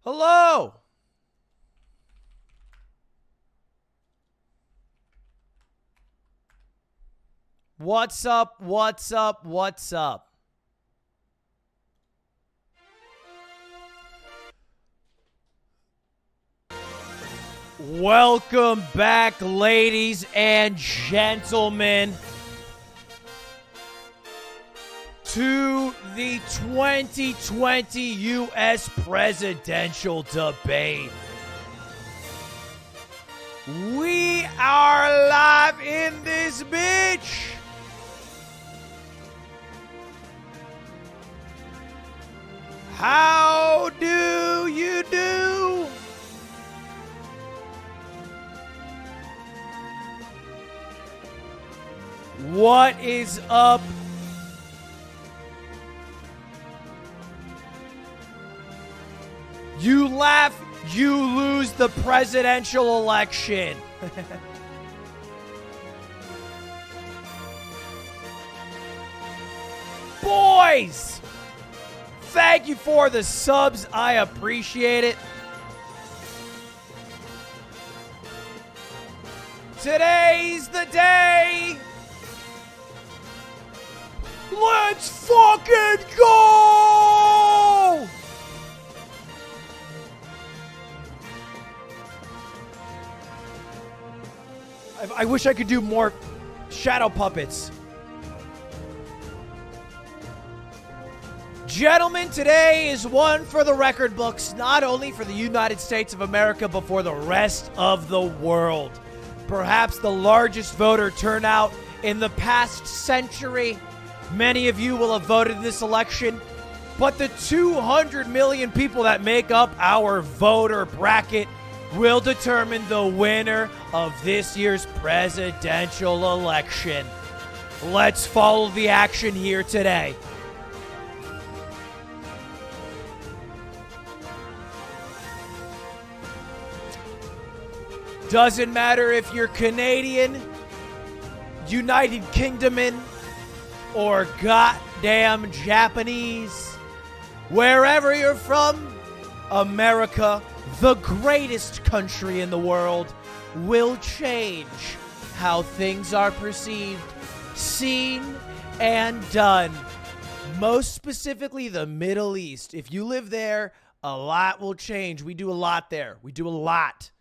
Hello. What's up? What's up? What's up? Welcome back, ladies and gentlemen, to the 2020 U.S. presidential debate. We are live in this bitch. How do you do? What is up? You laugh, you lose the presidential election. Boys, thank you for the subs. I appreciate it. Today's the day. Let's fucking go! I wish I could do more shadow puppets. Gentlemen, today is one for the record books, not only for the United States of America, but for the rest of the world. Perhaps the largest voter turnout in the past century. Many of you will have voted in this election, but the 200 million people that make up our voter bracket will determine the winner of this year's presidential election. Let's follow the action here today. Doesn't matter if you're Canadian, United Kingdoman, or goddamn Japanese. Wherever you're from, America, the greatest country in the world, will change how things are perceived, seen, and done. Most specifically, the Middle East. If you live there, a lot will change. We do a lot there. We do a lot.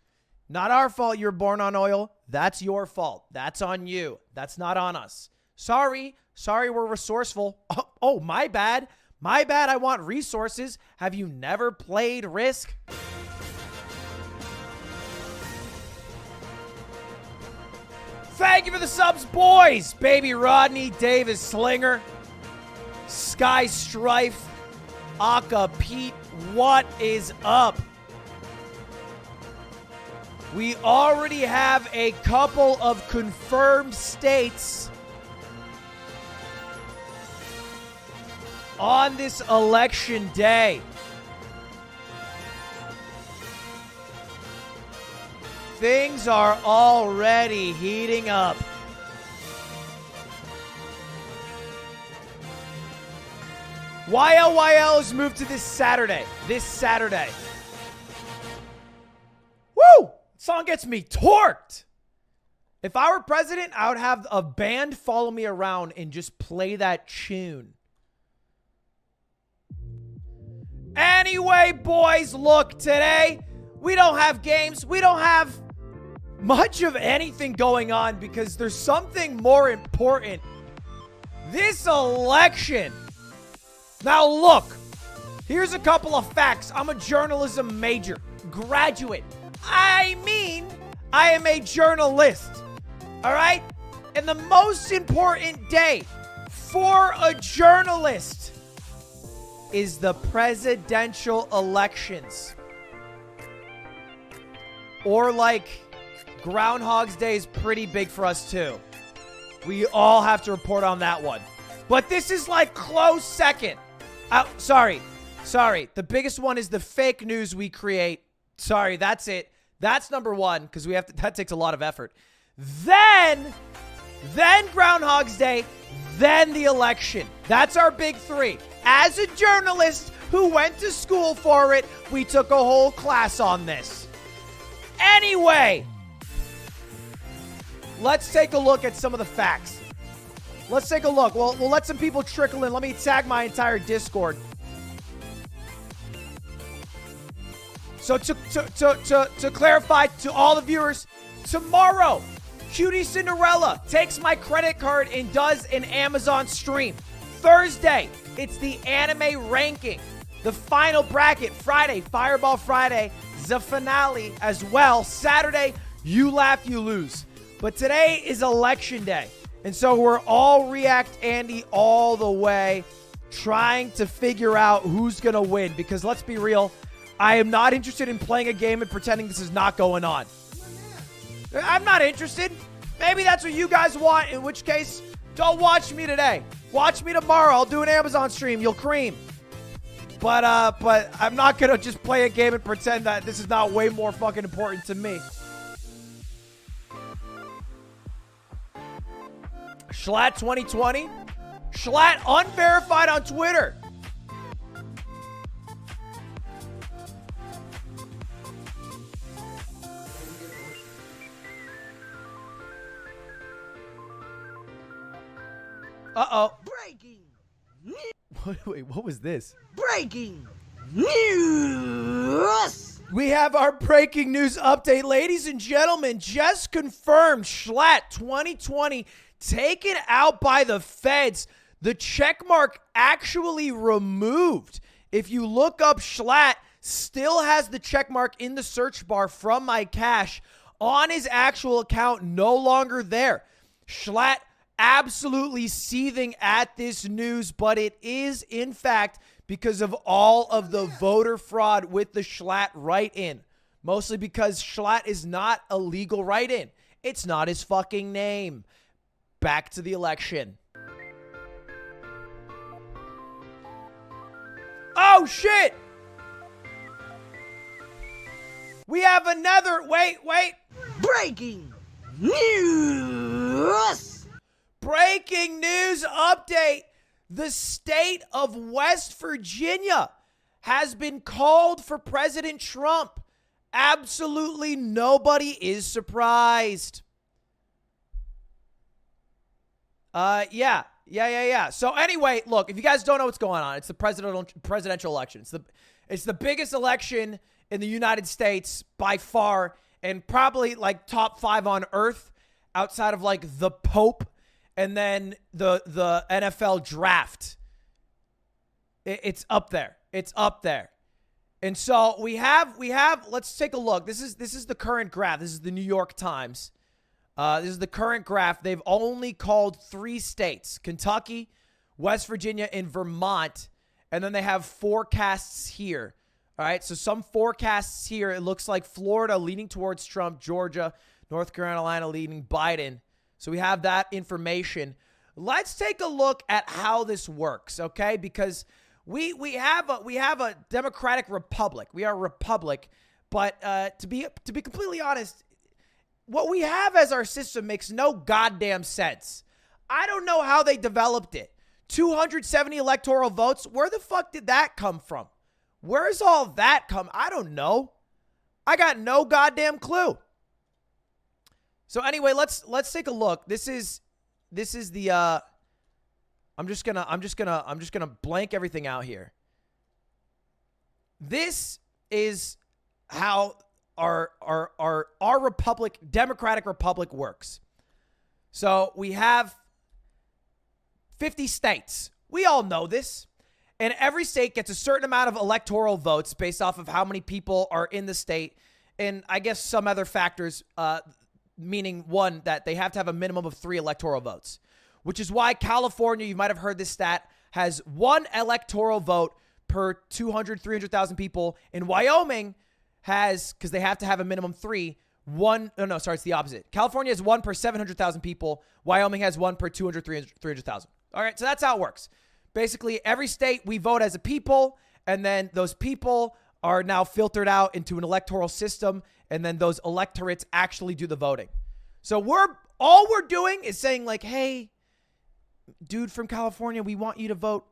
Not our fault you're born on oil. That's your fault. That's on you. That's not on us. Sorry, we're resourceful. Oh, my bad. My bad, I want resources. Have you never played Risk? Thank you for the subs, boys. Baby Rodney, Davis Slinger, Sky Strife, Aka Pete, what is up? We already have a couple of confirmed states on this election day. Things are already heating up. YLYL is moved to this Saturday. Woo! Song gets me torqued. If I were president, I would have a band follow me around and just play that tune. Anyway, boys, look, today we don't have games. We don't have much of anything going on because there's something more important. This election. Now, look, here's a couple of facts. I'm a journalism major, graduate. I am a journalist, all right? And the most important day for a journalist is the presidential elections. Or like Groundhog's Day is pretty big for us too. We all have to report on that one. But this is like close second. Sorry. The biggest one is the fake news we create. Sorry, that's it. That's number one because that takes a lot of effort. Then Groundhog's Day, then the election. That's our big three. As a journalist, who went to school for it. We took a whole class on this. Anyway, let's take a look at some of the facts. Let's take a look. We'll let some people trickle in. Let me tag my entire Discord. So to clarify to all the viewers, tomorrow, Cutie Cinderella takes my credit card and does an Amazon stream. Thursday, it's the anime ranking. The final bracket, Friday, Fireball Friday, the finale as well. Saturday, you laugh, you lose. But today is election day. And so we're all React Andy all the way, trying to figure out who's going to win. Because let's be real, I am not interested in playing a game and pretending this is not going on. I'm not interested. Maybe that's what you guys want, in which case, don't watch me today. Watch me tomorrow. I'll do an Amazon stream. You'll cream. But I'm not going to just play a game and pretend that this is not way more fucking important to me. Schlatt 2020. Schlatt unverified on Twitter. Uh-oh. Breaking news. Wait, what was this? Breaking news. We have our breaking news update. Ladies and gentlemen, just confirmed Schlatt 2020 taken out by the feds. The checkmark actually removed. If you look up Schlatt, still has the checkmark in the search bar from my cache on his actual account, no longer there. Schlatt absolutely seething at this news, but it is, in fact, because of all of the voter fraud with the Schlatt write-in. Mostly because Schlatt is not a legal write-in. It's not his fucking name. Back to the election. Oh, shit! We have another... Wait. Breaking news. Breaking news update. The state of West Virginia has been called for President Trump. Absolutely nobody is surprised. Yeah. So anyway, look, if you guys don't know what's going on, it's the presidential election. It's the biggest election in the United States by far, and probably like top 5 on earth outside of like the Pope and then the NFL draft. It's up there. It's up there. And so we have, let's take a look. This is the current graph. This is the New York Times. This is the current graph. They've only called 3 states: Kentucky, West Virginia, and Vermont. And then they have forecasts here. All right, so some forecasts here. It looks like Florida leaning towards Trump, Georgia, North Carolina leaning Biden. So we have that information. Let's take a look at how this works, okay? Because we have a democratic republic. We are a republic, but to be completely honest, what we have as our system makes no goddamn sense. I don't know how they developed it. 270 electoral votes. Where the fuck did that come from? Where's all that come? I don't know. I got no goddamn clue. So anyway, let's take a look. This is the I'm just gonna blank everything out here. This is how our republic, democratic republic, works. So we have 50 states. We all know this. And every state gets a certain amount of electoral votes based off of how many people are in the state. And I guess some other factors, meaning one, that they have to have a minimum of 3 electoral votes, which is why California, you might have heard this stat, has 1 electoral vote per 300,000 people. In Wyoming has, because they have to have a minimum 3, it's the opposite. California has 1 per 700,000 people. Wyoming has 1 per 300,000. All right, so that's how it works. Basically, every state, we vote as a people, and then those people are now filtered out into an electoral system, and then those electorates actually do the voting. So all we're doing is saying like, hey, dude from California, we want you to vote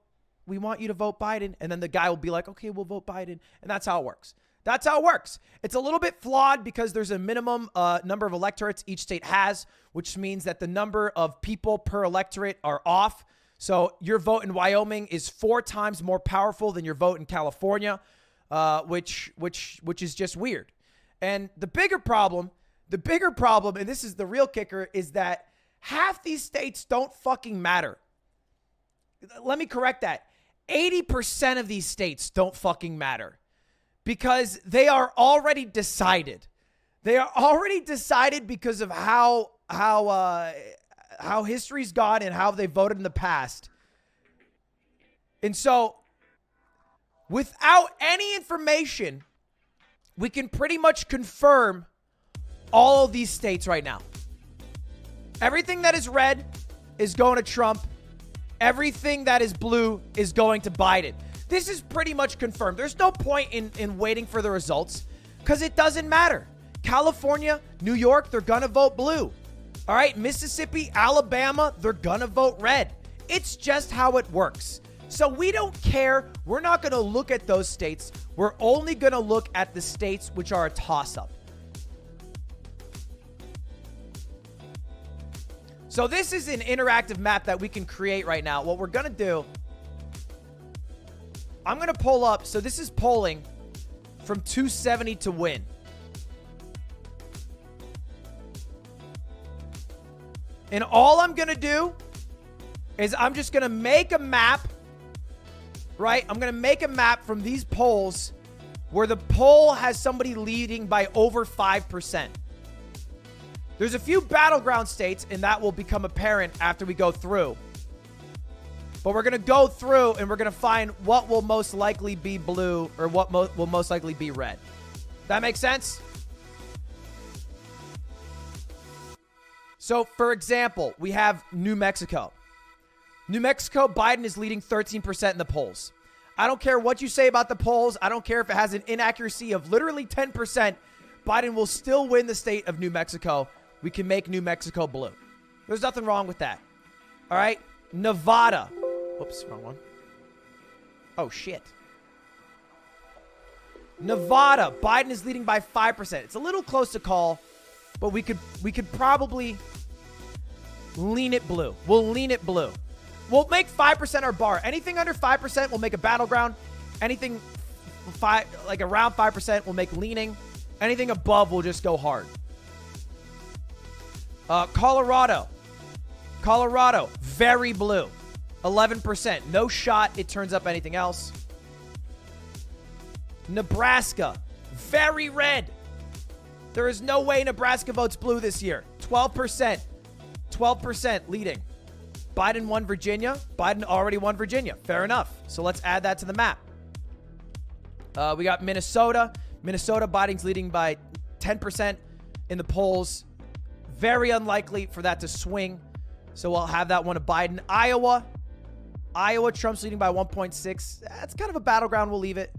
you to vote Biden. And then the guy will be like, okay, we'll vote Biden. And that's how it works. That's how it works. It's a little bit flawed because there's a minimum number of electorates each state has, which means that the number of people per electorate are off. So your vote in Wyoming is 4 times more powerful than your vote in California, which is just weird. And the bigger problem, and this is the real kicker, is that half these states don't fucking matter. Let me correct that. 80% of these states don't fucking matter because they are already decided. They are already decided because of how history's gone and how they voted in the past. And so, without any information, we can pretty much confirm all of these states right now. Everything that is red is going to Trump. Everything that is blue is going to Biden. This is pretty much confirmed. There's no point in waiting for the results because it doesn't matter. California, New York, they're going to vote blue. All right, Mississippi, Alabama, they're going to vote red. It's just how it works. So we don't care. We're not going to look at those states. We're only going to look at the states which are a toss-up. So this is an interactive map that we can create right now. What we're going to do, I'm going to pull up. So this is polling from 270 to win. And all I'm going to do is I'm just going to make a map, right? I'm going to make a map from these polls where the poll has somebody leading by over 5%. There's a few battleground states, and that will become apparent after we go through. But we're going to go through, and we're going to find what will most likely be blue or what will most likely be red. That makes sense? So, for example, we have New Mexico. New Mexico, Biden is leading 13% in the polls. I don't care what you say about the polls. I don't care if it has an inaccuracy of literally 10%. Biden will still win the state of New Mexico. We can make New Mexico blue. There's nothing wrong with that. All right? Nevada. Oops, wrong one. Oh, shit. Nevada, Biden is leading by 5%. It's a little close to call, but we could probably lean it blue. We'll lean it blue. We'll make 5% our bar. Anything under 5% we'll make a battleground. Anything like around 5% we'll make leaning. Anything above we'll just go hard. Colorado, very blue. 11%. No shot it turns up anything else. Nebraska, very red. There is no way Nebraska votes blue this year. 12%. 12% leading. Biden won Virginia. Biden already won Virginia. Fair enough. So let's add that to the map. We got Minnesota. Minnesota, Biden's leading by 10% in the polls. Very unlikely for that to swing. So we'll have that one to Biden. Iowa, Trump's leading by 1.6. That's kind of a battleground. We'll leave it.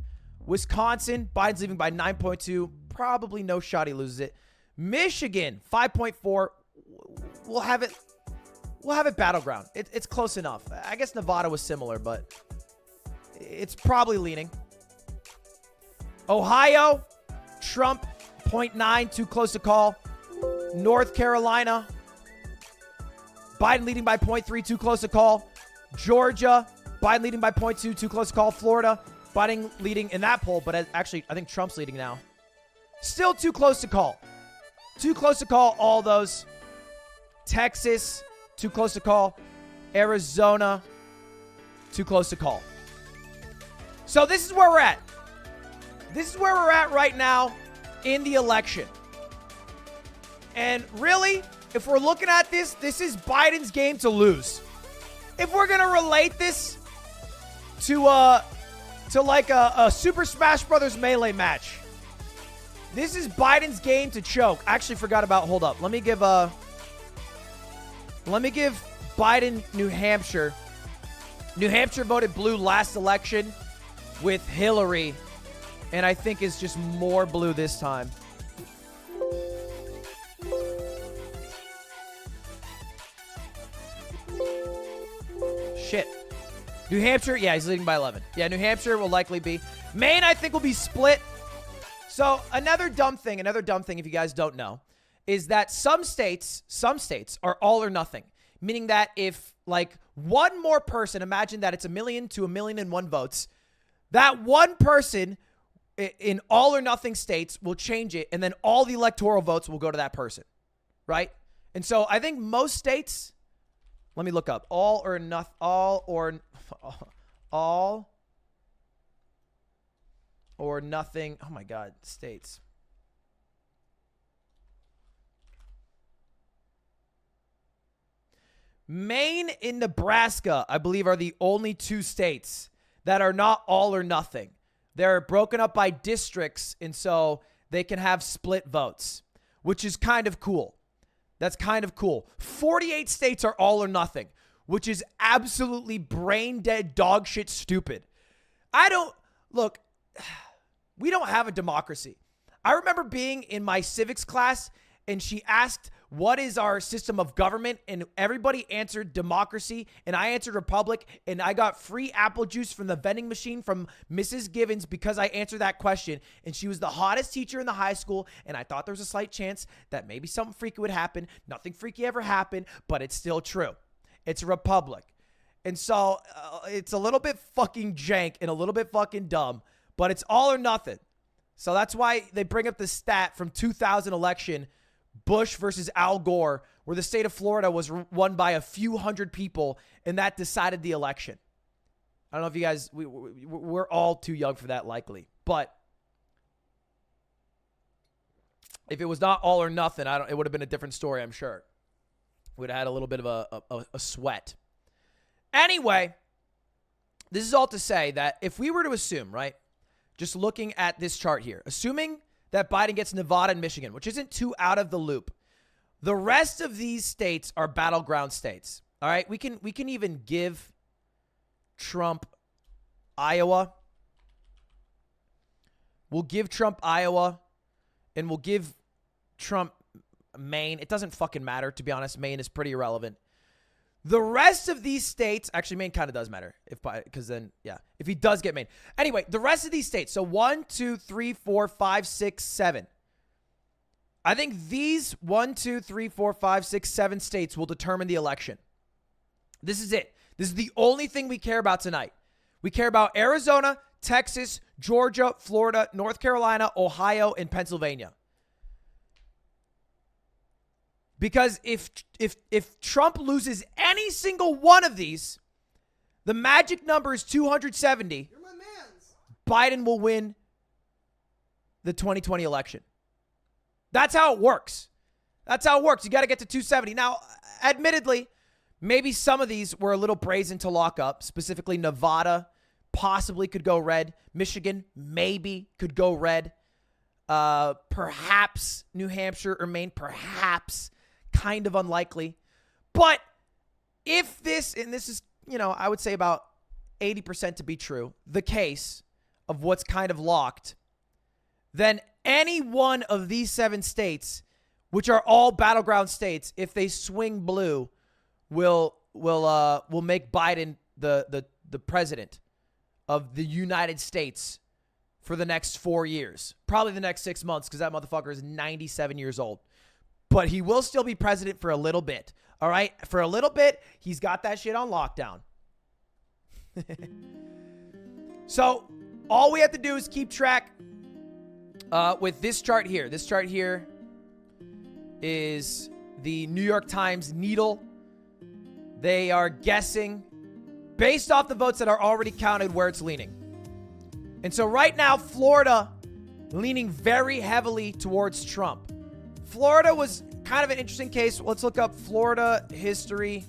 Wisconsin, Biden's leading by 9.2. Probably no shot he loses it. Michigan, 5.4. We'll have it battleground. It's close enough. I guess Nevada was similar, but it's probably leaning. Ohio, Trump, 0.9, too close to call. North Carolina, Biden leading by 0.3, too close to call. Georgia, Biden leading by 0.2, too close to call. Florida, Biden leading in that poll, but actually, I think Trump's leading now. Still too close to call. Too close to call all those. Texas, too close to call. Arizona, too close to call. So this is where we're at. This is where we're at right now in the election. And really, if we're looking at this, this is Biden's game to lose. If we're going to relate this to like a Super Smash Brothers Melee match, this is Biden's game to choke. I actually forgot about, hold up. Let me give Biden New Hampshire. New Hampshire voted blue last election with Hillary, and I think is just more blue this time. Shit. New Hampshire, yeah, he's leading by 11. Yeah, New Hampshire will likely be. Maine, I think, will be split. So another dumb thing, if you guys don't know, is that some states are all or nothing. Meaning that if, like, one more person, imagine that it's 1 million to 1,000,001 votes, that one person in all or nothing states will change it, and then all the electoral votes will go to that person, right? And so I think most states, let me look up, all or nothing, oh my God, states. Maine and Nebraska, I believe, are the only two states that are not all or nothing. They're broken up by districts, and so they can have split votes, which is kind of cool. That's kind of cool. 48 states are all or nothing, which is absolutely brain dead dog shit stupid. Look, we don't have a democracy. I remember being in my civics class, and she asked, what is our system of government? And everybody answered democracy, and I answered republic, and I got free apple juice from the vending machine from Mrs. Givens because I answered that question. And she was the hottest teacher in the high school, and I thought there was a slight chance that maybe something freaky would happen. Nothing freaky ever happened, but it's still true. It's a republic. And so it's a little bit fucking jank and a little bit fucking dumb, but it's all or nothing. So that's why they bring up the stat from 2000 election, Bush versus Al Gore, where the state of Florida was won by a few hundred people, and that decided the election. I don't know if you guys, we're all too young for that likely, but if it was not all or nothing, it would have been a different story, I'm sure. We'd have had a little bit of a sweat. Anyway, this is all to say that if we were to assume, right, just looking at this chart here, assuming that Biden gets Nevada and Michigan, which isn't too out of the loop, the rest of these states are battleground states. All right, we can even give Trump Iowa. We'll give Trump Iowa, and we'll give Trump Maine. It doesn't fucking matter, to be honest. Maine is pretty irrelevant. The rest of these states, actually, Maine kind of does matter, because then, yeah, if he does get Maine. Anyway, the rest of these states, so 1, 2, 3, 4, 5, 6, 7. I think these 1, 2, 3, 4, 5, 6, 7 states will determine the election. This is it. This is the only thing we care about tonight. We care about Arizona, Texas, Georgia, Florida, North Carolina, Ohio, and Pennsylvania. Because if Trump loses any single one of these, the magic number is 270. You're my mans. Biden will win the 2020 election. That's how it works. That's how it works. You got to get to 270. Now, admittedly, maybe some of these were a little brazen to lock up. Specifically, Nevada possibly could go red. Michigan maybe could go red. Perhaps New Hampshire or Maine, perhaps. Kind of unlikely. But if this, and this is, I would say about 80% to be true, the case of what's kind of locked, then any one of these 7 states, which are all battleground states, if they swing blue, will make Biden the president of the United States for the next 4 years. Probably the next 6 months, because that motherfucker is 97 years old. But he will still be president for a little bit. All right? For a little bit, he's got that shit on lockdown. So all we have to do is keep track with this chart here. This chart here is the New York Times needle. They are guessing based off the votes that are already counted where it's leaning. And so right now, Florida leaning very heavily towards Trump. Florida was kind of an interesting case. Let's look up Florida history.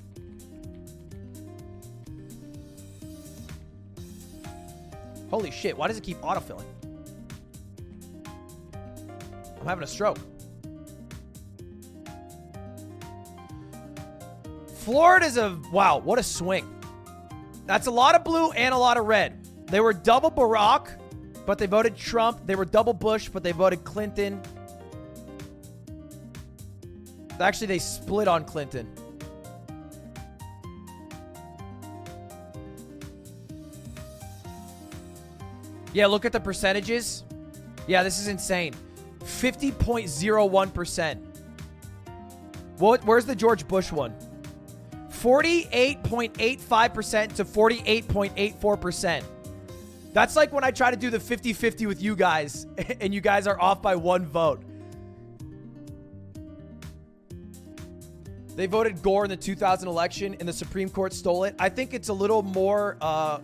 Holy shit, why does it keep autofilling? I'm having a stroke. Florida's wow, what a swing. That's a lot of blue and a lot of red. They were double Barack, but they voted Trump. They were double Bush, but they voted Clinton. Actually, they split on Clinton. Yeah, look at the percentages. Yeah, this is insane. 50.01%. Where's the George Bush one? 48.85% to 48.84%. That's like when I try to do the 50-50 with you guys, and you guys are off by 1 vote. They voted Gore in the 2000 election, and the Supreme Court stole it. I think it's a little more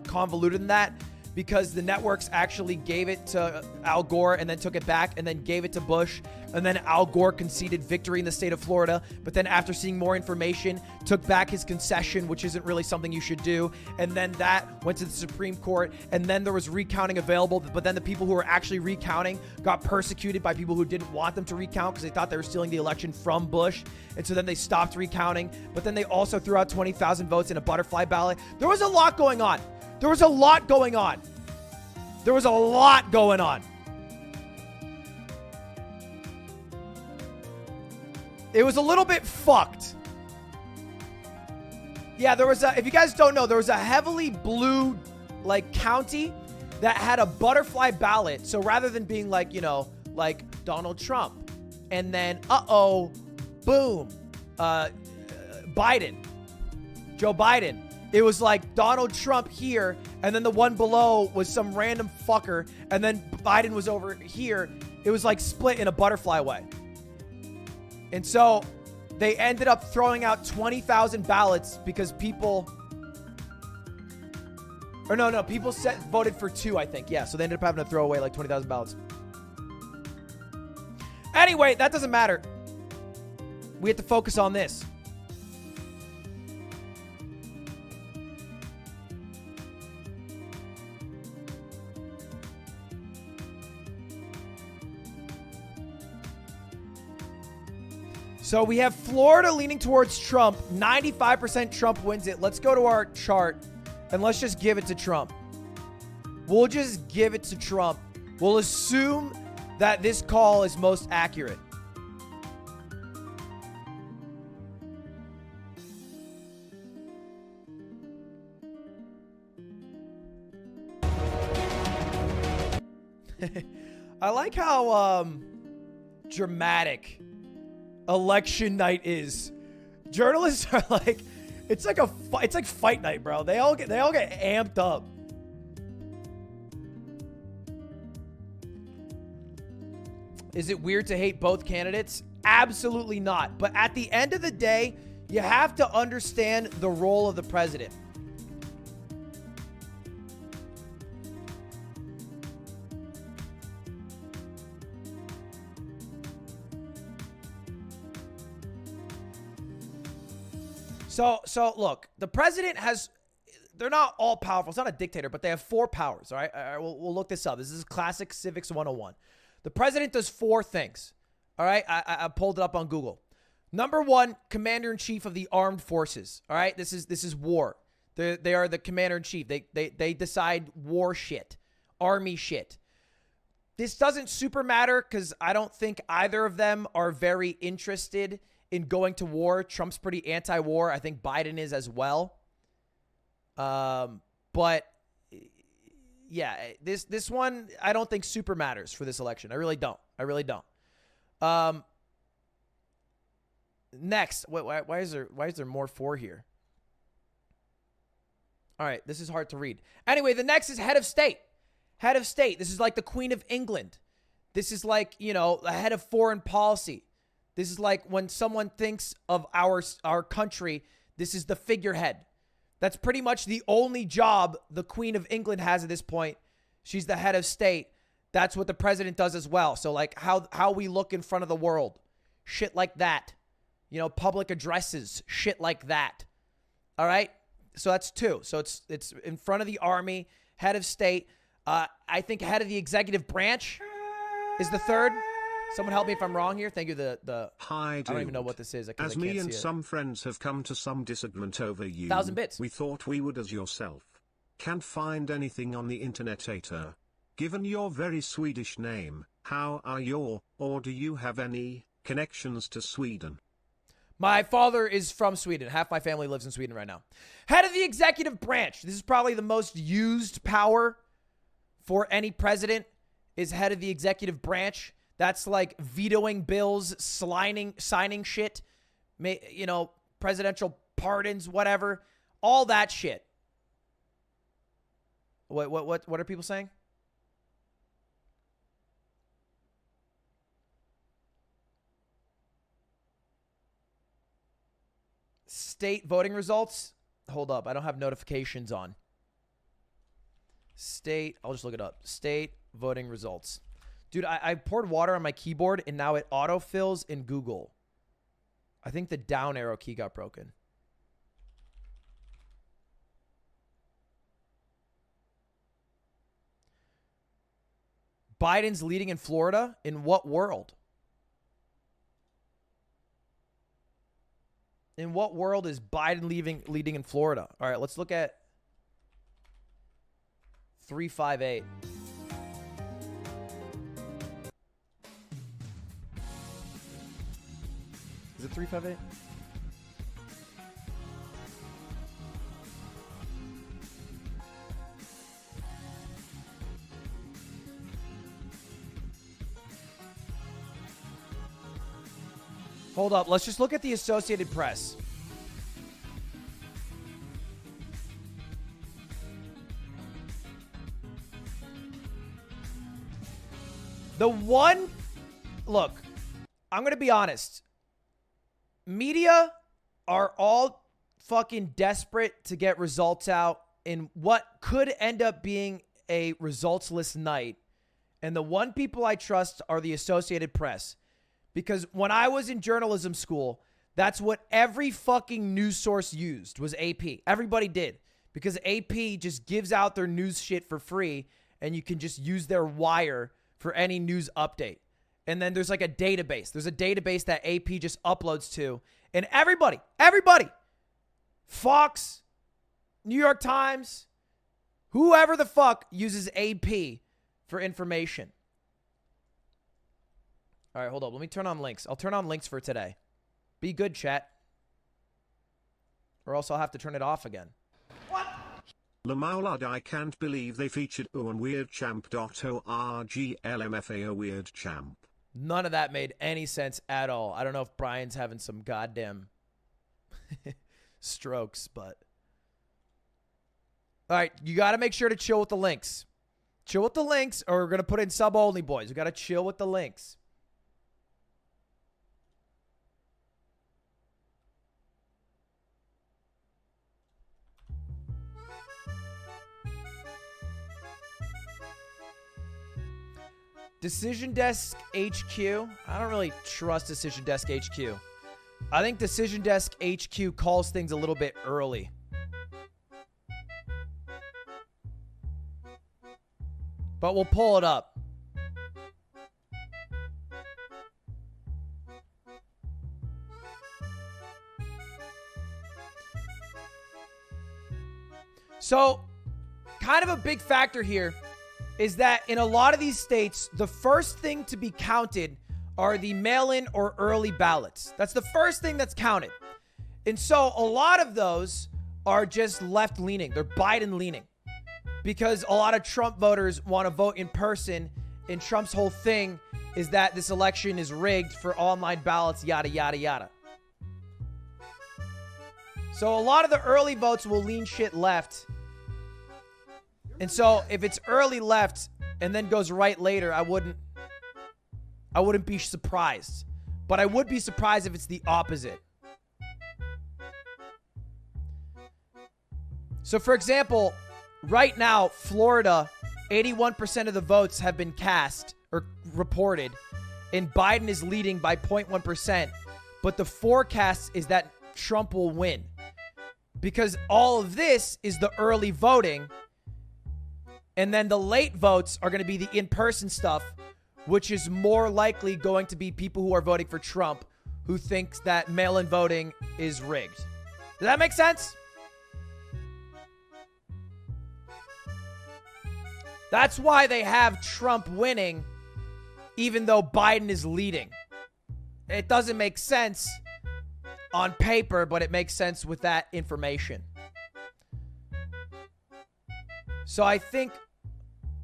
convoluted than that, because the networks actually gave it to Al Gore and then took it back and then gave it to Bush. And then Al Gore conceded victory in the state of Florida. But then after seeing more information, took back his concession, which isn't really something you should do. And then that went to the Supreme Court. And then there was recounting available. But then the people who were actually recounting got persecuted by people who didn't want them to recount because they thought they were stealing the election from Bush. And so then they stopped recounting. But then they also threw out 20,000 votes in a butterfly ballot. There was a lot going on. There was a lot going on. There was a lot going on. It was a little bit fucked. Yeah, there was a, if you guys don't know, there was a heavily blue, like, county that had a butterfly ballot. So rather than being like, you know, like Donald Trump, and then, boom, Biden, Joe Biden. It was like Donald Trump here, and then the one below was some random fucker, and then Biden was over here. It was like split in a butterfly way. And so they ended up throwing out 20,000 ballots because people... Or no, people voted for 2, I think. Yeah, so they ended up having to throw away like 20,000 ballots. Anyway, that doesn't matter. We have to focus on this. So we have Florida leaning towards Trump. 95% Trump wins it. Let's go to our chart and let's just give it to Trump. We'll just give it to Trump. We'll assume that this call is most accurate. I like how dramatic election night is. Journalists are like, it's like fight night, bro. They all get amped up. Is it weird to hate both candidates? Absolutely not. But at the end of the day, you have to understand the role of the president. So look, the president has, they're not all powerful. It's not a dictator, but they have 4 powers, all right? We'll look this up. This is classic civics 101. The president does 4 things, all right? I pulled it up on Google. Number 1, commander-in-chief of the armed forces, all right? This is war. They are the commander-in-chief. They decide war shit, army shit. This doesn't super matter because I don't think either of them are very interested in going to war. Trump's pretty anti-war. I think Biden is as well. But yeah, this one I don't think super matters for this election. I really don't. Next, why is there more 4 here? All right, this is hard to read. Anyway, the next is head of state. Head of state. This is like the Queen of England. This is like, you know, the head of foreign policy. This is like when someone thinks of our country, this is the figurehead. That's pretty much the only job the Queen of England has at this point. She's the head of state. That's what the president does as well. So like how we look in front of the world, shit like that. You know, public addresses, shit like that. All right? So that's 2. So it's in front of the army, head of state. I think head of the executive branch is the 3rd. Someone help me if I'm wrong here. Thank you. Hi, dude. I don't even know what this is. As me and some friends have come to some disagreement over you, 1,000 bits. We thought we would as yourself. Can't find anything on the internet, Tater. Given your very Swedish name, how are your, or do you have any, connections to Sweden? My father is from Sweden. Half my family lives in Sweden right now. Head of the executive branch. This is probably the most used power for any president is head of the executive branch. That's like vetoing bills, signing shit, you know, presidential pardons, whatever, all that shit. What are people saying? State voting results. Hold up. I don't have notifications on. State. I'll just look it up. State voting results. Dude, I poured water on my keyboard and now it autofills in Google. I think the down arrow key got broken. Biden's leading in Florida. In what world? In what world is Biden leading in Florida? All right, let's look at 358. Is it 358? Hold up. Let's just look at the Associated Press. The one... Look, I'm going to be honest. Media are all fucking desperate to get results out in what could end up being a resultsless night. And the one people I trust are the Associated Press. Because when I was in journalism school, that's what every fucking news source used was AP. Everybody did. Because AP just gives out their news shit for free and you can just use their wire for any news update. And then there's like a database. There's a database that AP just uploads to. And everybody, Fox, New York Times, whoever the fuck uses AP for information. All right, hold up. Let me turn on links. I'll turn on links for today. Be good, chat. Or else I'll have to turn it off again. What? Lamaulad, I can't believe they featured on weirdchamp.org LMFAO weird champ. None of that made any sense at all. I don't know if Brian's having some goddamn strokes, but... All right, you got to make sure to chill with the links. Chill with the links, or we're going to put in sub-only, boys. We got to chill with the links. Decision Desk HQ. I don't really trust Decision Desk HQ. I think Decision Desk HQ calls things a little bit early. But we'll pull it up. So, kind of a big factor here is that in a lot of these states, the first thing to be counted are the mail-in or early ballots. That's the first thing that's counted. And so a lot of those are just left-leaning. They're Biden-leaning because a lot of Trump voters want to vote in person, and Trump's whole thing is that this election is rigged for online ballots, yada, yada, yada. So a lot of the early votes will lean shit left. And so if it's early left and then goes right later, I wouldn't be surprised. But I would be surprised if it's the opposite. So for example, right now, Florida, 81% of the votes have been cast or reported, and Biden is leading by 0.1%. But the forecast is that Trump will win. Because all of this is the early voting. And then the late votes are going to be the in-person stuff, which is more likely going to be people who are voting for Trump who thinks that mail-in voting is rigged. Does that make sense? That's why they have Trump winning even though Biden is leading. It doesn't make sense on paper, but it makes sense with that information. So I think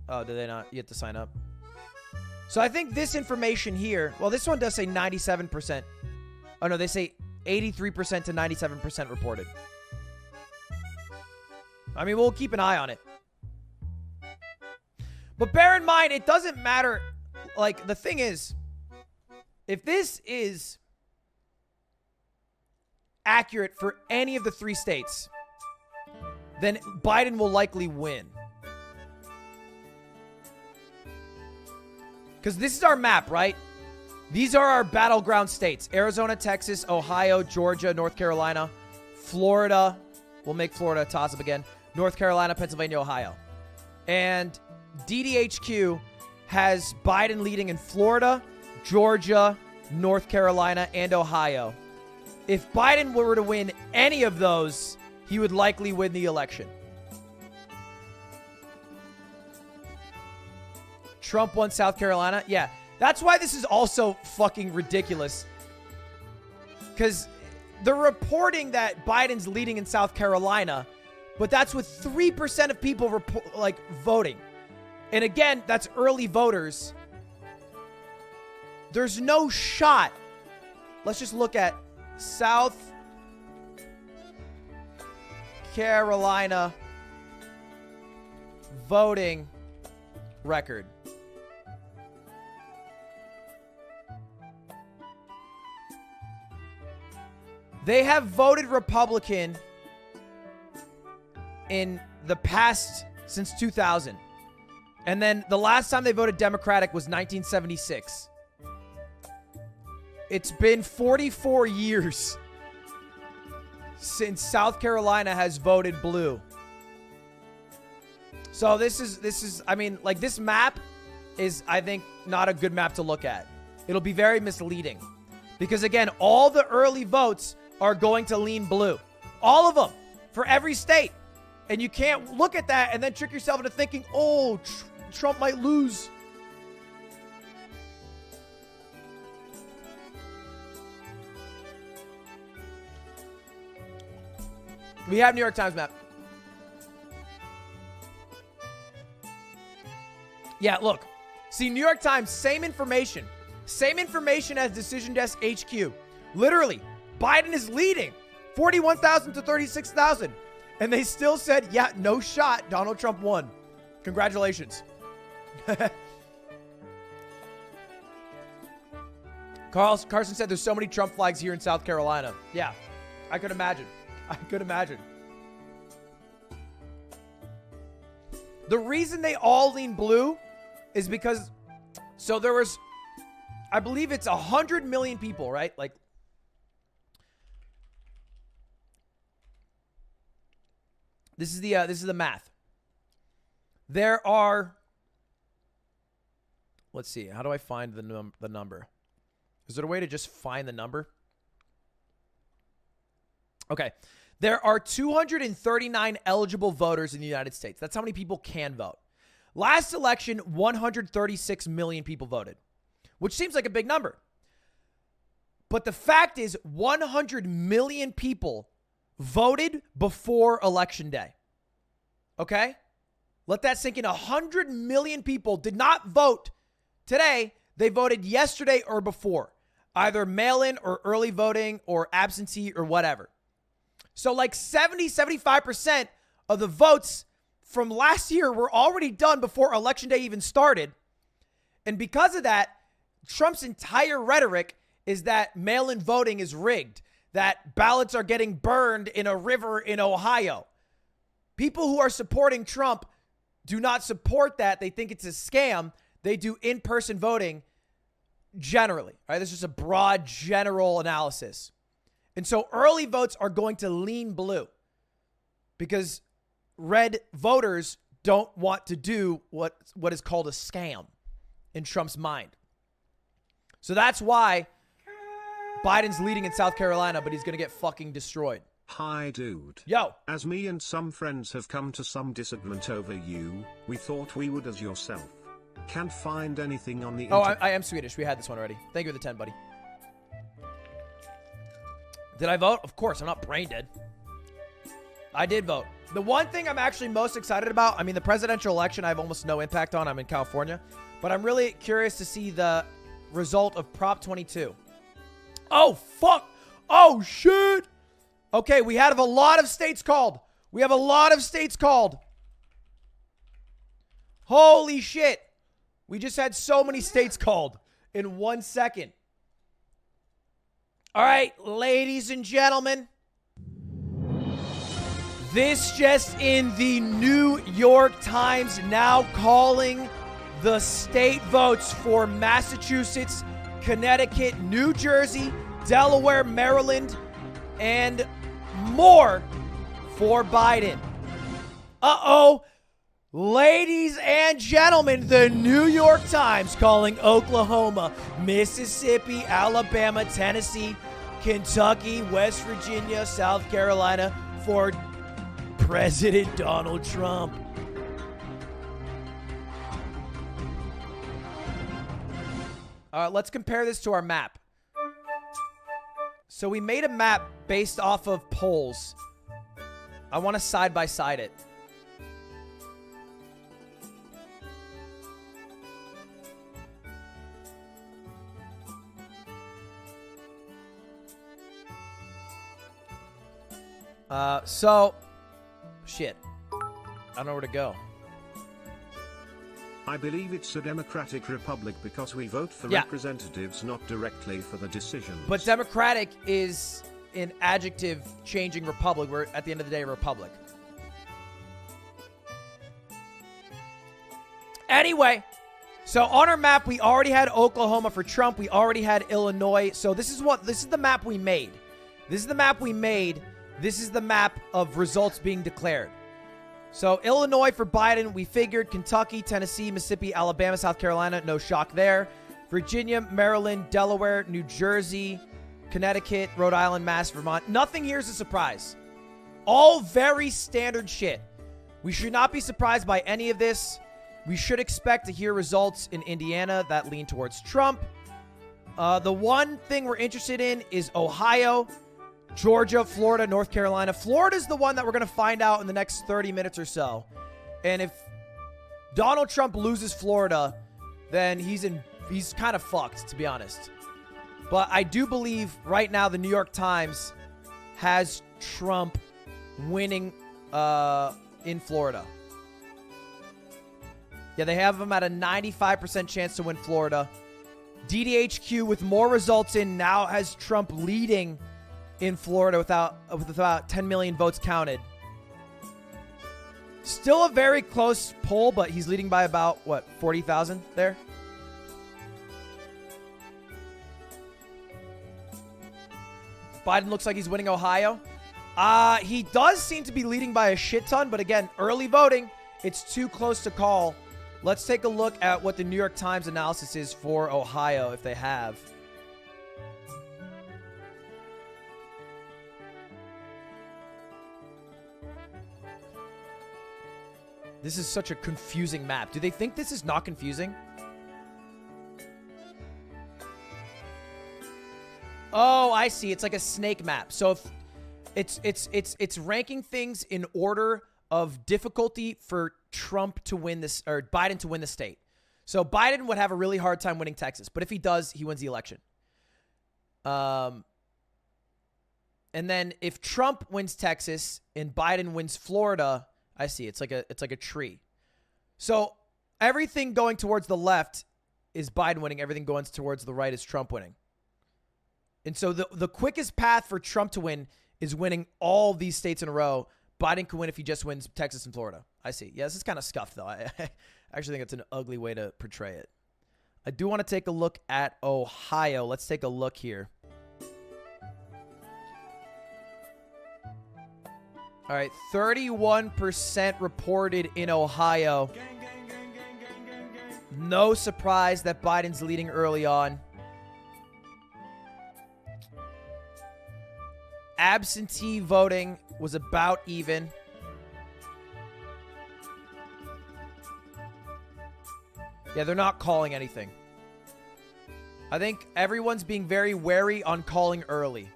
Oh, did they not? You have to sign up. So I think this information here, well, this one does say 97%. Oh, no, they say 83% to 97% reported. I mean, we'll keep an eye on it. But bear in mind, it doesn't matter. Like, the thing is, if this is accurate for any of the 3 states, then Biden will likely win. Because this is our map, right? These are our battleground states. Arizona, Texas, Ohio, Georgia, North Carolina, Florida. We'll make Florida a toss-up again. North Carolina, Pennsylvania, Ohio. And DDHQ has Biden leading in Florida, Georgia, North Carolina, and Ohio. If Biden were to win any of those, he would likely win the election. Trump won South Carolina. Yeah, that's why this is also fucking ridiculous. Because they're reporting that Biden's leading in South Carolina, but that's with 3% of people voting. And again, that's early voters. There's no shot. Let's just look at South Carolina voting record. They have voted Republican in the past since 2000. And then the last time they voted Democratic was 1976. It's been 44 years since South Carolina has voted blue. So this is I mean, like, this map is, I think, not a good map to look at. It'll be very misleading. Because again, all the early votes are going to lean blue. All of them. For every state. And you can't look at that and then trick yourself into thinking, oh, Trump might lose. We have New York Times map. Yeah, look. See, New York Times, same information. Same information as Decision Desk HQ. Literally, Biden is leading 41,000 to 36,000. And they still said, yeah, no shot. Donald Trump won. Congratulations. Carson said there's so many Trump flags here in South Carolina. Yeah, I could imagine. I could imagine. The reason they all lean blue is because, so there was, I believe it's 100 million people, right? Like, this is the math. There are, let's see, how do I find the number? Is there a way to just find the number? Okay. There are 239 eligible voters in the United States. That's how many people can vote. Last election, 136 million people voted, which seems like a big number. But the fact is, 100 million people voted before Election Day. Okay? Let that sink in. 100 million people did not vote today. They voted yesterday or before. Either mail-in or early voting or absentee or whatever. So like 75% of the votes from last year were already done before Election Day even started. And because of that, Trump's entire rhetoric is that mail-in voting is rigged, that ballots are getting burned in a river in Ohio. People who are supporting Trump do not support that. They think it's a scam. They do in-person voting generally. Right? This is a broad general analysis. And so early votes are going to lean blue because red voters don't want to do what is called a scam in Trump's mind. So that's why Biden's leading in South Carolina, but he's going to get fucking destroyed. Hi dude. Yo. As me and some friends have come to some disagreement over you, we thought we would as yourself. Can't find anything on the internet. I am Swedish. We had this one already. Thank you for the 10, buddy. Did I vote? Of course. I'm not brain dead. I did vote. The one thing I'm actually most excited about, I mean, the presidential election I have almost no impact on. I'm in California. But I'm really curious to see the result of Prop 22. Oh, fuck. Oh, shit. Okay, we have a lot of states called. We have a lot of states called. Holy shit. We just had so many states called in 1 second. All right, ladies and gentlemen. This just in, the New York Times now calling the state votes for Massachusetts, Connecticut, New Jersey, Delaware, Maryland, and more for Biden. Uh-oh. Ladies and gentlemen, the New York Times calling Oklahoma, Mississippi, Alabama, Tennessee, Kentucky, West Virginia, South Carolina for President Donald Trump. Let's compare this to our map. So we made a map based off of polls. I want to side by side it. Shit. I don't know where to go. I believe it's a democratic republic because we vote for representatives, not directly for the decisions. But democratic is an adjective changing republic. We're at the end of the day a republic. Anyway, so on our map we already had Oklahoma for Trump. We already had Illinois. So this is the map we made. This is the map we made. This is the map of results being declared. So Illinois for Biden, we figured. Kentucky, Tennessee, Mississippi, Alabama, South Carolina, no shock there. Virginia, Maryland, Delaware, New Jersey, Connecticut, Rhode Island, Mass, Vermont. Nothing here is a surprise. All very standard shit. We should not be surprised by any of this. We should expect to hear results in Indiana that lean towards Trump. The one thing we're interested in is Ohio, Georgia, Florida, North Carolina. Florida's the one that we're going to find out in the next 30 minutes or so. And if Donald Trump loses Florida, then he's kind of fucked, to be honest. But I do believe right now the New York Times has Trump winning in Florida. Yeah, they have him at a 95% chance to win Florida. DDHQ with more results in now has Trump leading in Florida with about 10 million votes counted. Still a very close poll, but he's leading by about, 40,000 there? Biden looks like he's winning Ohio. He does seem to be leading by a shit ton, but again, early voting, it's too close to call. Let's take a look at what the New York Times analysis is for Ohio, if they have. This is such a confusing map. Do they think this is not confusing? Oh, I see. It's like a snake map. So if it's ranking things in order of difficulty for Trump to win this, or Biden to win the state. So Biden would have a really hard time winning Texas, but if he does, he wins the election. And then if Trump wins Texas and Biden wins Florida, I see. It's like a tree. So everything going towards the left is Biden winning. Everything going towards the right is Trump winning. And so the quickest path for Trump to win is winning all these states in a row. Biden can win if he just wins Texas and Florida. I see. Yeah, this is kind of scuffed, though. I actually think it's an ugly way to portray it. I do want to take a look at Ohio. Let's take a look here. All right, 31% reported in Ohio. No surprise that Biden's leading early on. Absentee voting was about even. Yeah, they're not calling anything. I think everyone's being very wary on calling early.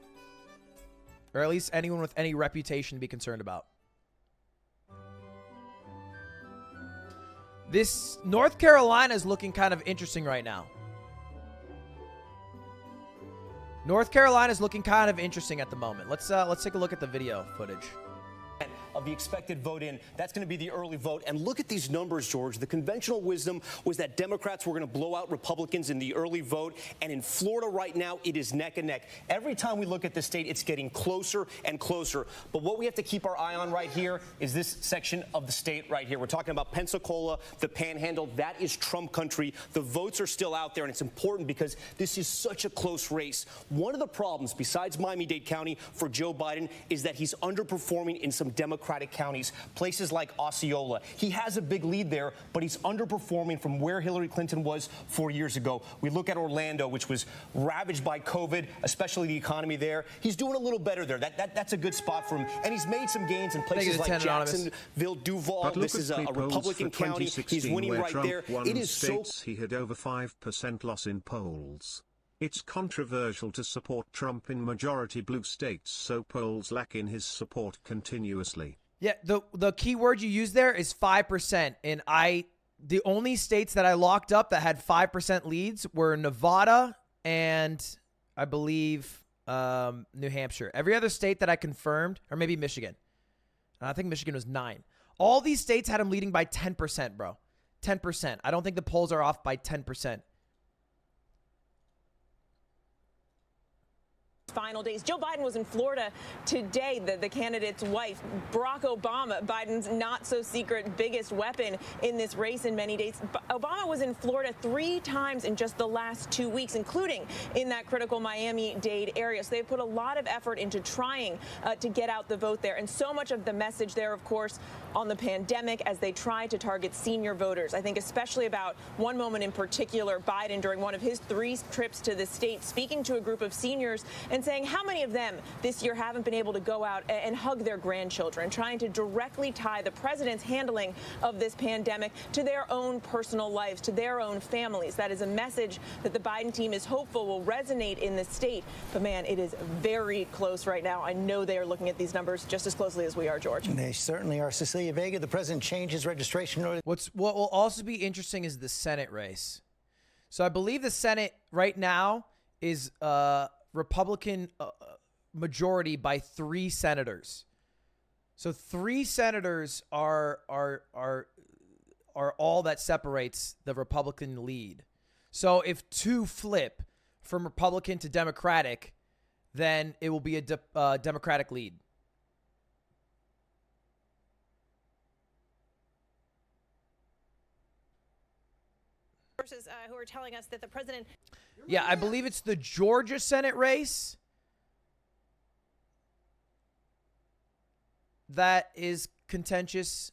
Or at least anyone with any reputation to be concerned about. This North Carolina is looking kind of interesting right now. North Carolina is looking kind of interesting at the moment. Let's take a look at the video footage. Of the expected vote in. That's going to be the early vote. And look at these numbers, George. The conventional wisdom was that Democrats were going to blow out Republicans in the early vote. And in Florida right now, it is neck and neck. Every time we look at the state, it's getting closer and closer. But what we have to keep our eye on right here is this section of the state right here. We're talking about Pensacola, the Panhandle. That is Trump country. The votes are still out there, and it's important because this is such a close race. One of the problems, besides Miami-Dade County, for Joe Biden is that he's underperforming in some Democratic counties, places like Osceola. He has a big lead there, but he's underperforming from where Hillary Clinton was 4 years ago. We look at Orlando, which was ravaged by COVID, especially the economy there. He's doing a little better there. That's a good spot for him. And he's made some gains in places like Jacksonville, Duval. This is a Republican county. He's winning right Trump there. Won It is states he had over 5% loss in polls. It's controversial to support Trump in majority blue states, so polls lack in his support continuously. Yeah, the key word you use there is 5%. And the only states that I locked up that had 5% leads were Nevada and I believe New Hampshire. Every other state that I confirmed, or maybe Michigan. I think Michigan was 9. All these states had him leading by 10%, bro. 10%. I don't think the polls are off by 10%. Final days. Joe Biden was in Florida today, the candidate's wife, Barack Obama, Biden's not-so-secret biggest weapon in this race in many days. Obama was in Florida 3 times in just the last 2 weeks, including in that critical Miami-Dade area. So they put a lot of effort into trying to get out the vote there. And so much of the message there, of course, on the pandemic as they try to target senior voters. I think especially about one moment in particular, Biden, during one of his 3 trips to the state, speaking to a group of seniors and saying how many of them this year haven't been able to go out and hug their grandchildren, trying to directly tie the president's handling of this pandemic to their own personal lives, to their own families. That is a message that the Biden team is hopeful will resonate in the state. But, man, it is very close right now. I know they are looking at these numbers just as closely as we are, George. They certainly are. Cecilia Vega, the president changed his registration order. What will also be interesting is the Senate race. So I believe the Senate right now is Republican majority by 3 senators. So 3 senators are all that separates the Republican lead. So if 2 flip from Republican to Democratic, then it will be a Democratic lead. Sources who are telling us that the president... Yeah, I believe it's the Georgia Senate race that is contentious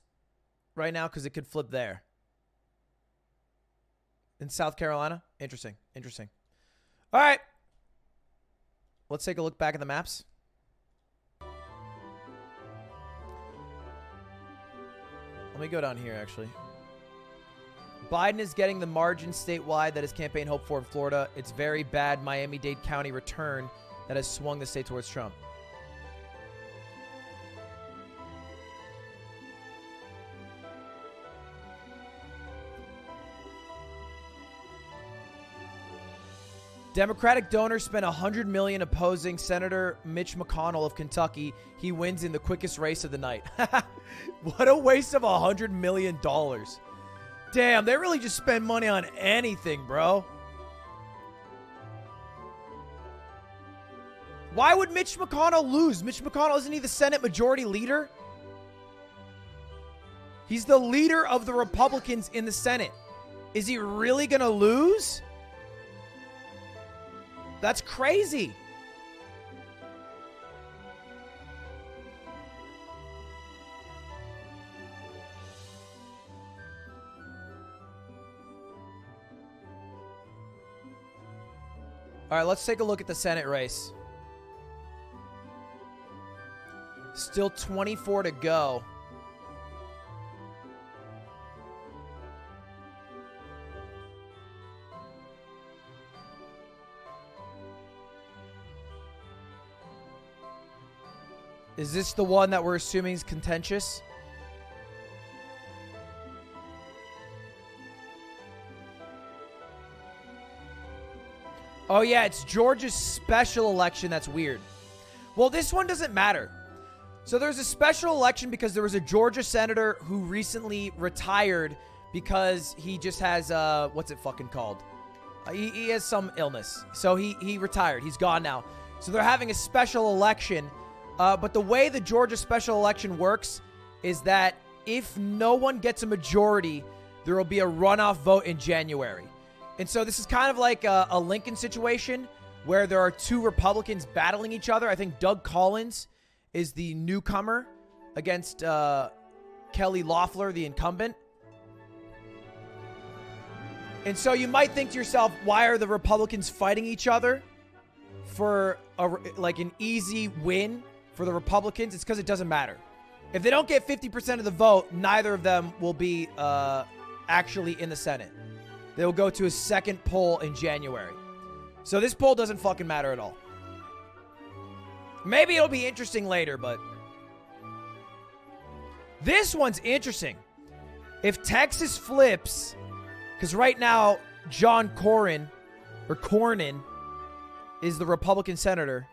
right now because it could flip there. In South Carolina? Interesting. All right. Let's take a look back at the maps. Let me go down here, actually. Biden is getting the margin statewide that his campaign hoped for in Florida. It's very bad Miami-Dade County return that has swung the state towards Trump. Democratic donors spent $100 million opposing Senator Mitch McConnell of Kentucky. He wins in the quickest race of the night. What a waste of $100 million. Damn, they really just spend money on anything, bro. Why would Mitch McConnell lose? Mitch McConnell, isn't he the Senate Majority Leader? He's the leader of the Republicans in the Senate. Is he really going to lose? That's crazy. All right, let's take a look at the Senate race. Still 24 to go. Is this the one that we're assuming is contentious? Oh, yeah, it's Georgia's special election. That's weird. Well, this one doesn't matter. So there's a special election because there was a Georgia senator who recently retired because he just has, what's it fucking called? He has some illness. So he retired. He's gone now. So they're having a special election. But the way the Georgia special election works is that if no one gets a majority, there will be a runoff vote in January. And so this is kind of like a Lincoln situation where there are two Republicans battling each other. I think Doug Collins is the newcomer against Kelly Loeffler, the incumbent. And so you might think to yourself, why are the Republicans fighting each other for an easy win for the Republicans? It's because it doesn't matter. If they don't get 50% of the vote, neither of them will be actually in the Senate. They'll go to a second poll in January. So this poll doesn't fucking matter at all. Maybe it'll be interesting later, but this one's interesting. If Texas flips, because right now John Cornyn is the Republican senator.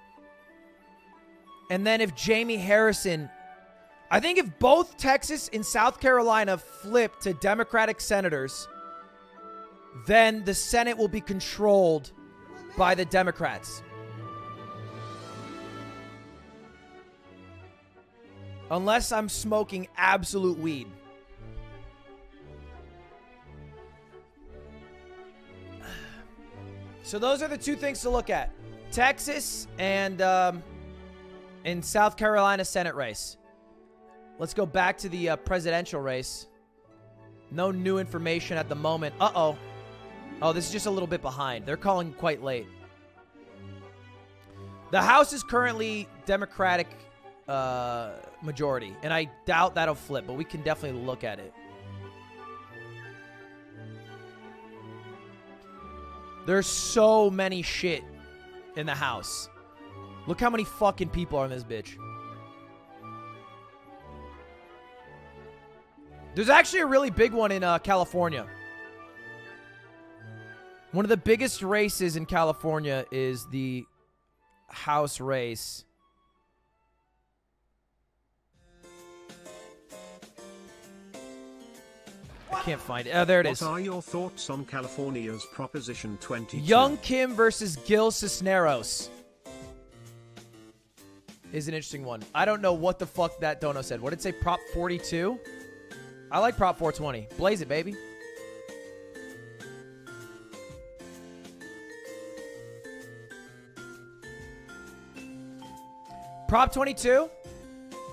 And then if Jamie Harrison, I think if both Texas and South Carolina flip to Democratic senators, then the Senate will be controlled by the Democrats. Unless I'm smoking absolute weed. So those are the two things to look at. Texas and in South Carolina Senate race. Let's go back to the presidential race. No new information at the moment. Uh-oh. Oh, this is just a little bit behind. They're calling quite late. The House is currently Democratic majority, and I doubt that'll flip, but we can definitely look at it. There's so many shit in the House. Look how many fucking people are in this bitch. There's actually a really big one in California. One of the biggest races in California is the House race. I can't find it. Oh, there it is. What are your thoughts on California's Proposition 22? Young Kim versus Gil Cisneros is an interesting one. I don't know what the fuck that dono said. What did it say? Prop 42? I like Prop 420. Blaze it, baby. Prop 22?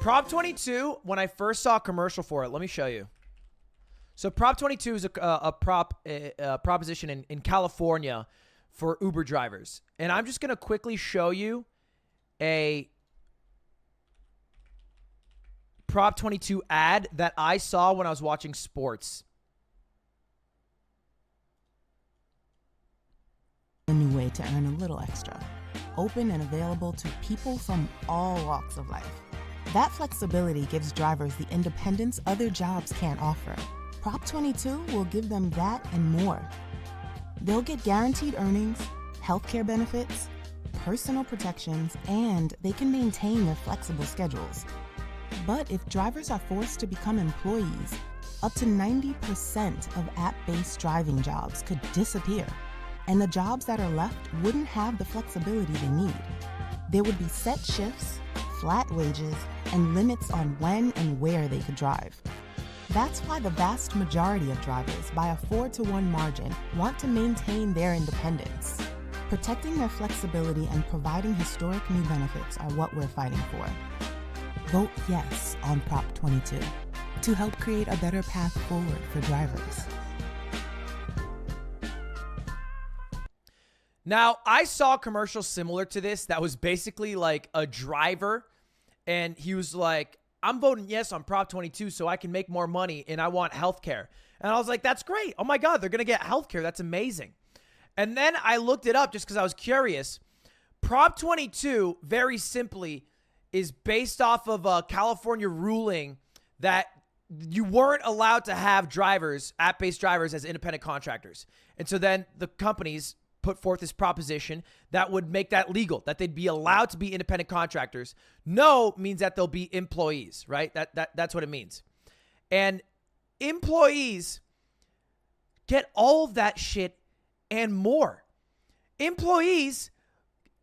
Prop 22, when I first saw a commercial for it, let me show you. So Prop 22 is a proposition in California for Uber drivers. And I'm just going to quickly show you a Prop 22 ad that I saw when I was watching sports. A new way to earn a little extra. Open and available to people from all walks of life. That flexibility gives drivers the independence other jobs can't offer. Prop 22 will give them that and more. They'll get guaranteed earnings, healthcare benefits, personal protections, and they can maintain their flexible schedules. But if drivers are forced to become employees, up to 90% of app-based driving jobs could disappear. And the jobs that are left wouldn't have the flexibility they need. There would be set shifts, flat wages, and limits on when and where they could drive. That's why the vast majority of drivers, by a 4-to-1 margin, want to maintain their independence. Protecting their flexibility and providing historic new benefits are what we're fighting for. Vote yes on Prop 22 to help create a better path forward for drivers. Now, I saw a commercial similar to this that was basically like a driver, and he was like, I'm voting yes on Prop 22 so I can make more money and I want healthcare. And I was like, that's great. Oh my God, they're going to get healthcare. That's amazing. And then I looked it up just because I was curious. Prop 22, very simply, is based off of a California ruling that you weren't allowed to have drivers, app-based drivers, as independent contractors. And so then the companies put forth this proposition that would make that legal, that they'd be allowed to be independent contractors. No means that they'll be employees, right? That's what it means. And employees get all of that shit and more. Employees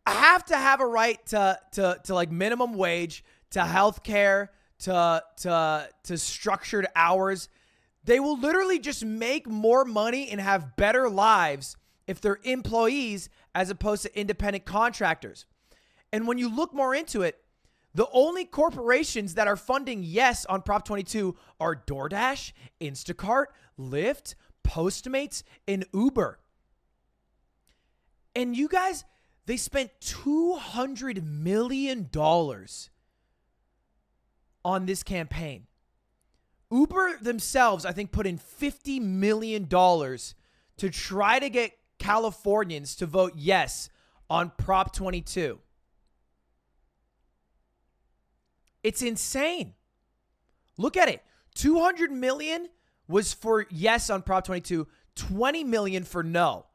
have to have a right to like minimum wage, to health care, to structured hours. They will literally just make more money and have better lives if they're employees as opposed to independent contractors. And when you look more into it, the only corporations that are funding yes on Prop 22 are DoorDash, Instacart, Lyft, Postmates, and Uber. And you guys, they spent $200 million on this campaign. Uber themselves, I think, put in $50 million to try to get Californians to vote yes on Prop 22. It's insane. Look at it. $200 million was for yes on Prop 22, $20 million for no.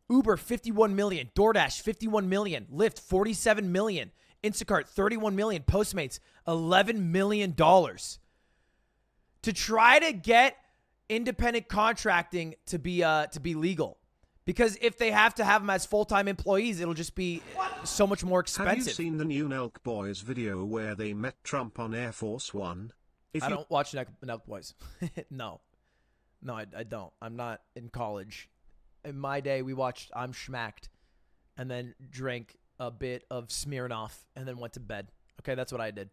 Uber, $51 million. DoorDash, $51 million. Lyft, $47 million. Instacart, $31 million. Postmates, $11 million. To try to get independent contracting to be legal. Because if they have to have them as full-time employees, it'll just be so much more expensive. Have you seen the new Nelk Boys video where they met Trump on Air Force One? I don't watch Nelk Boys. No, I don't. I'm not in college. In my day, we watched I'm Schmacked and then drank a bit of Smirnoff and then went to bed. Okay, that's what I did.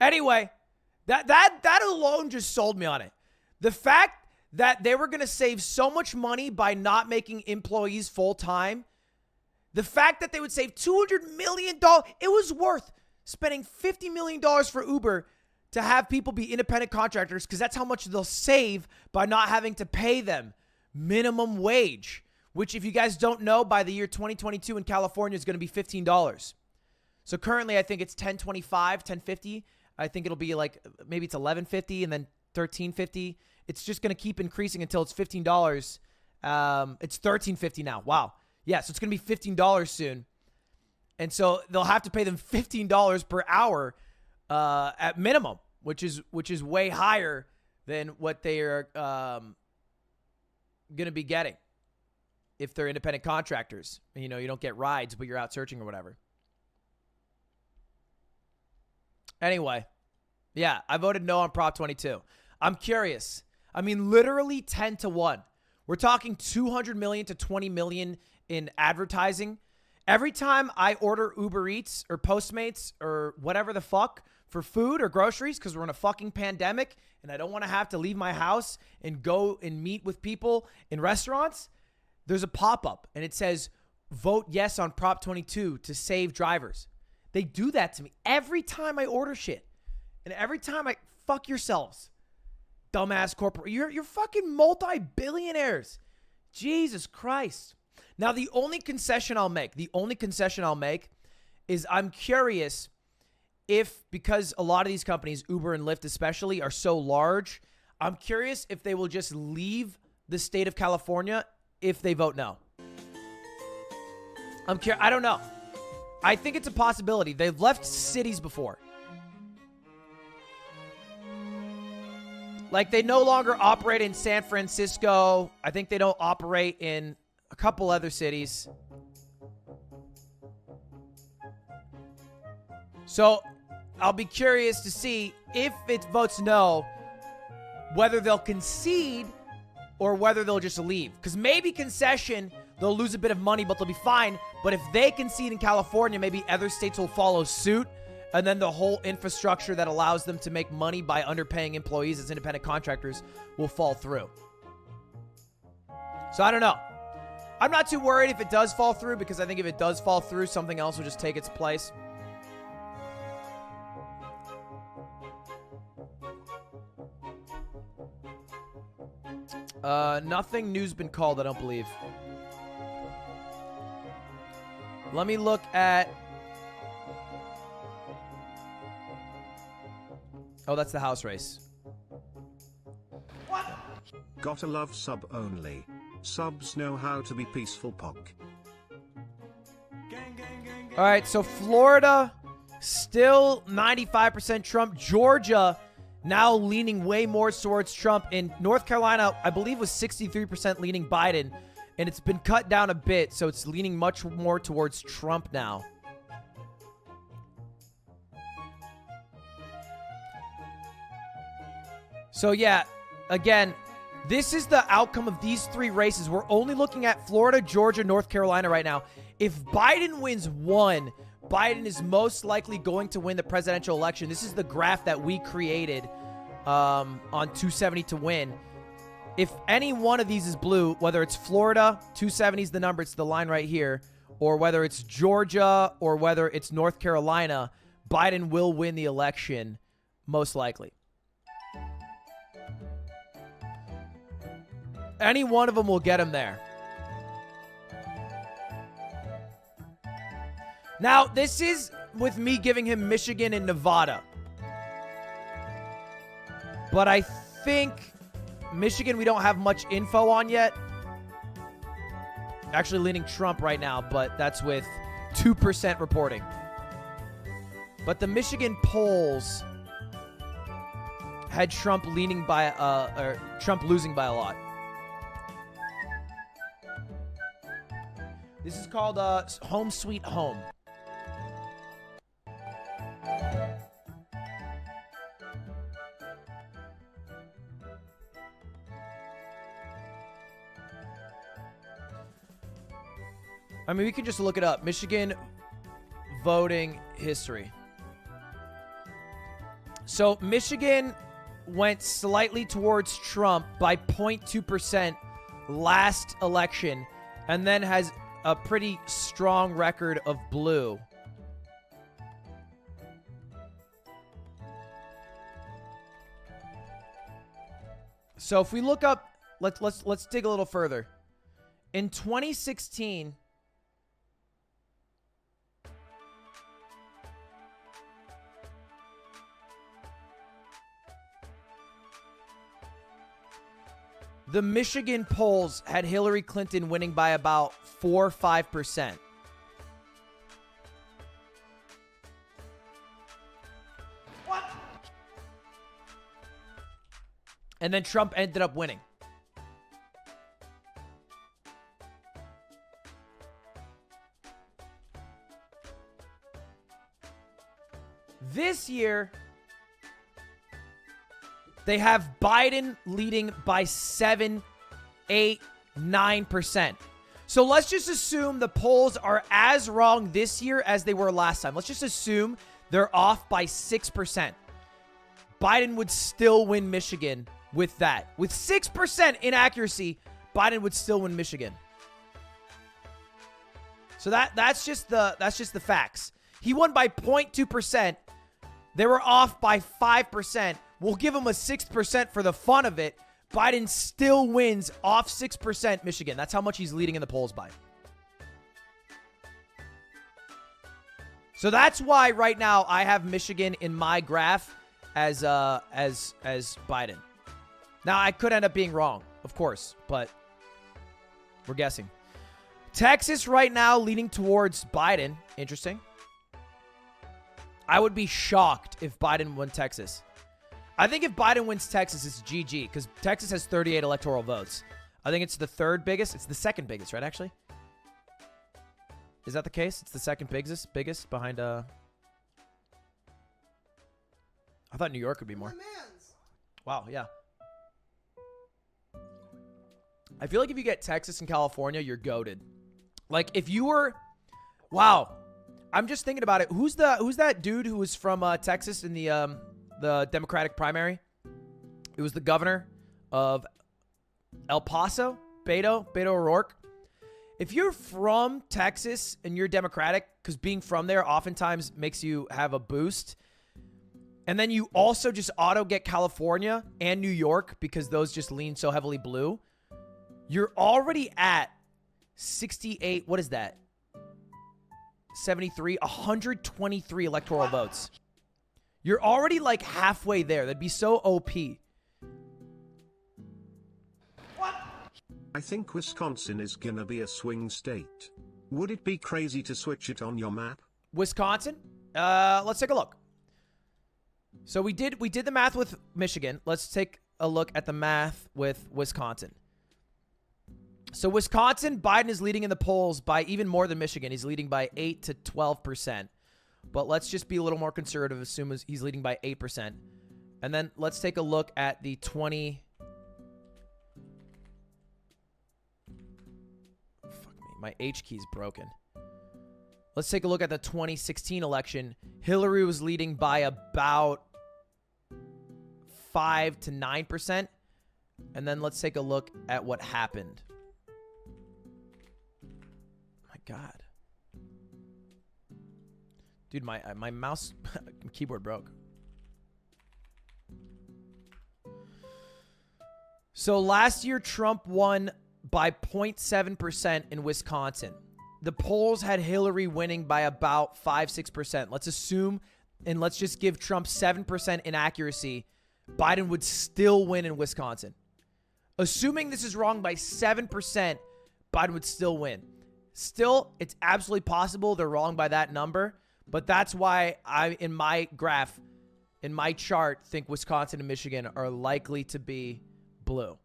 Anyway, that alone just sold me on it. The fact that they were going to save so much money by not making employees full-time, the fact that they would save $200 million, it was worth spending $50 million for Uber to have people be independent contractors because that's how much they'll save by not having to pay them minimum wage, which if you guys don't know, by the year 2022 in California is going to be $15. So currently I think it's $10.25, $10.50. I think it'll be like, maybe it's $11.50 and then $13.50. It's just going to keep increasing until it's $15. It's $13.50 now. Wow. Yeah, so it's going to be $15 soon. And so they'll have to pay them $15 per hour at minimum, which is way higher than what they are going to be getting if they're independent contractors. You know, you don't get rides, but you're out searching or whatever. Anyway, yeah, I voted no on Prop 22. I'm curious. I mean, literally 10-1. We're talking $200 million to $20 million in advertising. Every time I order Uber Eats or Postmates or whatever the fuck for food or groceries, because we're in a fucking pandemic and I don't want to have to leave my house and go and meet with people in restaurants, there's a pop-up and it says, vote yes on Prop 22 to save drivers. They do that to me every time I order shit. And every time I fuck yourselves. Dumbass corporate. You're fucking multi-billionaires. Jesus Christ. Now, the only concession I'll make is I'm curious if, because a lot of these companies, Uber and Lyft especially, are so large, I'm curious if they will just leave the state of California if they vote no. I don't know. I think it's a possibility. They've left cities before. Like, they no longer operate in San Francisco. I think they don't operate in a couple other cities. So, I'll be curious to see if it votes no, whether they'll concede or whether they'll just leave. Because maybe concession, they'll lose a bit of money, but they'll be fine. But if they concede in California, maybe other states will follow suit. And then the whole infrastructure that allows them to make money by underpaying employees as independent contractors will fall through. So I don't know. I'm not too worried if it does fall through, because I think if it does fall through, something else will just take its place. Nothing new's been called, I don't believe. Let me look at... Oh, that's the house race. Gotta love sub only. Subs know how to be peaceful, Pog. All right, so Florida, still 95% Trump. Georgia, now leaning way more towards Trump. In North Carolina, I believe was 63% leaning Biden, and it's been cut down a bit, so it's leaning much more towards Trump now. So yeah, again, this is the outcome of these three races. We're only looking at Florida, Georgia, North Carolina right now. If Biden wins one, Biden is most likely going to win the presidential election. This is the graph that we created on 270 to win. If any one of these is blue, whether it's Florida, 270 is the number, it's the line right here, or whether it's Georgia or whether it's North Carolina, Biden will win the election, most likely. Any one of them will get him there. Now, this is with me giving him Michigan and Nevada. But I think Michigan we don't have much info on yet. Actually leaning Trump right now, but that's with 2% reporting. But the Michigan polls had Trump leaning by, or Trump losing by a lot. This is called Home Sweet Home. I mean, we can just look it up. Michigan voting history. So Michigan went slightly towards Trump by 0.2% last election, and then has a pretty strong record of blue. So if we look up, let's dig a little further. In 2016, the Michigan polls had Hillary Clinton winning by about 4 or 5%. What? And then Trump ended up winning. This year, they have Biden leading by 7, 8, 9%. So let's just assume the polls are as wrong this year as they were last time. Let's just assume they're off by 6%. Biden would still win Michigan with that. With 6% inaccuracy, Biden would still win Michigan. So that's just the facts. He won by 0.2%. They were off by 5%. We'll give him a 6% for the fun of it. Biden still wins off 6% Michigan. That's how much he's leading in the polls by. So that's why right now I have Michigan in my graph as Biden. Now I could end up being wrong, of course, but we're guessing. Texas right now leaning towards Biden. Interesting. I would be shocked if Biden won Texas. I think if Biden wins Texas, it's GG, because Texas has 38 electoral votes. I think it's the third biggest. It's the second biggest, right, actually? Is that the case? It's the second biggest behind, I thought New York would be more. Wow, yeah. I feel like if you get Texas and California, you're goated. Like, if you were... Wow. I'm just thinking about it. Who's that dude who was from Texas in the Democratic primary? It was the governor of El Paso, Beto O'Rourke. If you're from Texas and you're Democratic, because being from there oftentimes makes you have a boost, and then you also just auto get California and New York because those just lean so heavily blue, you're already at 68. What is that? 73, 123 electoral votes. You're already like halfway there. That'd be so OP. What? I think Wisconsin is gonna be a swing state. Would it be crazy to switch it on your map? Wisconsin? Let's take a look. So we did the math with Michigan. Let's take a look at the math with Wisconsin. So Wisconsin, Biden is leading in the polls by even more than Michigan. He's leading by 8 to 12%. But let's just be a little more conservative, assume he's leading by 8%. And then let's take a look at the 20... Fuck me, my H key's broken. Let's take a look at the 2016 election. Hillary was leading by about 5 to 9%. And then let's take a look at what happened. My God. Dude, my mouse keyboard broke. So last year, Trump won by 0.7% in Wisconsin. The polls had Hillary winning by about 5-6%. Let's assume, and let's just give Trump 7% inaccuracy, Biden would still win in Wisconsin. Assuming this is wrong by 7%, Biden would still win. Still, it's absolutely possible they're wrong by that number, but that's why I, in my graph, in my chart, think Wisconsin and Michigan are likely to be blue.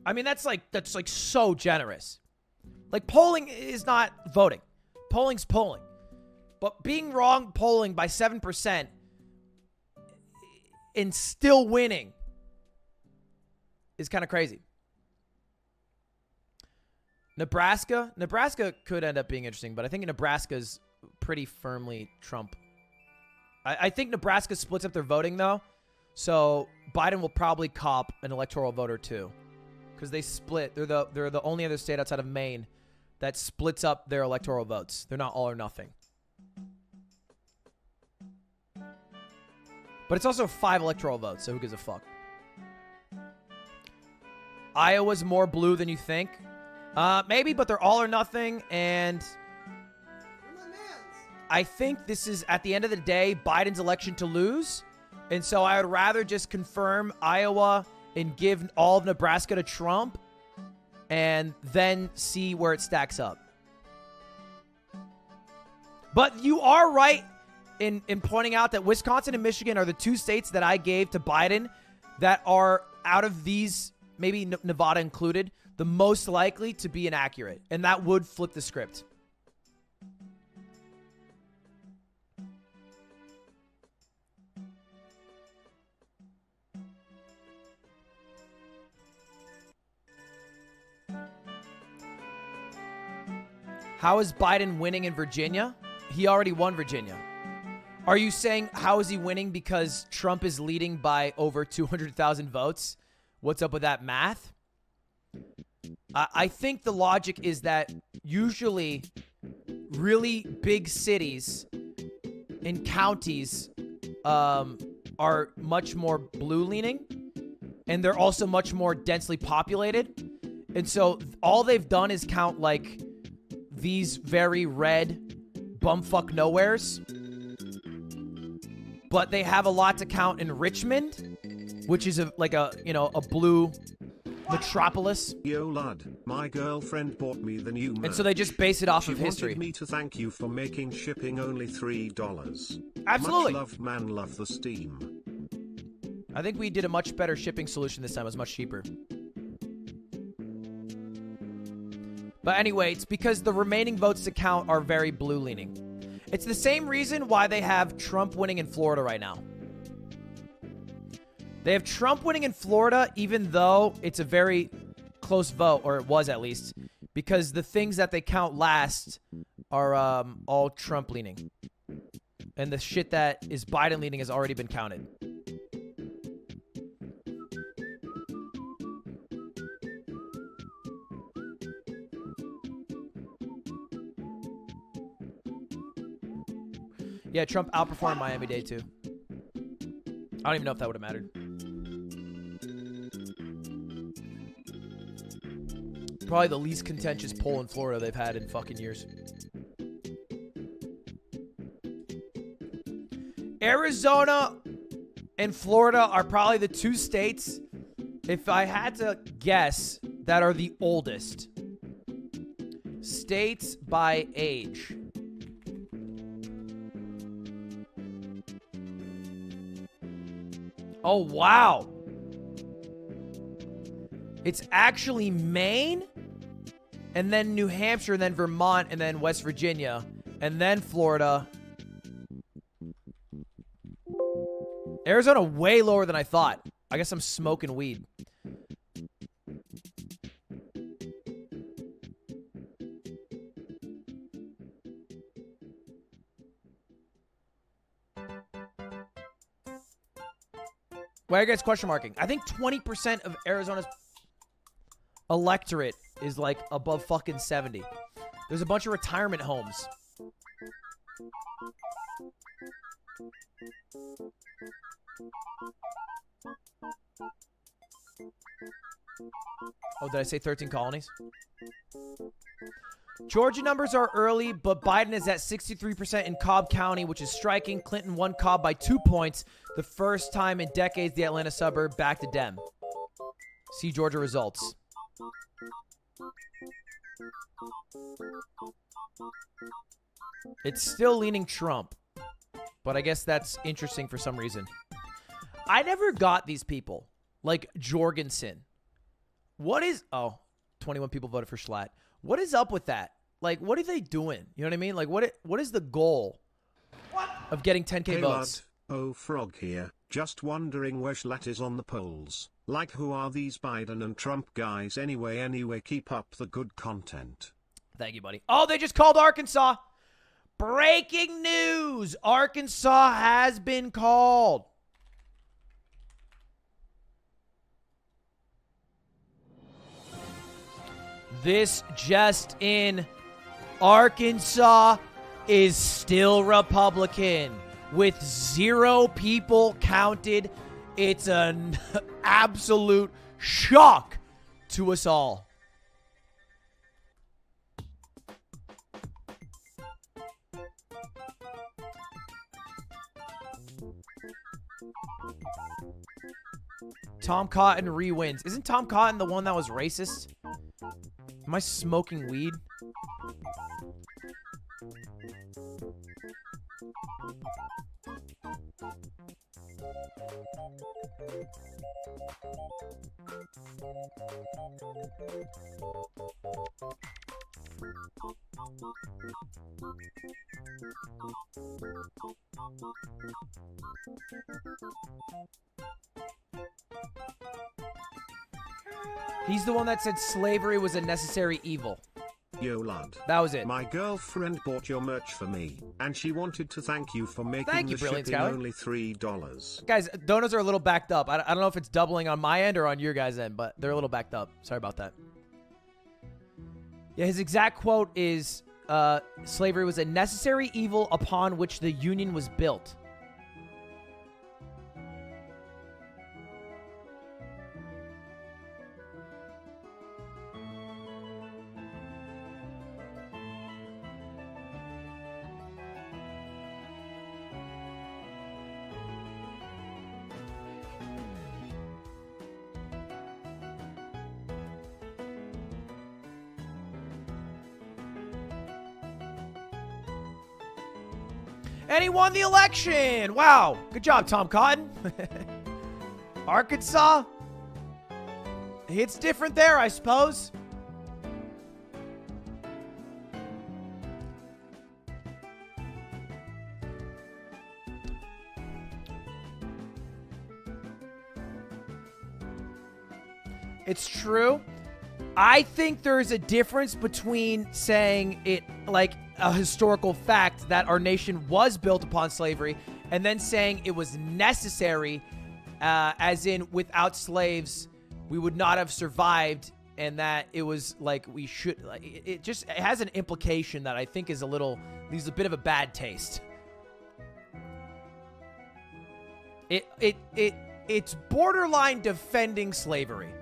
I mean, that's like so generous. Like, polling is not voting. Polling's polling. But being wrong polling by 7% and still winning is kind of crazy. Nebraska could end up being interesting, but I think Nebraska's pretty firmly Trump. I think Nebraska splits up their voting, though. So Biden will probably cop an electoral vote or two. Because they split. They're the only other state outside of Maine that splits up their electoral votes. They're not all or nothing. But it's also 5 electoral votes, so who gives a fuck? Iowa's more blue than you think. Maybe, but they're all or nothing, and I think this is, at the end of the day, Biden's election to lose. And so I would rather just confirm Iowa and give all of Nebraska to Trump and then see where it stacks up. But you are right in pointing out that Wisconsin and Michigan are the 2 states that I gave to Biden that are, out of these, maybe Nevada included, the most likely to be inaccurate. And that would flip the script. How is Biden winning in Virginia? He already won Virginia. Are you saying how is he winning because Trump is leading by over 200,000 votes? What's up with that math? I think the logic is that usually really big cities and counties are much more blue leaning, and they're also much more densely populated. And so all they've done is count like these very red bumfuck nowheres. But they have a lot to count in Richmond, which is a blue metropolis. Yo lad, my girlfriend bought me the new merch. And so they just base it off She of history. wanted me to thank you for making shipping only $3. Absolutely. Much love, man, love the steam. I think we did a much better shipping solution this time. It was much cheaper. But anyway, it's because the remaining votes to count are very blue leaning. It's the same reason why they have Trump winning in Florida right now. They have Trump winning in Florida, even though it's a very close vote, or it was at least, because the things that they count last are all Trump leaning. And the shit that is Biden leaning has already been counted. Yeah, Trump outperformed Miami-Dade too. I don't even know if that would have mattered. Probably the least contentious poll in Florida they've had in fucking years. Arizona and Florida are probably the two states, if I had to guess, that are the oldest. States by age. Oh, wow. It's actually Maine, and then New Hampshire, and then Vermont, and then West Virginia, and then Florida. Arizona way lower than I thought. I guess I'm smoking weed. Why are you guys question marking? I think 20% of Arizona's electorate is like above fucking 70. There's a bunch of retirement homes. Oh, did I say 13 colonies? Georgia numbers are early, but Biden is at 63% in Cobb County, which is striking. Clinton won Cobb by 2 points. The first time in decades the Atlanta suburb back to Dem. See Georgia results. It's still leaning Trump, but I guess that's interesting for some reason. I never got these people, like Jorgensen. What is... Oh, 21 people voted for Schlatt. What is up with that? Like, what are they doing? You know what I mean? Like, what is the goal of getting 10K Hey votes? lad, oh Frog here, just wondering where Schlatt is on the polls. Like, who are these Biden and Trump guys anyway, keep up the good content. Thank you, buddy. Oh, they just called Arkansas. Breaking news. Arkansas has been called. This just in. Arkansas is still Republican with 0 people counted. It's an absolute shock to us all. Tom Cotton re-wins. Isn't Tom Cotton the one that was racist? Am I smoking weed? He's the one that said slavery was a necessary evil. Yo lad. That was it. My girlfriend bought your merch for me, and she wanted to thank you for making Thank you, the Brilliant shipping Skylar. only $3. Guys, donuts are a little backed up. I don't know if it's doubling on my end or on your guys' end, but they're a little backed up. Sorry about that. Yeah, his exact quote is, slavery was a necessary evil upon which the Union was built. And he won the election. Wow. Good job, Tom Cotton. Arkansas. It's different there, I suppose. It's true. I think there is a difference between saying it like a historical fact that our nation was built upon slavery and then saying it was necessary, as in without slaves we would not have survived, and that it was like we should, like, it has an implication that I think is leaves a bit of a bad taste. It's borderline defending slavery,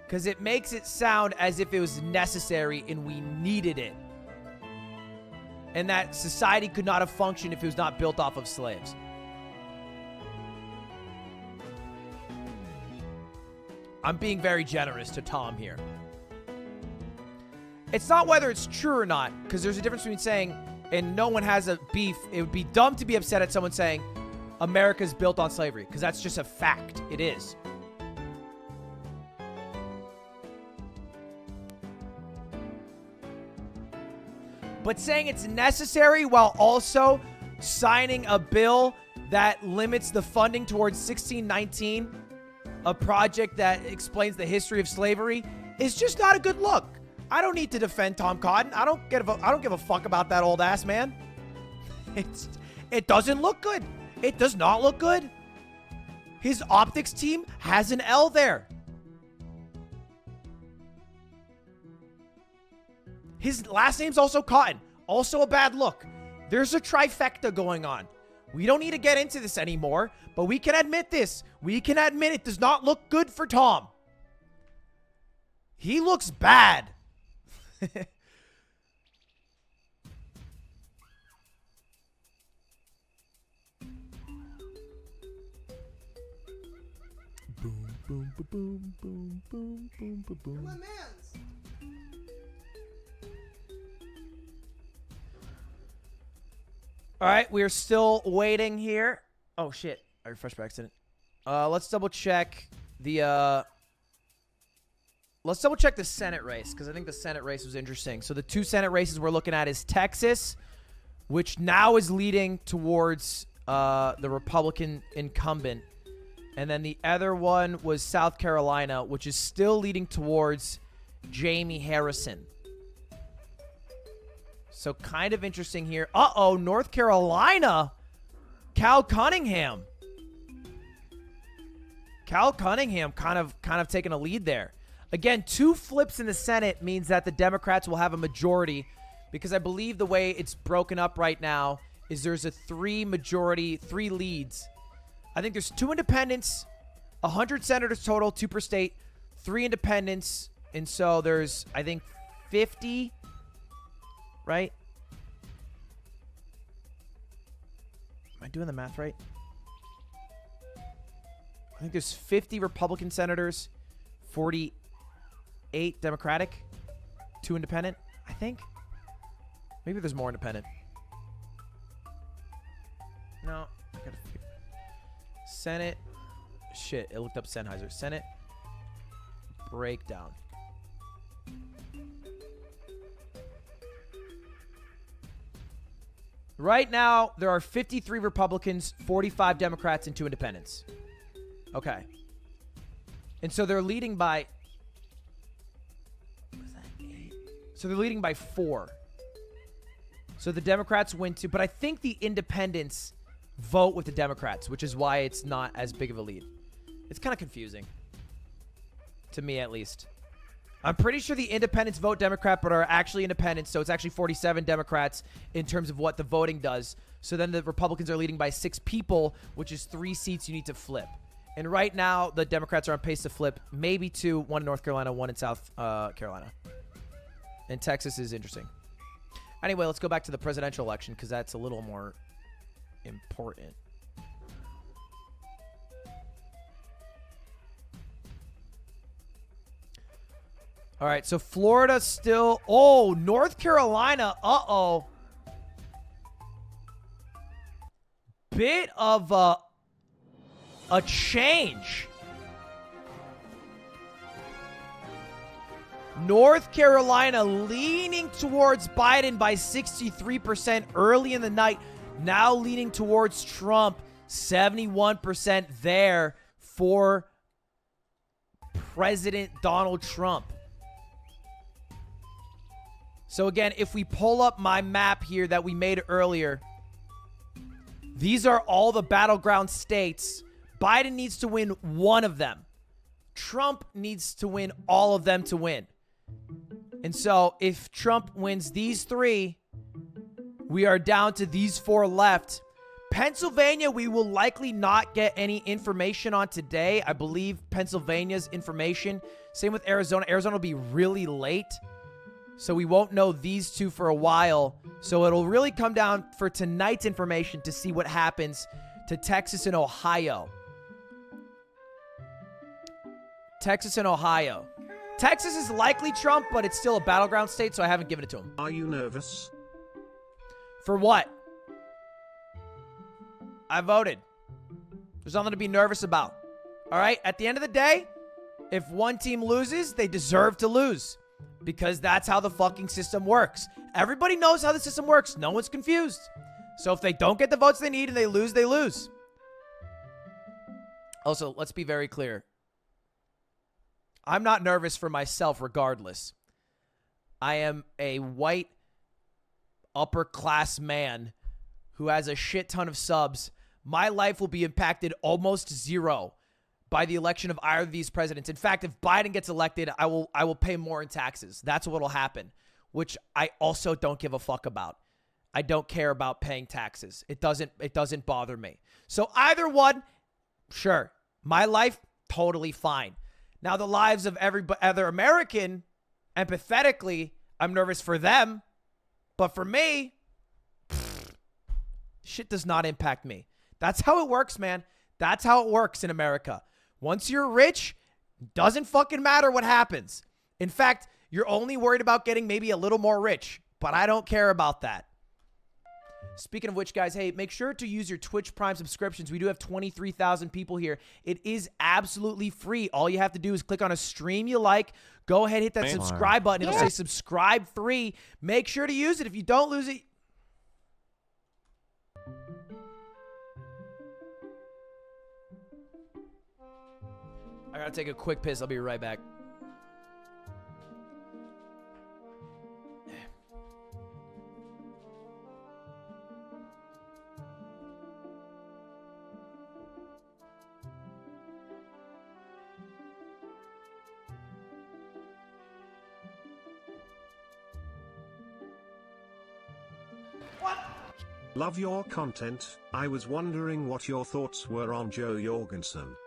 because it makes it sound as if it was necessary and we needed it, and that society could not have functioned if it was not built off of slaves. I'm being very generous to Tom here. It's not whether it's true or not, because there's a difference between saying, and no one has a beef. It would be dumb to be upset at someone saying America's built on slavery, because that's just a fact. It is. But saying it's necessary while also signing a bill that limits the funding towards 1619, a project that explains the history of slavery, is just not a good look. I don't need to defend Tom Cotton. I don't give a fuck about that old ass man. It doesn't look good. It does not look good. His optics team has an L there. His last name's also Cotton. Also a bad look. There's a trifecta going on. We don't need to get into this anymore, but we can admit this. We can admit it does not look good for Tom. He looks bad. Boom, boom, boom, boom, boom, boom, boom, boom. My man's. All right, we are still waiting here. Oh shit, I refreshed by accident. Let's double check the Senate race, because I think the Senate race was interesting. So the two Senate races we're looking at is Texas, which now is leading towards the Republican incumbent. And then the other one was South Carolina, which is still leading towards Jamie Harrison. So kind of interesting here. Uh-oh, North Carolina. Cal Cunningham. Cal Cunningham kind of taking a lead there. Again, 2 flips in the Senate means that the Democrats will have a majority, because I believe the way it's broken up right now is there's a 3 leads. I think there's 2 independents, 100 senators total, 2 per state, 3 independents, and so there's, I think, 50, right? Am I doing the math right? I think there's 50 Republican senators, 48 Democratic, 2 independent, I think. Maybe there's more independent. No. I gotta figure. Senate. Shit, it looked up Sennheiser. Senate breakdown. Right now, there are 53 Republicans, 45 Democrats, and 2 independents. Okay. And so they're leading by... What is that? 8? So they're leading by 4. So the Democrats win 2. But I think the independents vote with the Democrats, which is why it's not as big of a lead. It's kind of confusing. To me, at least. I'm pretty sure the independents vote Democrat, but are actually independents. So it's actually 47 Democrats in terms of what the voting does. So then the Republicans are leading by 6 people, which is 3 seats you need to flip. And right now, the Democrats are on pace to flip maybe 2, 1 in North Carolina, 1 in South Carolina. And Texas is interesting. Anyway, let's go back to the presidential election, because that's a little more important. All right, so Florida still... Oh, North Carolina. Uh-oh. Bit of a change. North Carolina leaning towards Biden by 63% early in the night. Now leaning towards Trump, 71% there for President Donald Trump. So again, if we pull up my map here that we made earlier, these are all the battleground states. Biden needs to win 1 of them. Trump needs to win all of them to win. And so if Trump wins these 3, we are down to these 4 left. Pennsylvania, we will likely not get any information on today. I believe Pennsylvania's information. Same with Arizona. Arizona will be really late. So we won't know these 2 for a while. So it'll really come down for tonight's information to see what happens to Texas and Ohio. Texas and Ohio. Texas is likely Trump, but it's still a battleground state, so I haven't given it to him. Are you nervous? For what? I voted. There's nothing to be nervous about. All right? At the end of the day, if one team loses, they deserve to lose. Because that's how the fucking system works. Everybody knows how the system works. No one's confused. So if they don't get the votes they need and they lose, they lose. Also, let's be very clear. I'm not nervous for myself regardless. I am a white upper class man who has a shit ton of subs. My life will be impacted almost zero by the election of either of these presidents. In fact, if Biden gets elected, I will pay more in taxes. That's what'll happen, which I also don't give a fuck about. I don't care about paying taxes. It doesn't bother me. So either one, sure. My life, totally fine. Now the lives of every other American, empathetically, I'm nervous for them. But for me, shit does not impact me. That's how it works, man. That's how it works in America. Once you're rich, doesn't fucking matter what happens. In fact, you're only worried about getting maybe a little more rich. But I don't care about that. Speaking of which, guys, hey, make sure to use your Twitch Prime subscriptions. We do have 23,000 people here. It is absolutely free. All you have to do is click on a stream you like. Go ahead, hit that subscribe button. It'll say subscribe free. Make sure to use it. If you don't lose it... I gotta take a quick piss. I'll be right back. Love your content. I was wondering what your thoughts were on Joe Jorgensen.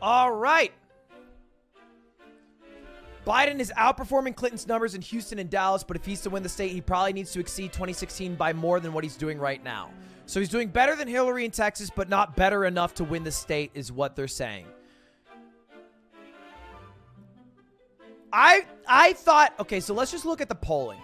All right. Biden is outperforming Clinton's numbers in Houston and Dallas, but if he's to win the state, he probably needs to exceed 2016 by more than what he's doing right now. So he's doing better than Hillary in Texas, but not better enough to win the state is what they're saying. I thought, okay, so let's just look at the polling.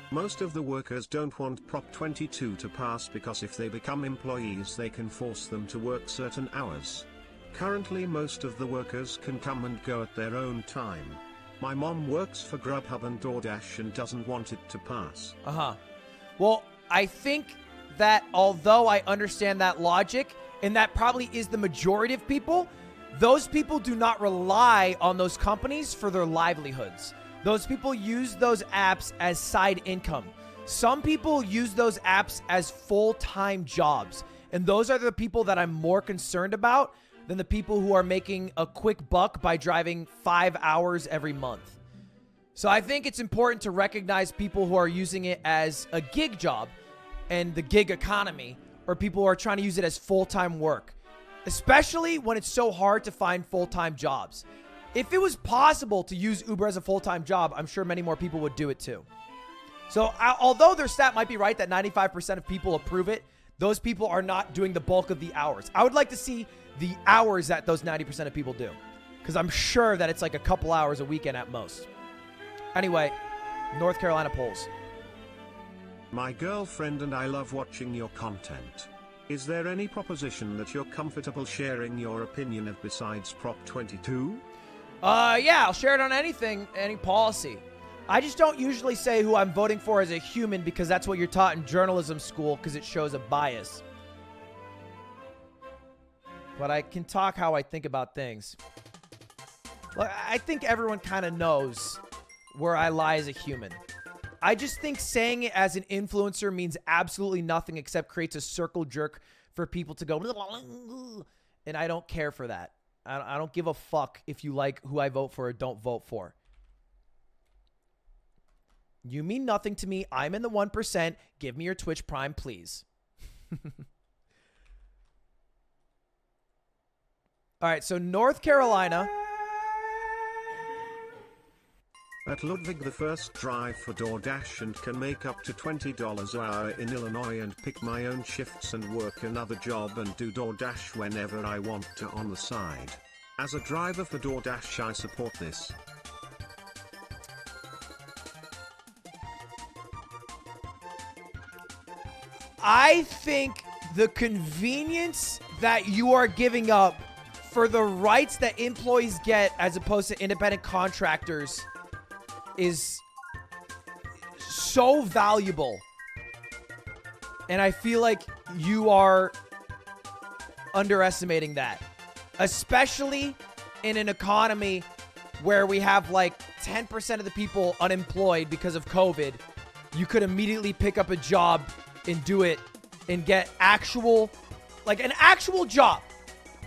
Most of the workers don't want Prop 22 to pass because if they become employees they can force them to work certain hours. Currently most of the workers can come and go at their own time. My mom works for Grubhub and DoorDash and doesn't want it to pass. Well, I think that although I understand that logic, and that probably is the majority of people, those people do not rely on those companies for their livelihoods. Those people use those apps as side income. Some people use those apps as full-time jobs. And those are the people that I'm more concerned about than the people who are making a quick buck by driving 5 hours every month. So I think it's important to recognize people who are using it as a gig job and the gig economy, or people who are trying to use it as full-time work, especially when it's so hard to find full-time jobs. If it was possible to use Uber as a full-time job, I'm sure many more people would do it too. So although their stat might be right that 95% of people approve it, those people are not doing the bulk of the hours. I would like to see the hours that those 90% of people do, because I'm sure that it's like a couple hours a weekend at most. Anyway, North Carolina polls. My girlfriend and I love watching your content. Is there any proposition that you're comfortable sharing your opinion of besides Prop 22? Yeah, I'll share it on anything, any policy. I just don't usually say who I'm voting for as a human because that's what you're taught in journalism school because it shows a bias. But I can talk how I think about things. Well, I think everyone kind of knows where I lie as a human. I just think saying it as an influencer means absolutely nothing except creates a circle jerk for people to go, and I don't care for that. I don't give a fuck if you like who I vote for or don't vote for. You mean nothing to me. I'm in the 1%. Give me your Twitch Prime, please. All right, so North Carolina. At Ludwig, the first drive for DoorDash and can make up to $20 an hour in Illinois and pick my own shifts and work another job and do DoorDash whenever I want to on the side. As a driver for DoorDash, I support this. I think the convenience that you are giving up for the rights that employees get as opposed to independent contractors is so valuable. And I feel like you are underestimating that. Especially in an economy where we have like 10% of the people unemployed because of COVID. You could immediately pick up a job and do it and get actual, like an actual job.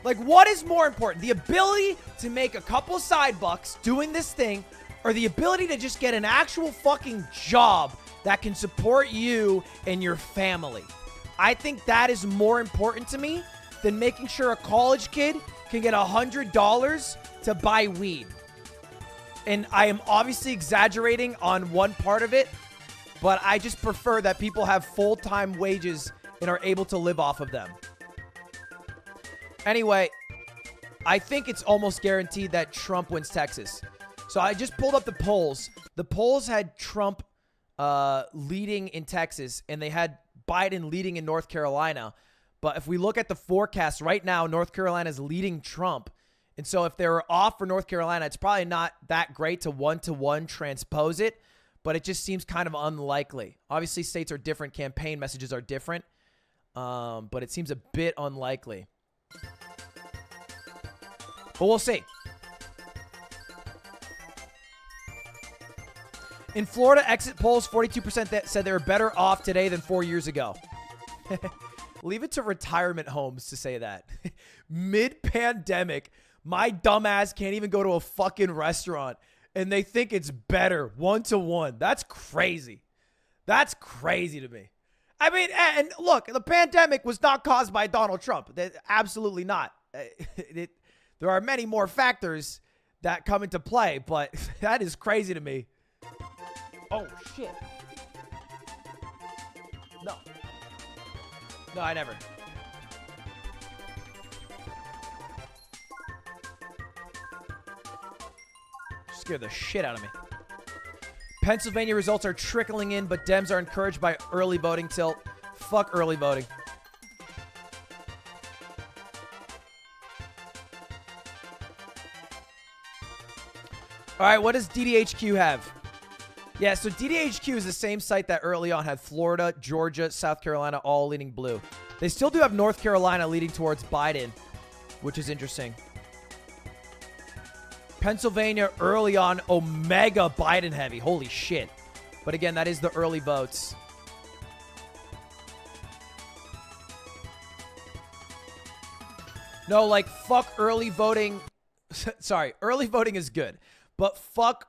Like, what is more important? The ability to make a couple side bucks doing this thing, or the ability to just get an actual fucking job that can support you and your family? I think that is more important to me than making sure a college kid can get $100 to buy weed. And I am obviously exaggerating on one part of it, but I just prefer that people have full-time wages and are able to live off of them. Anyway, I think it's almost guaranteed that Trump wins Texas. So I just pulled up the polls. The polls had Trump leading in Texas, and they had Biden leading in North Carolina. But if we look at the forecast right now, North Carolina is leading Trump. And so if they were off for North Carolina, it's probably not that great to one-to-one transpose it, but it just seems kind of unlikely. Obviously, states are different. Campaign messages are different, but it seems a bit unlikely. But we'll see. In Florida, exit polls, 42% that said they were better off today than 4 years ago. Leave it to retirement homes to say that. Mid-pandemic, my dumbass can't even go to a fucking restaurant, and they think it's better one-to-one. That's crazy. That's crazy to me. I mean, and look, the pandemic was not caused by Donald Trump. Absolutely not. There are many more factors that come into play, but that is crazy to me. Oh, shit. No. No, I never. Scared the shit out of me. Pennsylvania results are trickling in, but Dems are encouraged by early voting tilt. Fuck early voting. All right, what does DDHQ have? Yeah, so DDHQ is the same site that early on had Florida, Georgia, South Carolina all leaning blue. They still do have North Carolina leading towards Biden, which is interesting. Pennsylvania early on, Omega Biden heavy. Holy shit. But again, that is the early votes. No, like, fuck early voting. Sorry, early voting is good. But fuck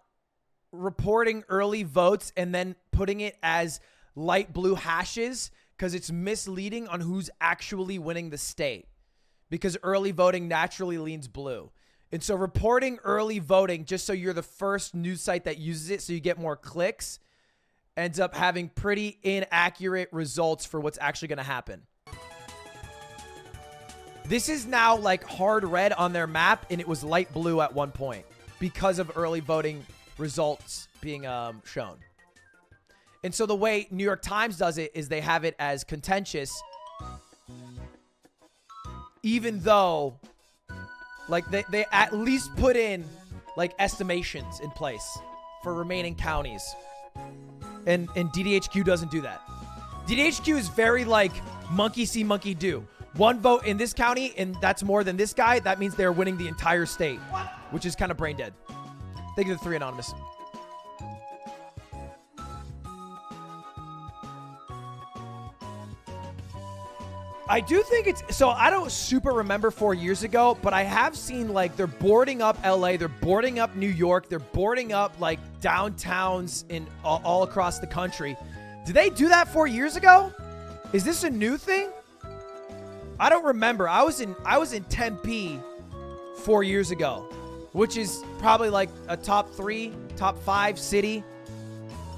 reporting early votes and then putting it as light blue hashes, because it's misleading on who's actually winning the state, because early voting naturally leans blue. And so reporting early voting just so you're the first news site that uses it so you get more clicks ends up having pretty inaccurate results for what's actually going to happen. This is now like hard red on their map, and it was light blue at one point because of early voting results being shown. And so the way New York Times does it is they have it as contentious, even though like they at least put in like estimations in place for remaining counties. And DDHQ doesn't do that. DDHQ is very like monkey see, monkey do. One vote in this county, and that's more than this guy. That means they're winning the entire state, which is kind of brain dead. Thank you to 3 Anonymous. I do think it's, so I don't super remember 4 years ago, but I have seen like they're boarding up LA, they're boarding up New York, they're boarding up like downtowns in all across the country. Did they do that 4 years ago? Is this a new thing? I don't remember. I was in Tempe 4 years ago, which is probably like a top 3, top 5 city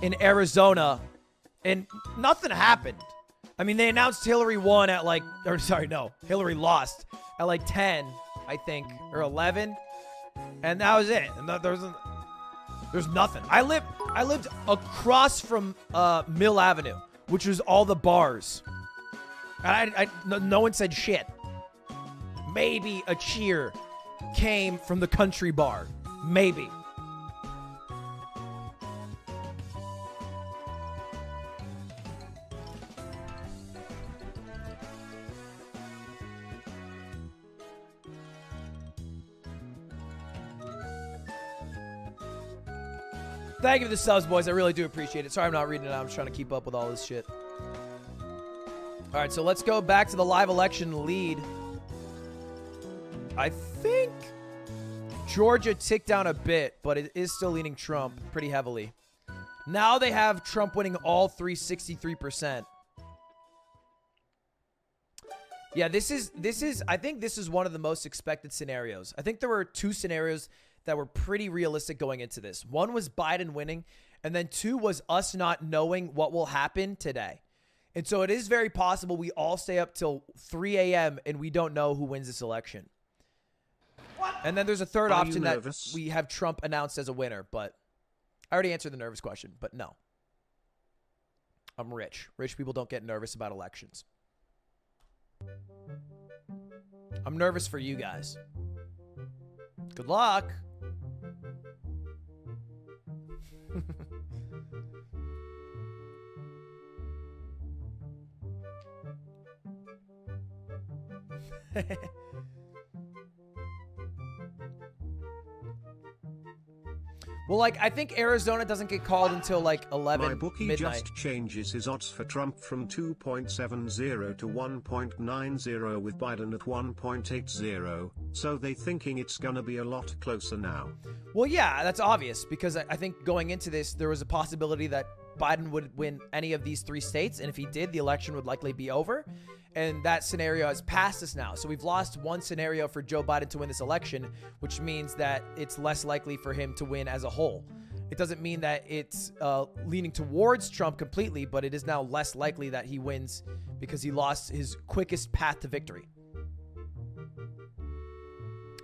in Arizona, and nothing happened. I mean, they announced Hillary won at like, or sorry, no, Hillary lost at like 10, I think, or 11, and that was it. And there's nothing. I lived across from Mill Avenue, which was all the bars, and no one said shit. Maybe a cheer came from the country bar, maybe. Thank you for the subs, boys. I really do appreciate it. Sorry I'm not reading it out. I'm just trying to keep up with all this shit. All right, so let's go back to the live election lead. I think Georgia ticked down a bit, but it is still leaning Trump pretty heavily. Now they have Trump winning all 363%. Yeah, this is I think this is one of the most expected scenarios. I think there were 2 scenarios that were pretty realistic going into this. One was Biden winning, and then 2 was us not knowing what will happen today. And so it is very possible we all stay up till 3 a.m. and we don't know who wins this election. What? And then there's a third option that we have Trump announced as a winner, but I already answered the nervous question, but no. I'm rich. Rich people don't get nervous about elections. I'm nervous for you guys. Good luck. Well, like, I think Arizona doesn't get called until like 11 My bookie midnight. just changes his odds for Trump from 2.70 to 1.90 with Biden at 1.80, so they thinking it's gonna be a lot closer now. Well, yeah, that's obvious, because I think going into this, there was a possibility that Biden would win any of these 3 states, and if he did, the election would likely be over. And that scenario has passed us now. So we've lost one scenario for Joe Biden to win this election, which means that it's less likely for him to win as a whole. It doesn't mean that it's leaning towards Trump completely, but it is now less likely that he wins because he lost his quickest path to victory.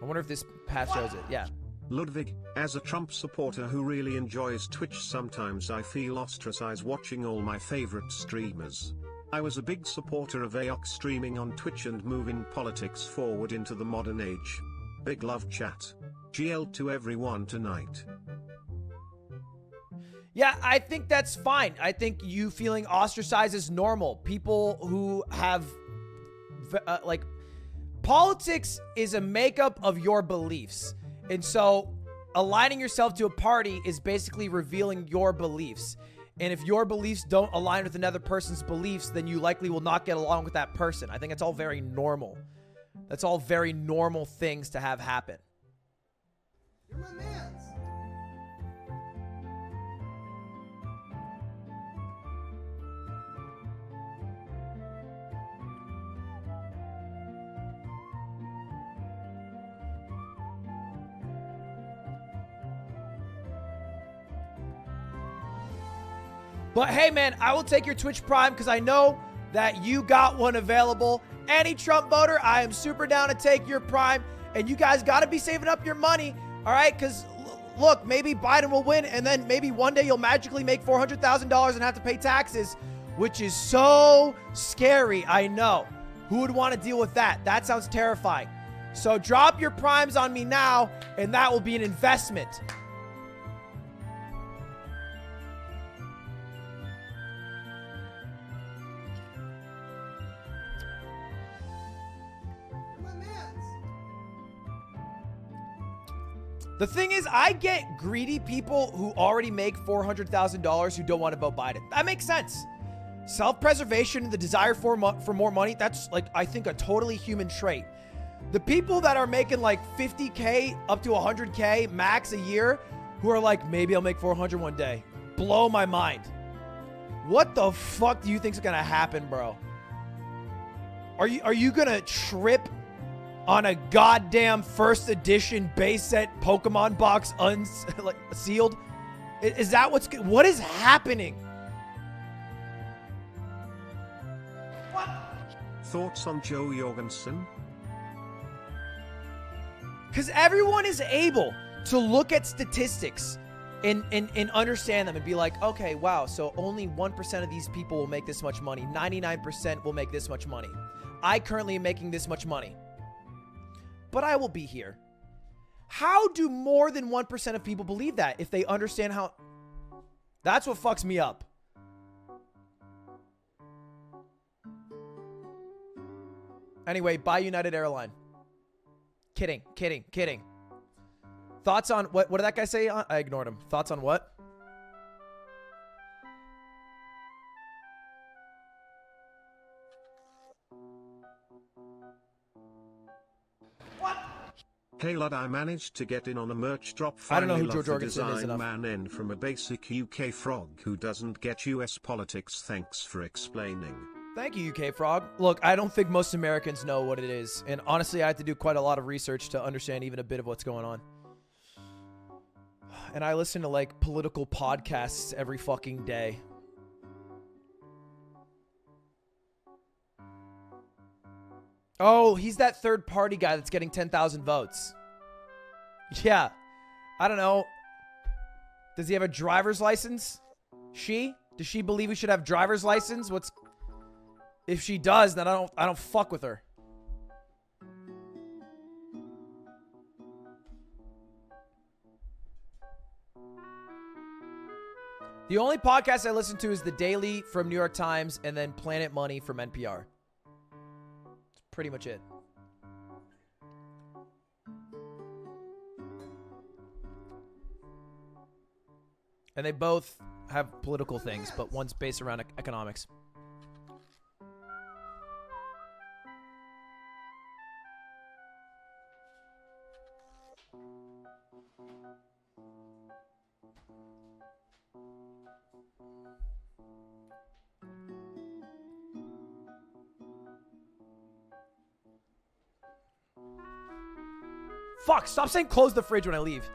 I wonder if this path shows it. Yeah. Ludwig, as a Trump supporter who really enjoys Twitch, sometimes I feel ostracized watching all my favorite streamers. I was a big supporter of AOC streaming on Twitch and moving politics forward into the modern age. Big love, chat. GL to everyone tonight. Yeah, I think that's fine. I think you feeling ostracized is normal. People who have, like, politics is a makeup of your beliefs. And so aligning yourself to a party is basically revealing your beliefs. And if your beliefs don't align with another person's beliefs, then you likely will not get along with that person. I think it's all very normal. That's all very normal things to have happen. You're my mans. But hey, man, I will take your Twitch Prime because I know that you got one available. Any Trump voter, I am super down to take your Prime. And you guys got to be saving up your money, all right? Because, look, maybe Biden will win, and then maybe one day you'll magically make $400,000 and have to pay taxes, which is so scary, I know. Who would want to deal with that? That sounds terrifying. So drop your Primes on me now, and that will be an investment. The thing is, I get greedy people who already make $400,000 who don't want to vote Biden. That makes sense. Self-preservation and the desire for more money, that's like, I think, a totally human trait. The people that are making like 50K up to 100K max a year, who are like, maybe I'll make 400 one day, blow my mind. What the fuck do you think's gonna happen, bro? Are you gonna trip on a goddamn first edition base set Pokemon box sealed? Is that what is happening? What? Thoughts on Joe Jorgensen? Because everyone is able to look at statistics and understand them and be like, okay, wow, so only 1% of these people will make this much money. 99% will make this much money. I currently am making this much money, but I will be here. How do more than 1% of people believe that if they understand how? That's what fucks me up. Anyway, buy United Airline. Kidding. Thoughts on what did that guy say? I ignored him. Thoughts on what? Hey lad, I managed to get in on a merch drop. I don't know who Finally George love the Jorgensen is design enough. man in from a basic UK frog who doesn't get US politics. Thanks for explaining. Thank you, UK Frog. Look, I don't think most Americans know what it is. And honestly, I had to do quite a lot of research to understand even a bit of what's going on. And I listen to like political podcasts every fucking day. Oh, he's that third party guy that's getting 10,000 votes. Yeah. I don't know. Does he have a driver's license? Does she believe we should have driver's license? If she does, then I don't fuck with her. The only podcast I listen to is The Daily from New York Times and then Planet Money from NPR. That's pretty much it. And they both have political things, but one's based around economics. Fuck, stop saying close the fridge when I leave.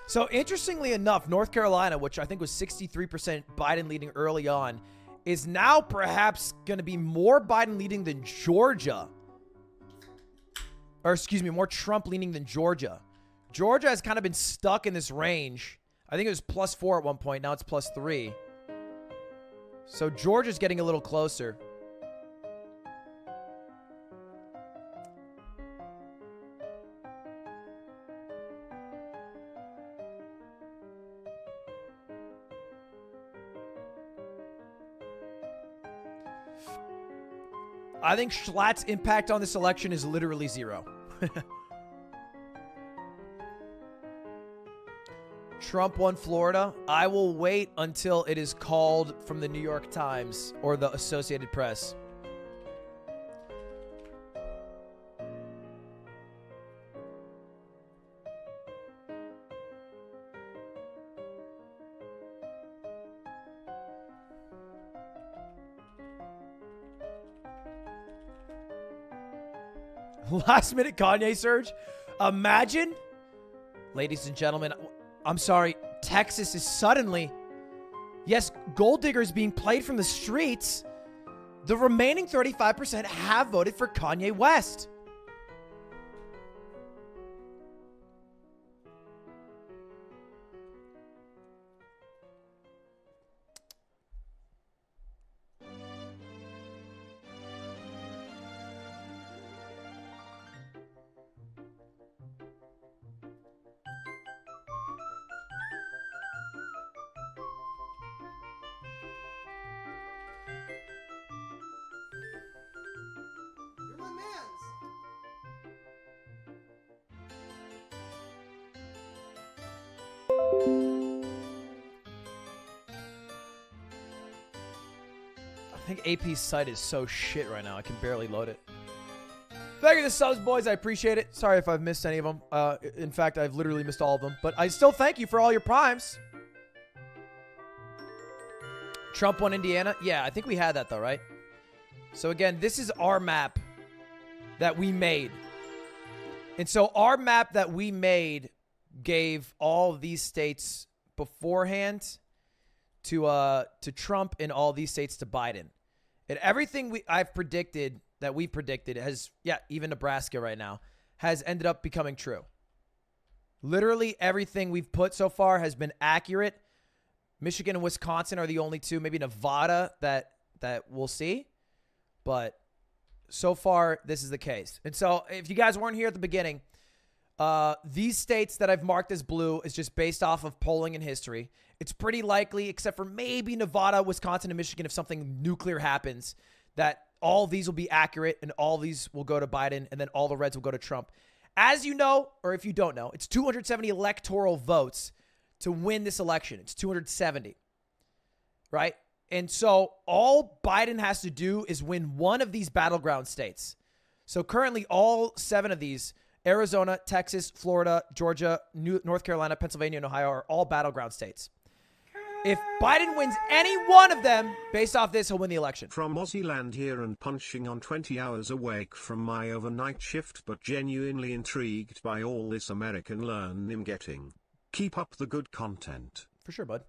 So interestingly enough, North Carolina, which I think was 63% Biden leading early on, is now perhaps going to be more Biden leading than Georgia. Or excuse me, more Trump leaning than Georgia. Georgia has kind of been stuck in this range. I think it was +4 at one point. Now it's +3. So Georgia's getting a little closer. I think Schlatt's impact on this election is literally 0. Trump won Florida. I will wait until it is called from the New York Times or the Associated Press. Last minute Kanye surge. Imagine, ladies and gentlemen, I'm sorry, Texas is suddenly, yes, gold diggers being played from the streets. The remaining 35% have voted for Kanye West. You're my mans. I think AP's site is so shit right now. I can barely load it. Thank you for the subs, boys. I appreciate it. Sorry if I've missed any of them. In fact, I've literally missed all of them. But I still thank you for all your primes. Trump won Indiana. Yeah, I think we had that, though, right? So, again, this is our map that we made. And so our map that we made gave all of these states beforehand to Trump and all these states to Biden. And everything I've predicted, that we predicted, has, yeah, even Nebraska right now, has ended up becoming true. Literally everything we've put so far has been accurate. Michigan and Wisconsin are the only two, maybe Nevada, that we'll see. But so far, this is the case. And so if you guys weren't here at the beginning, these states that I've marked as blue is just based off of polling and history. It's pretty likely, except for maybe Nevada, Wisconsin, and Michigan, if something nuclear happens, that all these will be accurate and all these will go to Biden and then all the reds will go to Trump. As you know, or if you don't know, it's 270 electoral votes to win this election. It's 270, right? And so all Biden has to do is win one of these battleground states. So currently all 7 of these, Arizona, Texas, Florida, Georgia, North Carolina, Pennsylvania, and Ohio, are all battleground states. If Biden wins any one of them, based off this, he'll win the election. From Aussie land here and punching on 20 hours awake from my overnight shift, but genuinely intrigued by all this American learn I'm getting. Keep up the good content. For sure, bud.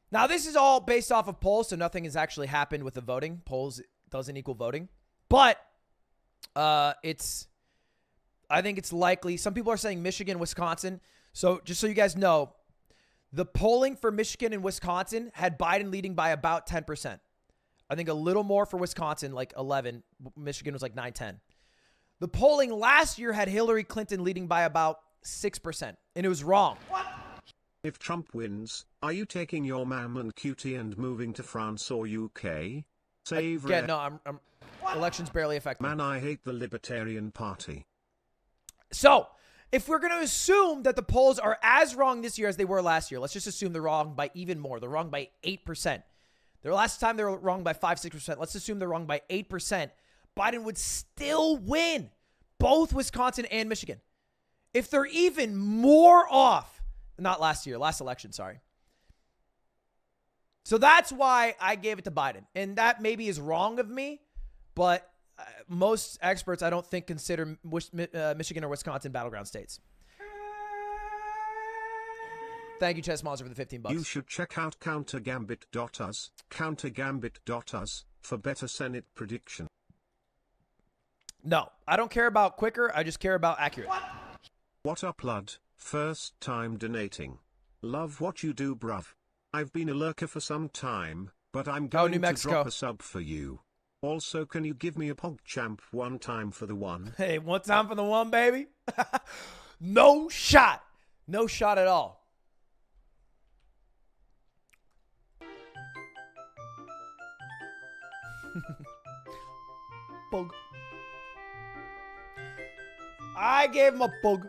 Now, this is all based off of polls, so nothing has actually happened with the voting. Polls doesn't equal voting. But I think it's likely. Some people are saying Michigan, Wisconsin. So just so you guys know, the polling for Michigan and Wisconsin had Biden leading by about 10%. I think a little more for Wisconsin, like 11. Michigan was like 9, 10. The polling last year had Hillary Clinton leading by about 6%, and it was wrong. What? If Trump wins, are you taking your mam and cutie and moving to France or UK? Save Yeah, no, I'm elections barely affect me. Man, I hate the Libertarian Party. So, if we're going to assume that the polls are as wrong this year as they were last year, let's just assume they're wrong by even more. They're wrong by 8%. The last time they were wrong by 5, 6%. Let's assume they're wrong by 8%. Biden would still win both Wisconsin and Michigan. If they're even more off, not last year, last election, sorry. So that's why I gave it to Biden. And that maybe is wrong of me, but most experts, I don't think, consider Michigan or Wisconsin battleground states. Thank you, Chess Monster, for the 15 bucks. You should check out countergambit.us, countergambit.us, for better Senate prediction. No, I don't care about quicker. I just care about accurate. What up, Lud? First time donating. Love what you do, bruv. I've been a lurker for some time, but I'm going New to Mexico. drop a sub for you. Also, can you give me a PogChamp one time for the one? Hey, one time for the one, baby. No shot. No shot at all. Bug. I gave him a bug.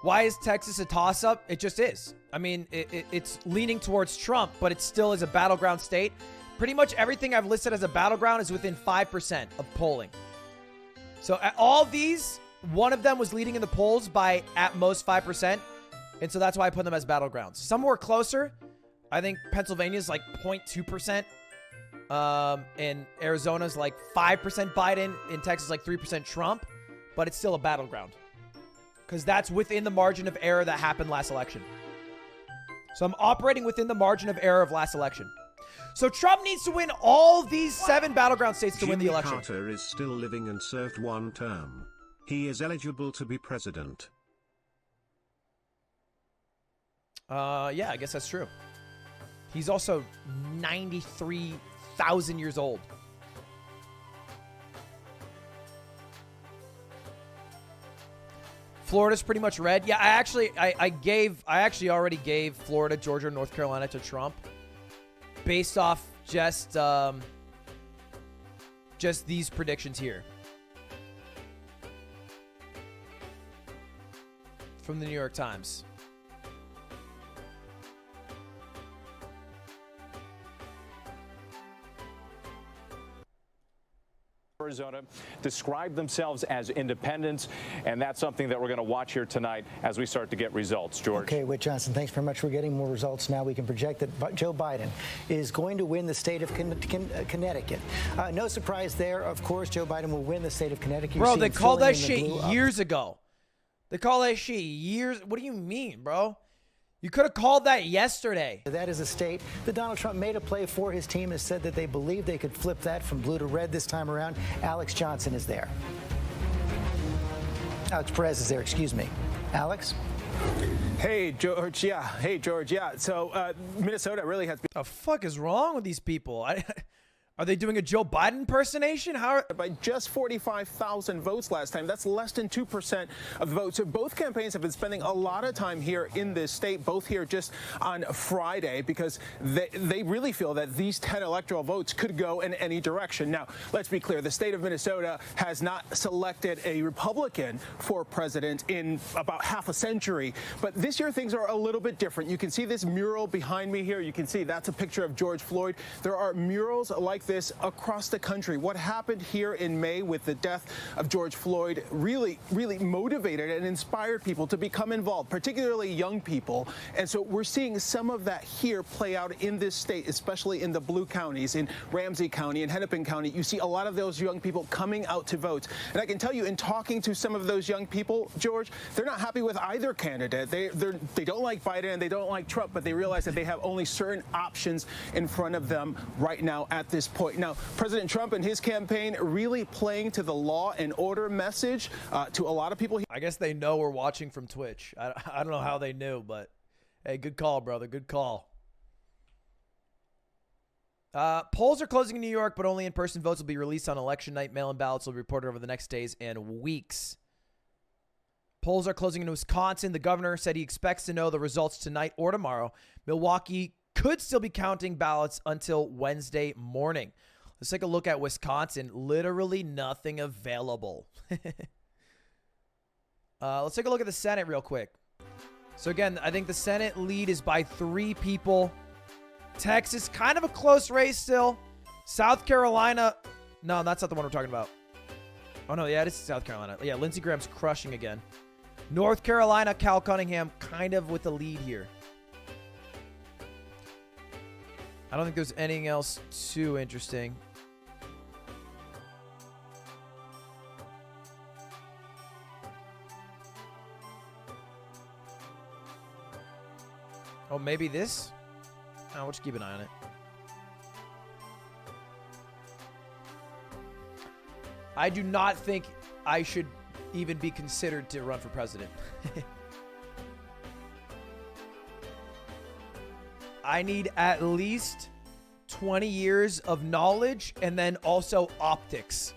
Why is Texas a toss-up? It just is. I mean, it's leaning towards Trump, but it still is a battleground state. Pretty much everything I've listed as a battleground is within 5% of polling. So at all these, one of them was leading in the polls by at most 5%. And so that's why I put them as battlegrounds. Some were closer. I think Pennsylvania's like 0.2%. And Arizona's like 5% Biden. In Texas, like 3% Trump. But it's still a battleground. Because that's within the margin of error that happened last election. So I'm operating within the margin of error of last election. So Trump needs to win all these 7 battleground states to win the election. Jimmy Carter is still living and served 1 term. He is eligible to be president. Yeah, I guess that's true. He's also 93,000 years old. Florida's pretty much red. Yeah, I actually already gave Florida, Georgia, and North Carolina to Trump based off just these predictions here from the New York Times. Arizona describe themselves as independents, and that's something that we're going to watch here tonight as we start to get results. George. Okay, Whit Johnson, thanks very much for getting more results. Now we can project that Joe Biden is going to win the state of Connecticut. No surprise there, of course. Joe Biden will win the state of Connecticut. Bro, they called that shit years ago. They call that shit years. What do you mean, bro? You could have called that yesterday. That is a state that Donald Trump made a play for. His team has said that they believe they could flip that from blue to red this time around. Alex Johnson is there. Alex Perez is there, excuse me. Alex? Hey, George. Yeah. Hey, George. Yeah. So Minnesota really has been. The fuck is wrong with these people? Are they doing a Joe Biden impersonation? By just 45,000 votes last time. That's less than 2% of the votes. So both campaigns have been spending a lot of time here in this state, both here just on Friday, because they really feel that these 10 electoral votes could go in any direction. Now, let's be clear. The state of Minnesota has not selected a Republican for president in about half a century. But this year, things are a little bit different. You can see this mural behind me here. You can see that's a picture of George Floyd. There are murals like this across the country. What happened here in May with the death of George Floyd really motivated and inspired people to become involved, particularly young people. And so we're seeing some of that here play out in this state, especially in the blue counties, in Ramsey County and Hennepin County. You see a lot of those young people coming out to vote. And I can tell you, in talking to some of those young people, George, they're not happy with either candidate. They don't like Biden and they don't like Trump, but they realize that they have only certain options in front of them right now at this point. Now, President Trump and his campaign really playing to the law and order message to a lot of people. I guess they know we're watching from Twitch. I don't know how they knew, but hey, good call, brother. Good call. Polls are closing in New York, but only in-person votes will be released on election night. Mail-in ballots will be reported over the next days and weeks. Polls are closing in Wisconsin. The governor said he expects to know the results tonight or tomorrow. Milwaukee could still be counting ballots until Wednesday morning. Let's take a look at Wisconsin. Literally nothing available. Let's take a look at the Senate real quick. So again, I think the Senate lead is by 3 people. Texas, kind of a close race still. South Carolina. No, that's not the one we're talking about. Oh, no, yeah, it is South Carolina. Yeah, Lindsey Graham's crushing again. North Carolina, Cal Cunningham, kind of with the lead here. I don't think there's anything else too interesting. Oh, maybe this? Oh, we'll just keep an eye on it. I do not think I should even be considered to run for president. I need at least 20 years of knowledge and then also optics.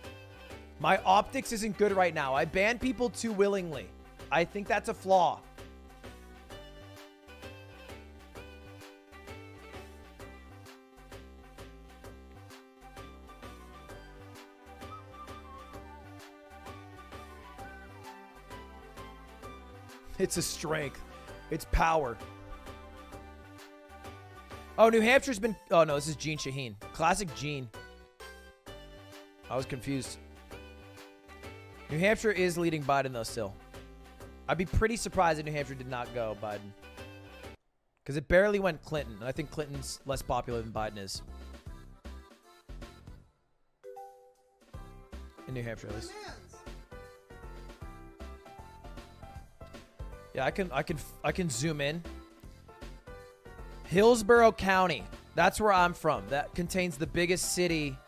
My optics isn't good right now. I ban people too willingly. I think that's a flaw. It's a strength. It's power. Oh, New Hampshire's been... Oh, no, this is Gene Shaheen. Classic Gene. I was confused. New Hampshire is leading Biden, though, still. I'd be pretty surprised if New Hampshire did not go Biden. Because it barely went Clinton. And I think Clinton's less popular than Biden is. In New Hampshire, at least. Yeah, I can zoom in. Hillsborough County. That's where I'm from. That contains the biggest city,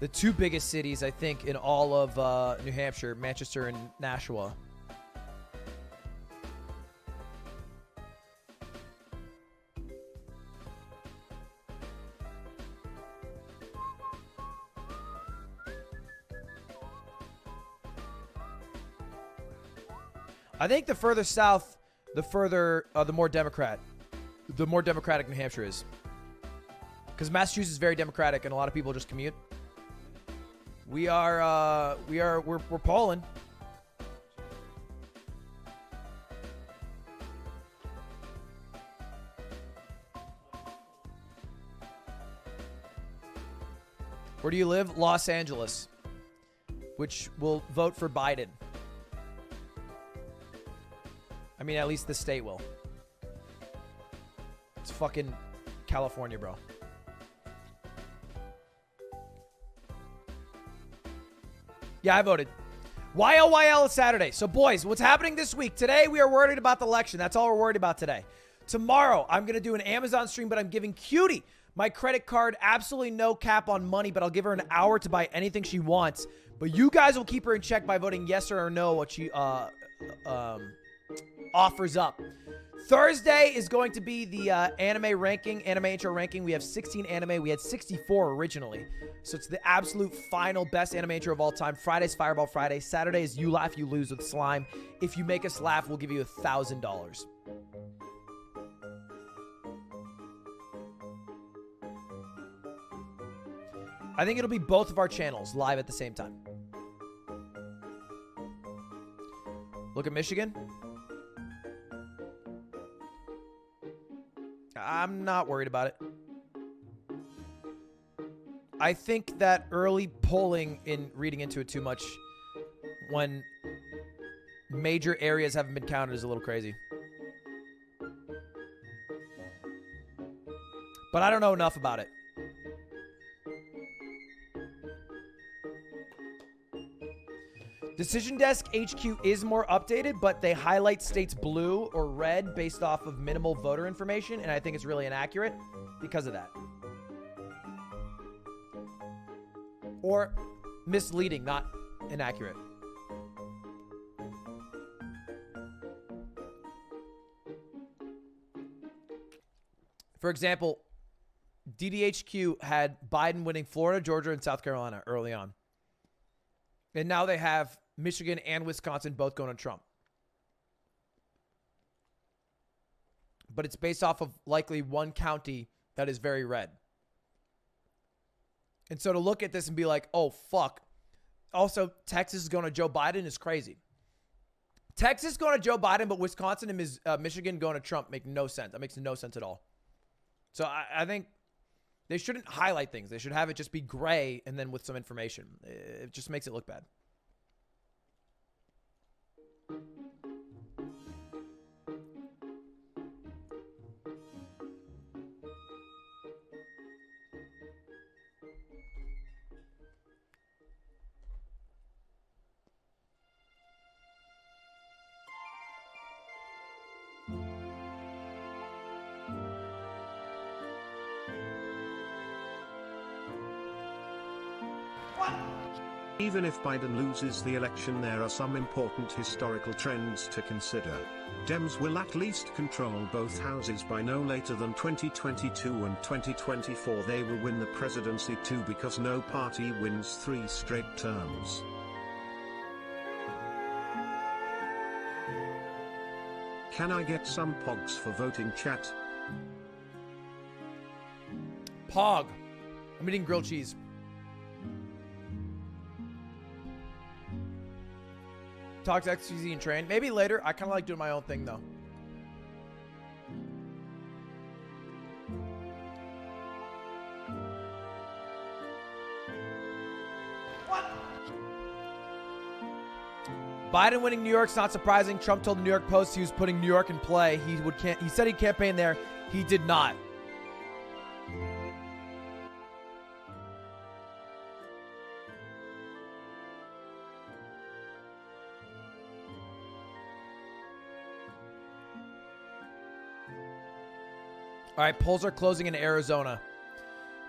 the 2 biggest cities, I think, in all of New Hampshire, Manchester and Nashua. I think the further south, the more democratic New Hampshire is. Because Massachusetts is very democratic and a lot of people just commute. We're polling. Where do you live? Los Angeles. which will vote for Biden. I mean, at least the state will. It's fucking California, bro. Yeah, I voted. YLYL is Saturday. So, boys, what's happening this week? Today, we are worried about the election. That's all we're worried about today. Tomorrow, I'm going to do an Amazon stream, but I'm giving Cutie my credit card. Absolutely no cap on money, but I'll give her an hour to buy anything she wants. But you guys will keep her in check by voting yes or no what she offers up. Thursday is going to be the anime ranking, anime intro ranking. We have 16 anime. We had 64 originally. So it's the absolute final best anime intro of all time. Friday's Fireball Friday. Saturday is You Laugh, You Lose with Slime. If you make us laugh, we'll give you $1,000. I think it'll be both of our channels live at the same time. Look at Michigan. I'm not worried about it. I think that early polling in reading into it too much when major areas haven't been counted is a little crazy. But I don't know enough about it. Decision Desk HQ is more updated, but they highlight states blue or red based off of minimal voter information, and I think it's really inaccurate because of that. Or misleading, not inaccurate. For example, DDHQ had Biden winning Florida, Georgia, and South Carolina early on. And now they have Michigan and Wisconsin both going to Trump. But it's based off of likely one county that is very red. And so to look at this and be like, oh, fuck. Also, Texas is going to Joe Biden is crazy. Texas going to Joe Biden, but Wisconsin and Michigan going to Trump make no sense. That makes no sense at all. So I think they shouldn't highlight things. They should have it just be gray and then with some information. It just makes it look bad. Even if Biden loses the election, there are some important historical trends to consider. Dems will at least control both houses by no later than 2022 and 2024. They will win the presidency too because no party wins 3 straight terms. Can I get some pogs for voting, chat? Pog. I'm eating grilled cheese. Talk to XTZ and train. Maybe later. I kind of like doing my own thing, though. What? Biden winning New York's not surprising. Trump told the New York Post he was putting New York in play. He said he'd campaign there. He did not. All right, polls are closing in Arizona.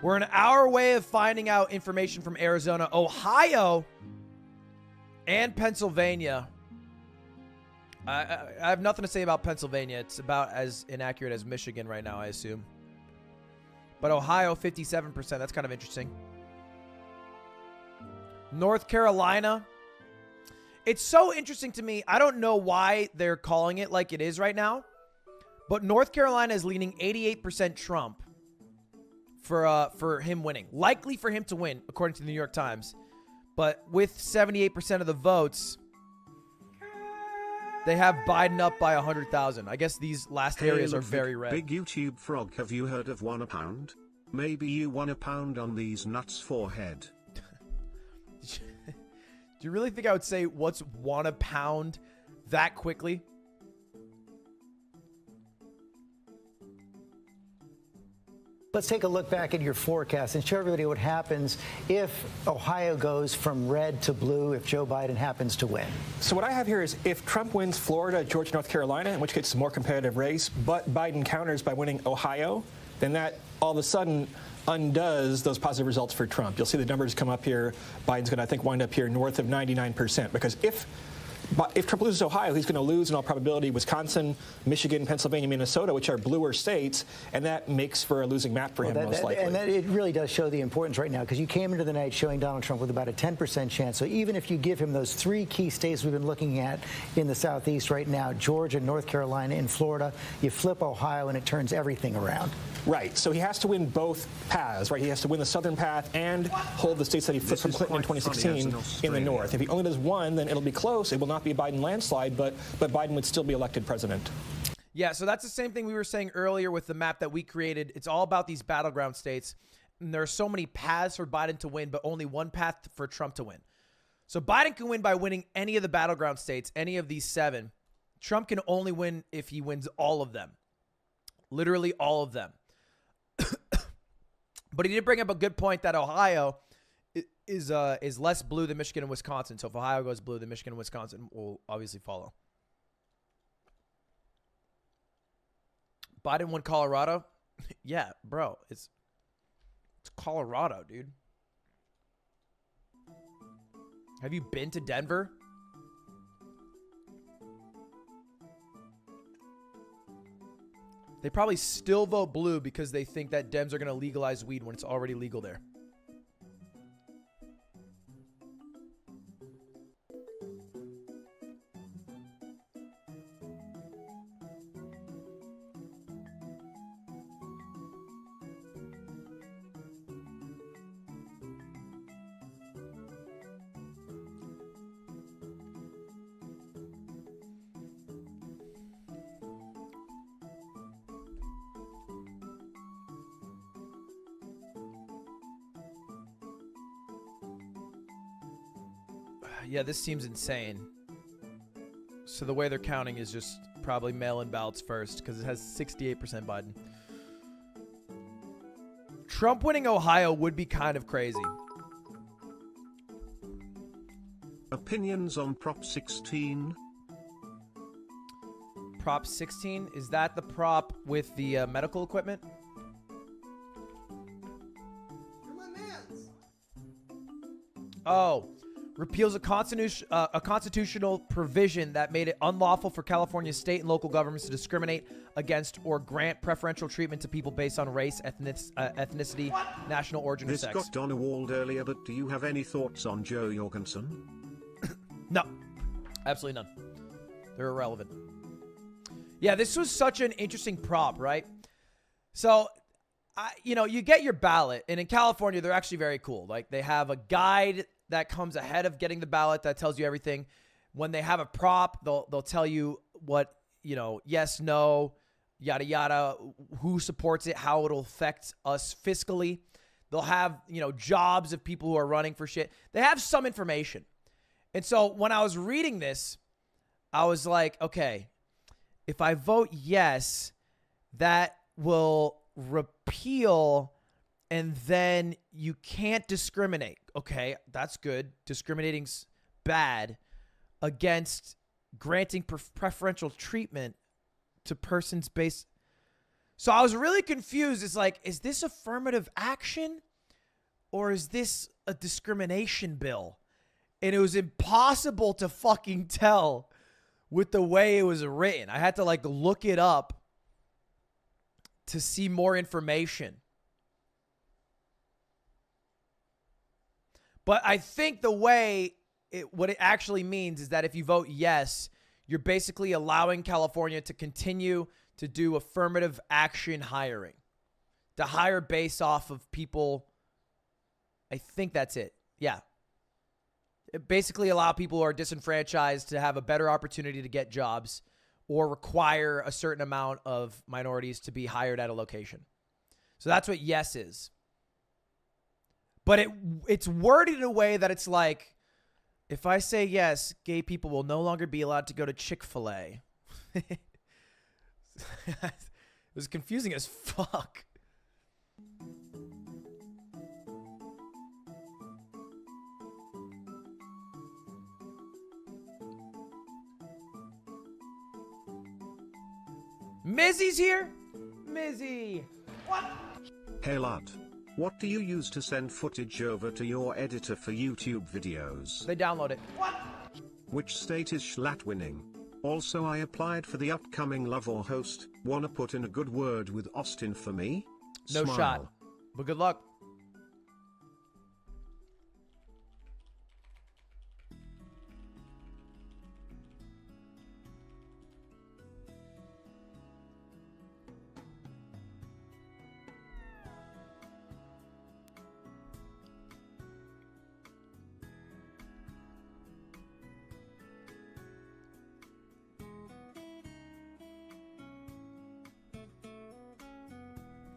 We're an hour away of finding out information from Arizona, Ohio, and Pennsylvania. I have nothing to say about Pennsylvania. It's about as inaccurate as Michigan right now, I assume. But Ohio, 57%. That's kind of interesting. North Carolina. It's so interesting to me. I don't know why they're calling it like it is right now. But North Carolina is leaning 88% Trump for him winning. Likely for him to win, according to the New York Times. But with 78% of the votes, they have Biden up by 100,000. I guess these last areas are very red. Big YouTube frog, have you heard of one a pound? Maybe you won a pound on these nuts forehead. Did you really think I would say what's one a pound that quickly? Let's take a look back at your forecast and show everybody what happens if Ohio goes from red to blue if Joe Biden happens to win. So what I have here is if Trump wins Florida, Georgia, North Carolina, in which case it's a more competitive race, but Biden counters by winning Ohio, then that all of a sudden undoes those positive results for Trump. You'll see the numbers come up here. Biden's going to, I think, wind up here north of 99%, because if Trump loses Ohio, he's going to lose in all probability Wisconsin, Michigan, Pennsylvania, Minnesota, which are bluer states, and that makes for a losing map for him most likely. And it really does show the importance right now, because you came into the night showing Donald Trump with about a 10% chance. So even if you give him those three key states we've been looking at in the Southeast right now, Georgia, North Carolina, and Florida, you flip Ohio and it turns everything around. Right. So he has to win both paths, right? He has to win the southern path and hold the states that he flipped from Clinton in 2016 in the north. If he only does one, then it'll be close. It will not be a Biden landslide, but Biden would still be elected president. Yeah, so that's the same thing we were saying earlier with the map that we created. It's all about these battleground states. And there are so many paths for Biden to win, but only one path for Trump to win. So Biden can win by winning any of the battleground states, any of these 7. Trump can only win if he wins all of them. Literally all of them. But he did bring up a good point that Ohio is less blue than Michigan and Wisconsin. So if Ohio goes blue, then Michigan and Wisconsin will obviously follow. Biden won Colorado? Yeah, bro. It's Colorado, dude. Have you been to Denver? They probably still vote blue because they think that Dems are going to legalize weed when it's already legal there. Yeah, this seems insane. So the way they're counting is just probably mail-in ballots first because it has 68% Biden. Trump winning Ohio would be kind of crazy. Opinions on Prop 16? Prop 16? Is that the prop with the medical equipment? You're my mans. Oh. Repeals a constitutional provision that made it unlawful for California state and local governments to discriminate against or grant preferential treatment to people based on race, ethnicity, national origin, or sex. This got on a wall earlier, but do you have any thoughts on Joe Jorgensen? No. Absolutely none. They're irrelevant. Yeah, this was such an interesting prop, right? So, you get your ballot, and in California, they're actually very cool. Like, they have a guide that comes ahead of getting the ballot that tells you everything. When they have a prop, they'll tell you what, yes, no, yada, yada, who supports it, how it'll affect us fiscally. They'll have, jobs of people who are running for shit. They have some information. And so when I was reading this, I was like, okay, if I vote yes, that will repeal, and then you can't discriminate. Okay, that's good. Discriminating's bad against granting preferential treatment to persons based. So I was really confused. It's like, is this affirmative action or is this a discrimination bill? And it was impossible to fucking tell with the way it was written. I had to look it up to see more information. But I think the way what it actually means is that if you vote yes, you're basically allowing California to continue to do affirmative action hiring, to hire based off of people. I think that's it. Yeah. It basically allow people who are disenfranchised to have a better opportunity to get jobs or require a certain amount of minorities to be hired at a location. So that's what yes is. But it's worded in a way that it's like, If I say yes, gay people will no longer be allowed to go to Chick-fil-A. It was confusing as fuck. Mizzy's here? Mizzy! What? Hey lad. What do you use to send footage over to your editor for YouTube videos? They download it. What? Which state is Schlatt winning? Also, I applied for the upcoming Love or Host. Wanna put in a good word with Austin for me? No Smile. shot. But good luck.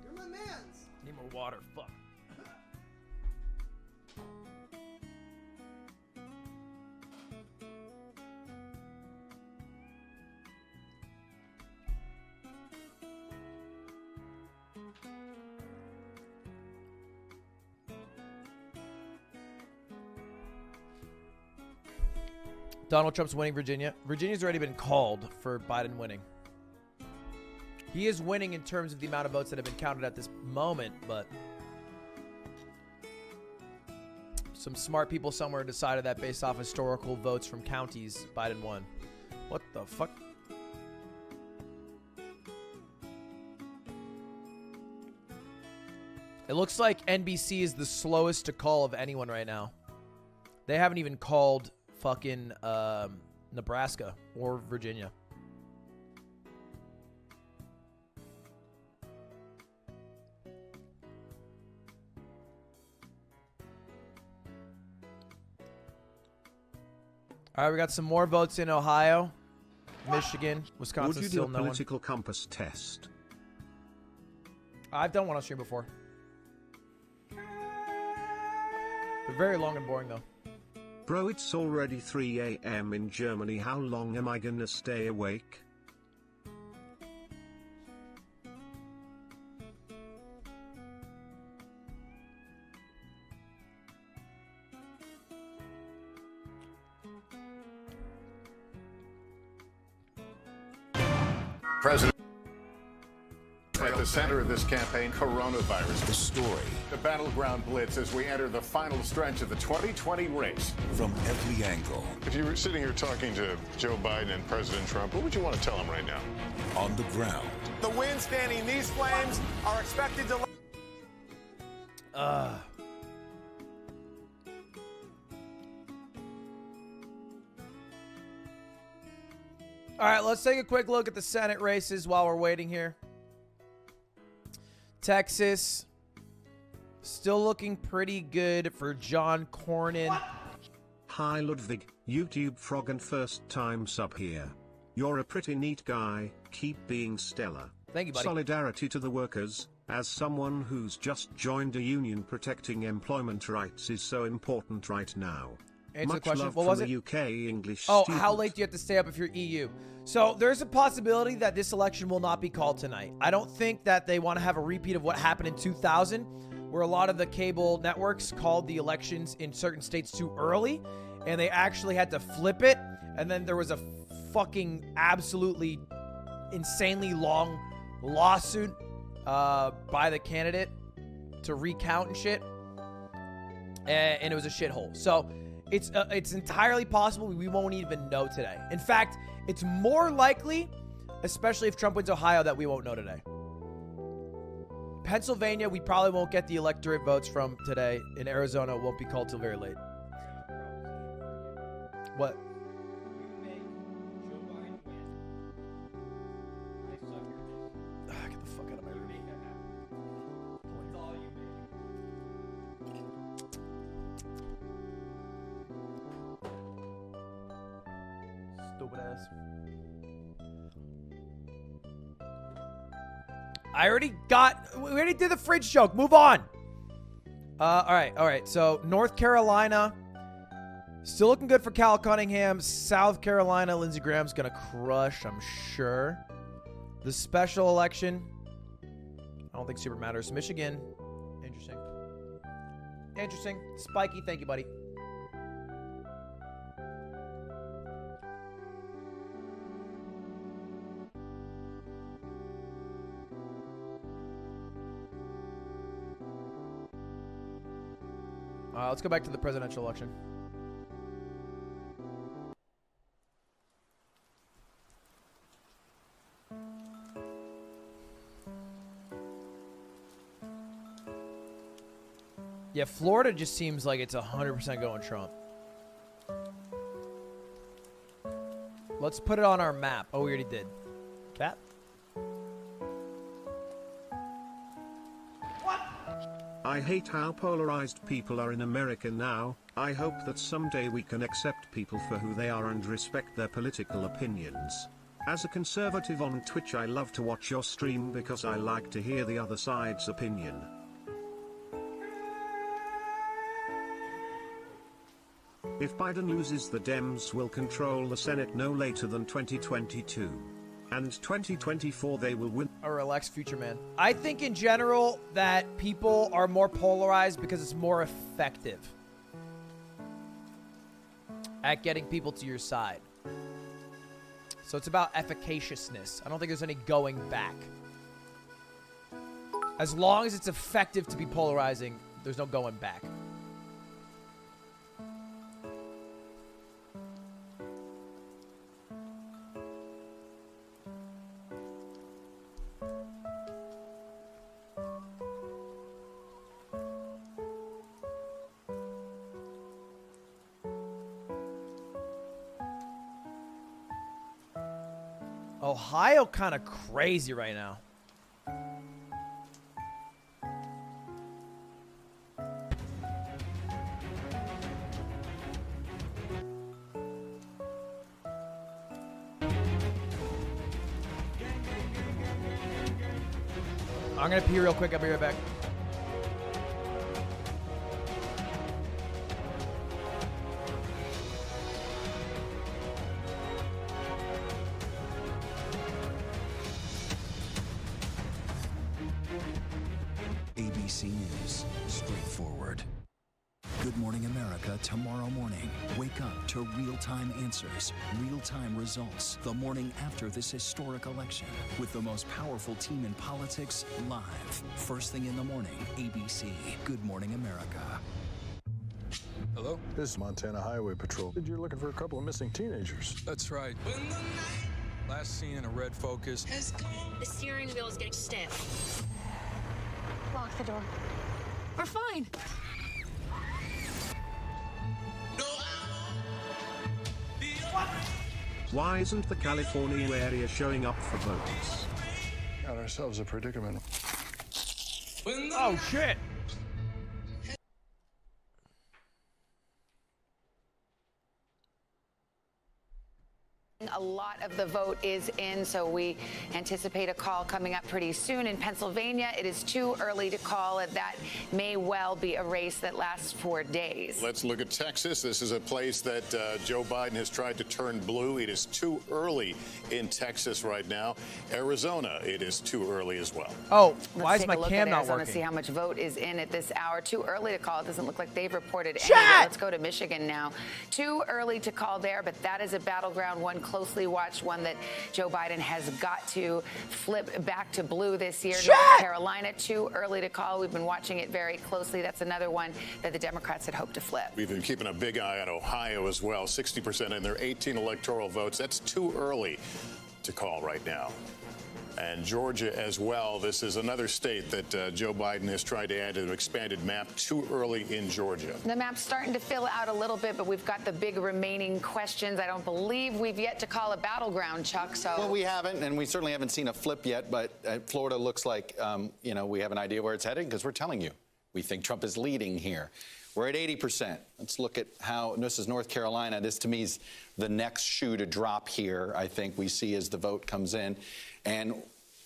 You're my mans. Need more water. Fuck. Donald Trump's winning Virginia. Virginia's already been called for Biden winning. He is winning in terms of the amount of votes that have been counted at this moment, but some smart people somewhere decided that based off historical votes from counties, Biden won. What the fuck? It looks like NBC is the slowest to call of anyone right now. They haven't even called fucking Nebraska or Virginia. All right, we got some more votes in Ohio, Michigan, Wisconsin. Would you do Still a no one. political compass test? I've done one on stream before. They're very long and boring though. Bro, it's already 3 a.m. in Germany. How long am I gonna stay awake? President at the center of this campaign, coronavirus. The story. The Battleground Blitz as we enter the final stretch of the 2020 race. From every angle. If you were sitting here talking to Joe Biden and President Trump, what would you want to tell them right now? On the ground. The winds fanning these flames are expected to... All right, let's take a quick look at the Senate races while we're waiting here. Texas, still looking pretty good for John Cornyn. Hi Ludwig, YouTube frog and first time sub here. You're a pretty neat guy, keep being stellar. Thank you, buddy. Solidarity to the workers. As someone who's just joined a union, protecting employment rights is so important right now. Answer the Much question. love What from was a it? UK English Oh, student. how late do you have to stay up if you're EU? So there's a possibility that this election will not be called tonight. I don't think that they want to have a repeat of what happened in 2000, where a lot of the cable networks called the elections in certain states too early, and they actually had to flip it, and then there was a fucking absolutely insanely long lawsuit by the candidate to recount and shit, and it was a shithole. So it's entirely possible we won't even know today. In fact, it's more likely, especially if Trump wins Ohio, that we won't know today. Pennsylvania, we probably won't get the electorate votes from today. In Arizona, it won't be called till very late. What? Get the fuck out of my room. Stupid ass. We already did the fridge joke. Move on. All right. So North Carolina, Still looking good for Cal Cunningham. South Carolina, Lindsey Graham's going to crush, I'm sure. The special election, I don't think super matters. Michigan, interesting. Interesting. Spiky, thank you, buddy. Let's go back to the presidential election. Yeah, Florida just seems like it's 100% going Trump. Let's put it on our map. Oh, we already did. Cat? I hate how polarized people are in America now. I hope that someday we can accept people for who they are and respect their political opinions. As a conservative on Twitch, I love to watch your stream because I like to hear the other side's opinion. If Biden loses, the Dems will control the Senate no later than 2022. And 2024 they will win. A relaxed future man. I think in general that people are more polarized because it's more effective at getting people to your side. So it's about efficaciousness. I don't think there's any going back. As long as it's effective to be polarizing, there's no going back. Ohio kind of crazy right now. I'm gonna pee real quick. I'll be right back. ABC News, straightforward. Good Morning America tomorrow morning. Wake up to real-time answers, real-time results the morning after this historic election with the most powerful team in politics live. First thing in the morning, ABC. Good Morning America. Hello? This is Montana Highway Patrol. You're looking for a couple of missing teenagers. That's right. Last seen in a red Focus. The steering wheel is getting stiff. Lock the door. We're fine. Why isn't the California area showing up for votes? Got ourselves a predicament. Oh, shit. A lot of the vote is in, so we anticipate a call coming up pretty soon. In Pennsylvania, it is too early to call it. That may well be a race that lasts 4 days. Let's look at Texas. This is a place that Joe Biden has tried to turn blue. It is too early in Texas right now. Arizona, it is too early as well. Oh, why Let's is take my a look cam at not Arizona, working? see how much vote is in at this hour. Too early to call. It doesn't look like they've reported any. Chat! Let's go to Michigan now. Too early to call there, but that is a battleground, one closely watched, one that Joe Biden has got to flip back to blue this year. Chat! North Carolina, too early to call. We've been watching it very closely. That's another one that the Democrats had hoped to flip. We've been keeping a big eye on Ohio as well. 60% in their 18 electoral votes. That's too early to call right now. And Georgia as well. This is another state that Joe Biden has tried to add to an expanded map. Too early in Georgia. The map's starting to fill out a little bit, but we've got the big remaining questions. I don't believe we've yet to call a battleground, Chuck. So well, we haven't, and we certainly haven't seen a flip yet. But Florida looks like, we have an idea where it's heading because we're telling you. We think Trump is leading here. We're at 80%. Let's look at how, this is North Carolina. This, to me, is the next shoe to drop here, I think we see as the vote comes in. And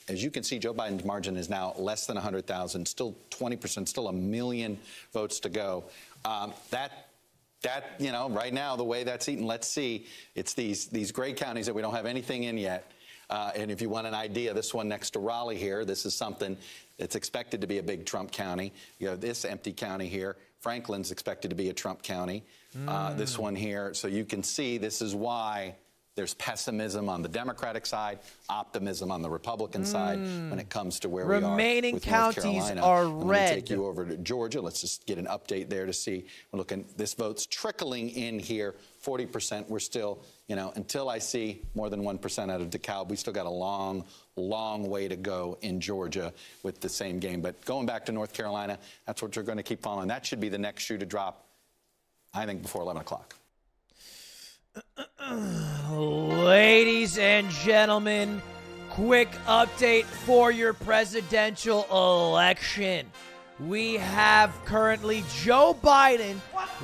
as you can see, Joe Biden's margin is now less than 100,000, still 20%, still 1 million votes to go. That that, right now, the way that's eaten, let's see. It's these gray counties that we don't have anything in yet. And if you want an idea, this one next to Raleigh here, this is something that's expected to be a big Trump county. You have this empty county here. Franklin's expected to be a Trump county. This one here. So you can see this is why there's pessimism on the Democratic side, optimism on the Republican side when it comes to where remaining we are with counties North Carolina. are I'm red. gonna take you over to Georgia. Let's just get an update there to see. We're looking, this vote's trickling in here, 40%. We're still, until I see more than 1% out of DeKalb, we still got a long, long way to go in Georgia with the same game. But going back to North Carolina, that's what we're going to keep following. That should be the next shoe to drop, I think, before 11 o'clock. Ladies and gentlemen, quick update for your presidential election. We have currently Joe Biden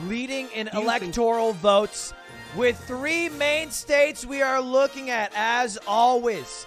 leading in electoral votes with 3 main states we are looking at. As always,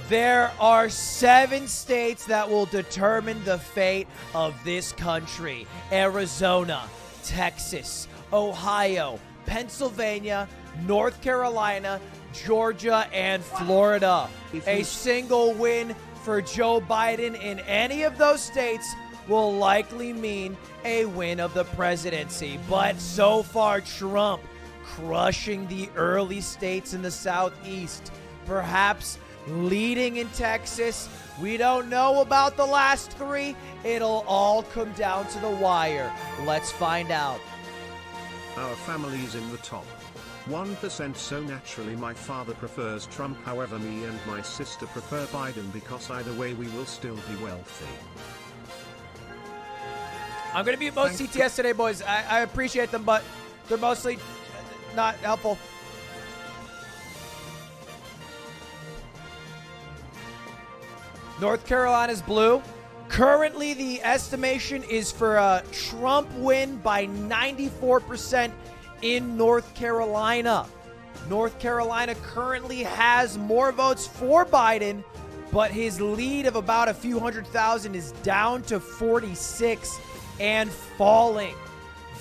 there are 7 states that will determine the fate of this country: Arizona, Texas, Ohio, Pennsylvania, North Carolina, Georgia, and Florida. A single win for Joe Biden in any of those states will likely mean a win of the presidency. But so far, Trump crushing the early states in the Southeast, perhaps leading in Texas. We don't know about the last 3. It'll all come down to the wire. Let's find out. Our family's in the top 1%, so naturally my father prefers Trump. However, me and my sister prefer Biden because either way we will still be wealthy. I'm going to mute most CTS today, boys. I appreciate them, but they're mostly not helpful. North Carolina's blue. Currently, the estimation is for a Trump win by 94% in North Carolina. North Carolina currently has more votes for Biden, but his lead of about a few 100,000 is down to 46 and falling.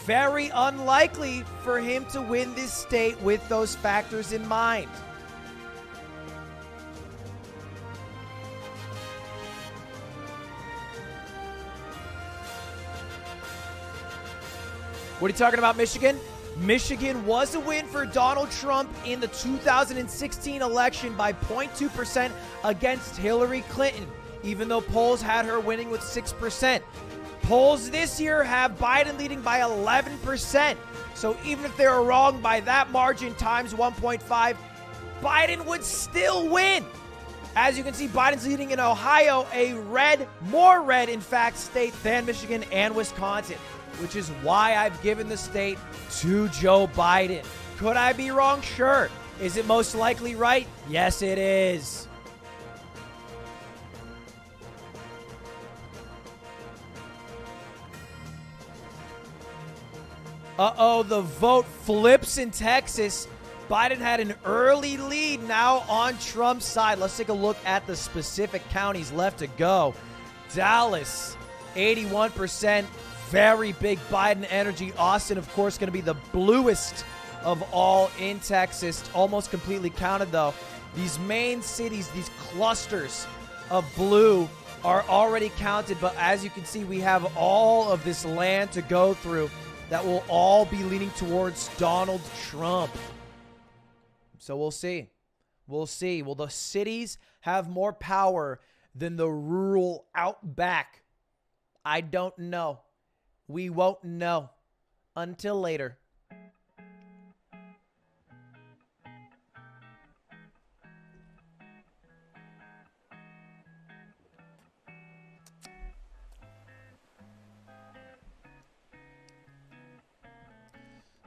Very unlikely for him to win this state with those factors in mind. What are you talking about, Michigan? Michigan was a win for Donald Trump in the 2016 election by 0.2% against Hillary Clinton, even though polls had her winning with 6%. Polls this year have Biden leading by 11%. So even if they were wrong by that margin times 1.5, Biden would still win. As you can see, Biden's leading in Ohio, a red, more red, in fact, state than Michigan and Wisconsin, which is why I've given the state to Joe Biden. Could I be wrong? Sure. Is it most likely right? Yes, it is. Uh-oh, the vote flips in Texas. Biden had an early lead, now on Trump's side. Let's take a look at the specific counties left to go. Dallas, 81%. Very big Biden energy. Austin, of course, going to be the bluest of all in Texas. Almost completely counted, though. These main cities, these clusters of blue are already counted. But as you can see, we have all of this land to go through that will all be leaning towards Donald Trump. So we'll see. We'll see. Will the cities have more power than the rural outback? I don't know. We won't know until later.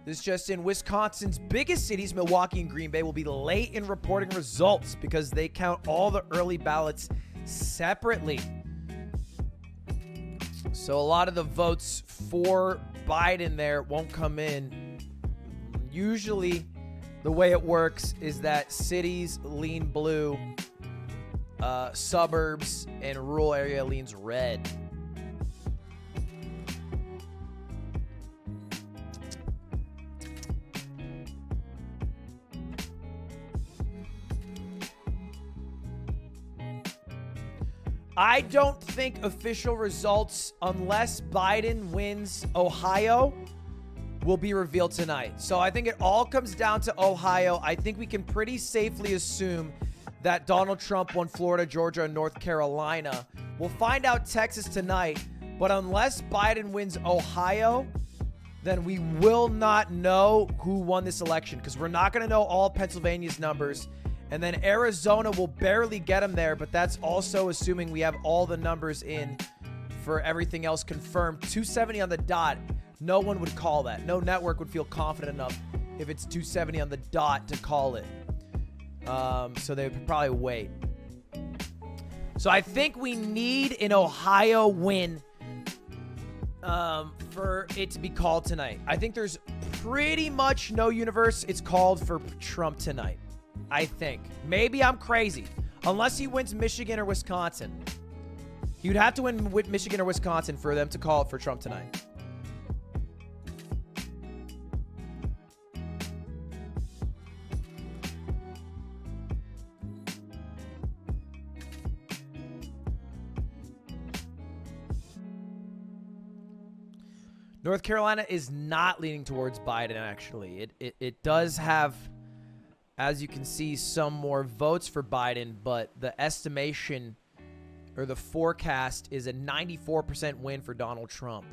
This just in: Wisconsin's biggest cities, Milwaukee and Green Bay, will be late in reporting results because they count all the early ballots separately. So a lot of the votes for Biden there won't come in. Usually the way it works is that cities lean blue, suburbs and rural area leans red. I don't think official results, unless Biden wins Ohio, will be revealed tonight. So I think it all comes down to Ohio. I think we can pretty safely assume that Donald Trump won Florida, Georgia, and North Carolina. We'll find out Texas tonight, but unless Biden wins Ohio, then we will not know who won this election, because we're not going to know all Pennsylvania's numbers. And then Arizona will barely get them there, but that's also assuming we have all the numbers in for everything else confirmed. 270 on the dot. No one would call that. No network would feel confident enough if it's 270 on the dot to call it. So they would probably wait. So I think we need an Ohio win for it to be called tonight. I think there's pretty much no universe it's called for Trump tonight. I think. Maybe I'm crazy. Unless he wins Michigan or Wisconsin. He would have to win with Michigan or Wisconsin for them to call it for Trump tonight. North Carolina is not leaning towards Biden, actually. It does have, as you can see, some more votes for Biden, but the estimation or the forecast is a 94% win for Donald Trump.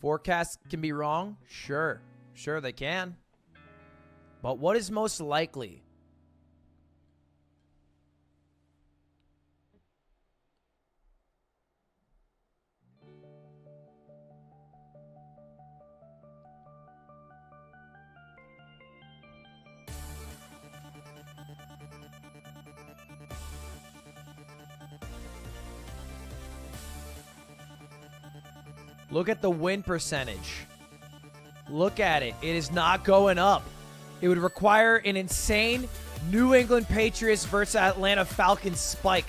Forecasts can be wrong? Sure. Sure they can. But what is most likely? Look at the win percentage. Look at it. It is not going up. It would require an insane New England Patriots versus Atlanta Falcons spike.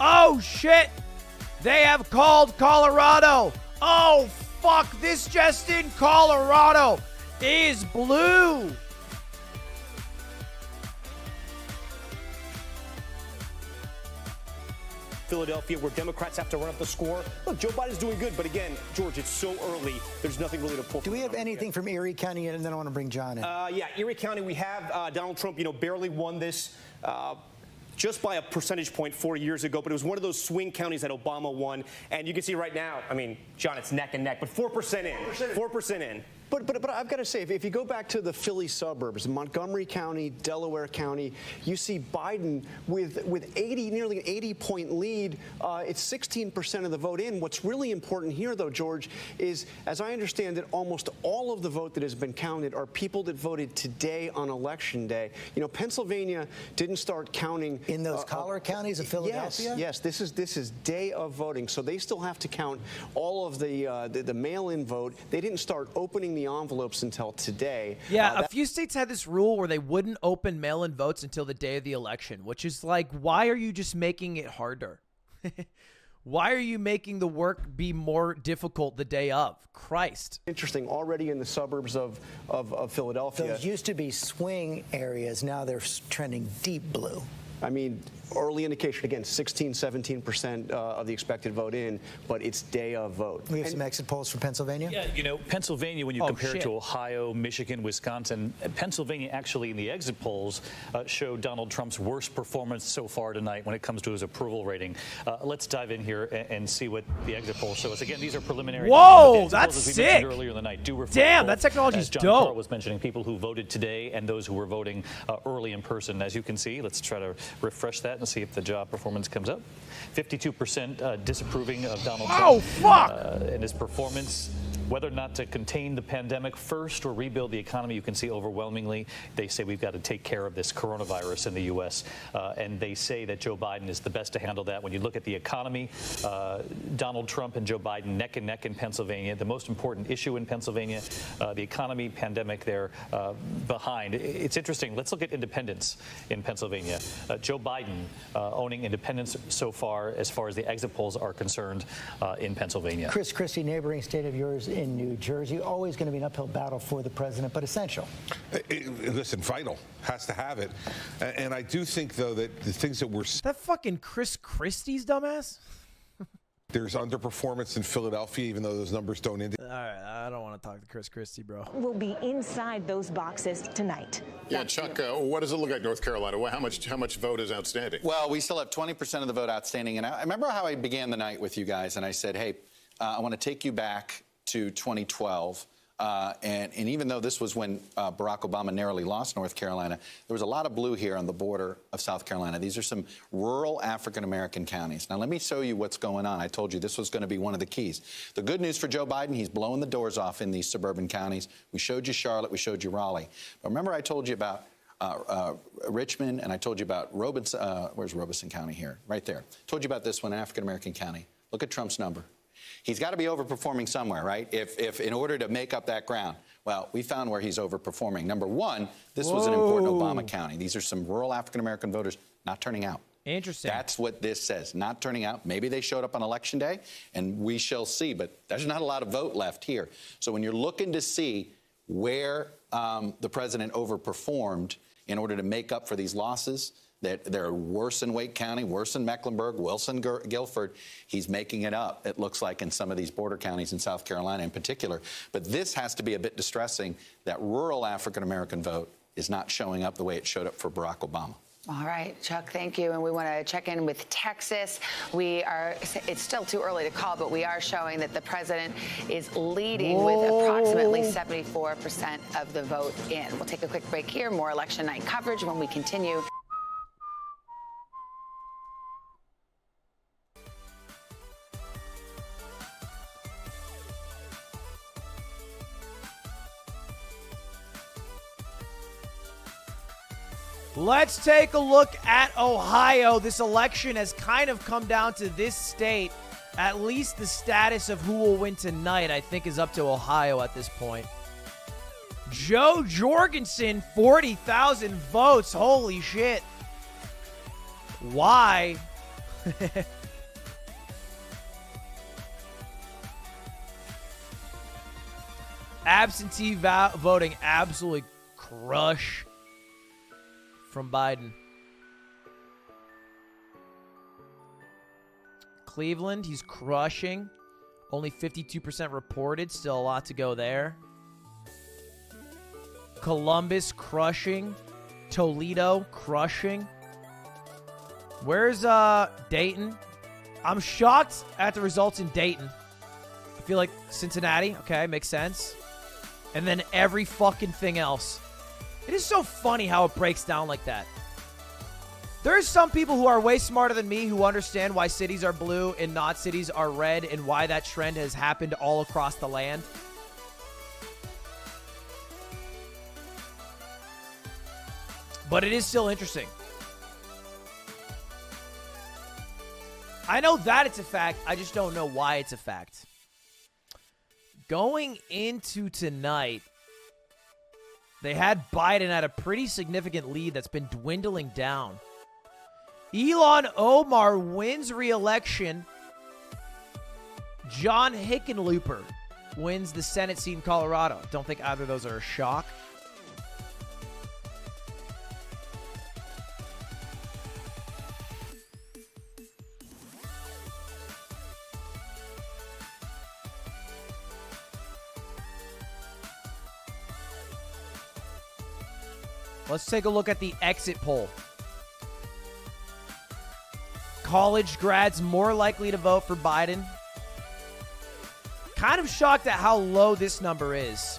Oh, shit. They have called Colorado. Oh, fuck. This just in. Colorado is blue. Philadelphia, where Democrats have to run up the score. Look, Joe Biden's doing good, but again, George, it's so early. There's nothing really to pull. Do we have anything from Erie County? And then I want to bring John in. Yeah, Erie County, we have Donald Trump, barely won this just by a percentage point 4 years ago, but it was one of those swing counties that Obama won. And you can see right now, I mean, John, it's neck and neck, but 4% in. 4% in. But I've got to say, if you go back to the Philly suburbs, Montgomery County, Delaware County, you see Biden with nearly an 80-point lead. It's 16% of the vote in. What's really important here, though, George, is, as I understand it, almost all of the vote that has been counted are people that voted today on Election Day. Pennsylvania didn't start counting in those collar counties of Philadelphia. Yes. This is day of voting, so they still have to count all of the mail-in vote. They didn't start opening the envelopes until today. Yeah, a few states had this rule where they wouldn't open mail-in votes until the day of the election, which is like, why are you just making it harder? Why are you making the work be more difficult the day of? Christ. Interesting. Already in the suburbs of Philadelphia. Those used to be swing areas. Now they're trending deep blue. I mean, early indication, again, 17% of the expected vote in, but it's day of vote. We have some exit polls from Pennsylvania? Yeah, Pennsylvania, when you compare it to Ohio, Michigan, Wisconsin, Pennsylvania actually in the exit polls showed Donald Trump's worst performance so far tonight when it comes to his approval rating. Let's dive in here and see what the exit polls show us. Again, these are preliminary. Whoa, that's polls, as we sick. mentioned earlier in the night, do reflect Damn, both, that technology is John dope. Carl was mentioning people who voted today and those who were voting early in person. As you can see, let's try to refresh that and see if the job performance comes up. 52% disapproving of Donald Trump and his performance. whether or not to contain the pandemic first or rebuild the economy. You can see overwhelmingly they say we've got to take care of this coronavirus in the U.S. And they say that Joe Biden is the best to handle that. When you look at the economy, Donald Trump and Joe Biden neck and neck in Pennsylvania. The most important issue in Pennsylvania, the economy, pandemic, they're behind. It's interesting. Let's look at independents in Pennsylvania. Joe Biden owning independents so far as the exit polls are concerned in Pennsylvania. Chris Christie, neighboring state of yours in New Jersey, always going to be an uphill battle for the president, but essential. Listen, vital. Has to have it. And I do think, though, that the things that we're... That fucking Chris Christie's dumbass? There's underperformance in Philadelphia, even though those numbers don't indicate. All right, I don't want to talk to Chris Christie, bro. Will be inside those boxes tonight. Yeah, Chuck, what does it look like, North Carolina? How much vote is outstanding? Well, we still have 20% of the vote outstanding. And I remember how I began the night with you guys, and I said, hey, I want to take you back to 2012. And even though this was when Barack Obama narrowly lost North Carolina, there was a lot of blue here on the border of South Carolina. These are some rural African-American counties. Now, let me show you what's going on. I told you this was going to be one of the keys. The good news for Joe Biden, he's blowing the doors off in these suburban counties. We showed you Charlotte. We showed you Raleigh. But remember I told you about Richmond, and I told you about Robeson. Where's Robeson County here? Right there. Told you about this one, African-American county. Look at Trump's number. He's got to be overperforming somewhere, right? If in order to make up that ground. Well, we found where he's overperforming. Number one, this was an important Obama county. These are some rural African-American voters not turning out. Interesting. That's what this says, not turning out. Maybe they showed up on Election Day, and we shall see. But there's not a lot of vote left here. So when you're looking to see where the president overperformed in order to make up for these losses, that they're worse in Wake County, worse in Mecklenburg, Wilson, Guilford. He's making it up, it looks like, in some of these border counties in South Carolina in particular. But this has to be a bit distressing, that rural African-American vote is not showing up the way it showed up for Barack Obama. All right, Chuck, thank you. And we want to check in with Texas. It's still too early to call, but we are showing that the president is leading with approximately 74% of the vote in. We'll take a quick break here. More election night coverage when we continue. Let's take a look at Ohio. This election has kind of come down to this state. At least the status of who will win tonight, I think, is up to Ohio at this point. Joe Jorgensen, 40,000 votes. Holy shit. Why? Absentee voting absolutely crush from Biden. Cleveland, he's crushing. Only 52% reported. Still a lot to go there. Columbus, crushing. Toledo, crushing. Where's Dayton? I'm shocked at the results in Dayton. I feel like Cincinnati. Okay, makes sense. And then every fucking thing else. It is so funny how it breaks down like that. There's some people who are way smarter than me who understand why cities are blue and not cities are red and why that trend has happened all across the land. But it is still interesting. I know that it's a fact. I just don't know why it's a fact. Going into tonight, they had Biden at a pretty significant lead that's been dwindling down. Ilhan Omar wins re-election. John Hickenlooper wins the Senate seat in Colorado. Don't think either of those are a shock. Let's take a look at the exit poll. College grads more likely to vote for Biden. Kind of shocked at how low this number is.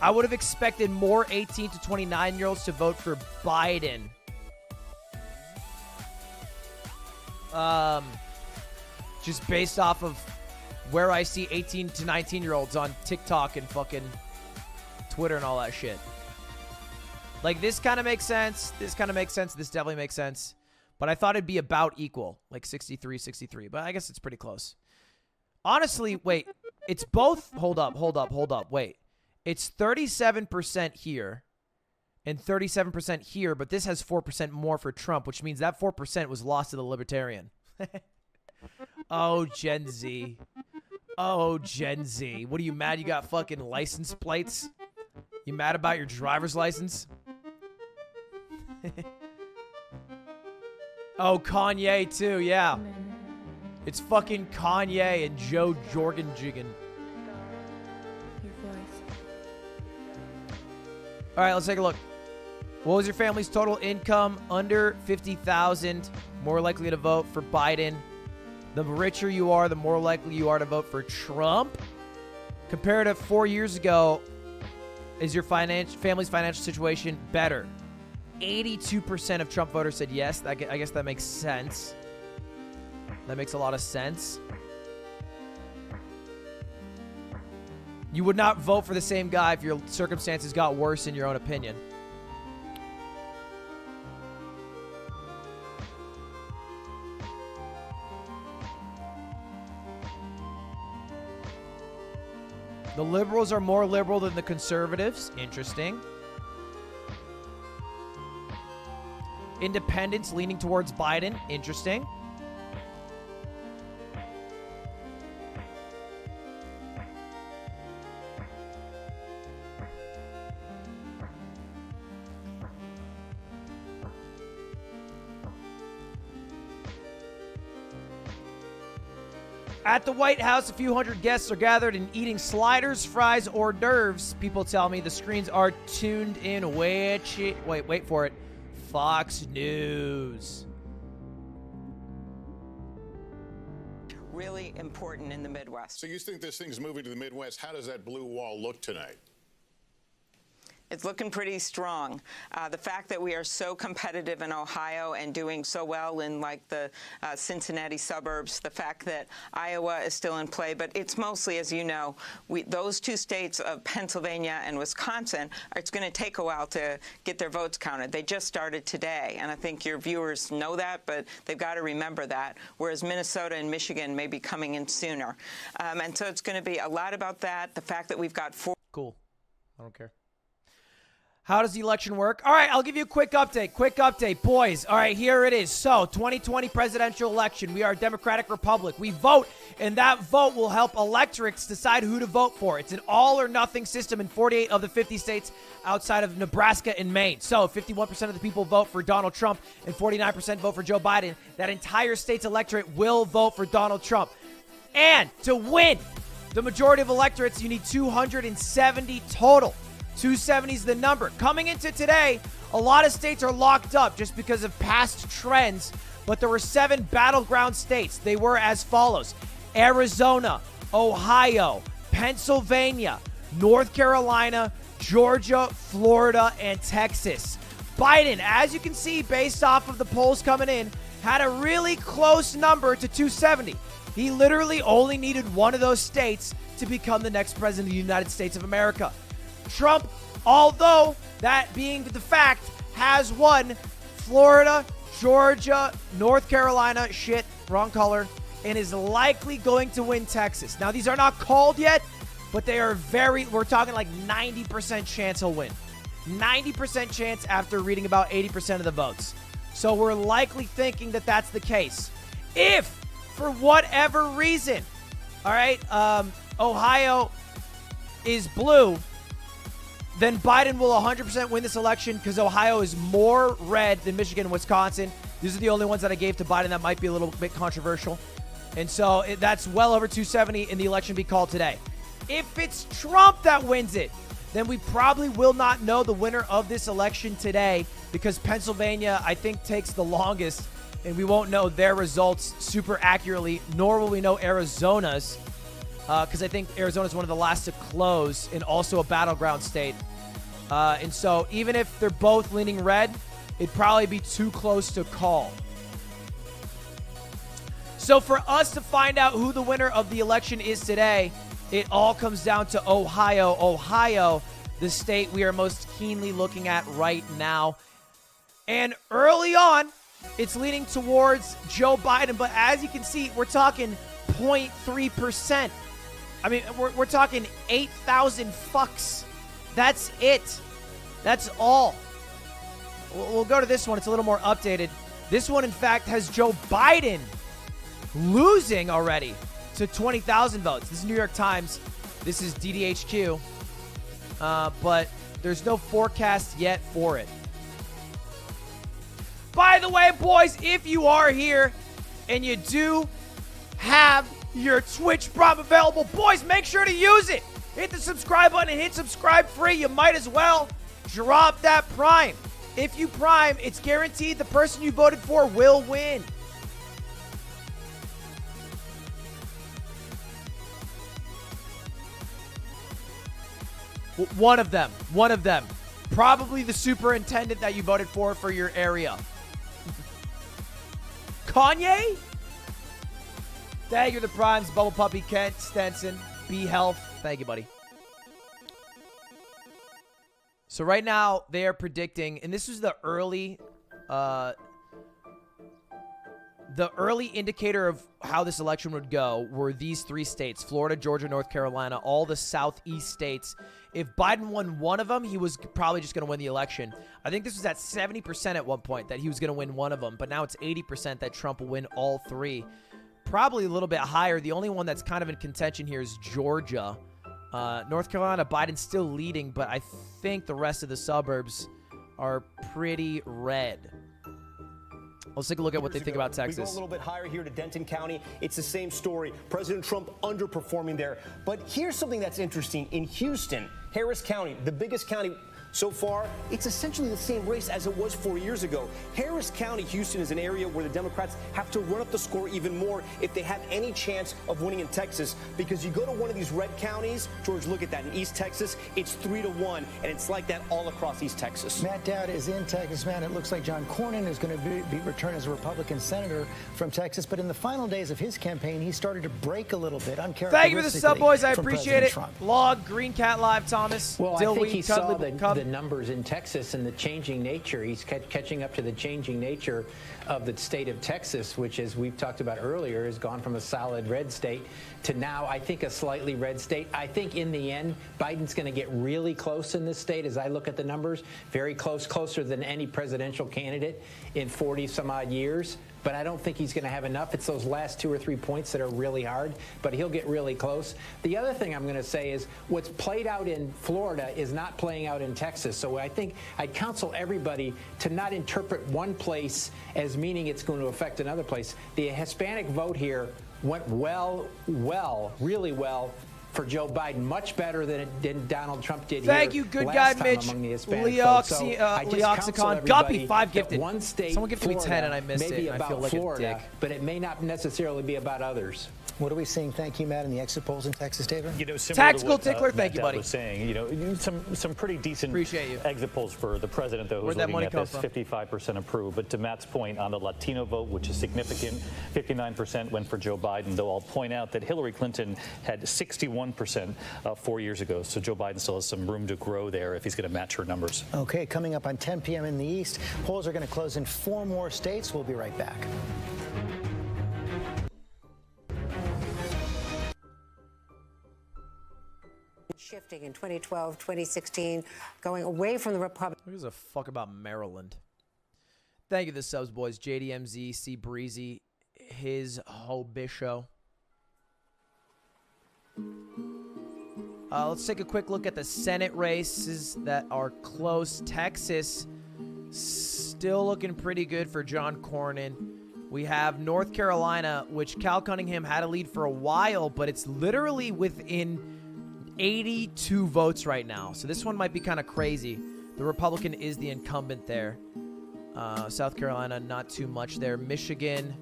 I would have expected more 18 to 29-year-olds to vote for Biden. Just based off of where I see 18 to 19-year-olds on TikTok and fucking Twitter and all that shit. Like, this kind of makes sense. This kind of makes sense. This definitely makes sense. But I thought it'd be about equal, like 63-63. But I guess it's pretty close. Honestly, wait. It's both. Hold up. Wait. It's 37% here and 37% here, but this has 4% more for Trump, which means that 4% was lost to the Libertarian. Oh, Gen Z. Oh, Gen Z. What are you mad you got fucking license plates? You mad about your driver's license? Oh, Kanye too, yeah. It's fucking Kanye and Joe Jorgenjigan. All right, let's take a look. What was your family's total income? Under 50,000, more likely to vote for Biden. The richer you are, the more likely you are to vote for Trump. Compared to 4 years ago, is your family's financial situation better? 82% of Trump voters said yes. I guess that makes sense. That makes a lot of sense. You would not vote for the same guy if your circumstances got worse in your own opinion. The liberals are more liberal than the conservatives. Interesting. Independents leaning towards Biden. Interesting. At the White House, a few hundred guests are gathered and eating sliders, fries, hors d'oeuvres. People tell me the screens are tuned in. Wait for it. Fox News. Really important in the Midwest. So you think this thing's moving to the Midwest? How does that blue wall look tonight? It's looking pretty strong. The fact that we are so competitive in Ohio and doing so well in like the Cincinnati suburbs, the fact that Iowa is still in play, but it's mostly, as you know, those two states of Pennsylvania and Wisconsin, it's going to take a while to get their votes counted. They just started today, and I think your viewers know that, but they've got to remember that, whereas Minnesota and Michigan may be coming in sooner. And so it's going to be a lot about that. The fact that we've got four. Cool. I don't care. How does the election work? All right, I'll give you a quick update. Boys, all right, here it is. So, 2020 presidential election. We are a democratic republic. We vote, and that vote will help electorates decide who to vote for. It's an all-or-nothing system in 48 of the 50 states outside of Nebraska and Maine. So, 51% of the people vote for Donald Trump and 49% vote for Joe Biden. That entire state's electorate will vote for Donald Trump. And to win the majority of electorates, you need 270 total. 270 is the number. Coming into today, a lot of states are locked up just because of past trends, but there were 7 battleground states. They were as follows: Arizona, Ohio, Pennsylvania, North Carolina, Georgia, Florida, and Texas. Biden, as you can see based off of the polls coming in, had a really close number to 270. He literally only needed one of those states to become the next president of the United States of America. Trump, although that being the fact, has won Florida, Georgia, North Carolina, wrong color, and is likely going to win Texas. Now, these are not called yet, but they are we're talking like 90% chance he'll win. 90% chance after reading about 80% of the votes. So we're likely thinking that that's the case. If, for whatever reason, all right, Ohio is blue, then Biden will 100% win this election because Ohio is more red than Michigan and Wisconsin. These are the only ones that I gave to Biden that might be a little bit controversial. And so that's well over 270 in the election be called today. If it's Trump that wins it, then we probably will not know the winner of this election today because Pennsylvania, I think, takes the longest, and we won't know their results super accurately, nor will we know Arizona's. Because I think Arizona is one of the last to close and also a battleground state. And so even if they're both leaning red, it'd probably be too close to call. So for us to find out who the winner of the election is today, it all comes down to Ohio. Ohio, the state we are most keenly looking at right now. And early on, it's leaning towards Joe Biden. But as you can see, we're talking 0.3%. I mean, we're talking 8,000 fucks. That's it. That's all. We'll go to this one. It's a little more updated. This one, in fact, has Joe Biden losing already to 20,000 votes. This is New York Times. This is DDHQ. But there's no forecast yet for it. By the way, boys, if you are here and you do have your Twitch Prime available, boys, make sure to use it. Hit the subscribe button and hit subscribe free. You might as well drop that Prime. If you Prime, it's guaranteed the person you voted for will win. One of them. Probably the superintendent that you voted for your area. Kanye? Thank you to the Primes. Bubble Puppy, Kent, Stenson, Be Health. Thank you, buddy. So right now, they are predicting, and this is the early indicator of how this election would go were these three states, Florida, Georgia, North Carolina, all the southeast states. If Biden won one of them, he was probably just going to win the election. I think this was at 70% at one point that he was going to win one of them, but now it's 80% that Trump will win all three. Probably a little bit higher. The only one that's kind of in contention here is Georgia. North Carolina, Biden's still leading, but I think the rest of the suburbs are pretty red. Let's take a look at what they think about Texas. We go a little bit higher here to Denton County. It's the same story. President Trump underperforming there. But here's something that's interesting. In Houston, Harris County, the biggest county so far, it's essentially the same race as it was 4 years ago. Harris County, Houston, is an area where the Democrats have to run up the score even more if they have any chance of winning in Texas. Because you go to one of these red counties, George, look at that, in East Texas, it's 3-1, and it's like that all across East Texas. Matt Dowd is in Texas, man. It looks like John Cornyn is going to be returned as a Republican senator from Texas. But in the final days of his campaign, he started to break a little bit uncharacteristically. Thank you for the sub, boys. I appreciate it. Trump. Log, Green Cat Live, Thomas. Well, Dill I think Weed, he saw the numbers in Texas and the changing nature. He's catching up to the changing nature of the state of Texas, which, as we've talked about earlier, has gone from a solid red state to now, I think, a slightly red state. I think in the end, Biden's going to get really close in this state as I look at the numbers. Very close, closer than any presidential candidate in 40 some odd years. But I don't think he's going to have enough. It's those last 2 or 3 points that are really hard, but he'll get really close. The other thing I'm going to say is what's played out in Florida is not playing out in Texas. So I think I'd counsel everybody to not interpret one place as meaning it's going to affect another place. The Hispanic vote here went really well for Joe Biden, much better than Donald Trump did. Thank you, good guy, Mitch. Leoxicon. Guppy, 5 gifted. One state, someone gifted me 10 and I missed it. And I feel like Florida, a dick. But it may not necessarily be about others. What are we seeing? Thank you, Matt, in the exit polls in Texas, David? Tactical Tickler, thank you, buddy. Was saying, some pretty decent exit polls for the president, though, who's looking at this 55% approved. But to Matt's point on the Latino vote, which is significant, 59% went for Joe Biden, though I'll point out that Hillary Clinton had 61% 4 years ago. So Joe Biden still has some room to grow there if he's going to match her numbers. Okay, coming up on 10 p.m. in the East, polls are going to close in 4 more states. We'll be right back. Shifting in 2012, 2016, going away from the Republican. Who gives a fuck about Maryland? Thank you to the subs, boys. JDMZ, C Breezy, his Hobisho. Let's take a quick look at the Senate races that are close. Texas, still looking pretty good for John Cornyn. We have North Carolina, which Cal Cunningham had a lead for a while, but it's literally within 82 votes right now. So this one might be kind of crazy. The Republican is the incumbent there. South Carolina, not too much there. Michigan,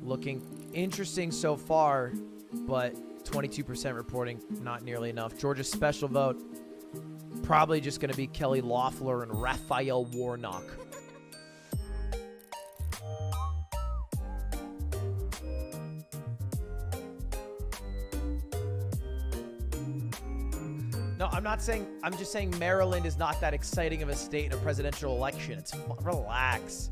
looking interesting so far, but 22% reporting, not nearly enough. Georgia's special vote, probably just going to be Kelly Loeffler and Raphael Warnock. No, I'm not saying. I'm just saying Maryland is not that exciting of a state in a presidential election. It's relax.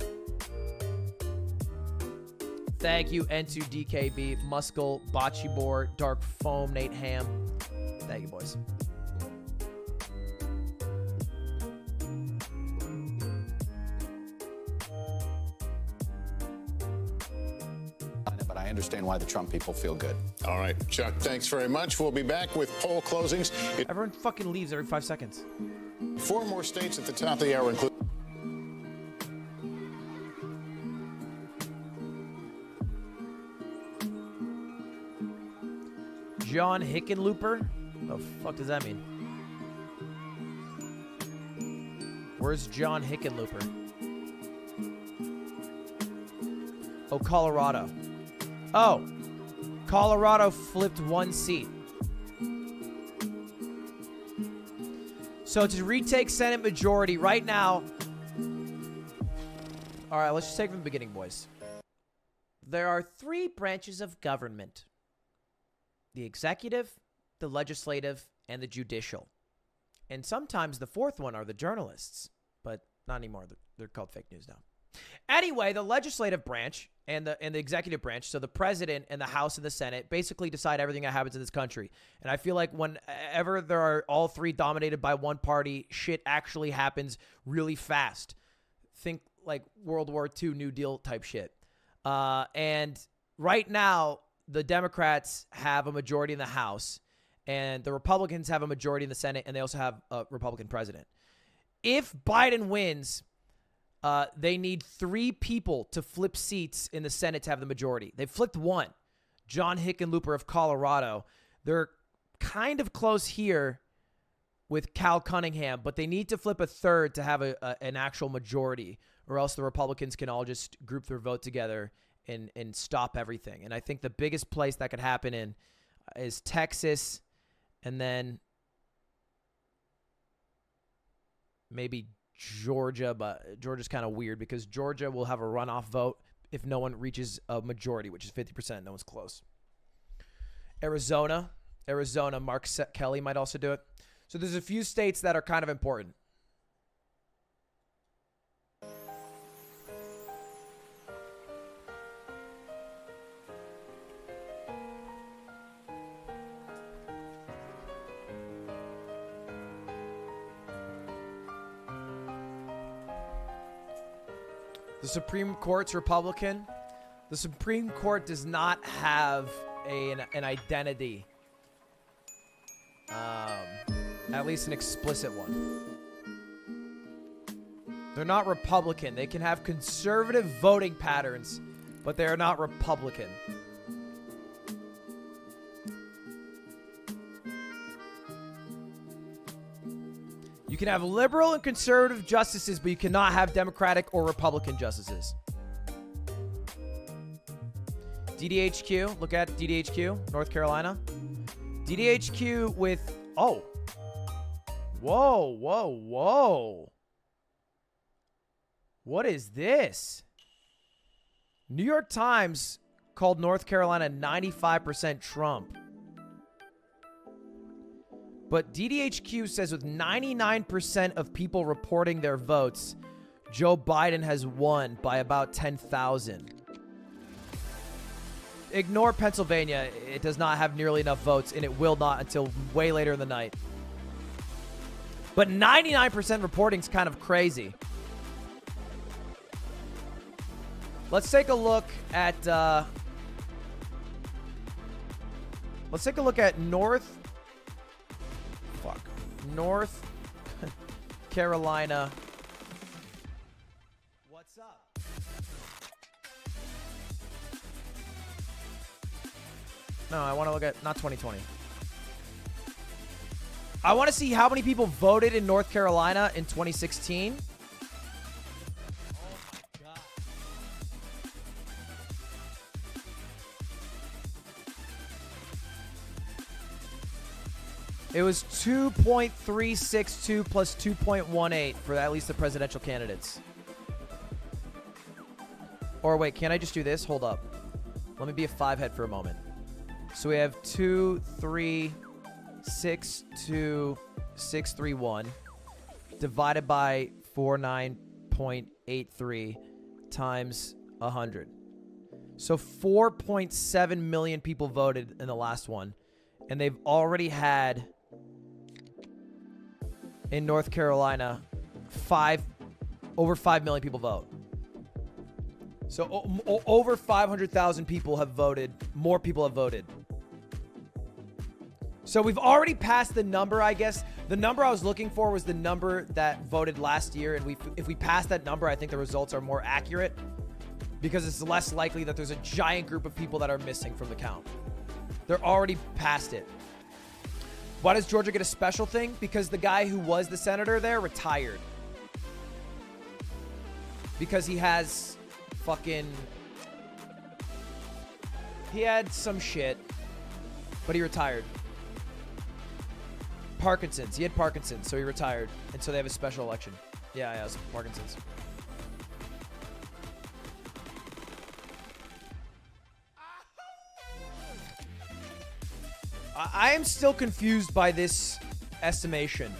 Thank you, N2DKB, Muscle, Bocce Board, Dark Foam, Nate Ham. Thank you, boys. But I understand why the Trump people feel good. All right, Chuck, thanks very much. We'll be back with poll closings. Everyone fucking leaves every 5 seconds. 4 more states at the top of the hour, including John Hickenlooper? The fuck does that mean? Where's John Hickenlooper? Oh, Colorado. Oh, Colorado flipped 1 seat. So to retake Senate majority right now. All right, let's just take from the beginning, boys. There are 3 branches of government: the executive, the legislative, and the judicial. And sometimes the 4th one are the journalists, but not anymore. They're called fake news now. Anyway, the legislative branch and the executive branch, so the president and the House and the Senate, basically decide everything that happens in this country. And I feel like whenever there are all 3 dominated by one party, shit actually happens really fast. Think like World War II, New Deal type shit. And right now, the Democrats have a majority in the House, and the Republicans have a majority in the Senate, and they also have a Republican president. If Biden wins, they need 3 people to flip seats in the Senate to have the majority. They flipped 1. John Hickenlooper of Colorado. They're kind of close here with Cal Cunningham, but they need to flip a 3rd to have an actual majority, or else the Republicans can all just group their vote together and stop everything. And I think the biggest place that could happen in is Texas, and then maybe Georgia, but Georgia's kind of weird because Georgia will have a runoff vote if no one reaches a majority, which is 50%. No one's close. Arizona, Mark Kelly might also do it. So there's a few states that are kind of important. The Supreme Court's Republican. The Supreme Court does not have an identity. At least an explicit one. They're not Republican. They can have conservative voting patterns, but they are not Republican. You can have liberal and conservative justices, but you cannot have Democratic or Republican justices. DDHQ, look at DDHQ, North Carolina. DDHQ with, oh. Whoa. What is this? New York Times called North Carolina 95% Trump. But DDHQ says with 99% of people reporting their votes, Joe Biden has won by about 10,000. Ignore Pennsylvania. It does not have nearly enough votes, and it will not until way later in the night. But 99% reporting is kind of crazy. Let's take a look at North Carolina. What's up? No, I want to look at not 2020. I want to see how many people voted in North Carolina in 2016. It was 2.362 plus 2.18 for at least the presidential candidates. Or wait, can I just do this? Hold up. Let me be a 5 head for a moment. So we have 2, 3, 62631 divided by 49.83 times 100. So 4.7 million people voted in the last one. And they've already had, in North Carolina, over 5 million people vote. So over 500,000 people have voted. More people have voted. So we've already passed the number, I guess. The number I was looking for was the number that voted last year. And if we pass that number, I think the results are more accurate because it's less likely that there's a giant group of people that are missing from the count. They're already past it. Why does Georgia get a special thing? Because the guy who was the senator there retired. Because he has he had some shit, but he retired. Parkinson's. He had Parkinson's, so he retired. And so they have a special election. Yeah, it's Parkinson's. I am still confused by this estimation.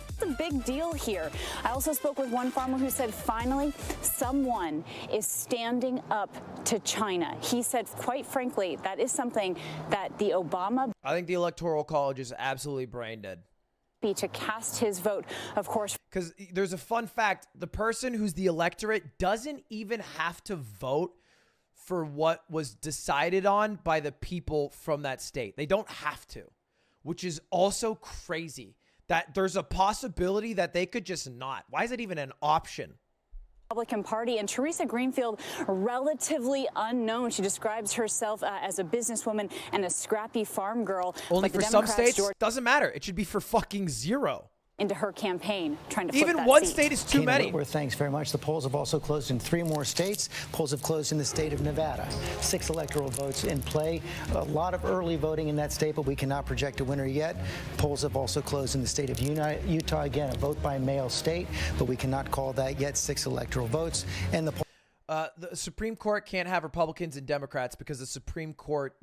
It's a big deal here. I also spoke with one farmer who said finally someone is standing up to China. He said, quite frankly, that is something that the Obama... I think the Electoral College is absolutely brain dead. ...to cast his vote, of course. Because there's a fun fact. The person who's the electorate doesn't even have to vote for what was decided on by the people from that state. They don't have to, which is also crazy. That there's a possibility that they could just not. Why is it even an option? Republican Party. And Teresa Greenfield, relatively unknown. She describes herself as a businesswoman and a scrappy farm girl. Only for some states, doesn't matter. It should be for fucking zero. Into her campaign, trying to flip even that one seat. state is too many. Whitworth, thanks very much. The polls have also closed in 3 more states. Polls have closed in the state of Nevada. 6 electoral votes in play. A lot of early voting in that state, but we cannot project a winner yet. Polls have also closed in the state of Utah. Again, a vote by mail state, but we cannot call that yet. 6 electoral votes. And the Supreme Court can't have Republicans and Democrats because the Supreme Court,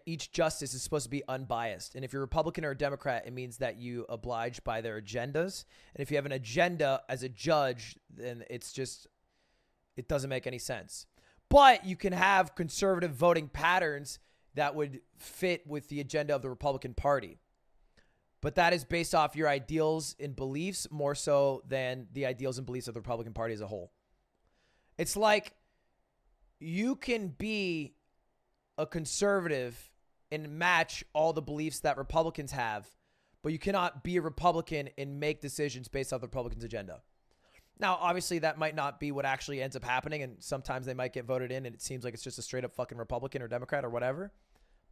each justice is supposed to be unbiased. And if you're a Republican or a Democrat, it means that you oblige by their agendas. And if you have an agenda as a judge, then it doesn't make any sense. But you can have conservative voting patterns that would fit with the agenda of the Republican Party. But that is based off your ideals and beliefs more so than the ideals and beliefs of the Republican Party as a whole. It's like you can be a conservative and match all the beliefs that Republicans have, but you cannot be a Republican and make decisions based off the Republicans' agenda. Now, obviously, that might not be what actually ends up happening, and sometimes they might get voted in, and it seems like it's just a straight-up fucking Republican or Democrat or whatever,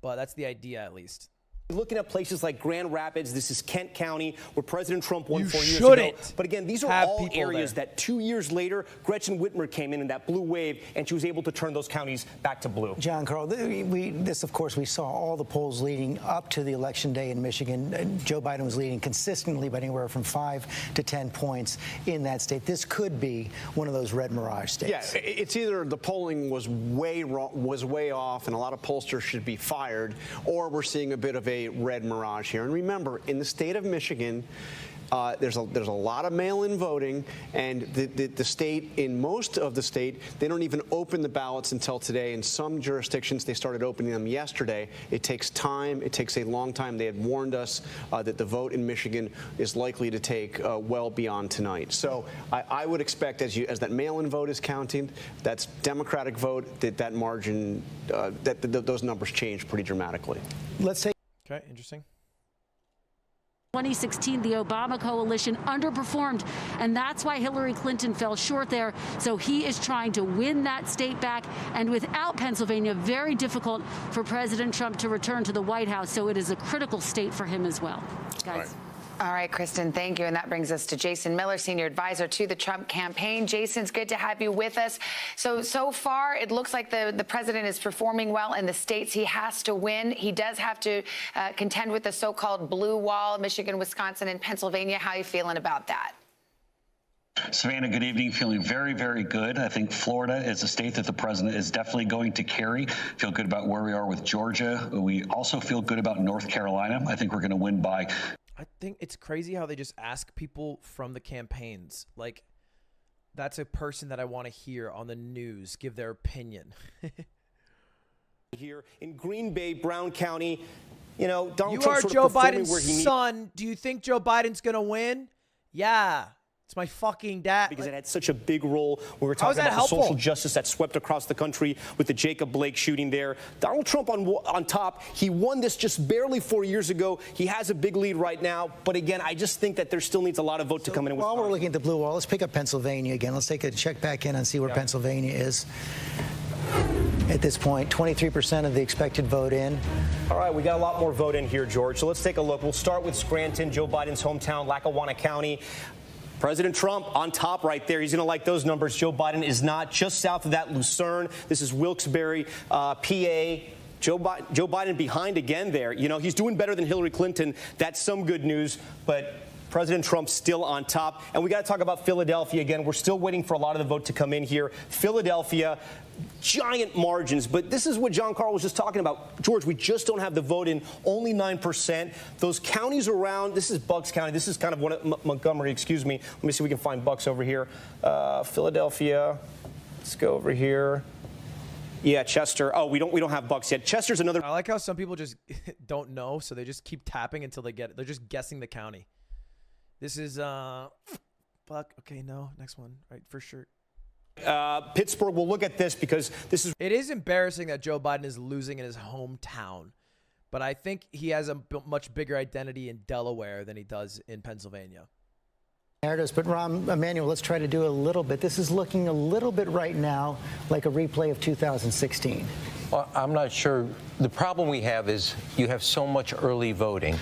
but that's the idea, at least. Looking at places like Grand Rapids, this is Kent County, where President Trump won 4 years ago. But again, these are all areas that 2 years later, Gretchen Whitmer came in that blue wave, and she was able to turn those counties back to blue. John Carl, of course, we saw all the polls leading up to the election day in Michigan. Joe Biden was leading consistently by anywhere from 5 to 10 points in that state. This could be one of those red mirage states. Yeah, it's either the polling was way off, and a lot of pollsters should be fired, or we're seeing a bit of a red mirage here. And remember, in the state of Michigan, there's a lot of mail-in voting, and the state, in most of the state, they don't even open the ballots until today. In some jurisdictions, they started opening them yesterday. It takes time. It takes a long time. They had warned us that the vote in Michigan is likely to take well beyond tonight. So I would expect, as that mail-in vote is counting, that's Democratic vote, that margin, those numbers change pretty dramatically. Let's take. Okay, interesting. 2016, the Obama coalition underperformed, and that's why Hillary Clinton fell short there. So he is trying to win that state back, and without Pennsylvania, very difficult for President Trump to return to the White House. So it is a critical state for him as well. Guys. All right, Kristen, thank you. And that brings us to Jason Miller, senior advisor to the Trump campaign. Jason, it's good to have you with us. So far, it looks like the president is performing well in the states he has to win. He does have to contend with the so-called blue wall, Michigan, Wisconsin, and Pennsylvania. How are you feeling about that? Savannah, good evening. Feeling very, very good. I think Florida is a state that the president is definitely going to carry. Feel good about where we are with Georgia. We also feel good about North Carolina. I think we're going to win by. I think it's crazy how they just ask people from the campaigns. Like, that's a person that I want to hear on the news give their opinion. Here in Green Bay, Brown County, you know, Donald You Trump are sort of Joe performing Biden's where he needs- son. Do you think Joe Biden's going to win? Yeah. It's my fucking dad. Because it had such a big role. We were How is talking that about the helpful? social justice that swept across the country with the Jacob Blake shooting there. Donald Trump on top. He won this just barely 4 years ago. He has a big lead right now. But again, I just think that there still needs a lot of vote to come in. While we're looking at the blue wall, let's pick up Pennsylvania again. Let's take a check back in and see where Pennsylvania is. At this point, 23% of the expected vote in. All right, we got a lot more vote in here, George. So let's take a look. We'll start with Scranton, Joe Biden's hometown, Lackawanna County. President Trump on top right there. He's going to like those numbers. Joe Biden is not. Just south of that, Lucerne. This is Wilkes-Barre, PA. Joe Biden behind again there. You know, he's doing better than Hillary Clinton. That's some good news. But President Trump still on top. And we got to talk about Philadelphia again. We're still waiting for a lot of the vote to come in here. Philadelphia, giant margins. But this is what John Carl was just talking about. George, we just don't have the vote in, only 9%. Those counties around, this is Bucks County. This is kind of one of Montgomery, excuse me. Let me see if we can find Bucks over here. Philadelphia. Let's go over here. Yeah, Chester. Oh, we don't have Bucks yet. Chester's another. I like how some people just don't know, so they just keep tapping until they get it. They're just guessing the county. This is fuck. Okay, no, next one. Right, for sure. Pittsburgh. We'll look at this because this is. It is embarrassing that Joe Biden is losing in his hometown, but I think he has a much bigger identity in Delaware than he does in Pennsylvania. Narratives, but Emmanuel, let's try to do a little bit. This is looking a little bit right now like a replay of 2016. Well, I'm not sure. The problem we have is you have so much early voting,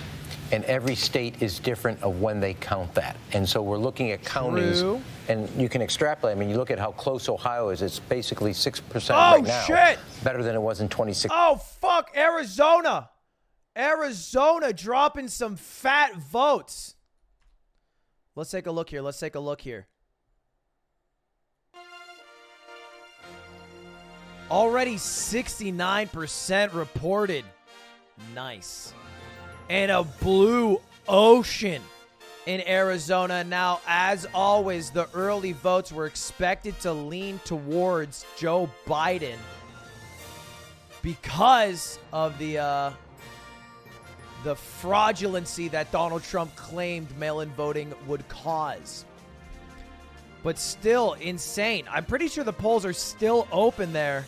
and every state is different of when they count that. And so we're looking at counties, True. and you can extrapolate. I mean, you look at how close Ohio is. It's basically 6% Oh, right now. shit! Better than it was in 2016. Oh, fuck, Arizona. Arizona dropping some fat votes. Let's take a look here. Let's take a look here. Already 69% reported. Nice. And a blue ocean in Arizona. Now, as always, the early votes were expected to lean towards Joe Biden because of the fraudulency that Donald Trump claimed mail-in voting would cause. But still insane. I'm pretty sure the polls are still open there.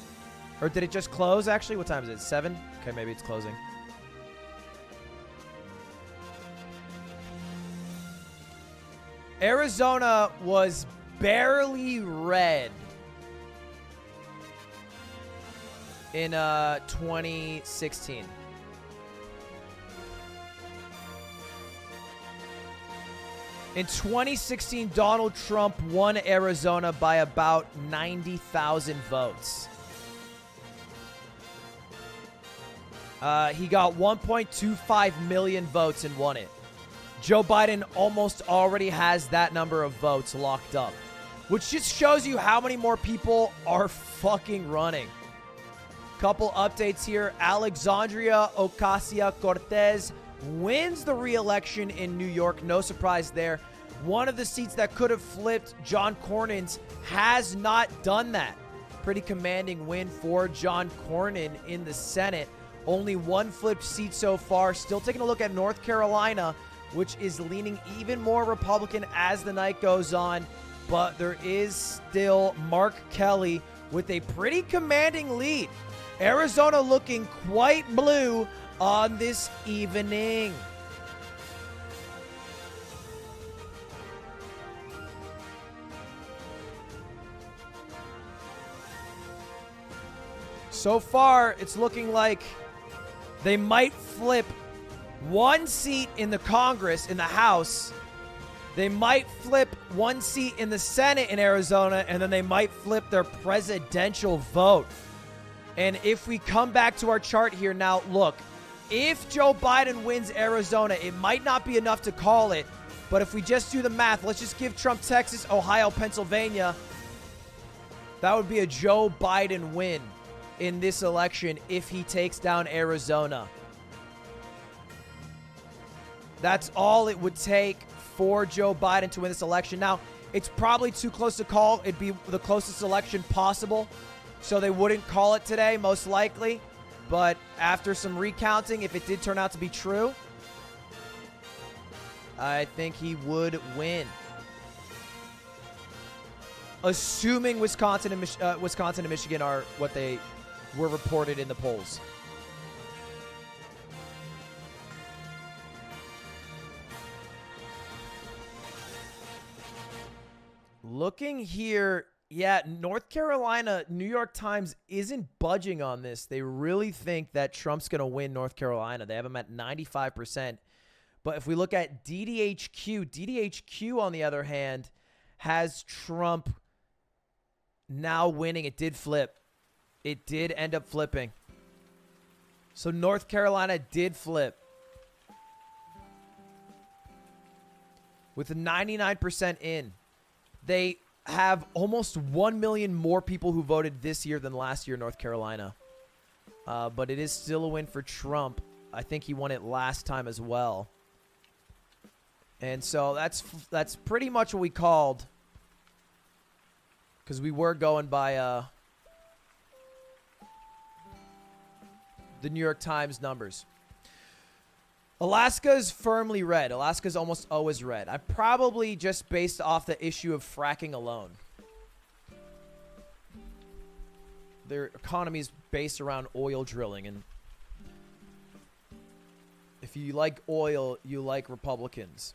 Or did it just close, actually? What time is it? 7? Okay, maybe it's closing. Arizona was barely red in 2016. In 2016, Donald Trump won Arizona by about 90,000 votes. He got 1.25 million votes and won it. Joe Biden almost already has that number of votes locked up, which just shows you how many more people are fucking running. Couple updates here. Alexandria Ocasio-Cortez wins the re-election in New York. No surprise there. One of the seats that could have flipped John Cornyn's has not done that. Pretty commanding win for John Cornyn in the Senate. Only one flipped seat so far. Still taking a look at North Carolina, which is leaning even more Republican as the night goes on. But there is still Mark Kelly with a pretty commanding lead. Arizona looking quite blue on this evening. So far, it's looking like they might flip one seat in the Congress, in the House. They might flip one seat in the Senate in Arizona, and then they might flip their presidential vote. And if we come back to our chart here now, look, if Joe Biden wins Arizona, it might not be enough to call it, But if we just do the math, let's just give Trump Texas, Ohio, Pennsylvania. That would be a Joe Biden win in this election if he takes down Arizona. That's all it would take for Joe Biden to win this election. Now, it's probably too close to call. It'd be the closest election possible. So they wouldn't call it today, most likely. But after some recounting, if it did turn out to be true, I think he would win. Assuming Wisconsin and Michigan are what they were reported in the polls. Looking here, yeah, North Carolina, New York Times isn't budging on this. They really think that Trump's going to win North Carolina. They have him at 95%. But if we look at DDHQ, on the other hand, has Trump now winning. It did flip. It did end up flipping. So North Carolina did flip. With a 99% in. They have almost 1 million more people who voted this year than last year in North Carolina. But it is still a win for Trump. I think he won it last time as well. And so that's pretty much what we called. Because we were going by the New York Times numbers. Alaska is firmly red. Alaska is almost always red. I probably just based off the issue of fracking alone. Their economy is based around oil drilling. And if you like oil, you like Republicans.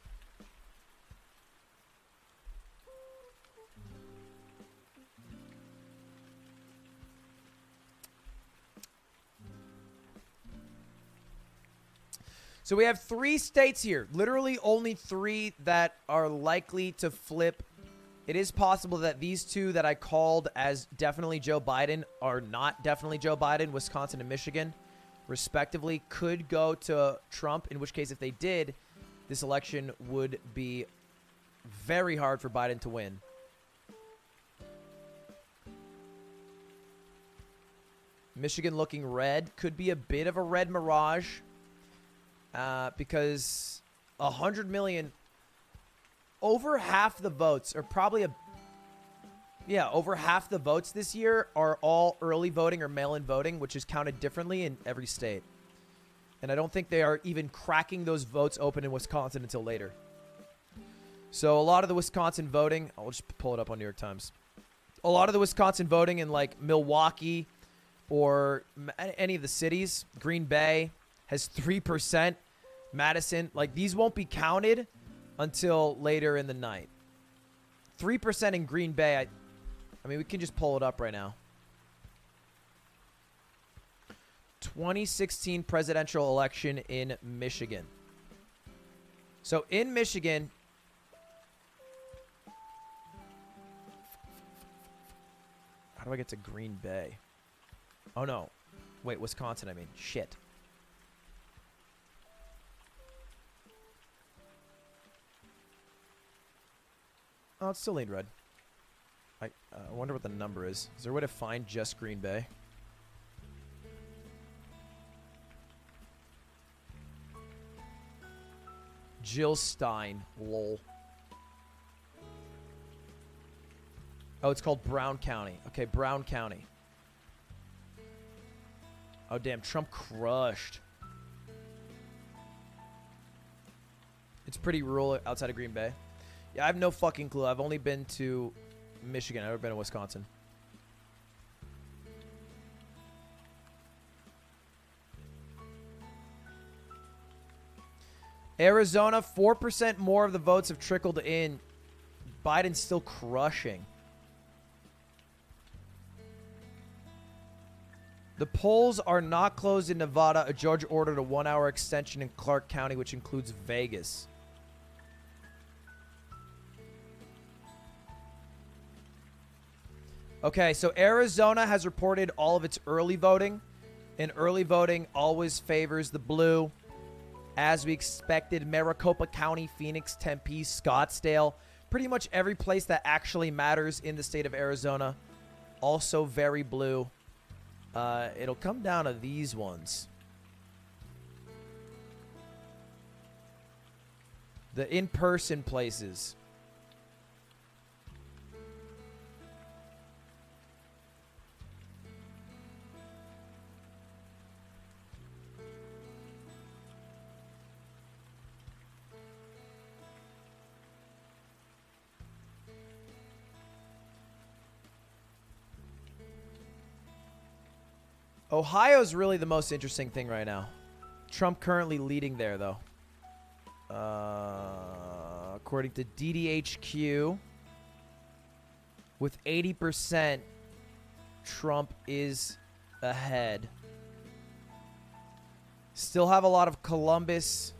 So we have 3 states here, literally only 3 that are likely to flip. It is possible that these 2 that I called as definitely Joe Biden are not definitely Joe Biden, Wisconsin and Michigan, respectively, could go to Trump, in which case if they did, this election would be very hard for Biden to win. Michigan looking red, could be a bit of a red mirage. Because 100 million, over half the votes are probably over half the votes this year are all early voting or mail-in voting, which is counted differently in every state. And I don't think they are even cracking those votes open in Wisconsin until later. So a lot of the Wisconsin voting, I'll just pull it up on New York Times. A lot of the Wisconsin voting in like Milwaukee or any of the cities, Green Bay has 3%. Madison, like these won't be counted until later in the night. 3% in Green Bay. I mean, we can just pull it up right now. 2016 presidential election in Michigan. So in Michigan, how do I get to Green Bay? Oh no. Wait, Wisconsin, I mean. Shit. Oh, it's still ain't red. I wonder what the number is. Is there a way to find just Green Bay? Jill Stein. Lol. Oh, it's called Brown County. Okay, Brown County. Oh, damn. Trump crushed. It's pretty rural outside of Green Bay. Yeah, I have no fucking clue. I've only been to Michigan. I've never been to Wisconsin. Arizona, 4% more of the votes have trickled in. Biden's still crushing. The polls are not closed in Nevada. A judge ordered a 1-hour extension in Clark County, which includes Vegas. Okay, so Arizona has reported all of its early voting, and early voting always favors the blue. as we expected. Maricopa County, Phoenix, Tempe, Scottsdale. Pretty much every place that actually matters in the state of Arizona. Also very blue. It'll come down to these ones. The in-person places. Ohio's really the most interesting thing right now. Trump currently leading there, though. According to DDHQ, with 80%, Trump is ahead. Still have a lot of Columbus,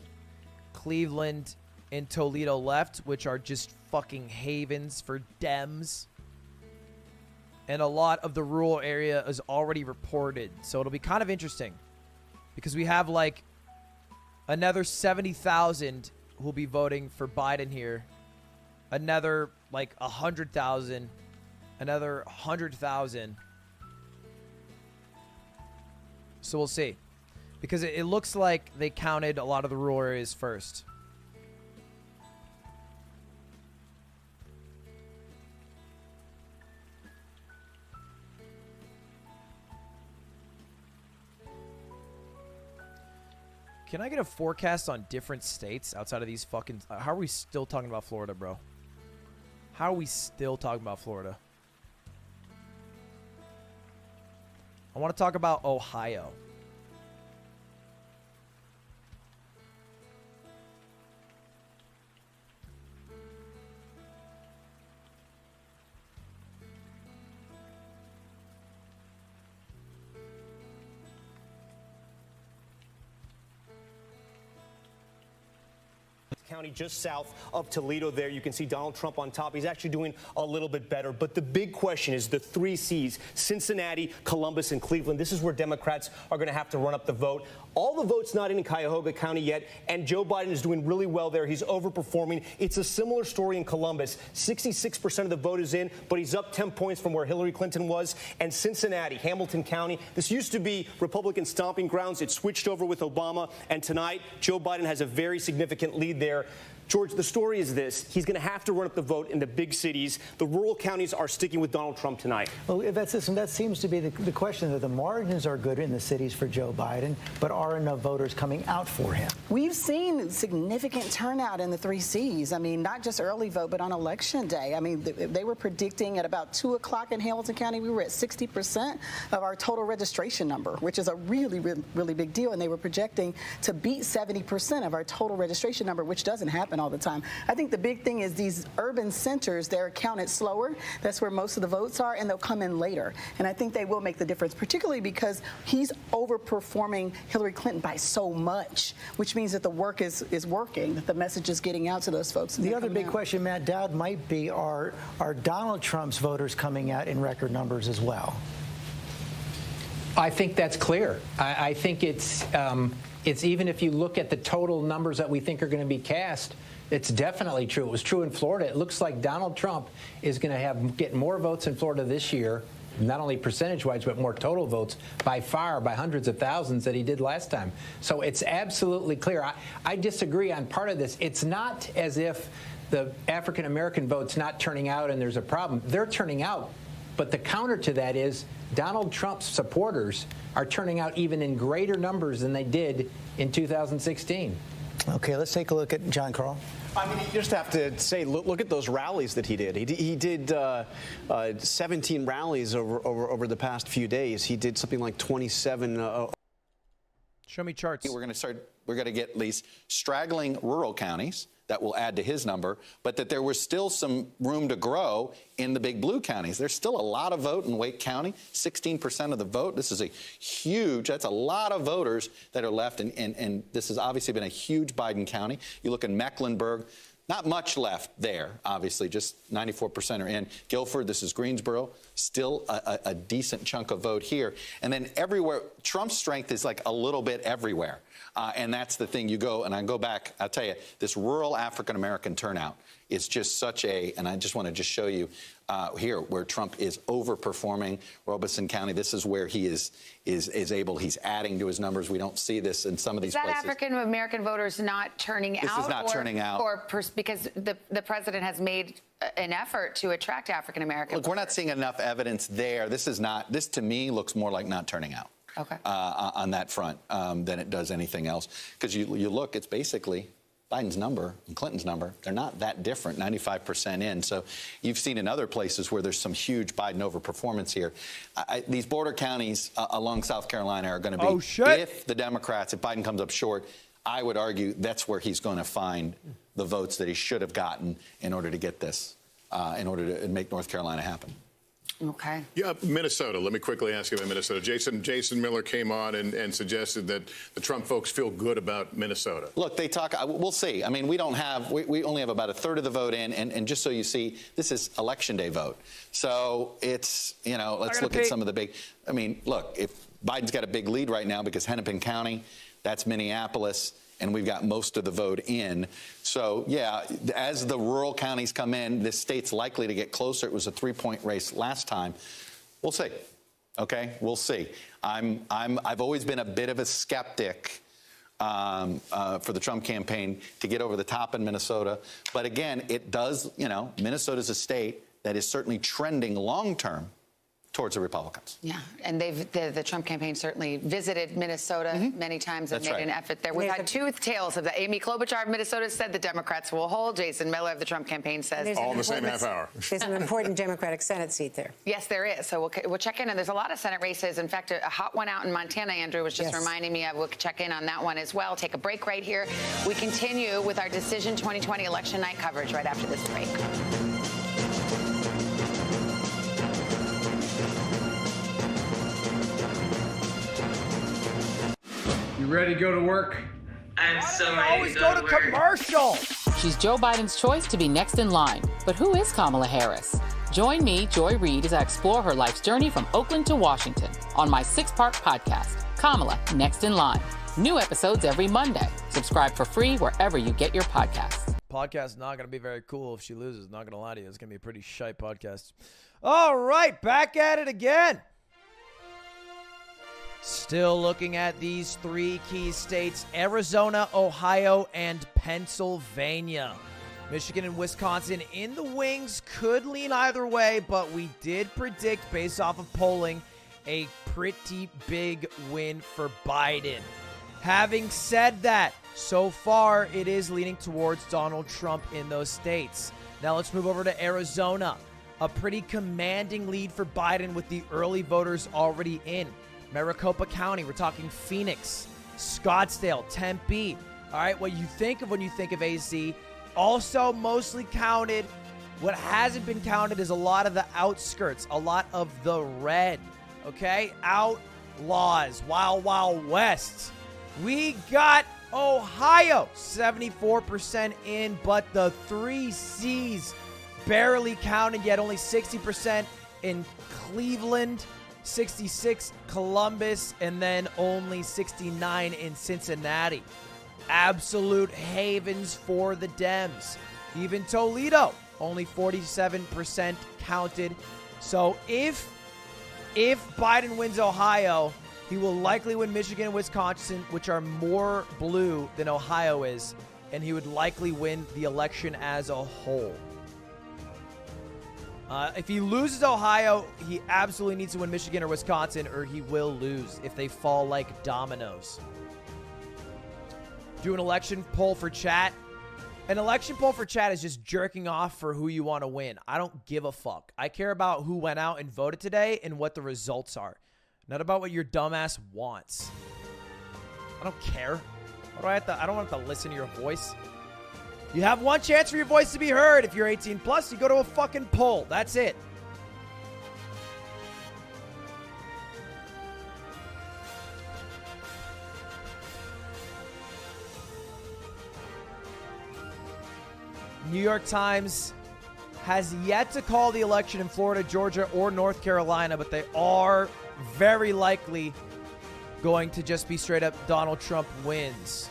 Cleveland, and Toledo left, which are just fucking havens for Dems. And a lot of the rural area is already reported. So it'll be kind of interesting. Because we have like another 70,000 who'll be voting for Biden here. Another like 100,000. Another 100,000. So we'll see. Because it looks like they counted a lot of the rural areas first. Can I get a forecast on different states outside of these fucking... how are we still talking about Florida, bro? How are we still talking about Florida? I want to talk about Ohio. County just south of Toledo there. You can see Donald Trump on top. He's actually doing a little bit better. But the big question is the three C's, Cincinnati, Columbus, and Cleveland. This is where Democrats are going to have to run up the vote. All the votes not in Cuyahoga County yet, and Joe Biden is doing really well there. He's overperforming. It's a similar story in Columbus. 66% of the vote is in, but he's up 10 points from where Hillary Clinton was. And Cincinnati, Hamilton County, this used to be Republican stomping grounds. It switched over with Obama, and tonight Joe Biden has a very significant lead there. George, the story is this. He's going to have to run up the vote in the big cities. The rural counties are sticking with Donald Trump tonight. Well, that seems to be the question, that the margins are good in the cities for Joe Biden, but are enough voters coming out for him? We've seen significant turnout in the three Cs. I mean, not just early vote, but on Election Day. I mean, they were predicting at about 2 o'clock in Hamilton County, we were at 60% of our total registration number, which is a really, really, really big deal. And they were projecting to beat 70% of our total registration number, which doesn't happen all the time. I think the big thing is these urban centers, they're counted slower. That's where most of the votes are, and they'll come in later. And I think they will make the difference, particularly because he's overperforming Hillary Clinton by so much, which means that the work is working, that the message is getting out to those folks. The other big question, Matt Dowd, might be, are Donald Trump's voters coming out in record numbers as well? I think that's clear. I think it's even if you look at the total numbers that we think are going to be cast, it's definitely true. It was true in Florida. It looks like Donald Trump is going to get more votes in Florida this year, not only percentage-wise, but more total votes by far, by hundreds of thousands that he did last time. So it's absolutely clear. I disagree on part of this. It's not as if the African-American vote's not turning out and there's a problem. They're turning out. But the counter to that is Donald Trump's supporters are turning out even in greater numbers than they did in 2016. Okay, let's take a look at John Carl. I mean, you just have to say, look at those rallies that he did. He did 17 rallies over the past few days. He did something like 27. Show me charts. We're going to get these straggling rural counties that will add to his number, but that there was still some room to grow in the big blue counties. There's still a lot of vote in Wake County, 16% of the vote. This is that's a lot of voters that are left, and this has obviously been a huge Biden county. You look in Mecklenburg, Not much left there, obviously, just 94% are in. Guilford, this is Greensboro, still a decent chunk of vote here. And then everywhere, Trump's strength is like a little bit everywhere. And that's the thing. You go, and I go back, I'll tell you, this rural African-American turnout is just such a, and I just want to just show you here where Trump is overperforming Robeson County. This is where he is able, he's adding to his numbers. We don't see this in some of these places. Is that African-American voters not turning out? This is not turning out. Or because the president has made an effort to attract African-American Look, we're not seeing enough evidence there. This is not, this to me looks more like not turning out. Okay. On that front than it does anything else. Because you look, it's basically Biden's number and Clinton's number. They're not that different, 95% in. So you've seen in other places where there's some huge Biden overperformance here. These border counties along South Carolina are going to be, if the Democrats, if Biden comes up short, I would argue that's where he's going to find the votes that he should have gotten in order to get this, in order to make North Carolina happen. Okay. Yeah, Minnesota. Let me quickly ask you about Minnesota. Jason Miller came on and suggested that the Trump folks feel good about Minnesota. Look, they talk. We'll see. I mean, we only have about a third of the vote in, and just so you see, this is election day vote. So it's, let's look at some of the big. I mean, look, if Biden's got a big lead right now because Hennepin County, that's Minneapolis, and we've got most of the vote in. So, yeah, as the rural counties come in, this state's likely to get closer. It was a 3-point race last time. We'll see. Okay, we'll see. I've always been a bit of a skeptic for the Trump campaign to get over the top in Minnesota. But again, it does, Minnesota's a state that is certainly trending long term towards the Republicans. Yeah, and the Trump campaign certainly visited Minnesota many times and made an effort there. We've had two tales of that. Amy Klobuchar of Minnesota said the Democrats will hold. Jason Miller of the Trump campaign says all in the same half hour. There's an important Democratic Senate seat there. Yes, there is. So we'll check in, and there's a lot of Senate races. In fact, a hot one out in Montana, Andrew was just reminding me of. We'll check in on that one as well. Take a break right here. We continue with our Decision 2020 election night coverage right after this break. You ready to go to work? I'm so ready Always go to commercial. She's Joe Biden's choice to be next in line. But who is Kamala Harris? Join me, Joy Reid, as I explore her life's journey from Oakland to Washington on my 6-part podcast, Kamala Next in Line. New episodes every Monday. Subscribe for free wherever you get your podcasts. Podcast is not going to be very cool if she loses. Not going to lie to you. It's going to be a pretty shite podcast. All right, back at it again. Still looking at these 3 key states, Arizona, Ohio, and Pennsylvania. Michigan and Wisconsin in the wings, could lean either way, but we did predict, based off of polling, a pretty big win for Biden. Having said that, so far it is leaning towards Donald Trump in those states. Now let's move over to Arizona. A pretty commanding lead for Biden with the early voters already in. Maricopa County, we're talking Phoenix, Scottsdale, Tempe. All right, what you think of when you think of AZ. Also mostly counted. What hasn't been counted is a lot of the outskirts, a lot of the red, okay? Outlaws, Wild Wild West. We got Ohio, 74% in, but the 3 C's barely counted yet, only 60% in Cleveland, 66 Columbus, and then only 69 in Cincinnati. Absolute havens for the Dems. Even Toledo, only 47% counted. So if Biden wins Ohio, he will likely win Michigan and Wisconsin, which are more blue than Ohio is, and he would likely win the election as a whole. If he loses Ohio, he absolutely needs to win Michigan or Wisconsin, or he will lose if they fall like dominoes. Do an election poll for chat. An election poll for chat is just jerking off for who you want to win. I don't give a fuck. I care about who went out and voted today and what the results are. Not about what your dumbass wants. I don't care. I don't want to listen to your voice. You have one chance for your voice to be heard. If you're 18 plus, you go to a fucking poll. That's it. New York Times has yet to call the election in Florida, Georgia, or North Carolina, but they are very likely going to just be straight up Donald Trump wins.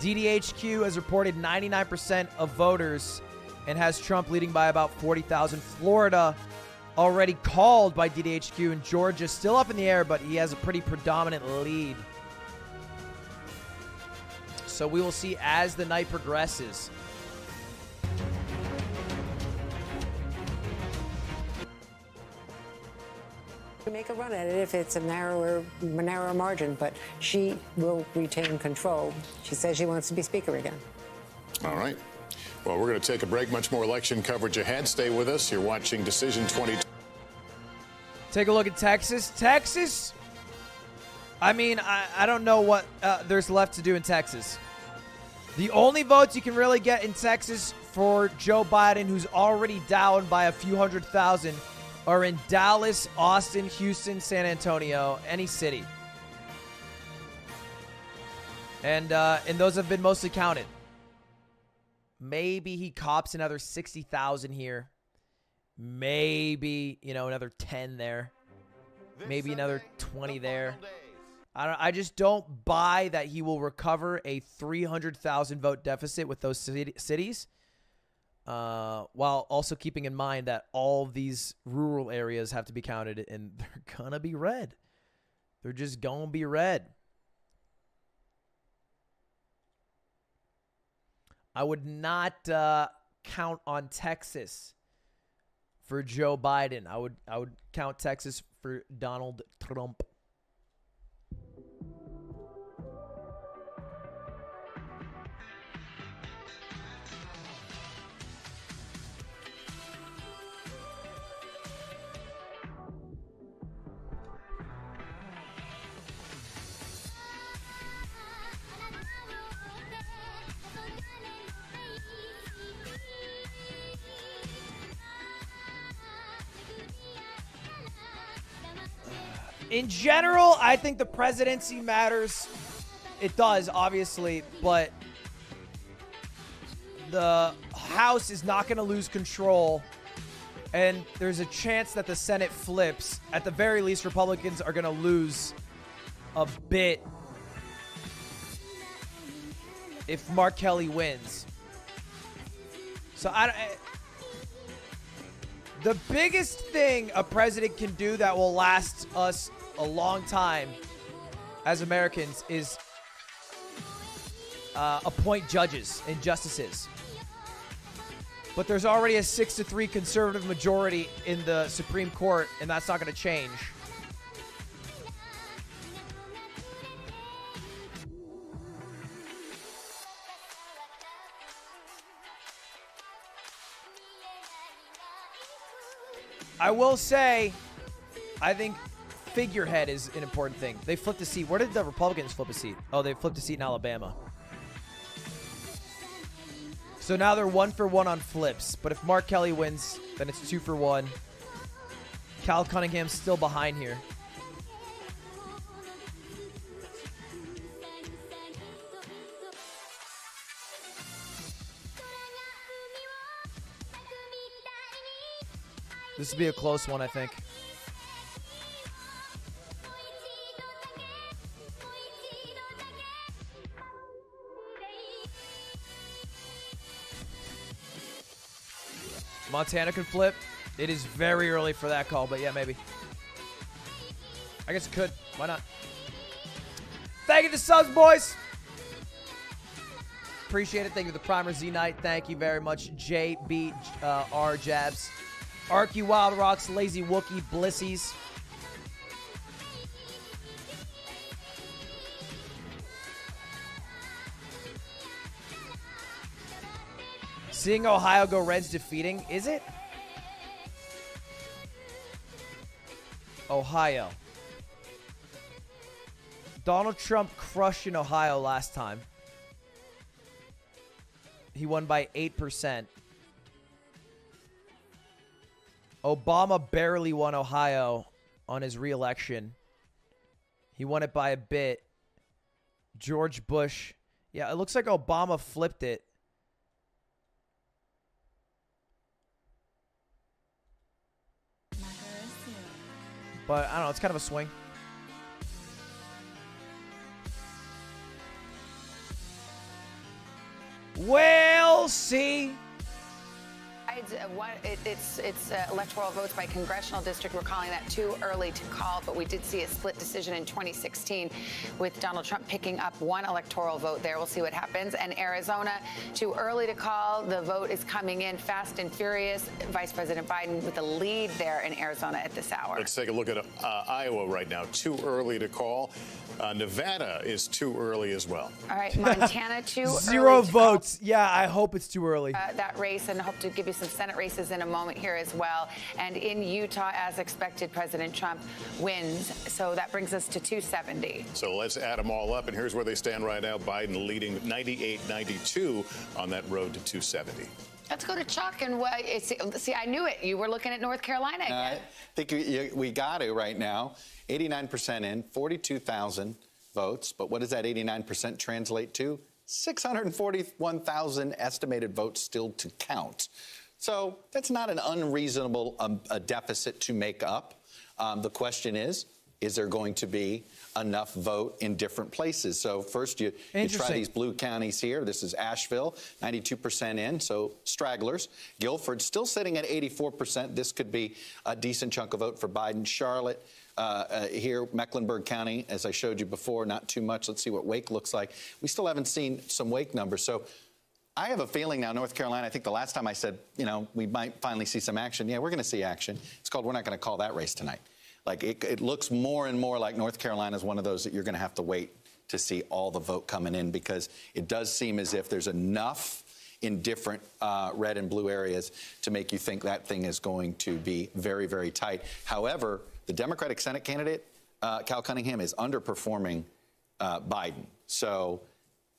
DDHQ has reported 99% of voters and has Trump leading by about 40,000. Florida already called by DDHQ, and Georgia still up in the air, but he has a pretty predominant lead. So we will see as the night progresses. To make a run at it if it's a narrower margin, but she will retain control. She says she wants to be speaker again. All right. Well, we're going to take a break. Much more election coverage ahead. Stay with us. You're watching Decision 20. Take a look at Texas. Texas, I mean, I don't know what there's left to do in Texas. The only votes you can really get in Texas for Joe Biden, who's already down by a few 100,000, are in Dallas, Austin, Houston, San Antonio, any city. And those have been mostly counted. Maybe he cops another 60,000 here. Maybe, another 10 there. Maybe another 20 there. I just don't buy that he will recover a 300,000 vote deficit with those cities. While also keeping in mind that all these rural areas have to be counted, and they're going to be red. They're just going to be red. I would not count on Texas for Joe Biden. I would count Texas for Donald Trump. In general, I think the presidency matters. It does, obviously, but the House is not going to lose control, and there's a chance that the Senate flips. At the very least, Republicans are going to lose a bit if Mark Kelly wins. So the biggest thing a president can do that will last us a long time as Americans is appoint judges and justices. But there's already a 6-3 conservative majority in the Supreme Court, and that's not going to change. I will say, I think figurehead is an important thing. They flipped a seat. Where did the Republicans flip a seat? Oh, they flipped a seat in Alabama. So now they're 1 for 1 on flips. But if Mark Kelly wins, then it's 2 for 1. Cal Cunningham's still behind here. This will be a close one, I think. Montana could flip. It is very early for that call, but yeah, maybe. I guess it could. Why not? Thank you to the subs, boys. Appreciate it. Thank you to the Primer Z Knight. Thank you very much. JBR Jabs. Arky Wild Rocks, Lazy Wookie, Blissies. Seeing Ohio go Reds defeating, is it? Ohio. Donald Trump crushed in Ohio last time. He won by 8%. Obama barely won Ohio on his re-election. He won it by a bit. George Bush. Yeah, it looks like Obama flipped it. But I don't know. It's kind of a swing. We'll see. It's electoral votes by congressional district. We're calling that too early to call, but we did see a split decision in 2016 with Donald Trump picking up one electoral vote there. We'll see what happens. And Arizona, too early to call. The vote is coming in fast and furious. Vice President Biden with the lead there in Arizona at this hour. Let's take a look at Iowa right now. Too early to call. Nevada is too early as well. All right, Montana, too early. 0 votes. Yeah, I hope it's too early. That race, and hope to give you some Senate races in a moment here as well. And in Utah, as expected, President Trump wins. So that brings us to 270. So let's add them all up, and here's where they stand right now. Biden leading 98-92 on that road to 270. Let's go to Chuck and see. I knew it. You were looking at North Carolina again. I think we got to right now. 89% in, 42,000 votes. But what does that 89% translate to? 641,000 estimated votes still to count. So that's not an unreasonable a deficit to make up. The question is there going to be enough vote in different places? So first you try these blue counties here. This is Asheville, 92% in, so stragglers. Guilford still sitting at 84%. This could be a decent chunk of vote for Biden. Charlotte, here, Mecklenburg County, as I showed you before, not too much. Let's see what Wake looks like. We still haven't seen some Wake numbers. So I have a feeling now, North Carolina, I think the last time I said, we might finally see some action. Yeah, we're going to see action. It's called, we're not going to call that race tonight. Like, it looks more and more like North Carolina is one of those that you're going to have to wait to see all the vote coming in, because it does seem as if there's enough in different red and blue areas to make you think that thing is going to be very, very tight. However, the Democratic Senate candidate, Cal Cunningham, is underperforming Biden. So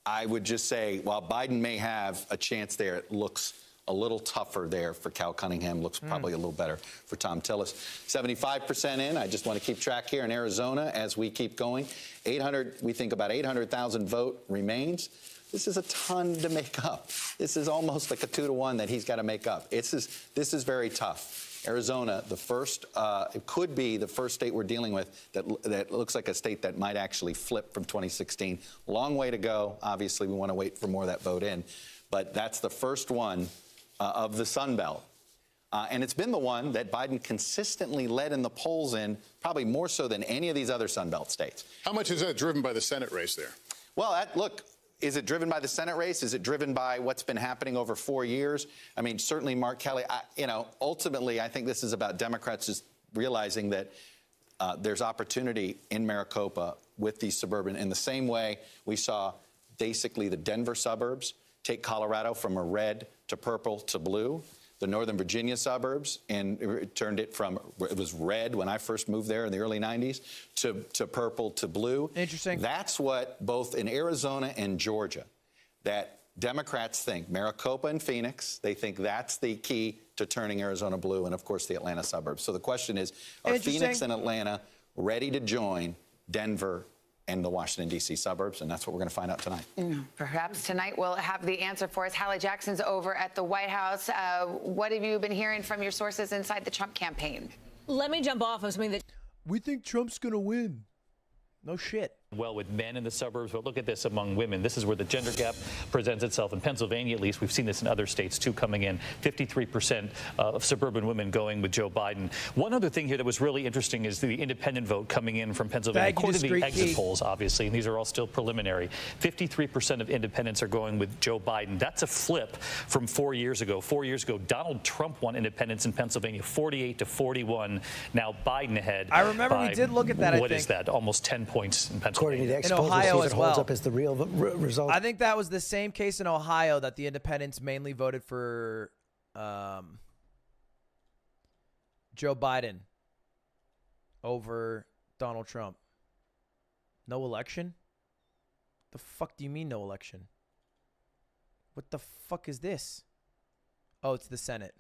I would just say, while Biden may have a chance there, it looks a little tougher there for Cal Cunningham. Looks probably a little better for Tom Tillis. 75% in. I just want to keep track here in Arizona as we keep going. We think about 800,000 vote remains. This is a ton to make up. This is almost like a 2-to-1 that he's got to make up. This is very tough. Arizona, the first, it could be the first state we're dealing with that looks like a state that might actually flip from 2016. Long way to go. Obviously, we want to wait for more of that vote in. But that's the first one of the Sun Belt. And it's been the one that Biden consistently led in the polls in, probably more so than any of these other Sun Belt states. How much is that driven by the Senate race there? Well, look, is it driven by the Senate race? Is it driven by what's been happening over 4 years? I mean, certainly Mark Kelly, ultimately, I think this is about Democrats just realizing that there's opportunity in Maricopa with these suburban, in the same way we saw basically the Denver suburbs take Colorado from a red to purple to blue. The Northern Virginia suburbs, and it turned it from, it was red when I first moved there in the early 90s, to purple to blue. Interesting. That's what both in Arizona and Georgia, that Democrats think, Maricopa and Phoenix, they think that's the key to turning Arizona blue, and of course the Atlanta suburbs. So the question is, are Phoenix and Atlanta ready to join Denver and the Washington, D.C. suburbs? And that's what we're going to find out tonight. Perhaps tonight we'll have the answer for us. Hallie Jackson's over at the White House. What have you been hearing from your sources inside the Trump campaign? Let me jump off of something that we think Trump's going to win. No shit. Well, with men in the suburbs, but look at this among women. This is where the gender gap presents itself. In Pennsylvania, at least, we've seen this in other states, too, coming in. 53% of suburban women going with Joe Biden. One other thing here that was really interesting is the independent vote coming in from Pennsylvania. According to the exit polls, obviously, and these are all still preliminary, 53% of independents are going with Joe Biden. That's a flip from 4 years ago. 4 years ago, Donald Trump won independents in Pennsylvania, 48-41. Now Biden ahead. I remember we did look at that, I think. What is that? Almost 10 points in Pennsylvania. According to the exit polls, Ohio we'll see if as it holds well. up as the real result. I think that was the same case in Ohio, that the independents mainly voted for Joe Biden over Donald Trump. No election? The fuck do you mean no election? What the fuck is this? Oh, it's the Senate.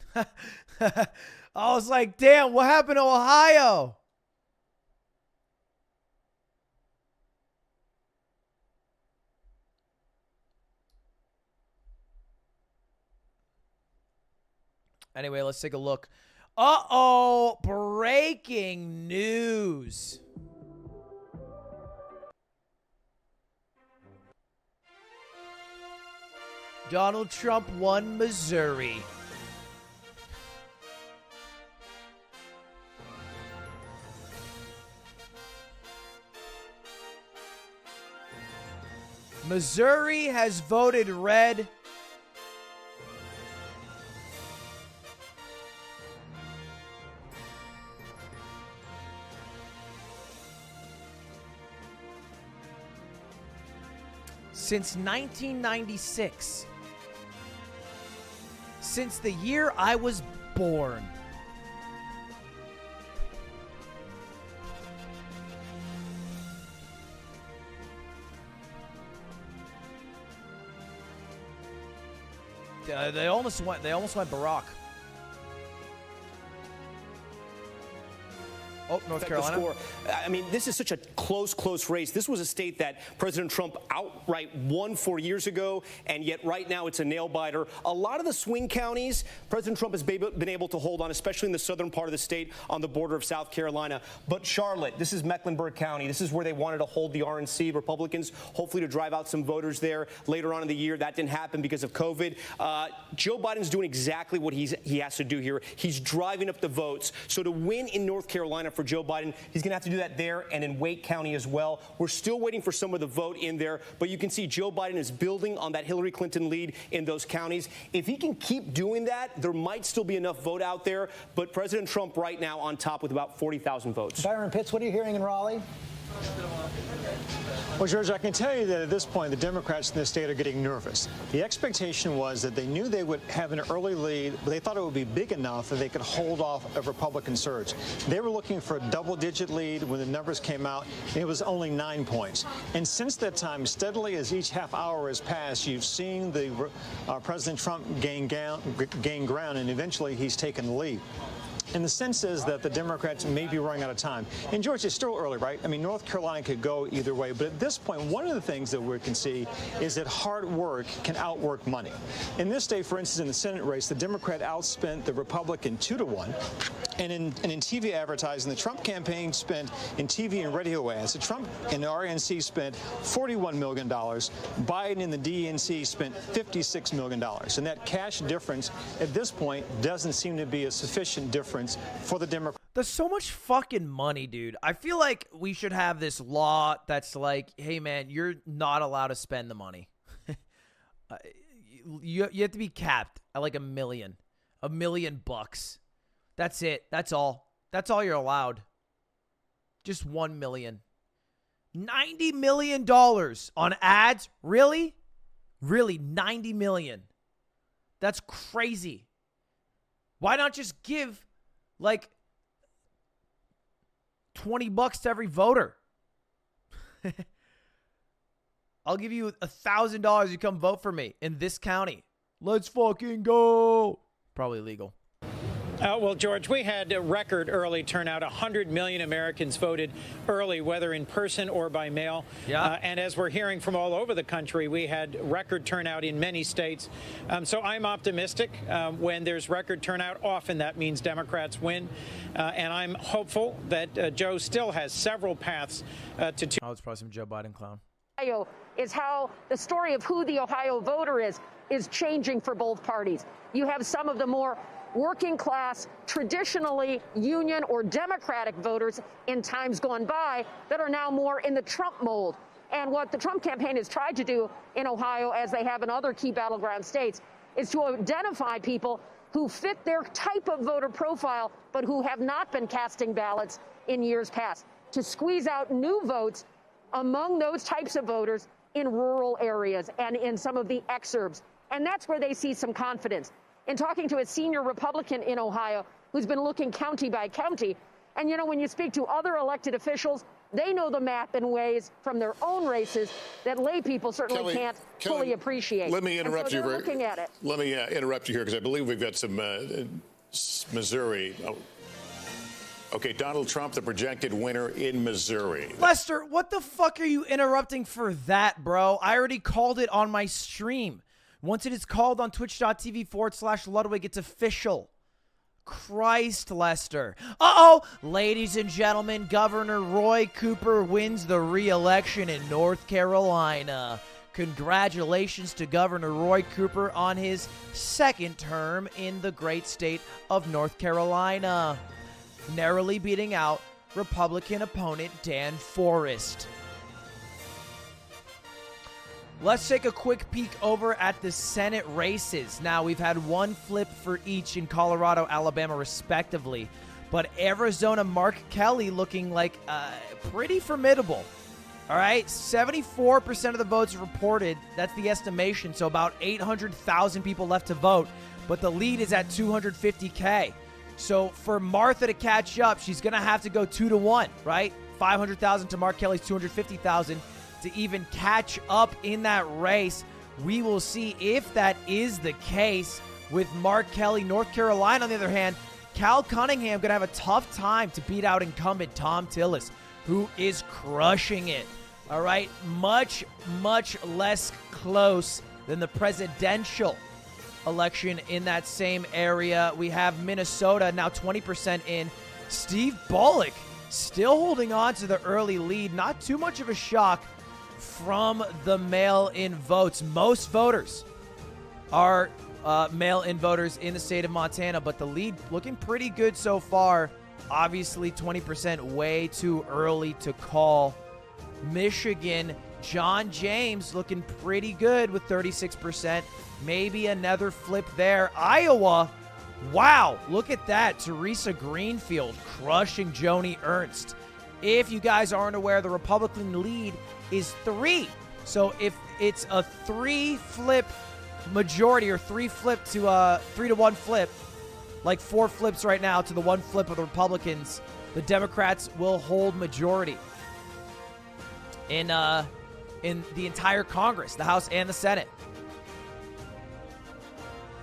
I was like, damn, what happened to Ohio? Anyway, let's take a look. Uh-oh, breaking news. Donald Trump won Missouri. Missouri has voted red since 1996. Since the year I was born. They almost went Barack. Oh, North Carolina. Score. I mean, this is such a close race. This was a state that President Trump outright won 4 years ago, and yet right now it's a nail-biter. A lot of the swing counties, President Trump has been able to hold on, especially in the southern part of the state on the border of South Carolina. But Charlotte, this is Mecklenburg County. This is where they wanted to hold the RNC, Republicans, hopefully to drive out some voters there later on in the year. That didn't happen because of COVID. Joe Biden's doing exactly what he has to do here. He's driving up the votes. So to win in North Carolina for Joe Biden, he's going to have to do that there and in Wake County as well. We're still waiting for some of the vote in there, but you can see Joe Biden is building on that Hillary Clinton lead in those counties. If he can keep doing that, there might still be enough vote out there, but President Trump right now on top with about 40,000 votes. Byron Pitts, what are you hearing in Raleigh? Well, George, I can tell you that at this point, the Democrats in this state are getting nervous. The expectation was that they knew they would have an early lead, but they thought it would be big enough that they could hold off a Republican surge. They were looking for a double-digit lead when the numbers came out, and it was only 9 points. And since that time, steadily as each half hour has passed, you've seen the President Trump gain ground, and eventually he's taken the lead. And the sense is that the Democrats may be running out of time. And, George, it's still early, right? I mean, North Carolina could go either way. But at this point, one of the things that we can see is that hard work can outwork money. In this state, for instance, in the Senate race, the Democrat outspent the Republican 2-1. And in TV advertising, the Trump campaign spent in TV and radio ads. The Trump and the RNC spent $41 million. Biden and the DNC spent $56 million. And that cash difference at this point doesn't seem to be a sufficient difference for the Democrats. There's so much fucking money, dude. I feel like we should have this law that's like, hey, man, you're not allowed to spend the money. You have to be capped at like $1 million bucks. That's it. That's all. That's all you're allowed. Just $1 million. $90 million on ads? Really? Really? $90 million. That's crazy. Why not just give like $20 to every voter? I'll give you $1,000 you come vote for me in this county. Let's fucking go. Probably legal. Well, George, we had a record early turnout. 100 million Americans voted early, whether in person or by mail. Yeah. And as we're hearing from all over the country, we had record turnout in many states. So I'm optimistic. When there's record turnout, often that means Democrats win. And I'm hopeful that Joe still has several paths to. Oh, it's probably some Joe Biden clown. Ohio is how the story of who the Ohio voter is changing for both parties. You have some of the more working class, traditionally Union or Democratic voters in times gone by that are now more in the Trump mold. And what the Trump campaign has tried to do in Ohio, as they have in other key battleground states, is to identify people who fit their type of voter profile, but who have not been casting ballots in years past, to squeeze out new votes among those types of voters in rural areas and in some of the exurbs. And that's where they see some confidence. In talking to a senior Republican in Ohio who's been looking county by county, and, you know, when you speak to other elected officials, they know the math and ways from their own races that lay people certainly can't fully appreciate. Let me interrupt you. Looking at it. Let me interrupt you here because I believe we've got some Missouri. Oh. Okay, Donald Trump, the projected winner in Missouri. Lester, what the fuck are you interrupting for that, bro? I already called it on my stream. Once it is called on twitch.tv/Ludwig, it's official. Christ, Lester. Uh-oh! Ladies and gentlemen, Governor Roy Cooper wins the re-election in North Carolina. Congratulations to Governor Roy Cooper on his second term in the great state of North Carolina, narrowly beating out Republican opponent Dan Forrest. Let's take a quick peek over at the Senate races. Now, we've had one flip for each in Colorado, Alabama, respectively. But Arizona, Mark Kelly looking like pretty formidable. All right, 74% of the votes reported. That's the estimation, so about 800,000 people left to vote. But the lead is at 250K. So for Martha to catch up, she's going to have to go 2-1, right? 500,000 to Mark Kelly's 250,000. To even catch up in that race. We will see if that is the case with Mark Kelly. North Carolina, on the other hand, Cal Cunningham going to have a tough time to beat out incumbent Tom Tillis, who is crushing it. All right, much, much less close than the presidential election in that same area. We have Minnesota now 20% in. Steve Bullock still holding on to the early lead. Not too much of a shock from the mail-in votes. Most voters are mail-in voters in the state of Montana, but the lead looking pretty good so far. Obviously, 20% way too early to call. Michigan, John James looking pretty good with 36%. Maybe another flip there. Iowa, wow, look at that. Teresa Greenfield crushing Joni Ernst. If you guys aren't aware, the Republican lead is 3. So if it's a 3-flip majority or 3-flip to 3-1 flip, like 4 flips right now to the 1 flip of the Republicans, the Democrats will hold majority in the entire Congress, the House and the Senate.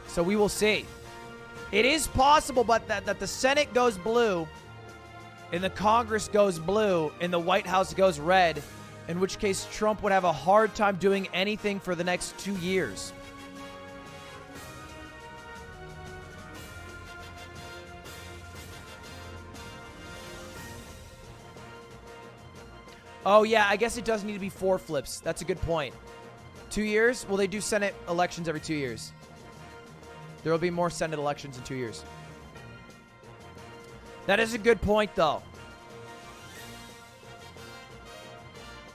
So we will see. It is possible, but that the Senate goes blue and the Congress goes blue and the White House goes red, in which case Trump would have a hard time doing anything for the next 2 years. Oh, yeah, I guess it does need to be 4 flips. That's a good point. 2 years? Well, they do Senate elections every 2 years. There will be more Senate elections in 2 years. That is a good point, though.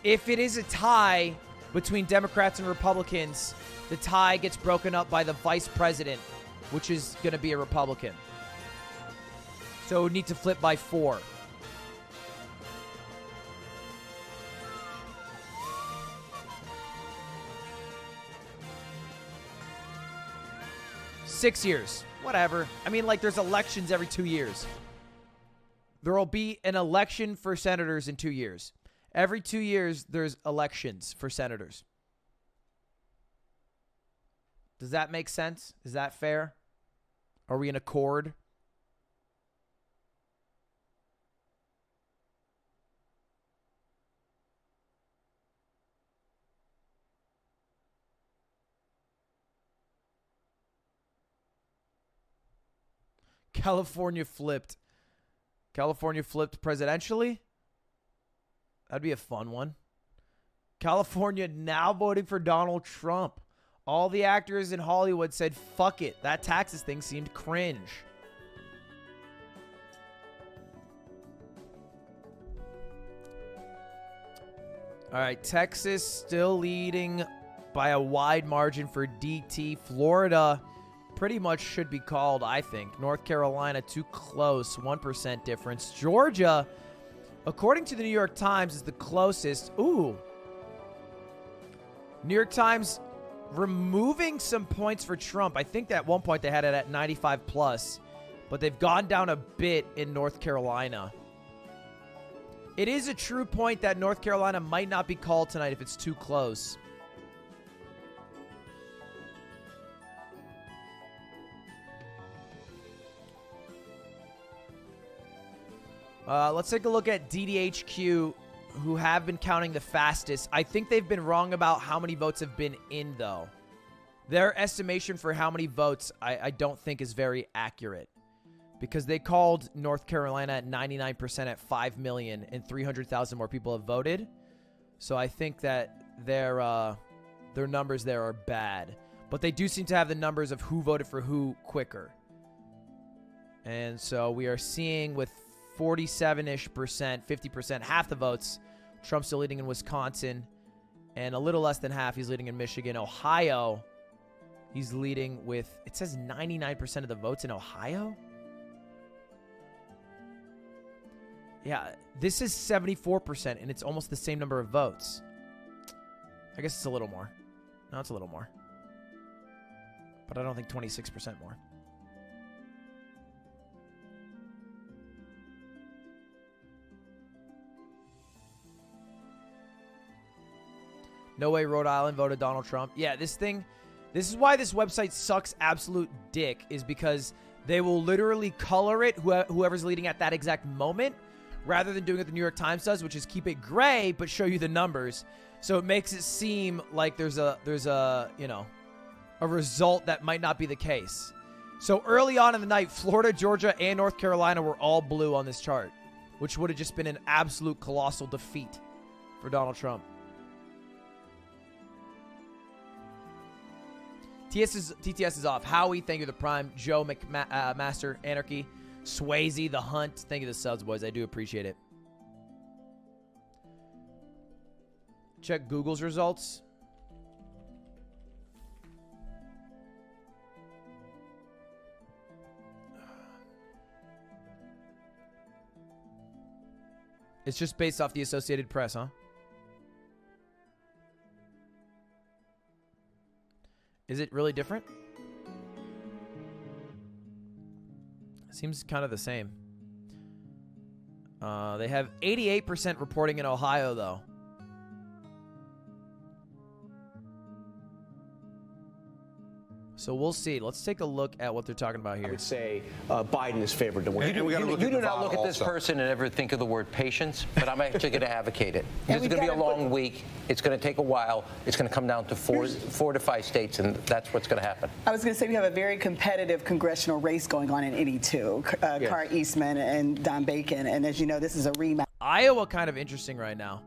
If it is a tie between Democrats and Republicans, the tie gets broken up by the vice president, which is going to be a Republican. So it would need to flip by 4. Six years. Whatever. I mean, like, there's elections every 2 years. There will be an election for senators in 2 years. Every 2 years, there's elections for senators. Does that make sense? Is that fair? Are we in accord? California flipped. California flipped presidentially? That'd be a fun one. California now voting for Donald Trump. All the actors in Hollywood said, fuck it. That taxes thing seemed cringe. All right, Texas still leading by a wide margin for DT. Florida pretty much should be called, I think. North Carolina, too close, 1% difference. Georgia, according to the New York Times, is the closest. Ooh. New York Times removing some points for Trump. I think that at one point they had it at 95 plus, but they've gone down a bit in North Carolina. It is a true point that North Carolina might not be called tonight if it's too close. Let's take a look at DDHQ, who have been counting the fastest. I think they've been wrong about how many votes have been in, though. Their estimation for how many votes, I don't think is very accurate. because they called North Carolina at 99% at 5 million and 300,000 more people have voted. So I think that their numbers there are bad. But they do seem to have the numbers of who voted for who quicker. And so we are seeing with 47-ish%, 50%, half the votes, Trump's still leading in Wisconsin. And a little less than half, he's leading in Michigan. Ohio, he's leading with, it says 99% of the votes in Ohio? Yeah, this is 74%, and it's almost the same number of votes. I guess it's a little more. No, it's a little more. But I don't think 26% more. No way Rhode Island voted Donald Trump. Yeah, this is why this website sucks absolute dick, is because they will literally color it, whoever's leading at that exact moment, rather than doing what the New York Times does, which is keep it gray but show you the numbers. So it makes it seem like there's a you know, a result that might not be the case. So early on in the night, Florida, Georgia, and North Carolina were all blue on this chart, which would have just been an absolute colossal defeat for Donald Trump. TTS is off. Howie, thank you to the Prime. Joe McMaster, Anarchy. Swayze, The Hunt. Thank you to the subs, boys. I do appreciate it. Check Google's results. It's just based off the Associated Press, huh? Is it really different? Seems kind of the same. They have 88% reporting in Ohio, though. So we'll see. Let's take a look at what they're talking about here. I would say Biden is favored to win. You do not look at this person and ever think of the word patience, but I'm actually going to advocate it. This is going to be a long week. It's going to take a while. It's going to come down to four to five states, and that's what's going to happen. I was going to say we have a very competitive congressional race going on in 82. Carr Eastman and Don Bacon, and as you know, this is a rematch. Iowa kind of interesting right now.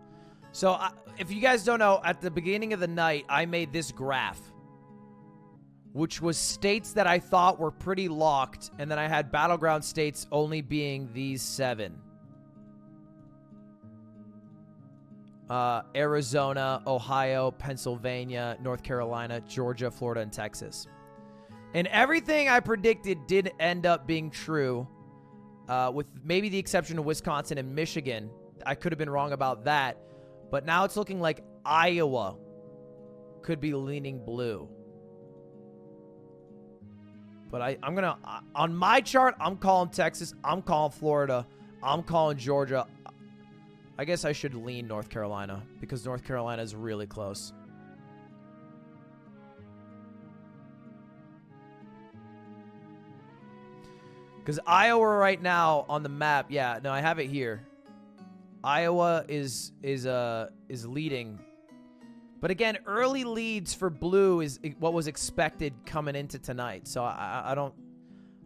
So if you guys don't know, at the beginning of the night, I made this graph, which was states that I thought were pretty locked, and then I had battleground states only being these 7. Arizona, Ohio, Pennsylvania, North Carolina, Georgia, Florida, and Texas. And everything I predicted did end up being true, with maybe the exception of Wisconsin and Michigan. I could have been wrong about that, but now it's looking like Iowa could be leaning blue. But I'm going to, on my chart, I'm calling Texas. I'm calling Florida. I'm calling Georgia. I guess I should lean North Carolina because North Carolina is really close. Because Iowa right now on the map, yeah, no, I have it here. Iowa is leading. But again, early leads for blue is what was expected coming into tonight. So I don't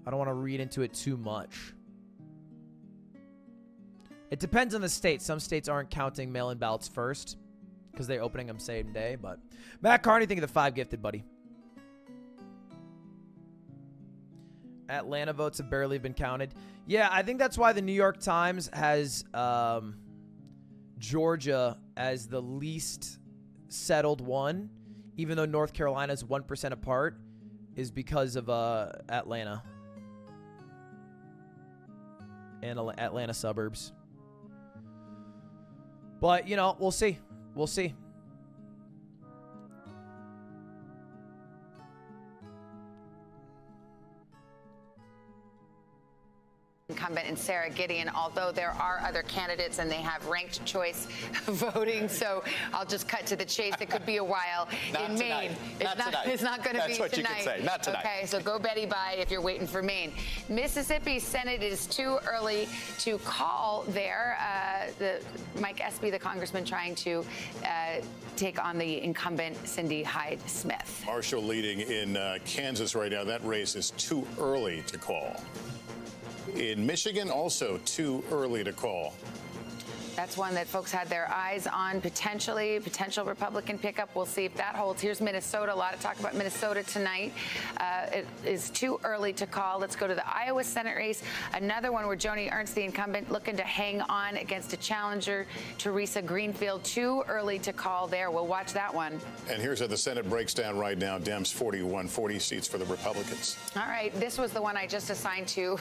want to read into it too much. It depends on the state. Some states aren't counting mail-in ballots first because they're opening them same day. But Matt Carney, think of the 5 gifted, buddy. Atlanta votes have barely been counted. Yeah, I think that's why the New York Times has Georgia as the least settled one, even though North Carolina is 1% apart, is because of Atlanta and Atlanta suburbs. But, you know, we'll see. We'll see. Incumbent and Sarah Gideon, although there are other candidates and they have ranked choice voting. So I'll just cut to the chase. It could be a while in Maine. It's not going to be tonight. That's what you could say. Not tonight. Okay, so go Betty bye if you're waiting for Maine. Mississippi Senate is too early to call there. Mike Espy, the congressman, trying to take on the incumbent Cindy Hyde-Smith. Marshall leading in Kansas right now. That race is too early to call. In Michigan, also too early to call. That's one that folks had their eyes on, potential Republican pickup. We'll see if that holds. Here's Minnesota. A lot of talk about Minnesota tonight. It is too early to call. Let's go to the Iowa Senate race. Another one where Joni Ernst, the incumbent, looking to hang on against a challenger, Teresa Greenfield. Too early to call there. We'll watch that one. And here's how the Senate breaks down right now. Dems 41, 40 seats for the Republicans. All right, this was the one I just assigned to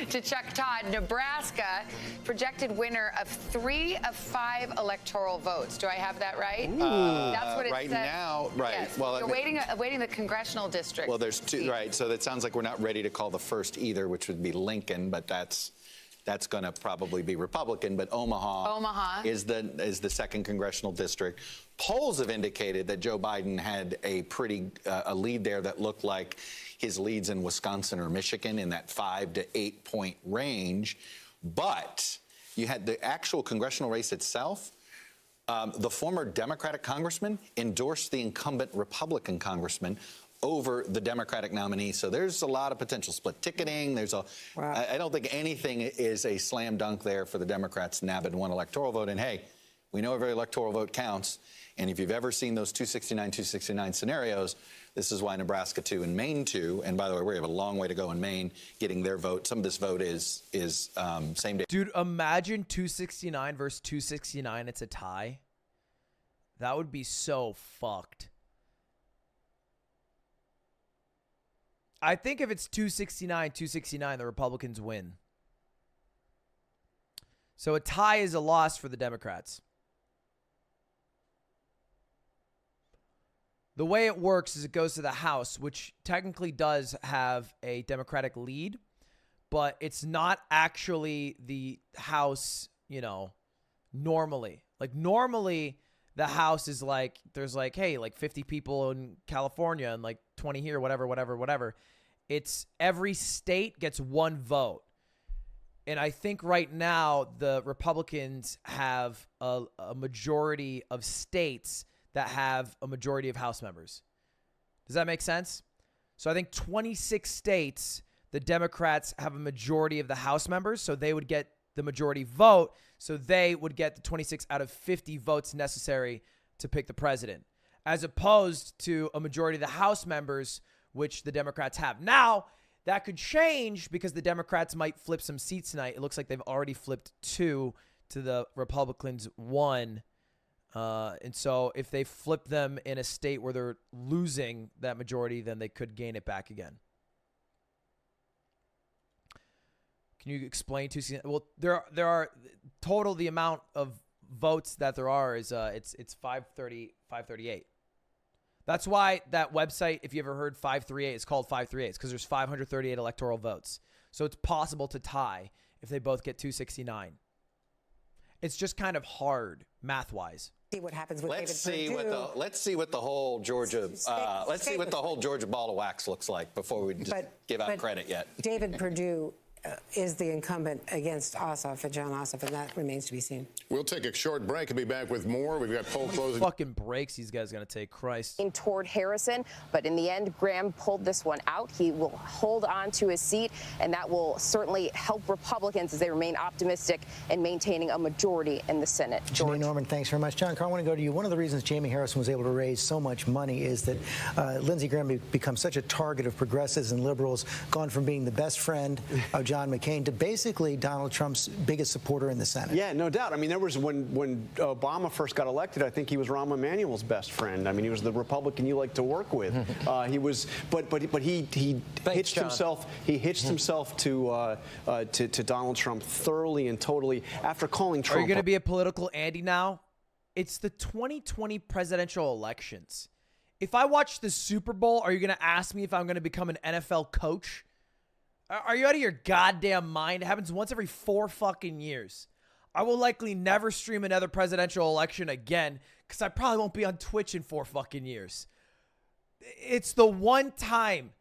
Chuck Todd. Nebraska, projected winner of 3 of 5 electoral votes. Do I have that right? That's what it right says. now, right. Yes. Well, you're awaiting the congressional district. Well, there's 2, right? So that sounds like we're not ready to call the first either, which would be Lincoln, but that's going to probably be Republican. But Omaha is the second congressional district. Polls have indicated that Joe Biden had a pretty a lead there that looked like his leads in Wisconsin or Michigan in that 5 to 8 point range, but you had the actual congressional race itself. The former Democratic congressman endorsed the incumbent Republican congressman over the Democratic nominee. So there's a lot of potential split ticketing. I don't think anything is a slam dunk there for the Democrats nabbing 1 electoral vote. And hey, we know every electoral vote counts. And if you've ever seen those 269 scenarios, this is why Nebraska 2 and Maine 2, and by the way, we have a long way to go in Maine getting their vote. Some of this vote is same day. Dude, imagine 269 versus 269. It's a tie. That would be so fucked. I think if it's 269, the Republicans win. So a tie is a loss for the Democrats. The way it works is it goes to the House, which technically does have a Democratic lead, but it's not actually the House, normally. Like, normally, the House is like, there's like, hey, like 50 people in California and like 20 here, whatever. It's every state gets 1 vote. And I think right now the Republicans have a majority of states that have a majority of House members. Does that make sense? So I think 26 states, the Democrats have a majority of the House members, so they would get the majority vote, so they would get the 26 out of 50 votes necessary to pick the president, as opposed to a majority of the House members, which the Democrats have. Now, that could change because the Democrats might flip some seats tonight. It looks like they've already flipped 2 to the Republicans 1. And so if they flip them in a state where they're losing that majority, then they could gain it back again. Can you explain well, there are total, the amount of votes that there are is it's 538. That's why that website, if you ever heard 538, it's called 538. It's because there's 538 electoral votes. So it's possible to tie if they both get 269. It's just kind of hard math-wise. See what happens with let's see what the whole Georgia Georgia ball of wax looks like before we just give out credit yet. David Perdue is the incumbent against Ossoff and John Ossoff, and that remains to be seen. We'll take a short break and be back with more. We've got poll closing. Fucking breaks these guys going to take, Christ. Toward Harrison, but in the end, Graham pulled this one out. He will hold on to his seat, and that will certainly help Republicans as they remain optimistic in maintaining a majority in the Senate. George. Janine Norman, thanks very much. John Carr, I want to go to you. One of the reasons Jamie Harrison was able to raise so much money is that Lindsey Graham become such a target of progressives and liberals, gone from being the best friend of John McCain to basically Donald Trump's biggest supporter in the Senate. Yeah, no doubt. I mean, there was when Obama first got elected, I think he was Rahm Emanuel's best friend. I mean, he was the Republican you like to work with. He was, but he hitched himself. He hitched himself to Donald Trump thoroughly and totally after calling Trump. Are you going to be a political Andy now? It's the 2020 presidential elections. If I watch the Super Bowl, are you going to ask me if I'm going to become an NFL coach? Are you out of your goddamn mind? It happens once every 4 fucking years. I will likely never stream another presidential election again because I probably won't be on Twitch in 4 fucking years. It's the one time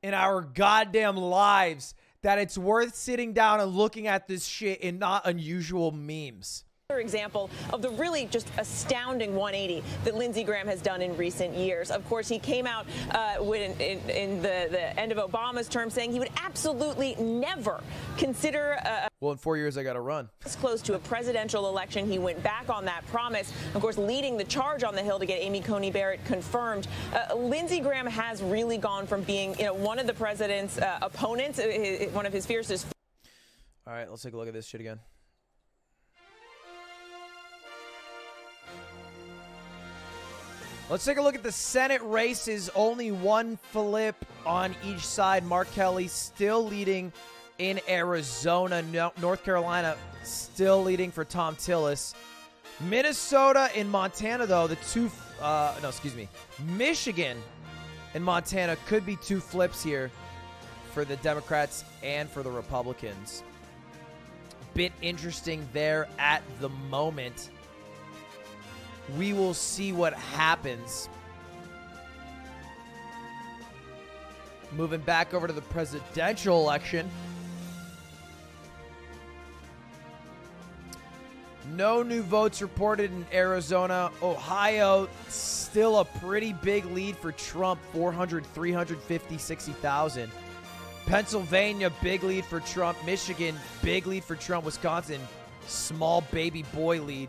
in our goddamn lives that it's worth sitting down and looking at this shit in not unusual memes. Example of the really just astounding 180 that Lindsey Graham has done in recent years. Of course, he came out in the end of Obama's term saying he would absolutely never consider well, in 4 years, I got to run. Close to a presidential election. He went back on that promise, of course, leading the charge on the Hill to get Amy Coney Barrett confirmed. Lindsey Graham has really gone from being, one of the president's opponents, one of his fiercest. All right, let's take a look at this shit again. Let's take a look at the Senate races. Only one flip on each side. Mark Kelly still leading in Arizona. North Carolina still leading for Tom Tillis. Minnesota and Montana, though, Michigan and Montana could be two flips here for the Democrats and for the Republicans. Bit interesting there at the moment. We will see what happens. Moving back over to the presidential election. No new votes reported in Arizona. Ohio, still a pretty big lead for Trump, 400, 350, 60,000. Pennsylvania, big lead for Trump. Michigan, big lead for Trump. Wisconsin, small baby boy lead.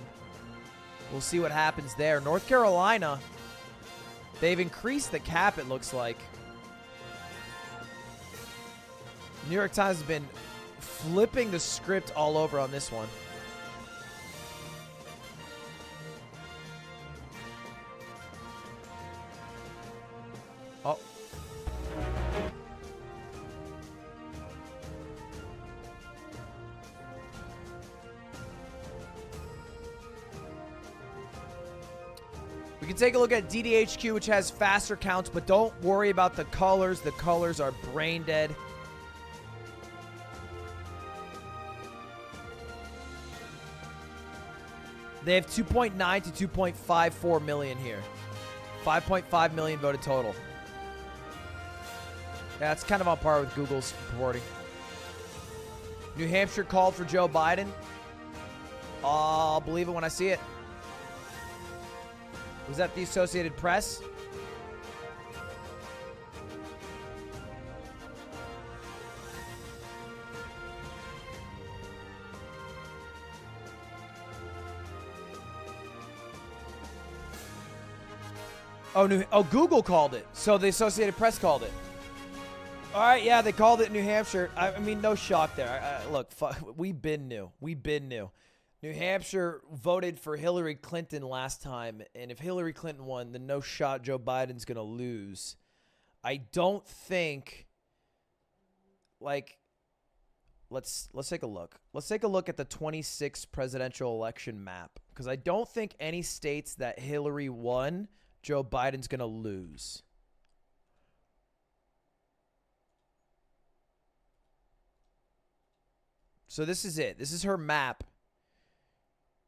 We'll see what happens there. North Carolina, they've increased the cap, it looks like. New York Times has been flipping the script all over on this one. Oh. We can take a look at DDHQ, which has faster counts, but don't worry about the colors. The colors are brain dead. They have 2.9 to 2.54 million here. 5.5 million voted total. Yeah, it's kind of on par with Google's reporting. New Hampshire called for Joe Biden. I'll believe it when I see it. Was that the Associated Press? Oh, Google called it. So the Associated Press called it. All right, yeah, they called it in New Hampshire. I mean, no shock there. Look, we've been new. New Hampshire voted for Hillary Clinton last time, and if Hillary Clinton won, then no shot Joe Biden's going to lose. I don't think, let's take a look. Let's take a look at the 26 presidential election map, because I don't think any states that Hillary won, Joe Biden's going to lose. So this is it. This is her map.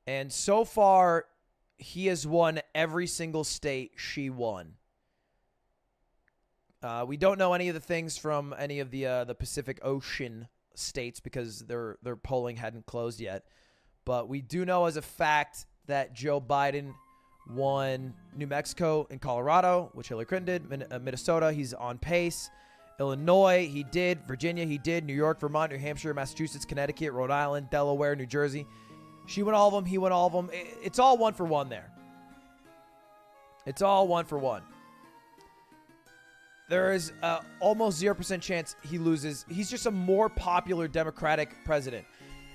And so far, he has won every single state she won. We don't know any of the things from any of the Pacific Ocean states because their polling hadn't closed yet. But we do know as a fact that Joe Biden won New Mexico and Colorado, which Hillary Clinton did. Minnesota, he's on pace. Illinois, he did. Virginia, he did. New York, Vermont, New Hampshire, Massachusetts, Connecticut, Rhode Island, Delaware, New Jersey. She won all of them. He won all of them. It's all 1 for 1 there. It's all 1 for 1. There is almost 0% chance he loses. He's just a more popular Democratic president.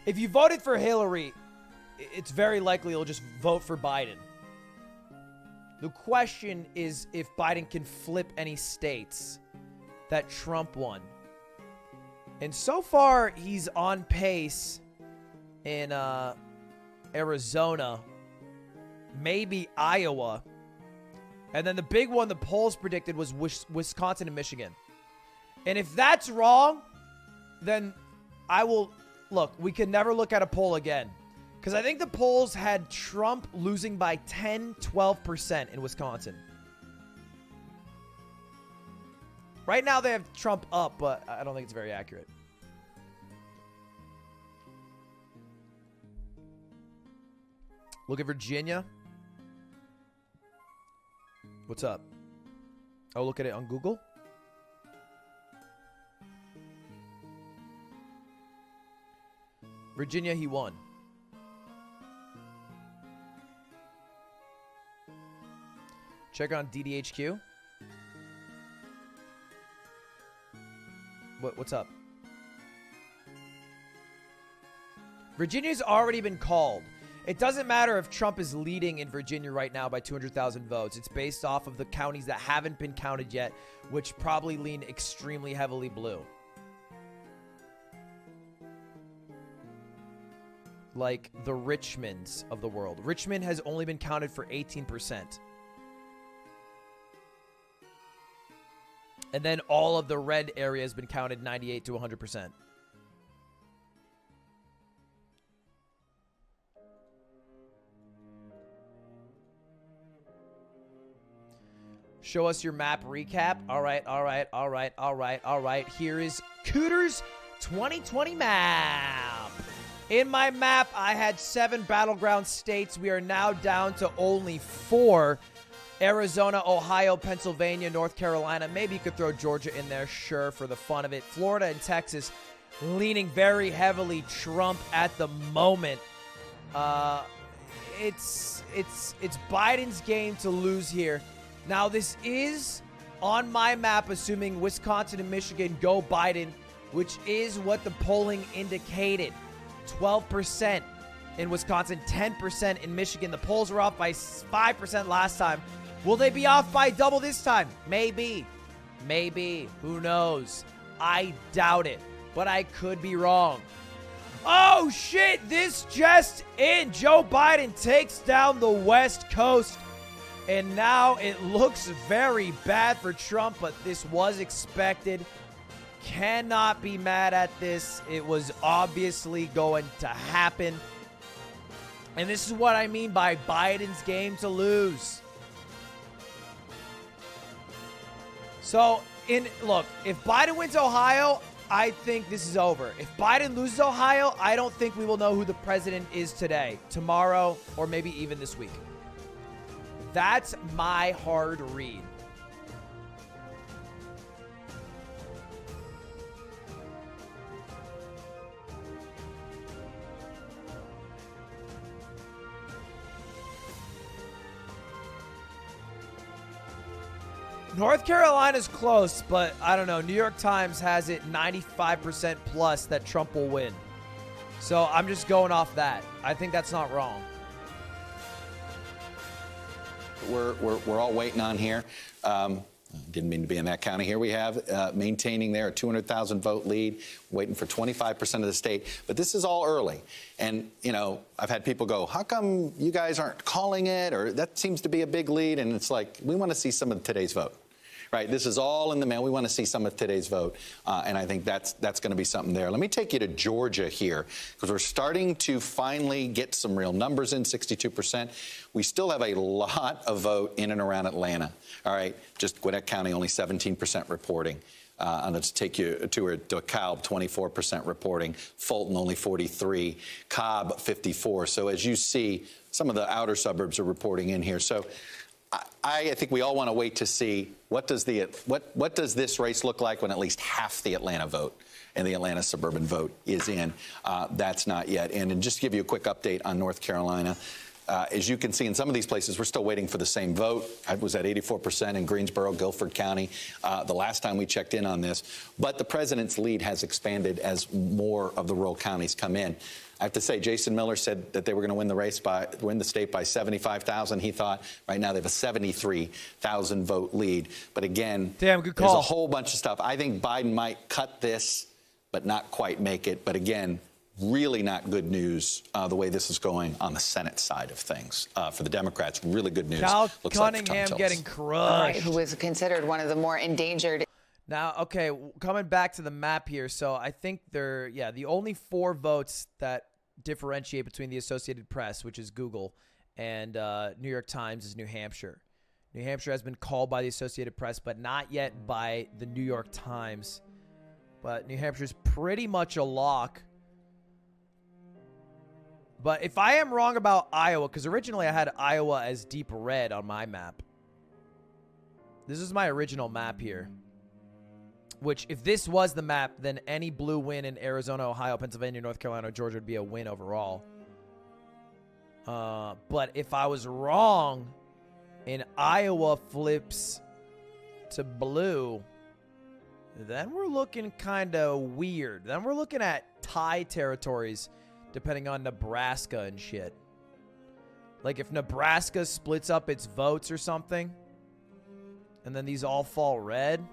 If you voted for Hillary, it's very likely you'll just vote for Biden. The question is if Biden can flip any states that Trump won. And so far, he's on pace in Arizona, maybe Iowa. And then the big one the polls predicted was Wisconsin and Michigan. And if that's wrong, then I will... Look, we can never look at a poll again. Because I think the polls had Trump losing by 10, 12% in Wisconsin. Right now they have Trump up, but I don't think it's very accurate. Look at Virginia. What's up? Oh, look at it on Google. Virginia, he won. Check on DDHQ. What's up? Virginia's already been called. It doesn't matter if Trump is leading in Virginia right now by 200,000 votes. It's based off of the counties that haven't been counted yet, which probably lean extremely heavily blue. Like the Richmonds of the world. Richmond has only been counted for 18%. And then all of the red area has been counted 98 to 100%. Show us your map recap. All right. Here is Cooter's 2020 map. In my map, I had 7 battleground states. We are now down to only 4. Arizona, Ohio, Pennsylvania, North Carolina. Maybe you could throw Georgia in there, sure, for the fun of it. Florida and Texas leaning very heavily Trump at the moment. It's Biden's game to lose here. Now, this is on my map, assuming Wisconsin and Michigan go Biden, which is what the polling indicated. 12% in Wisconsin, 10% in Michigan. The polls were off by 5% last time. Will they be off by double this time? Maybe. Maybe. Who knows? I doubt it, but I could be wrong. Oh, shit. This just in. Joe Biden takes down the West Coast. And now it looks very bad for Trump, but this was expected. Cannot be mad at this. It was obviously going to happen. And this is what I mean by Biden's game to lose. So, look, if Biden wins Ohio, I think this is over. If Biden loses Ohio, I don't think we will know who the president is today, tomorrow, or maybe even this week. That's my hard read. North Carolina's close, but I don't know. New York Times has it 95% plus that Trump will win. So I'm just going off that. I think that's not wrong. We're all waiting on here. Didn't mean to be in that county. Here we have maintaining there a 200,000 vote lead, waiting for 25% of the state. But this is all early. And, you know, I've had people go, how come you guys aren't calling it? Or that seems to be a big lead. And it's like, we want to see some of today's vote. Right, this is all in the mail. We want to see some of today's vote, and I think that's going to be something there. Let me take you to Georgia here, because we're starting to finally get some real numbers in, 62%. We still have a lot of vote in and around Atlanta. All right, just Gwinnett County, only 17% reporting. And let's take you to DeKalb, 24% reporting. Fulton, only 43. Cobb, 54. So as you see, some of the outer suburbs are reporting in here. So I think we all want to wait to see what does this race look like when at least half the Atlanta vote and the Atlanta suburban vote is in. That's not yet in. And just to give you a quick update on North Carolina, as you can see in some of these places, we're still waiting for the same vote. I was at 84% in Greensboro, Guilford County, the last time we checked in on this. But the president's lead has expanded as more of the rural counties come in. I have to say, Jason Miller said that they were going to win the state by 75,000. He thought right now they have a 73,000 vote lead. But again, damn good call. There's a whole bunch of stuff. I think Biden might cut this, but not quite make it. But again, really not good news the way this is going on the Senate side of things. For the Democrats, really good news. Cal Looks Cunningham like getting crushed. Who was considered one of the more endangered. Now, okay, coming back to the map here. So I think the only 4 votes that differentiate between the Associated Press, which is Google, and New York Times is New Hampshire. New Hampshire has been called by the Associated Press, but not yet by the New York Times. But New Hampshire's pretty much a lock. But if I am wrong about Iowa, because originally I had Iowa as deep red on my map. This is my original map here. Which, if this was the map, then any blue win in Arizona, Ohio, Pennsylvania, North Carolina, or Georgia would be a win overall. But if I was wrong and Iowa flips to blue, then we're looking kind of weird. Then we're looking at tie territories depending on Nebraska and shit. Like if Nebraska splits up its votes or something, and then these all fall red.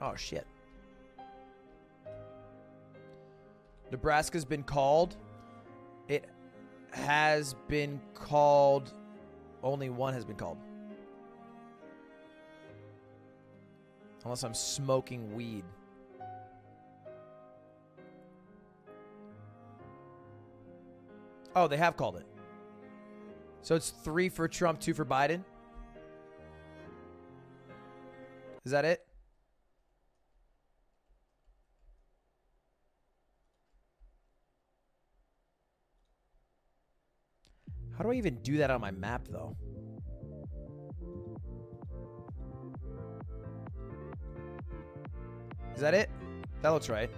Oh, shit. Nebraska's been called. It has been called. Only one has been called. Unless I'm smoking weed. Oh, they have called it. So it's 3 for Trump, 2 for Biden? Is that it? How do I even do that on my map, though? Is that it? That looks right.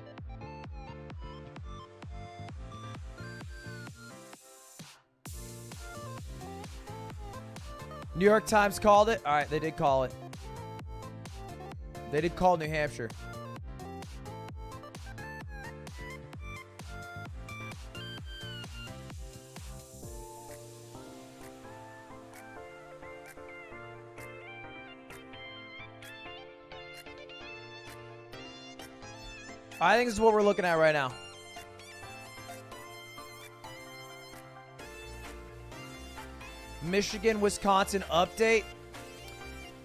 New York Times called it. All right, they did call it. They did call New Hampshire. I think this is what we're looking at right now. Michigan, Wisconsin update.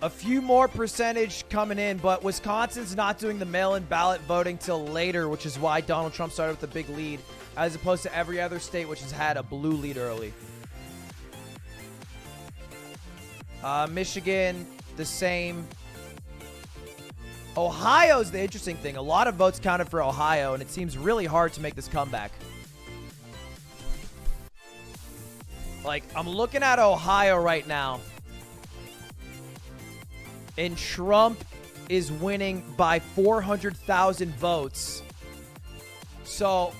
A few more percentage coming in, but Wisconsin's not doing the mail-in ballot voting till later, which is why Donald Trump started with a big lead, as opposed to every other state which has had a blue lead early. Michigan, the same. Ohio's the interesting thing. A lot of votes counted for Ohio, and it seems really hard to make this comeback. Like, I'm looking at Ohio right now, and Trump is winning by 400,000 votes. So,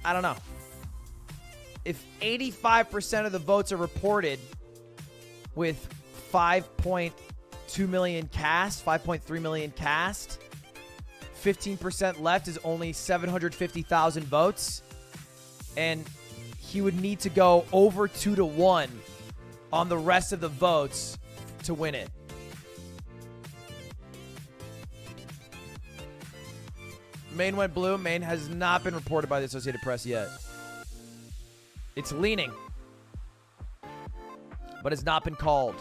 I don't know. If 85% of the votes are reported with 5.2 million cast, 5.3 million cast, 15% left is only 750,000 votes, and he would need to go over 2-1 on the rest of the votes to win it. Maine went blue. Maine has not been reported by the Associated Press yet. It's leaning, but it's not been called.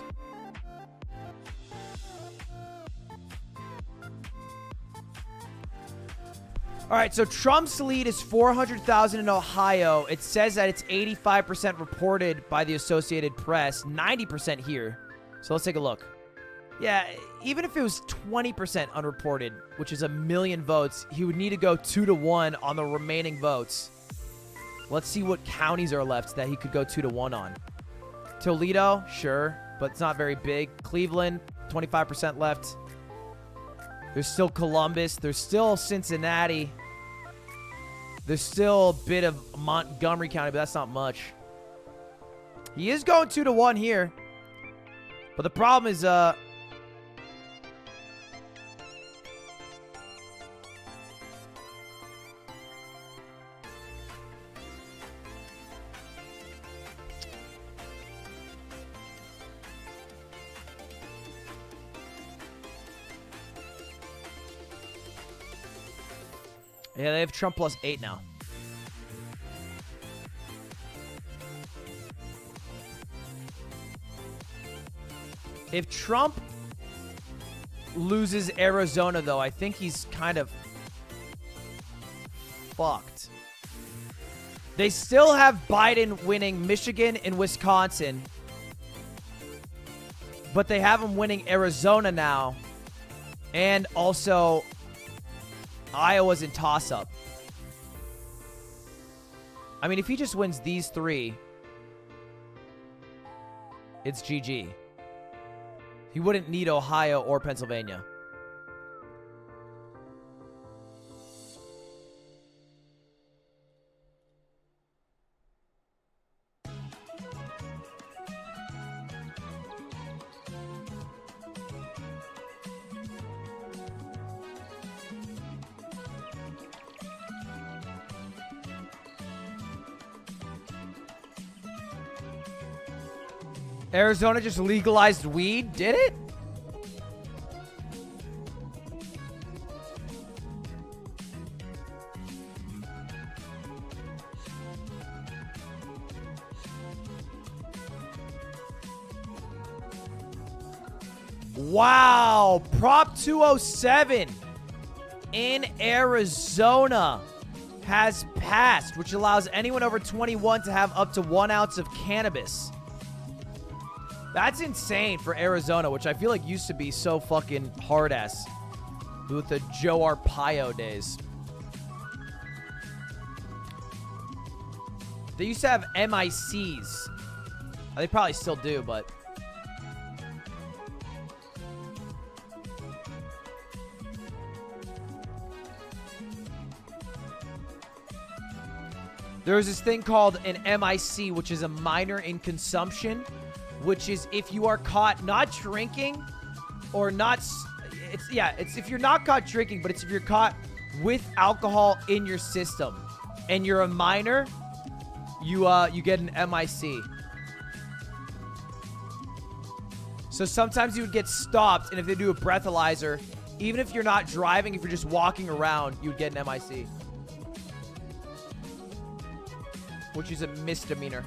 All right, so Trump's lead is 400,000 in Ohio. It says that it's 85% reported by the Associated Press, 90% here. So let's take a look. Yeah, even if it was 20% unreported, which is 1 million votes, he would need to go 2-1 on the remaining votes. Let's see what counties are left that he could go 2-1 on. Toledo, sure, but it's not very big. Cleveland, 25% left. There's still Columbus. There's still Cincinnati. There's still a bit of Montgomery County, but that's not much. He is going 2-1 here. But the problem is, yeah, they have Trump plus 8 now. If Trump loses Arizona, though, I think he's kind of fucked. They still have Biden winning Michigan and Wisconsin. But they have him winning Arizona now. And also, Iowa's in toss-up. I mean, if he just wins these three, it's GG. He wouldn't need Ohio or Pennsylvania. Arizona just legalized weed? Did it? Wow. Prop 207 in Arizona has passed, which allows anyone over 21 to have up to 1 ounce of cannabis. That's insane for Arizona, which I feel like used to be so fucking hard-ass with the Joe Arpaio days. They used to have MICs. They probably still do, but... There's this thing called an MIC, which is a minor in consumption, which is if you are caught not drinking or not, it's if you're not caught drinking, but it's if you're caught with alcohol in your system and you're a minor, you get an MIC. So sometimes you would get stopped, and if they do a breathalyzer, even if you're not driving, if you're just walking around, you would get an MIC. Which is a misdemeanor.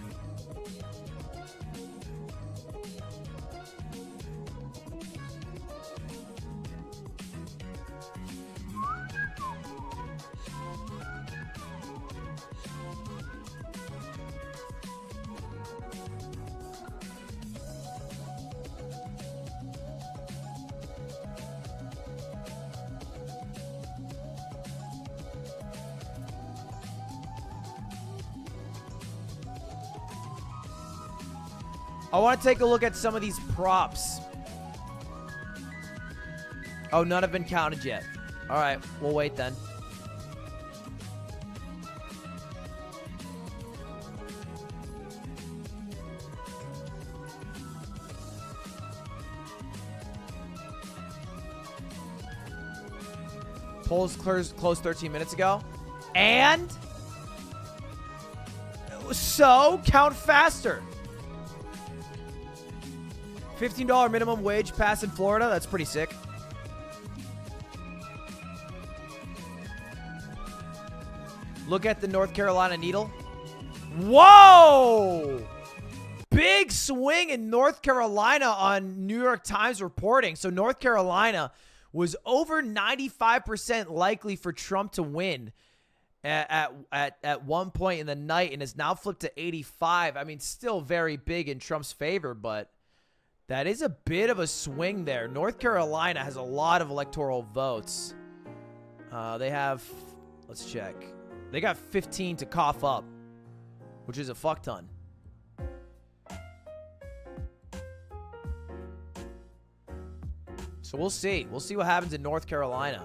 I want to take a look at some of these props. Oh, none have been counted yet. All right, we'll wait then. Polls closed 13 minutes ago. And so count faster. $15 minimum wage pass in Florida. That's pretty sick. Look at the North Carolina needle. Whoa! Big swing in North Carolina on New York Times reporting. So North Carolina was over 95% likely for Trump to win at one point in the night and has now flipped to 85. I mean, still very big in Trump's favor, but that is a bit of a swing there. North Carolina has a lot of electoral votes. They have, let's check. They got 15 to cough up, which is a fuck ton. So we'll see. We'll see what happens in North Carolina.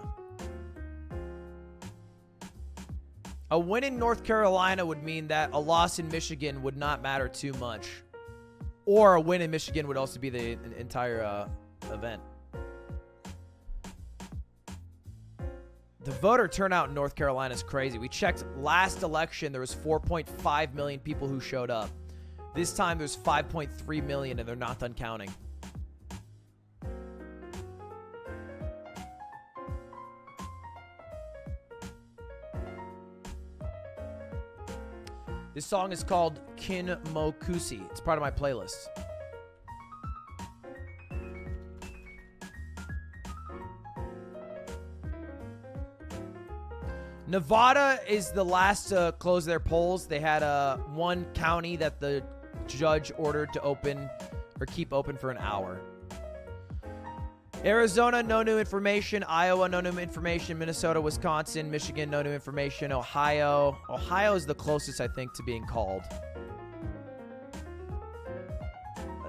A win in North Carolina would mean that a loss in Michigan would not matter too much. Or a win in Michigan would also be the entire event. The voter turnout in North Carolina is crazy. We checked last election. There was 4.5 million people who showed up. This time there's 5.3 million and they're not done counting. This song is called Kin Mo Kusi. It's part of my playlist. Nevada is the last to close their polls. They had one county that the judge ordered to open or keep open for an hour. Arizona, no new information. Iowa, no new information. Minnesota, Wisconsin, Michigan, no new information. Ohio. Ohio is the closest, I think, to being called.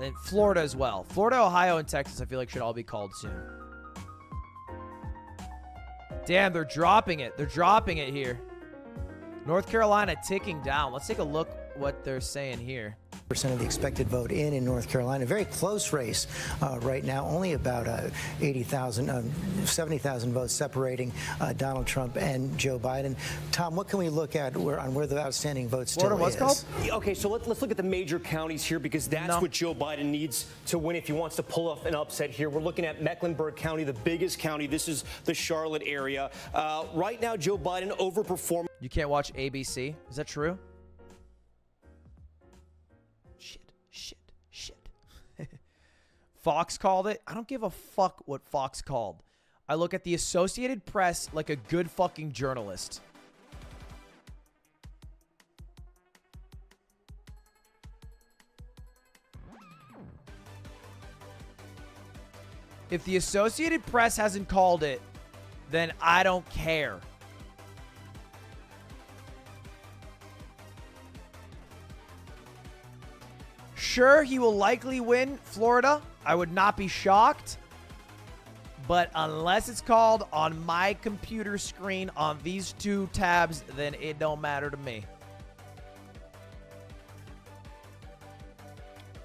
And Florida as well. Florida, Ohio, and Texas, I feel like should all be called soon. Damn, they're dropping it. They're dropping it here. North Carolina ticking down. Let's take a look what they're saying here. Percent of the expected vote in North Carolina. Very close race right now. Only about 70,000 votes separating Donald Trump and Joe Biden. Tom, what can we look at on where the outstanding vote still Florida, what's called? Okay, so let's look at the major counties here because that's what Joe Biden needs to win if he wants to pull off an upset here. We're looking at Mecklenburg County, the biggest county. This is the Charlotte area. Right now, Joe Biden overperforming. You can't watch ABC. Is that true? Shit. Fox called it. I don't give a fuck what Fox called. I look at the Associated Press like a good fucking journalist. If the Associated Press hasn't called it, then I don't care. Sure, he will likely win Florida. I would not be shocked. But unless it's called on my computer screen on these two tabs, then it don't matter to me.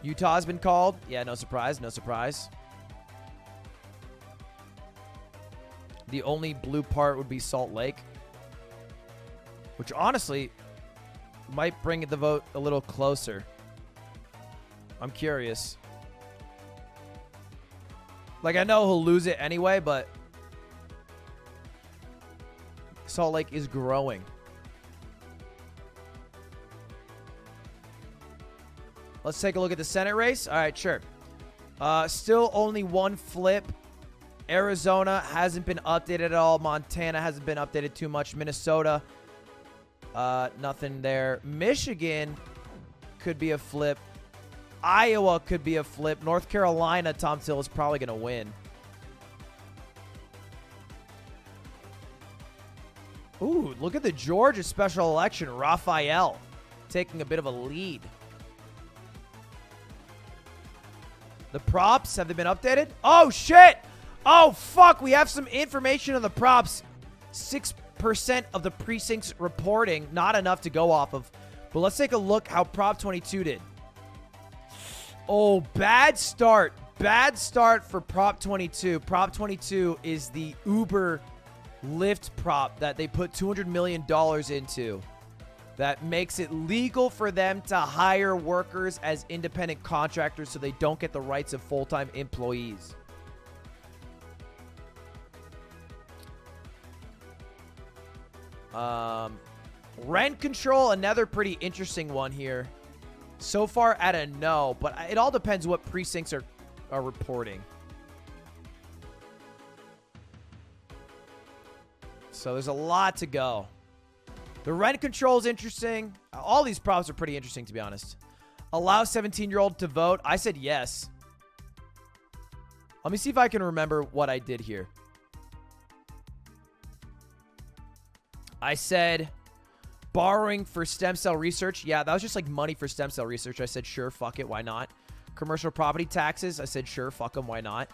Utah's been called. Yeah, no surprise, no surprise. The only blue part would be Salt Lake, which honestly might bring the vote a little closer. I'm curious. Like, I know he'll lose it anyway, but Salt Lake is growing. Let's take a look at the Senate race. All right, sure. Still only one flip. Arizona hasn't been updated at all. Montana hasn't been updated too much. Minnesota, nothing there. Michigan could be a flip. Iowa could be a flip. North Carolina, Tom Till is probably going to win. Ooh, look at the Georgia special election. Raphael taking a bit of a lead. The props, have they been updated? Oh, shit! Oh, fuck, we have some information on the props. 6% of the precincts reporting. Not enough to go off of. But let's take a look how Prop 22 did. Oh, bad start. Bad start for Prop 22. Prop 22 is the Uber Lyft prop that they put $200 million into. That makes it legal for them to hire workers as independent contractors so they don't get the rights of full-time employees. Rent control, another pretty interesting one here. So far at a no, but it all depends what precincts are reporting. So there's a lot to go. The rent control is interesting. All these props are pretty interesting, to be honest. Allow 17-year-old to vote. I said yes. Let me see if I can remember what I did here. I said borrowing for stem cell research. Yeah, that was just like money for stem cell research. I said, sure, fuck it, why not? Commercial property taxes. I said, sure, fuck them, why not?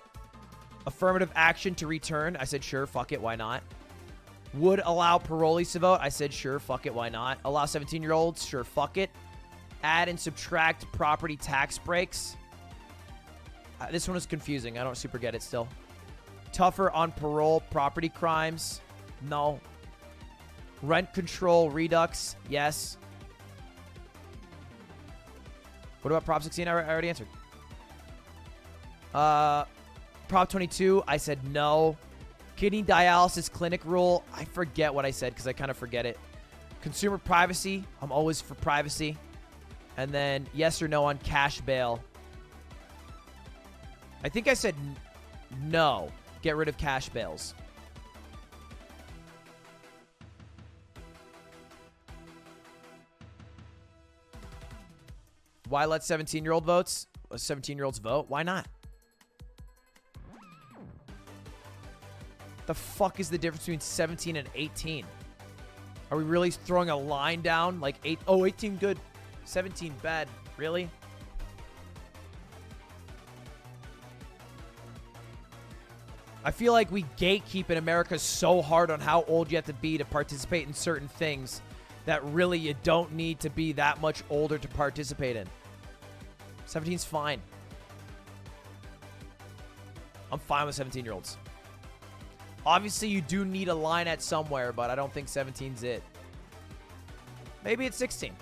Affirmative action to return. I said, sure, fuck it, why not? Would allow parolees to vote. I said, sure, fuck it, why not? Allow 17-year-olds. Sure, fuck it. Add and subtract property tax breaks. This one is confusing. I don't super get it still. Tougher on parole property crimes. No. Rent control redux. Yes. What about Prop 16? I already answered. Prop 22. I said no. Kidney dialysis clinic rule. I forget what I said because I kind of forget it. Consumer privacy. I'm always for privacy. And then yes or no on cash bail. I think I said no. Get rid of cash bails. Why let 17-year-old votes? 17-year-olds vote? Why not? The fuck is the difference between 17 and 18? Are we really throwing a line down? Like 18 good, 17 bad. Really? I feel like we gatekeep in America so hard on how old you have to be to participate in certain things that really you don't need to be that much older to participate in. 17's fine. I'm fine with 17-year-olds. Obviously, you do need a line at somewhere, but I don't think 17's it. Maybe it's 16.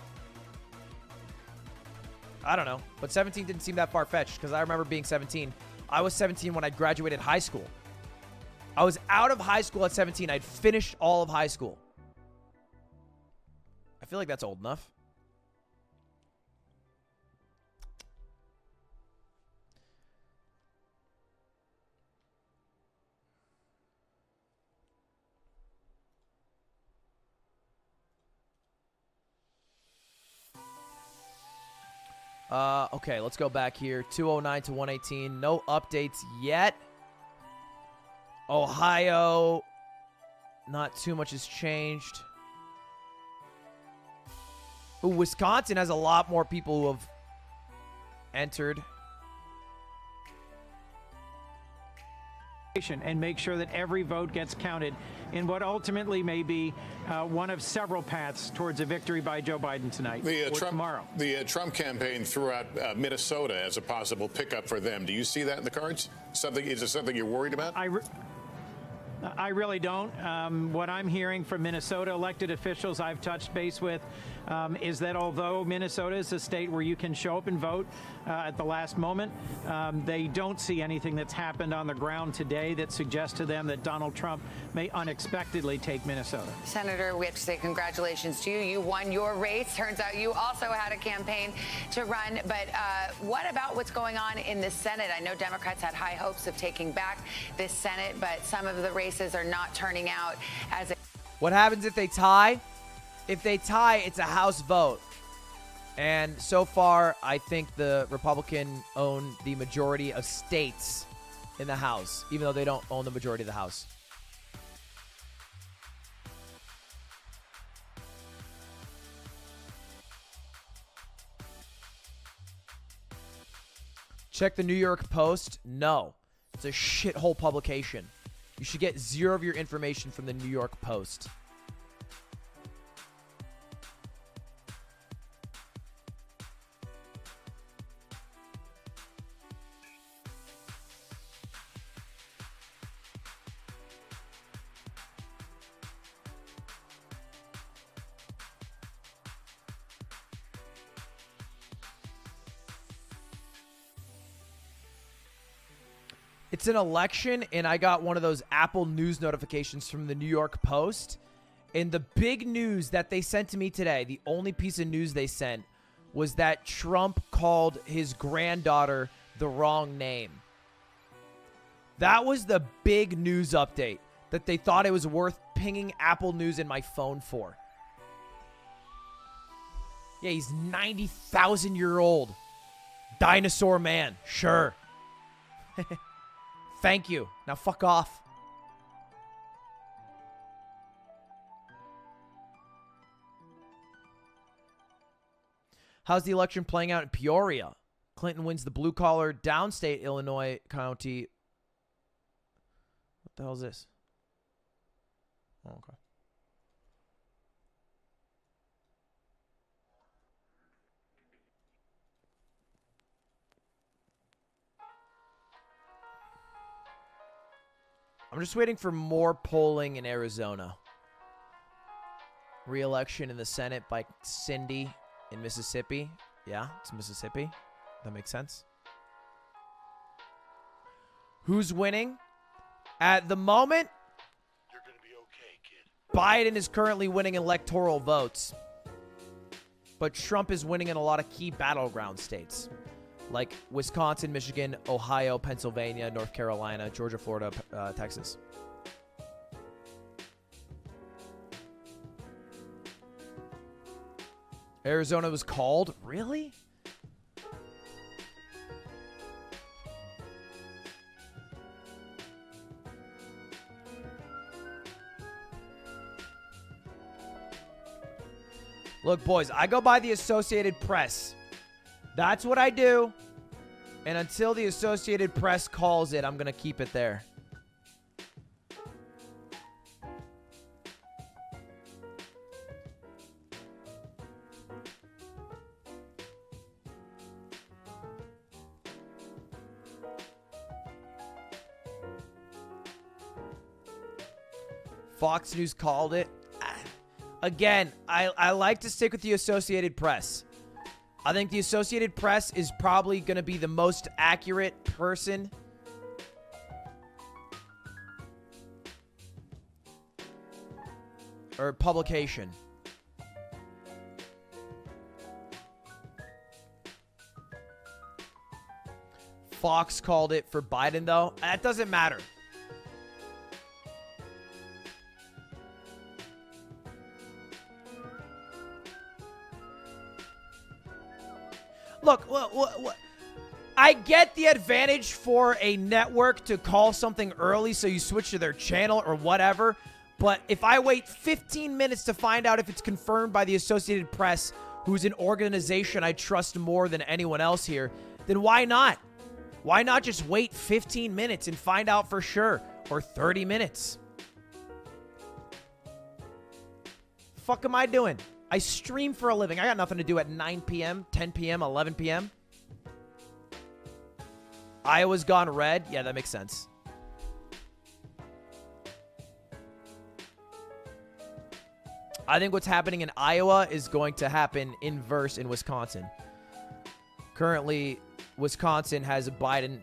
I don't know. But 17 didn't seem that far-fetched because I remember being 17. I was 17 when I graduated high school. I was out of high school at 17. I'd finished all of high school. I feel like that's old enough. Okay, let's go back here. 209 to 118. No updates yet. Ohio, not too much has changed. Ooh, Wisconsin has a lot more people who have entered. And make sure that every vote gets counted in what ultimately may be one of several paths towards a victory by Joe Biden tonight or tomorrow. The Trump campaign threw out Minnesota as a possible pickup for them. Do you see that in the cards? Is it something you're worried about? I really don't. What I'm hearing from Minnesota elected officials I've touched base with is that although Minnesota is a state where you can show up and vote at the last moment, they don't see anything that's happened on the ground today that suggests to them that Donald Trump may unexpectedly take Minnesota. Senator, we have to say congratulations to you. You won your race. Turns out you also had a campaign to run. But what about what's going on in the Senate? I know Democrats had high hopes of taking back this Senate, but some of the races are not turning out as a... What happens if they tie? If they tie, it's a House vote. And so far, I think the Republican own the majority of states in the House, even though they don't own the majority of the House. Check the New York Post. No. It's a shithole publication. You should get zero of your information from the New York Post. It's an election, and I got one of those Apple News notifications from the New York Post. And the big news that they sent to me today, the only piece of news they sent, was that Trump called his granddaughter the wrong name. That was the big news update that they thought it was worth pinging Apple News in my phone for. Yeah, he's 90,000-year-old. Dinosaur man. Sure. Thank you. Now fuck off. How's the election playing out in Peoria? Clinton wins the blue-collar downstate Illinois county. What the hell is this? Oh, okay. I'm just waiting for more polling in Arizona. Re-election in the Senate by Cindy in Mississippi. Yeah, it's Mississippi. That makes sense. Who's winning? At the moment, you're gonna be okay, kid. Biden is currently winning electoral votes. But Trump is winning in a lot of key battleground states. Like Wisconsin, Michigan, Ohio, Pennsylvania, North Carolina, Georgia, Florida, Texas. Arizona was called? Really? Look, boys, I go by the Associated Press. That's what I do. And until the Associated Press calls it, I'm going to keep it there. Fox News called it. Again, I like to stick with the Associated Press. I think the Associated Press is probably going to be the most accurate person. Or publication. Fox called it for Biden, though. That doesn't matter. Look, I get the advantage for a network to call something early so you switch to their channel or whatever, but if I wait 15 minutes to find out if it's confirmed by the Associated Press, who's an organization I trust more than anyone else here, then why not? Why not just wait 15 minutes and find out for sure? Or 30 minutes? Fuck am I doing? I stream for a living. I got nothing to do at 9 p.m., 10 p.m., 11 p.m. Iowa's gone red. Yeah, that makes sense. I think what's happening in Iowa is going to happen inverse in Wisconsin. Currently, Wisconsin has a Biden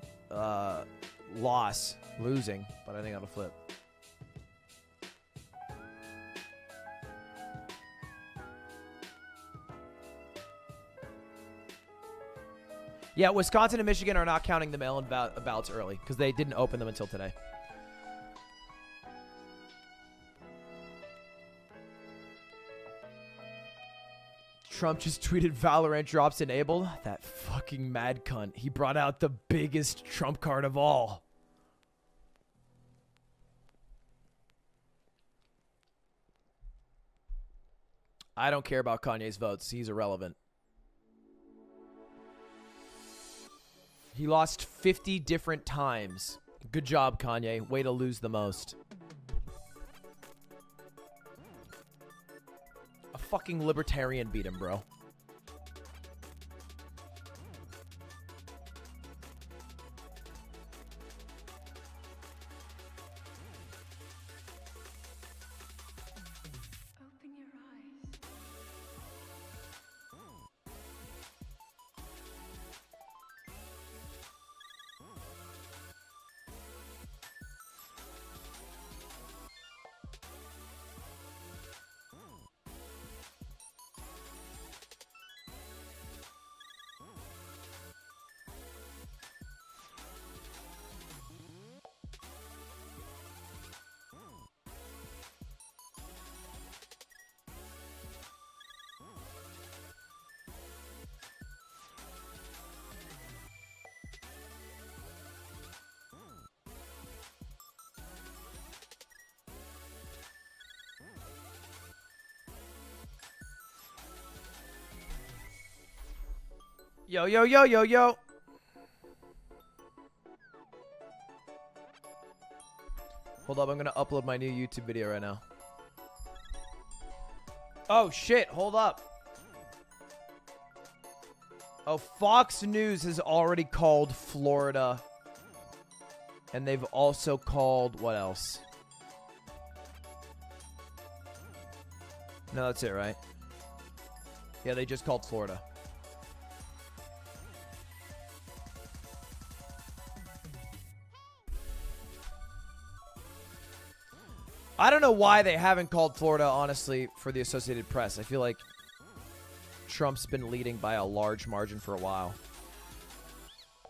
losing, but I think that'll flip. Yeah, Wisconsin and Michigan are not counting the mail-in ballots early because they didn't open them until today. Trump just tweeted Valorant drops enabled. That fucking mad cunt. He brought out the biggest Trump card of all. I don't care about Kanye's votes. He's irrelevant. He lost 50 different times. Good job, Kanye. Way to lose the most. A fucking libertarian beat him, bro. Yo, yo, yo, yo, yo. Hold up, I'm gonna upload my new YouTube video right now. Oh, shit, hold up. Oh, Fox News has already called Florida. And they've also called, what else? No, that's it, right? Yeah, they just called Florida. I don't know why they haven't called Florida, honestly, for the Associated Press. I feel like Trump's been leading by a large margin for a while.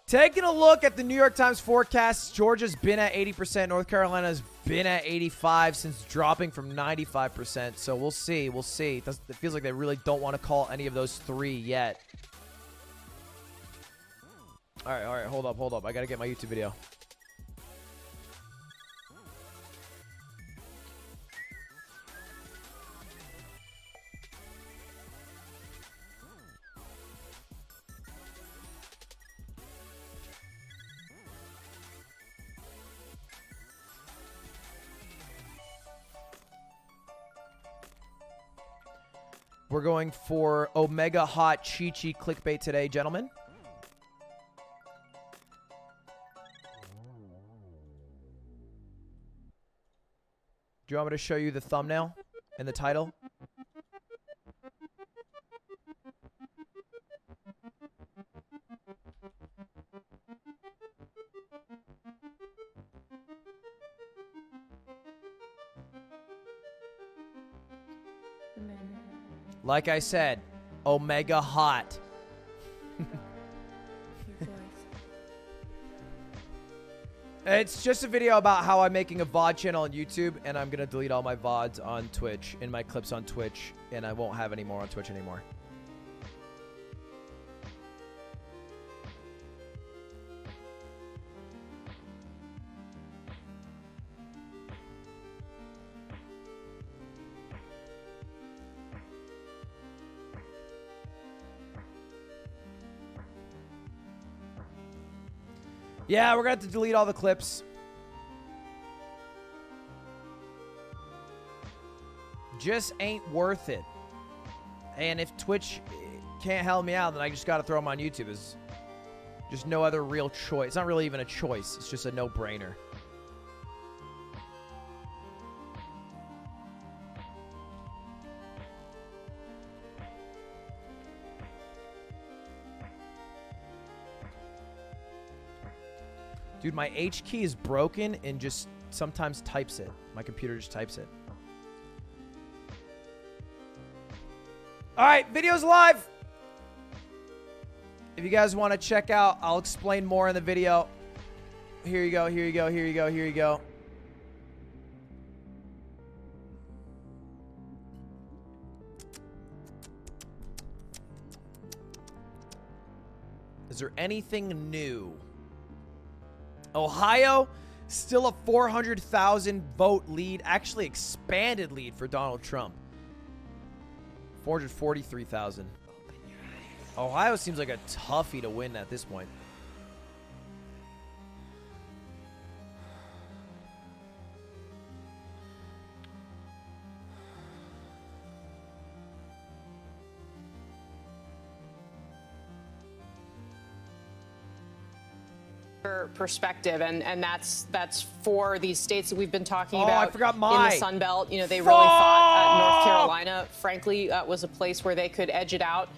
Taking a look at the New York Times forecasts, Georgia's been at 80%. North Carolina's been at 85% since dropping from 95%. So we'll see. We'll see. It feels like they really don't want to call any of those three yet. All right. Hold up. I got to get my YouTube video. We're going for Omega Hot Chi-Chi clickbait today, gentlemen. Do you want me to show you the thumbnail and the title? Like I said, Omega Hot. It's just a video about how I'm making a VOD channel on YouTube, and I'm going to delete all my VODs on Twitch and my clips on Twitch, and I won't have any more on Twitch anymore. Yeah, we're going to have to delete all the clips. Just ain't worth it. And if Twitch can't help me out, then I just got to throw them on YouTube. There's just no other real choice. It's not really even a choice. It's just a no-brainer. Dude, my H key is broken and just sometimes types it. My computer just types it. All right, video's live. If you guys want to check out, I'll explain more in the video. Here you go, here you go, here you go, here you go. Is there anything new? Ohio, still a 400,000 vote lead, actually expanded lead for Donald Trump. 443,000. Ohio seems like a toughie to win at this point. Perspective, and that's for these states that we've been talking I about forgot in mine. the Sun Belt. You know, they really thought North Carolina, frankly, was a place where they could edge it out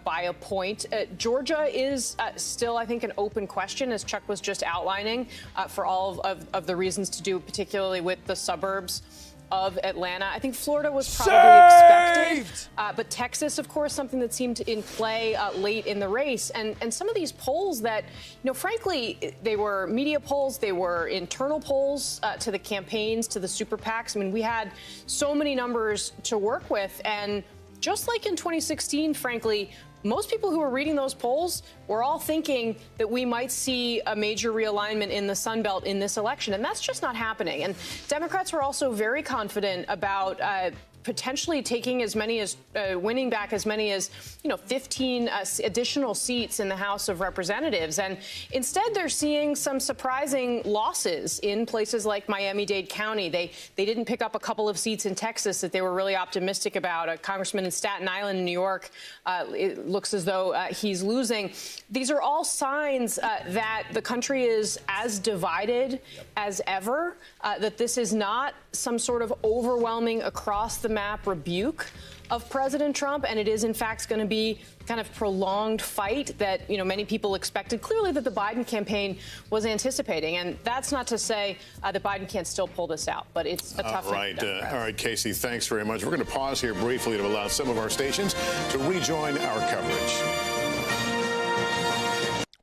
by a point. Georgia is still, I think, an open question, as Chuck was just outlining, for all of the reasons to do, particularly with the suburbs of Atlanta. I think Florida was probably expected, but Texas, of course, something that seemed in play late in the race. And some of these polls that, you know, frankly, they were media polls, they were internal polls to the campaigns, to the super PACs. I mean, we had so many numbers to work with. And just like in 2016, frankly, most people who were reading those polls were all thinking that we might see a major realignment in the Sun Belt in this election, and that's just not happening. And Democrats were also very confident about potentially taking as many as winning back as many as 15 additional seats in the House of Representatives, and instead they're seeing some surprising losses in places like Miami-Dade County. They didn't pick up a couple of seats in Texas that they were really optimistic about. A congressman in Staten Island, New York, it looks as though he's losing. These are all signs that the country is as divided as ever. That this is not some sort of overwhelming across the map rebuke of President Trump, and it is in fact going to be kind of prolonged fight that many people expected, clearly, that the Biden campaign was anticipating. And that's not to say that Biden can't still pull this out, but it's a tough all right, Casey, thanks very much. We're going to pause here briefly to allow some of our stations to rejoin our coverage.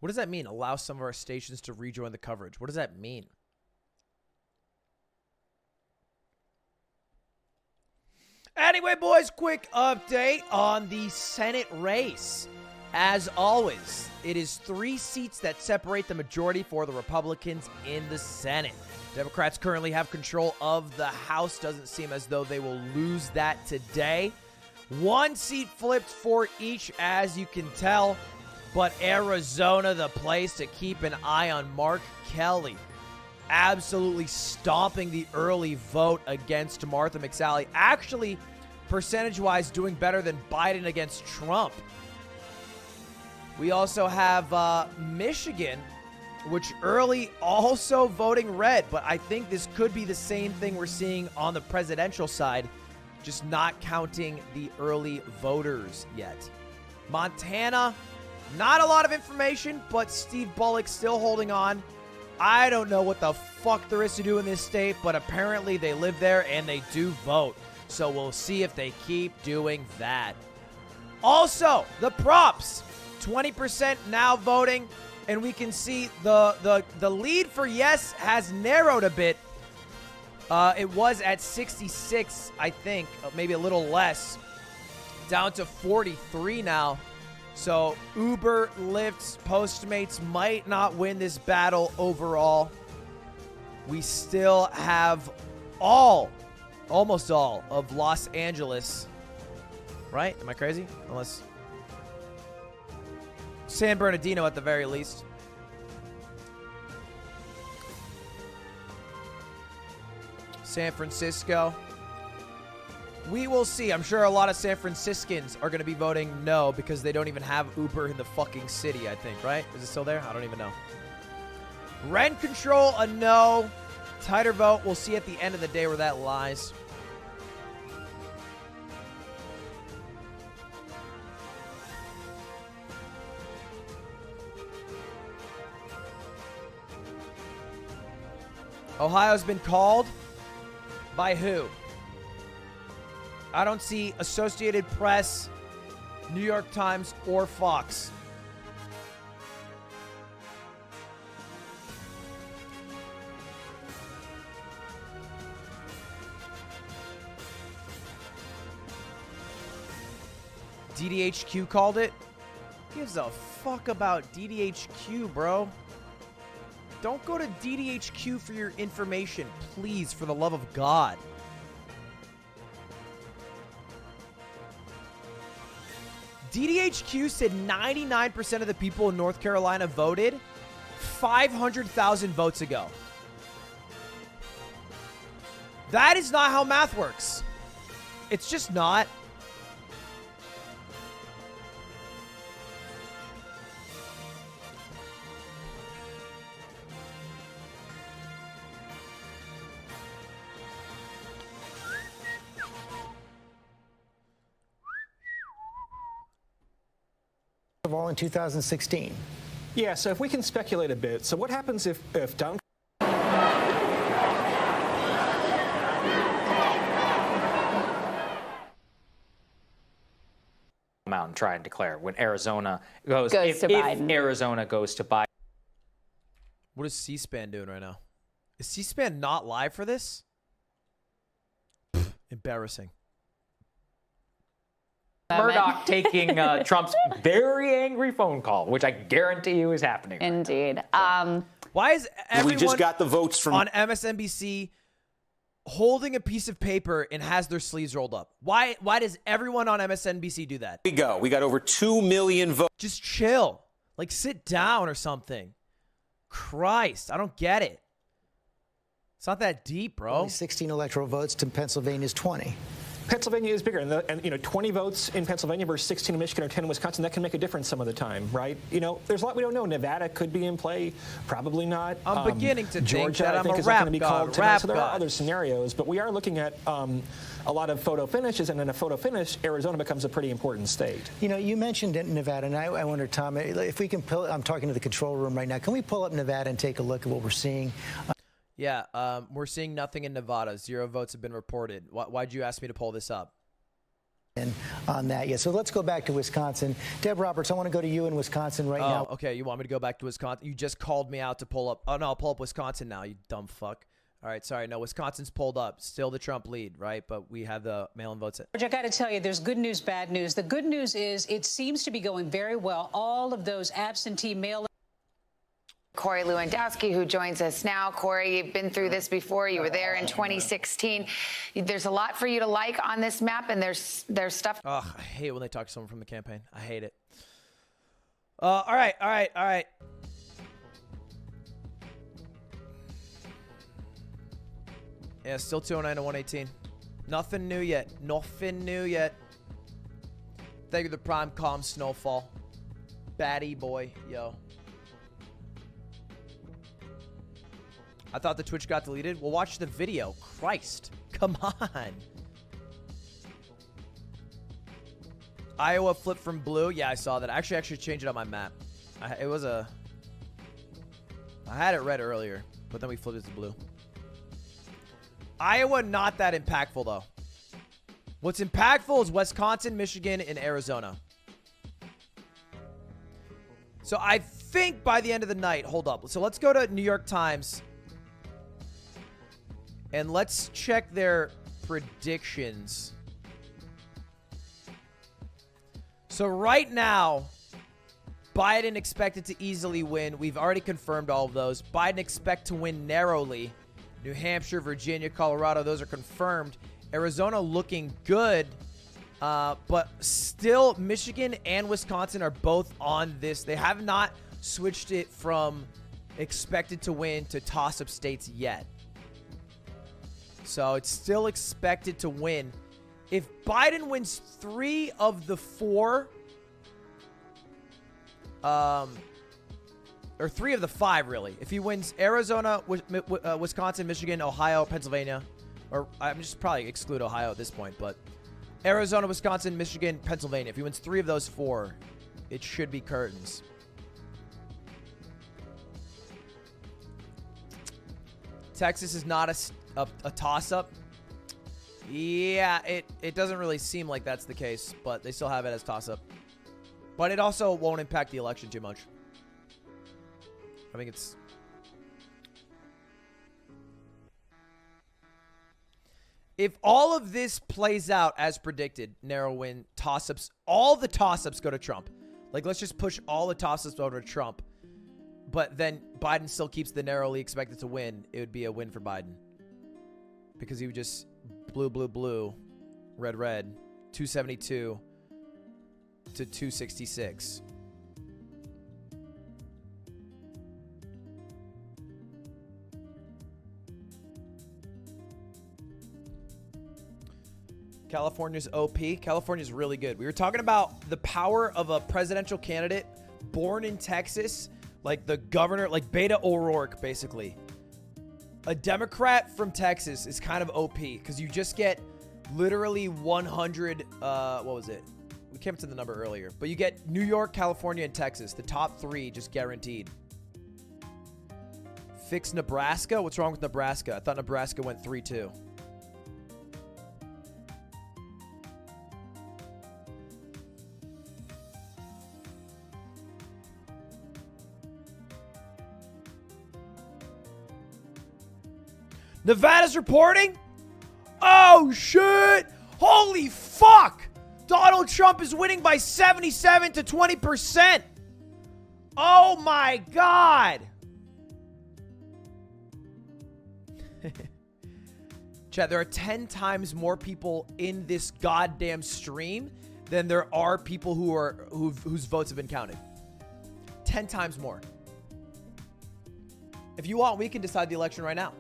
What does that mean? Allow some of our stations to rejoin the coverage. What does that mean? Anyway, boys, quick update on the Senate race. As always, it is 3 seats that separate the majority for the Republicans in the Senate. Democrats currently have control of the House. Doesn't seem as though they will lose that today. 1 seat flipped for each, as you can tell. But Arizona, the place to keep an eye on. Mark Kelly absolutely stomping the early vote against Martha McSally. Actually percentage-wise doing better than Biden against Trump. We also have Michigan, which early also voting red, but I think this could be the same thing we're seeing on the presidential side, just not counting the early voters yet. Montana, not a lot of information, but Steve Bullock still holding on. I don't know what the fuck there is to do in this state, but apparently they live there and they do vote. So we'll see if they keep doing that. Also, the props, 20% now voting, and we can see the lead for yes has narrowed a bit. It was at 66, I think, maybe a little less, down to 43 now. So Uber, Lyft, Postmates might not win this battle overall. We still have almost all of Los Angeles, right? Am I crazy? Unless San Bernardino at the very least. San Francisco. We will see. I'm sure a lot of San Franciscans are going to be voting no because they don't even have Uber in the fucking city, I think, right? Is it still there? I don't even know. Rent control, a no. Tighter vote. We'll see at the end of the day where that lies. Ohio's been called by who? I don't see Associated Press, New York Times, or Fox. DDHQ called it? Who gives a fuck about DDHQ, bro? Don't go to DDHQ for your information, please, for the love of God. DDHQ said 99% of the people in North Carolina voted 500,000 votes ago. That is not how math works. It's just not. Of all in 2016. Yeah, so if we can speculate a bit, so what happens if Donald out and try and declare when Arizona goes to Biden. If Arizona goes to Biden. What is C-SPAN doing right now? Is C-SPAN not live for this? Embarrassing. Murdoch taking Trump's very angry phone call, which I guarantee you is happening. Indeed. Why is everyone we just got the votes from on MSNBC holding a piece of paper and has their sleeves rolled up? Why does everyone on MSNBC do that? We got over 2 million votes. Just chill. Like, sit down or something. Christ, I don't get it. It's not that deep, bro. Only 16 electoral votes to Pennsylvania's 20. Pennsylvania is bigger, and 20 votes in Pennsylvania versus 16 in Michigan or 10 in Wisconsin, that can make a difference some of the time, right? There's a lot we don't know. Nevada could be in play, probably not. I'm beginning to Georgia, think that I I'm think, a is not rap going to be god. called tonight. So there God. are other scenarios, but we are looking at a lot of photo finishes, and in a photo finish, Arizona becomes a pretty important state. You mentioned Nevada, and I wonder, Tom, if we can I'm talking to the control room right now. Can we pull up Nevada and take a look at what we're seeing? Yeah, we're seeing nothing in Nevada. 0 votes have been reported. Why'd you ask me to pull this up? On that, yeah. So let's go back to Wisconsin. Deb Roberts, I want to go to you in Wisconsin right now. Okay, you want me to go back to Wisconsin? You just called me out to pull up. Oh, no, I'll pull up Wisconsin now, you dumb fuck. All right, sorry. No, Wisconsin's pulled up. Still the Trump lead, right? But we have the mail-in votes. I got to tell you, there's good news, bad news. The good news is it seems to be going very well. All of those absentee mail Corey Lewandowski, who joins us now. Corey, you've been through this before. You were there in 2016. There's a lot for you to like on this map, and there's stuff. Oh, I hate when they talk to someone from the campaign. I hate it. All right. Yeah, still 209 to 118. Nothing new yet. Nothing new yet. Thank you for the prime calm snowfall. Batty boy, yo. I thought the Twitch got deleted. Well, watch the video. Christ. Come on. Iowa flipped from blue. Yeah, I saw that. I actually changed it on my map. I had it red earlier, but then we flipped it to blue. Iowa, not that impactful, though. What's impactful is Wisconsin, Michigan, and Arizona. So I think by the end of the night, hold up. So let's go to New York Times and let's check their predictions. So right now, Biden expected to easily win. We've already confirmed all of those. Biden expect to win narrowly. New Hampshire, Virginia, Colorado, those are confirmed. Arizona looking good. But still, Michigan and Wisconsin are both on this. They have not switched it from expected to win to toss-up states yet. So it's still expected to win. If Biden wins 3 of the 4, or 3 of the 5, really. If he wins Arizona, Wisconsin, Michigan, Ohio, Pennsylvania, or I'm just probably exclude Ohio at this point, but Arizona, Wisconsin, Michigan, Pennsylvania. If he wins 3 of those 4, it should be curtains. Texas is not a toss-up. Yeah, it doesn't really seem like that's the case, but they still have it as toss-up. But it also won't impact the election too much. I think it's... If all of this plays out as predicted, narrow win, toss-ups, all the toss-ups go to Trump. Like, let's just push all the toss-ups over to Trump. But then Biden still keeps the narrowly expected to win. It would be a win for Biden. Because he would just blue, blue, blue, red, red, 272 to 266. California's OP. California's really good. We were talking about the power of a presidential candidate born in Texas, like the governor, like Beto O'Rourke, basically. A Democrat from Texas is kind of OP because you just get literally 100. What was it? We came to the number earlier, but you get New York, California, and Texas. The top 3 just guaranteed. Fix Nebraska. What's wrong with Nebraska? I thought Nebraska went 3-2. Nevada's reporting? Oh, shit. Holy fuck. Donald Trump is winning by 77 to 20%. Oh, my God. Chat, there are 10 times more people in this goddamn stream than there are people whose votes have been counted. 10 times more. If you want, we can decide the election right now.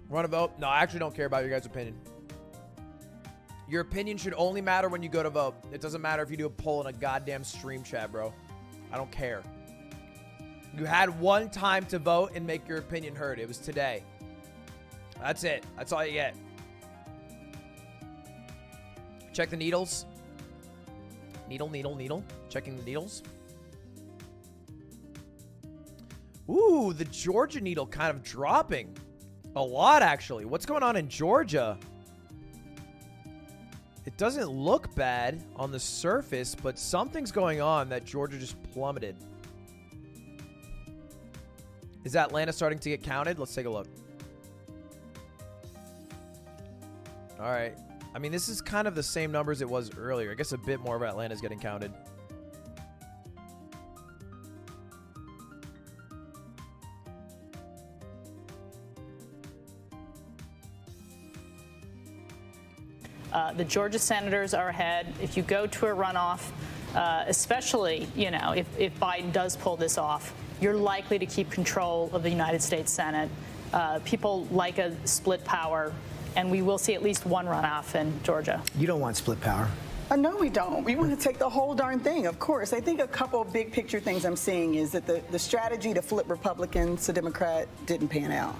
Want to vote? No, I actually don't care about your guys' opinion. Your opinion should only matter when you go to vote. It doesn't matter if you do a poll in a goddamn stream chat, bro. I don't care. You had one time to vote and make your opinion heard. It was today. That's it. That's all you get. Check the needles. Needle, needle, needle. Checking the needles. Ooh, the Georgia needle kind of dropping. A lot, actually. What's going on in Georgia? It doesn't look bad on the surface, but something's going on that Georgia just plummeted. Is Atlanta starting to get counted? Let's take a look. All right. I mean, this is kind of the same numbers it was earlier. I guess a bit more of Atlanta's getting counted. The Georgia senators are ahead. If you go to a runoff, especially, if Biden does pull this off, you're likely to keep control of the United States Senate. People like a split power, and we will see at least one runoff in Georgia. You don't want split power. No, we don't. We want to take the whole darn thing, of course. I think a couple of big picture things I'm seeing is that the strategy to flip Republicans to Democrat didn't pan out.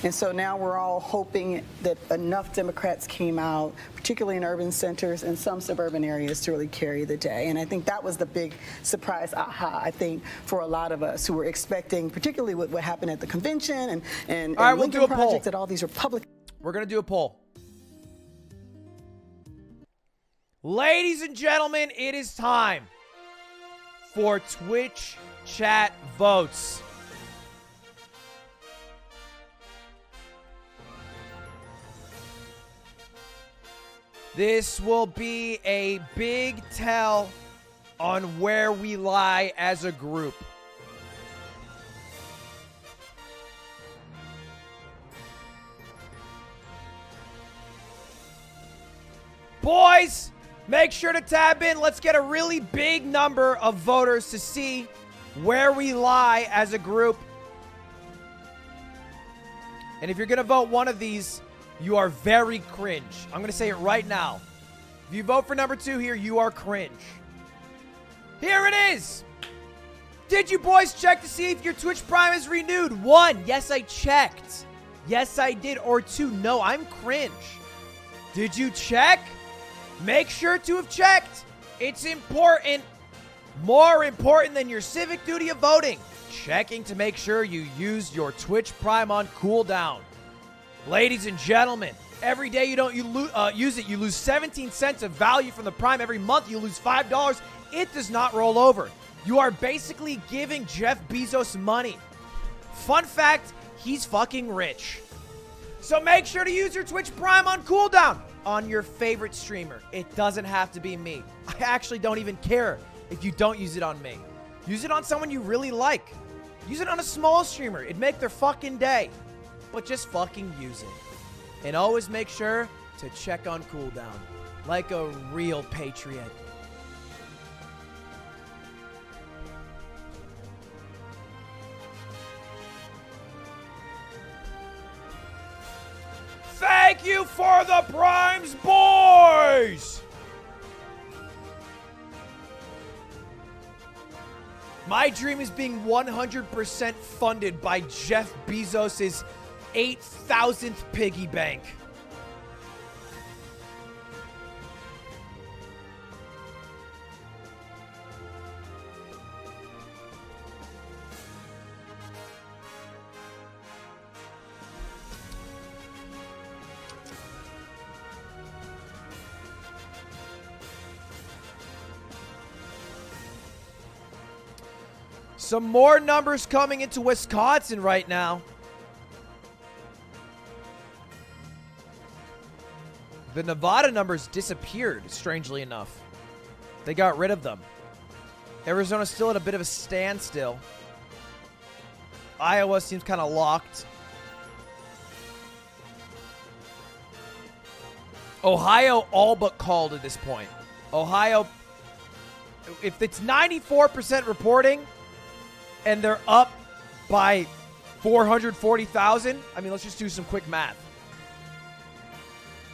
And so now we're all hoping that enough Democrats came out, particularly in urban centers and some suburban areas, to really carry the day. And I think that was the big surprise aha, I think, for a lot of us who were expecting, particularly what happened at the convention and all right, we'll Lincoln do a Project, poll. that all these Republicans. We're going to do a poll. Ladies and gentlemen, it is time for Twitch chat votes. This will be a big tell on where we lie as a group. Boys, make sure to tab in. Let's get a really big number of voters to see where we lie as a group. And if you're going to vote one of these, you are very cringe. I'm going to say it right now. If you vote for number 2 here, you are cringe. Here it is. Did you boys check to see if your Twitch Prime is renewed? 1, yes, I checked. Yes, I did. Or 2, no, I'm cringe. Did you check? Make sure to have checked. It's important. More important than your civic duty of voting. Checking to make sure you use your Twitch Prime on cooldown. Ladies and gentlemen, every day you don't use it, you lose 17 cents of value from the Prime. Every month you lose $5. It does not roll over. You are basically giving Jeff Bezos money. Fun fact, he's fucking rich. So make sure to use your Twitch Prime on cooldown on your favorite streamer. It doesn't have to be me. I actually don't even care if you don't use it on me. Use it on someone you really like. Use it on a small streamer. It'd make their fucking day. But just fucking use it. And always make sure to check on cooldown. Like a real patriot. Thank you for the Primes, boys! My dream is being 100% funded by Jeff Bezos' 8,000th piggy bank. Some more numbers coming into Wisconsin right now. The Nevada numbers disappeared, strangely enough. They got rid of them. Arizona's still at a bit of a standstill. Iowa seems kind of locked. Ohio all but called at this point. Ohio, if it's 94% reporting and they're up by 440,000, I mean, let's just do some quick math.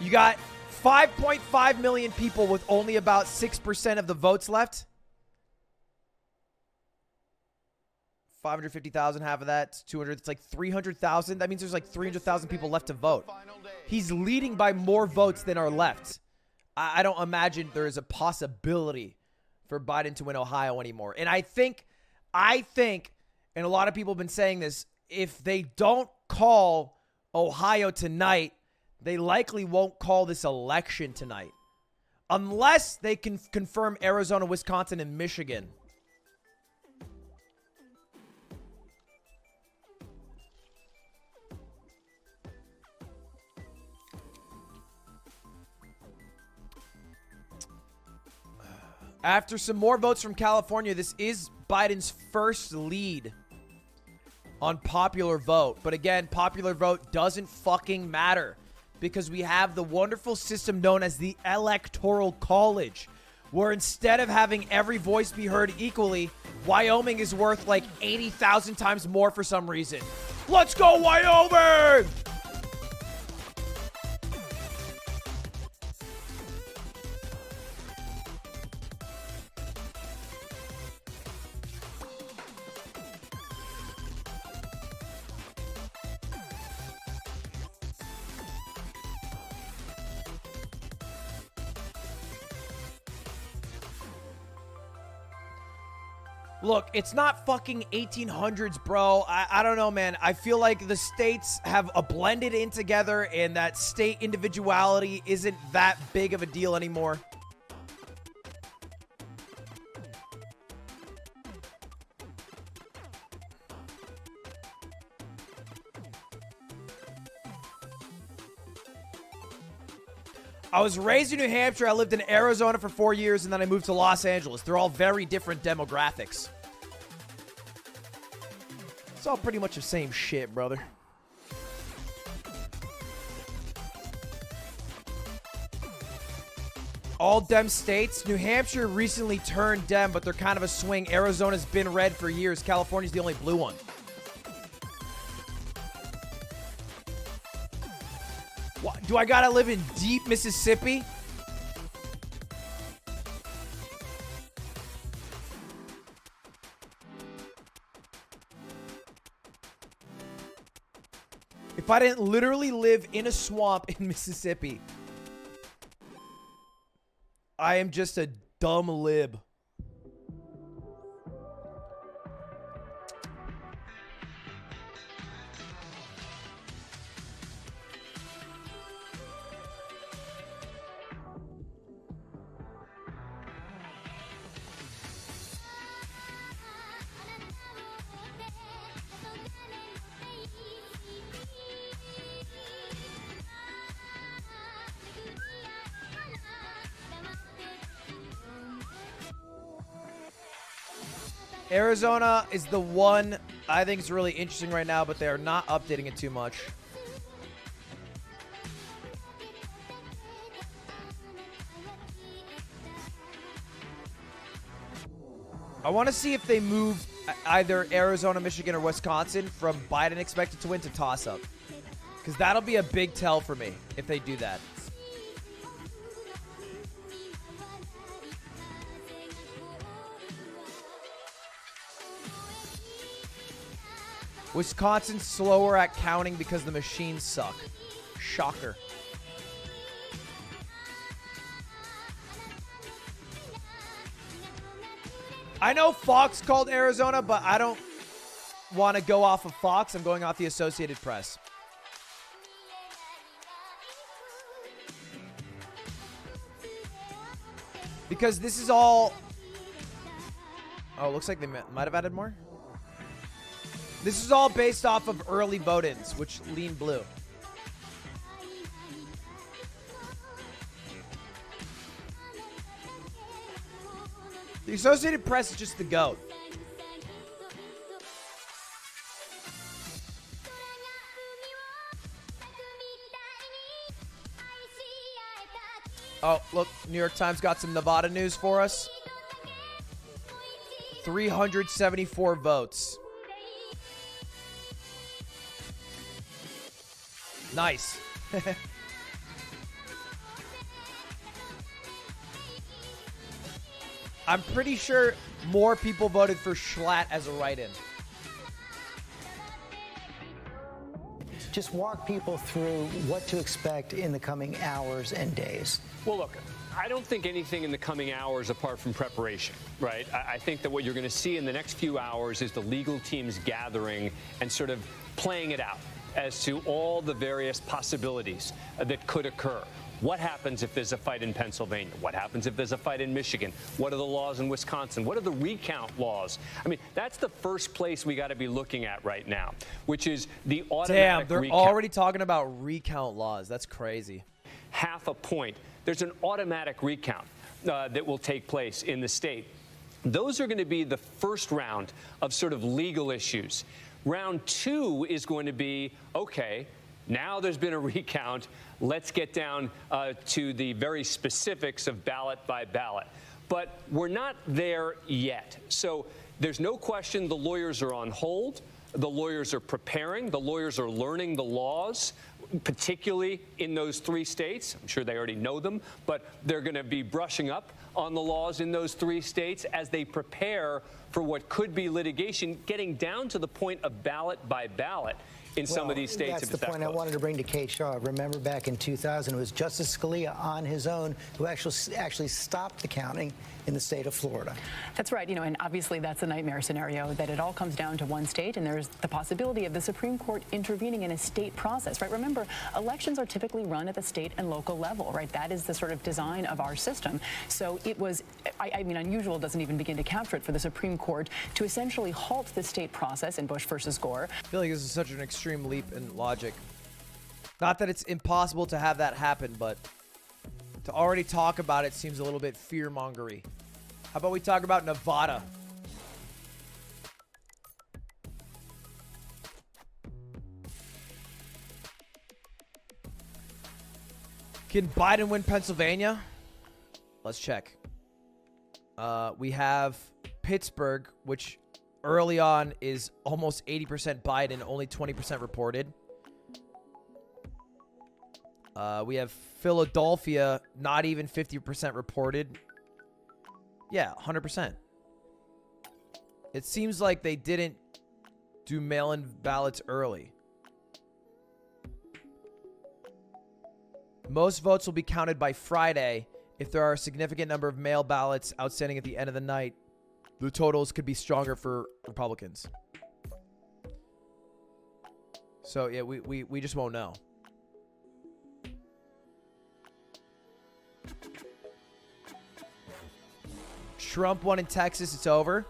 You got 5.5 million people with only about 6% of the votes left. 550,000, half of that, 200, it's like 300,000. That means there's like 300,000 people left to vote. He's leading by more votes than are left. I don't imagine there is a possibility for Biden to win Ohio anymore. And I think, and a lot of people have been saying this, if they don't call Ohio tonight, they likely won't call this election tonight. Unless they can confirm Arizona, Wisconsin, and Michigan. After some more votes from California, this is Biden's first lead on popular vote. But again, popular vote doesn't fucking matter. because we have the wonderful system known as the Electoral College, where instead of having every voice be heard equally, Wyoming is worth like 80,000 times more for some reason. Let's go, Wyoming! Look, it's not fucking 1800s, bro. I don't know, man. I feel like the states have blended in together and that state individuality isn't that big of a deal anymore. I was raised in New Hampshire. I lived in Arizona for 4 years, and then I moved to Los Angeles. They're all very different demographics. It's all pretty much the same shit, brother. All Dem states. New Hampshire recently turned Dem, but they're kind of a swing. Arizona's been red for years. California's the only blue one. What, do I gotta live in deep Mississippi? If I didn't literally live in a swamp in Mississippi, I am just a dumb lib. Arizona is the one I think is really interesting right now, but they are not updating it too much. I want to see if they move either Arizona, Michigan, or Wisconsin from Biden expected to win to toss-up. Because that'll be a big tell for me if they do that. Wisconsin's slower at counting because the machines suck. Shocker. I know Fox called Arizona, but I don't want to go off of Fox. I'm going off the Associated Press. Because this is all... Oh, looks like they might have added more. This is all based off of early vote-ins, which lean blue. The Associated Press is just the GOAT. Oh, look, New York Times got some Nevada news for us. 374 votes. Nice. I'm pretty sure more people voted for Schlatt as a write-in. Just walk people through what to expect in the coming hours and days. Well, look, I don't think anything in the coming hours apart from preparation, right? I think that what you're going to see in the next few hours is the legal teams gathering and sort of playing it out as to all the various possibilities that could occur. What happens if there's a fight in Pennsylvania? What happens if there's a fight in Michigan? What are the laws in Wisconsin? What are the recount laws? I mean, that's the first place we got to be looking at right now, which is the automatic Damn, they're recount. already talking about recount laws. That's crazy. Half a point. There's an automatic recount that will take place in the state. Those are going to be the first round of sort of legal issues. Round two is going to be, okay, Now there's been a recount. Let's get down to the very specifics of ballot by ballot. But we're not there yet. So there's no question the lawyers are on hold. The lawyers are preparing. The lawyers are learning the laws, particularly in those 3 states. I'm sure they already know them, but they're going to be brushing up on the laws in those 3 states as they prepare for what could be litigation, getting down to the point of ballot by ballot in some of these states. That's the point I wanted to bring to Kate Shaw. Remember back in 2000, it was Justice Scalia on his own who actually stopped the counting in the state of Florida. That's right. And obviously that's a nightmare scenario, that it all comes down to one state, and there's the possibility of the Supreme Court intervening in a state process, right? Remember, elections are typically run at the state and local level, right? That is the sort of design of our system. So it was, I mean, unusual doesn't even begin to capture it for the Supreme Court to essentially halt the state process in Bush versus Gore. I feel like this is such an extreme leap in logic. Not that it's impossible to have that happen, but to already talk about it seems a little bit fear-mongery. How about we talk about Nevada? Can Biden win Pennsylvania? Let's check. We have Pittsburgh, which early on is almost 80% Biden, only 20% reported. We have Philadelphia, not even 50% reported. Yeah, 100%. It seems like they didn't do mail-in ballots early. Most votes will be counted by Friday. If there are a significant number of mail ballots outstanding at the end of the night, the totals could be stronger for Republicans. So, yeah, we just won't know. Trump won in Texas, it's over.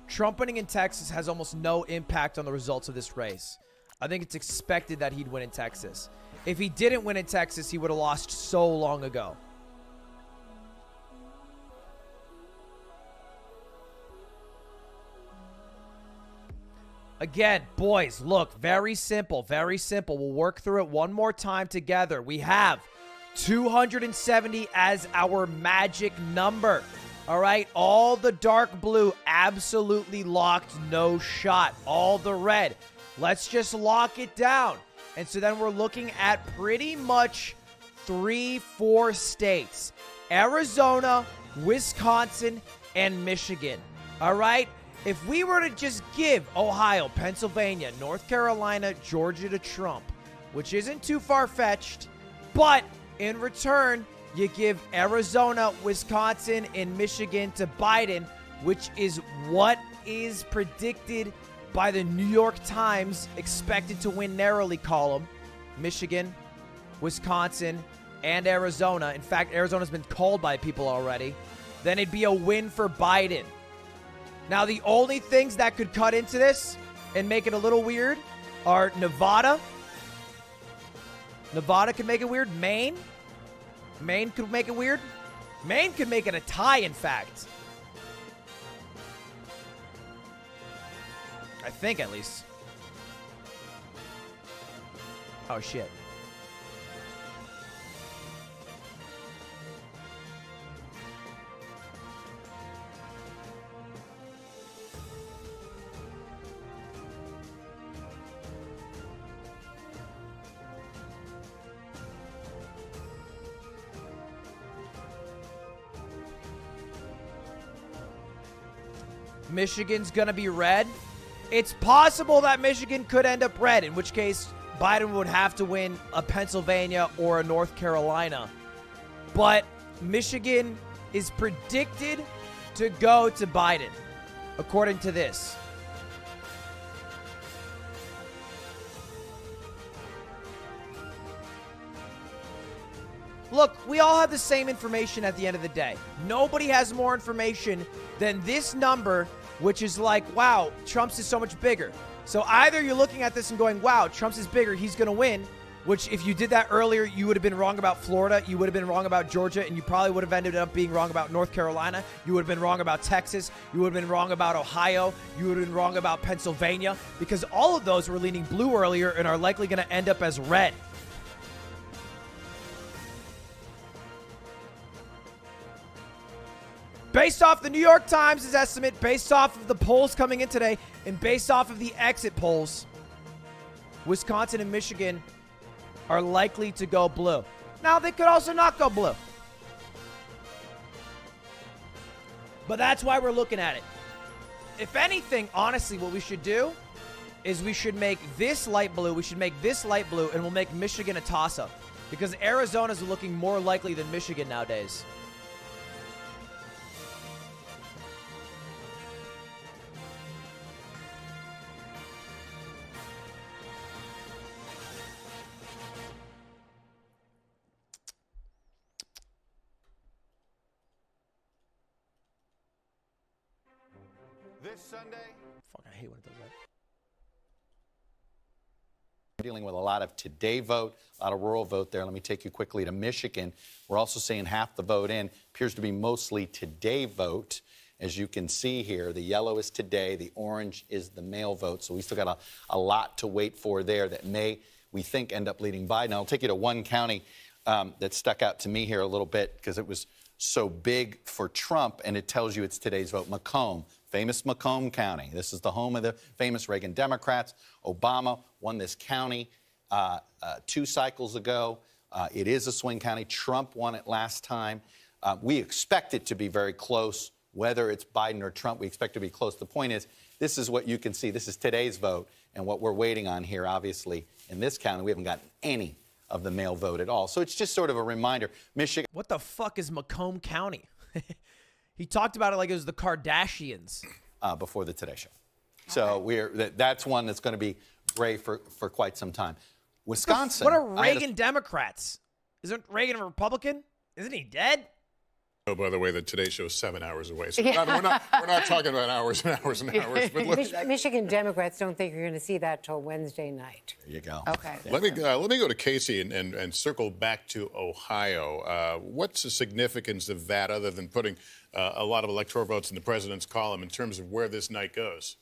Trump winning in Texas has almost no impact on the results of this race. I think it's expected that he'd win in Texas. If he didn't win in Texas, he would have lost so long ago. Again, boys, look, very simple, very simple. We'll work through it one more time together. We have 270 as our magic number. All right, all the dark blue, absolutely locked, no shot. All the red, let's just lock it down. And so then we're looking at pretty much 3-4 states. Arizona, Wisconsin, and Michigan. All right, if we were to just give Ohio, Pennsylvania, North Carolina, Georgia to Trump, which isn't too far-fetched, but in return, you give Arizona, Wisconsin, and Michigan to Biden, which is what is predicted by the New York Times, expected to win narrowly column. Michigan, Wisconsin, and Arizona. In fact, Arizona's been called by people already. Then it'd be a win for Biden. Now, the only things that could cut into this and make it a little weird are Nevada. Nevada could make it weird. Maine could make it weird. Maine could make it a tie, in fact. I think, at least. Oh, shit. Michigan's going to be red. It's possible that Michigan could end up red, in which case Biden would have to win a Pennsylvania or a North Carolina. But Michigan is predicted to go to Biden, according to this. Look, we all have the same information at the end of the day. Nobody has more information than this number, which is like, wow, Trump's is so much bigger. So either you're looking at this and going, wow, Trump's is bigger, he's going to win, which if you did that earlier, you would have been wrong about Florida, you would have been wrong about Georgia, and you probably would have ended up being wrong about North Carolina. You would have been wrong about Texas. You would have been wrong about Ohio. You would have been wrong about Pennsylvania, because all of those were leaning blue earlier and are likely going to end up as red. Based off the New York Times' estimate, based off of the polls coming in today, and based off of the exit polls, Wisconsin and Michigan are likely to go blue. Now, they could also not go blue. But that's why we're looking at it. If anything, honestly, what we should do is we should make this light blue, and we'll make Michigan a toss-up. Because Arizona's looking more likely than Michigan nowadays. This Sunday, fuck, I hate when it does that. Dealing with a lot of today vote, a lot of rural vote there. Let me take you quickly to Michigan. We're also seeing half the vote in. Appears to be mostly today vote. As you can see here, the yellow is today, the orange is the mail vote. So we still got a lot to wait for there that may, we think, end up leading Biden. I'll take you to one county that stuck out to me here a little bit because it was so big for Trump, and it tells you it's today's vote. Macomb, famous Macomb County. This is the home of the famous Reagan Democrats. Obama won this county 2 cycles ago. It is a swing county. Trump won it last time. We expect it to be very close, whether it's Biden or Trump. We expect it to be close. The point is, this is what you can see. This is today's vote, and what we're waiting on here, obviously, in this county, we haven't gotten any of the mail vote at all. So it's just sort of a reminder. Michigan. What the fuck is Macomb County? He talked about it like it was the Kardashians. Before the Today Show. So that's one that's going to be gray for quite some time. Wisconsin. What are Reagan Democrats? Isn't Reagan a Republican? Isn't he dead? Oh, by the way, the Today Show is 7 hours away. So we're not talking about hours and hours and hours. But Michigan Democrats don't think you're going to see that till Wednesday night. There you go. Okay. Let me go to Casey and circle back to Ohio. What's the significance of that, other than putting a lot of electoral votes in the president's column, in terms of where this night goes?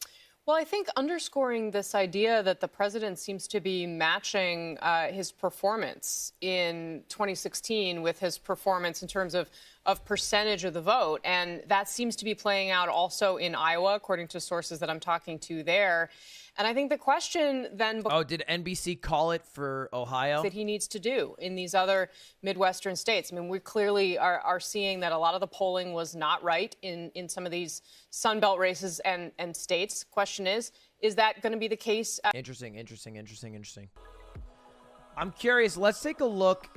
Well, I think underscoring this idea that the president seems to be matching his performance in 2016 with his performance in terms of percentage of the vote. And that seems to be playing out also in Iowa, according to sources that I'm talking to there. And I think the question then... Oh, did NBC call it for Ohio? ...that he needs to do in these other Midwestern states. I mean, we clearly are seeing that a lot of the polling was not right in some of these Sun Belt races and states. Question is that going to be the case? Interesting. I'm curious. Let's take a look.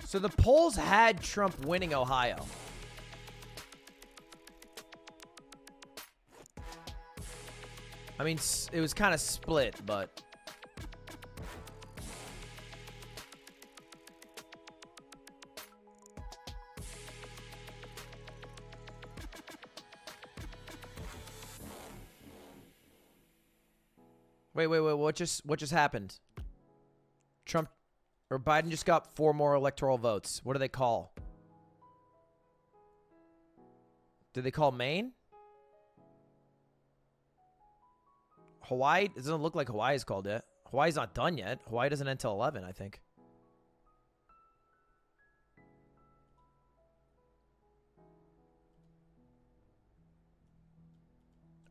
So the polls had Trump winning Ohio. I mean, it was kind of split, but... Wait, what just happened? Trump or Biden just got 4 more electoral votes. What do they call? Did they call Maine? Hawaii? It doesn't look like Hawaii's called yet. Hawaii's not done yet. Hawaii doesn't end till 11, I think.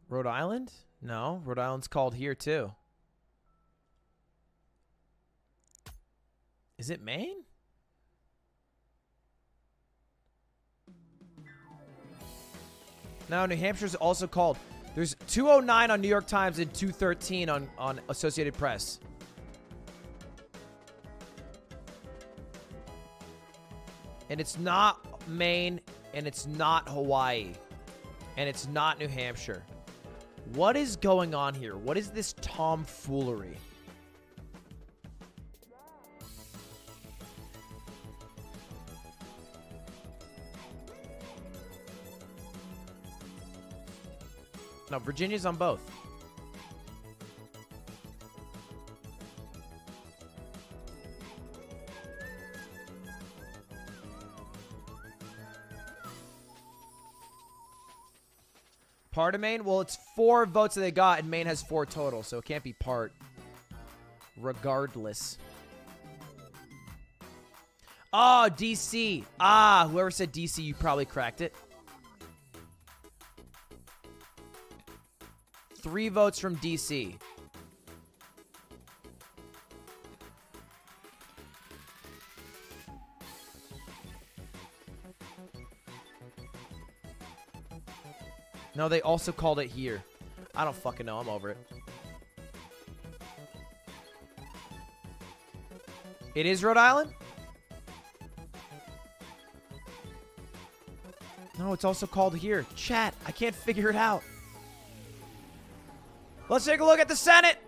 Rhode Island? No, Rhode Island's called here too. Is it Maine? No, New Hampshire's also called. There's 209 on New York Times and 213 on Associated Press. And it's not Maine, and it's not Hawaii, and it's not New Hampshire. What is going on here? What is this tomfoolery? No, Virginia's on both. Part of Maine? Well, it's 4 votes that they got, and Maine has 4 total, so it can't be part. Regardless. Oh, DC. Ah, whoever said DC, you probably cracked it. 3 votes from DC. No, they also called it here. I don't fucking know. I'm over it. It is Rhode Island? No, it's also called here. Chat, I can't figure it out. Let's take a look at the Senate.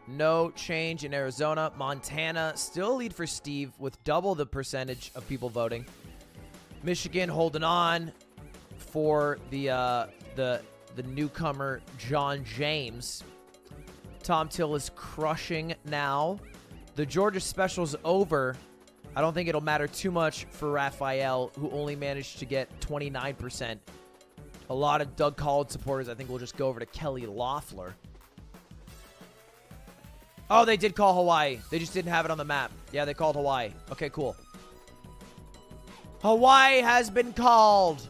No change in Arizona. Montana still lead for Steve with double the percentage of people voting. Michigan holding on for the newcomer John James. Tom Till is crushing now. The Georgia special's over. I don't think it'll matter too much for Raphael, who only managed to get 29%. A lot of Doug Collins supporters, I think, will just go over to Kelly Loeffler. Oh, they did call Hawaii. They just didn't have it on the map. Yeah, they called Hawaii. Okay, cool. Hawaii has been called.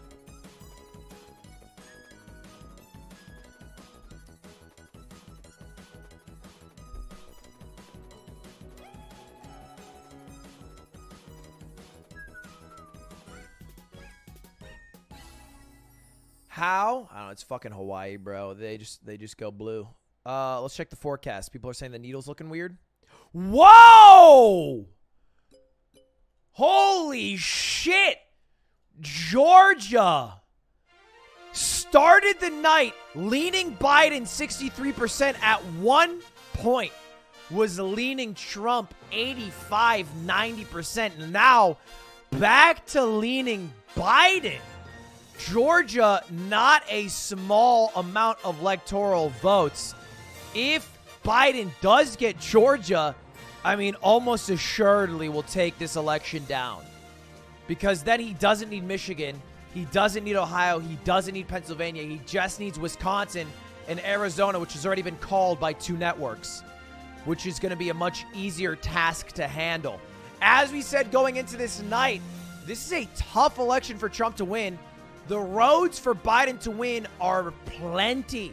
How? I don't know. It's fucking Hawaii, bro. They just go blue. Let's check the forecast. People are saying the needle's looking weird. Whoa! Holy shit! Georgia started the night leaning Biden 63% at one point. Was leaning Trump 85, 90%. Now back to leaning Biden. Georgia, not a small amount of electoral votes. If Biden does get Georgia, I mean, almost assuredly will take this election down. Because then he doesn't need Michigan. He doesn't need Ohio. He doesn't need Pennsylvania. He just needs Wisconsin and Arizona, which has already been called by 2 networks, which is going to be a much easier task to handle. As we said going into this night, this is a tough election for Trump to win. The roads for Biden to win are plenty,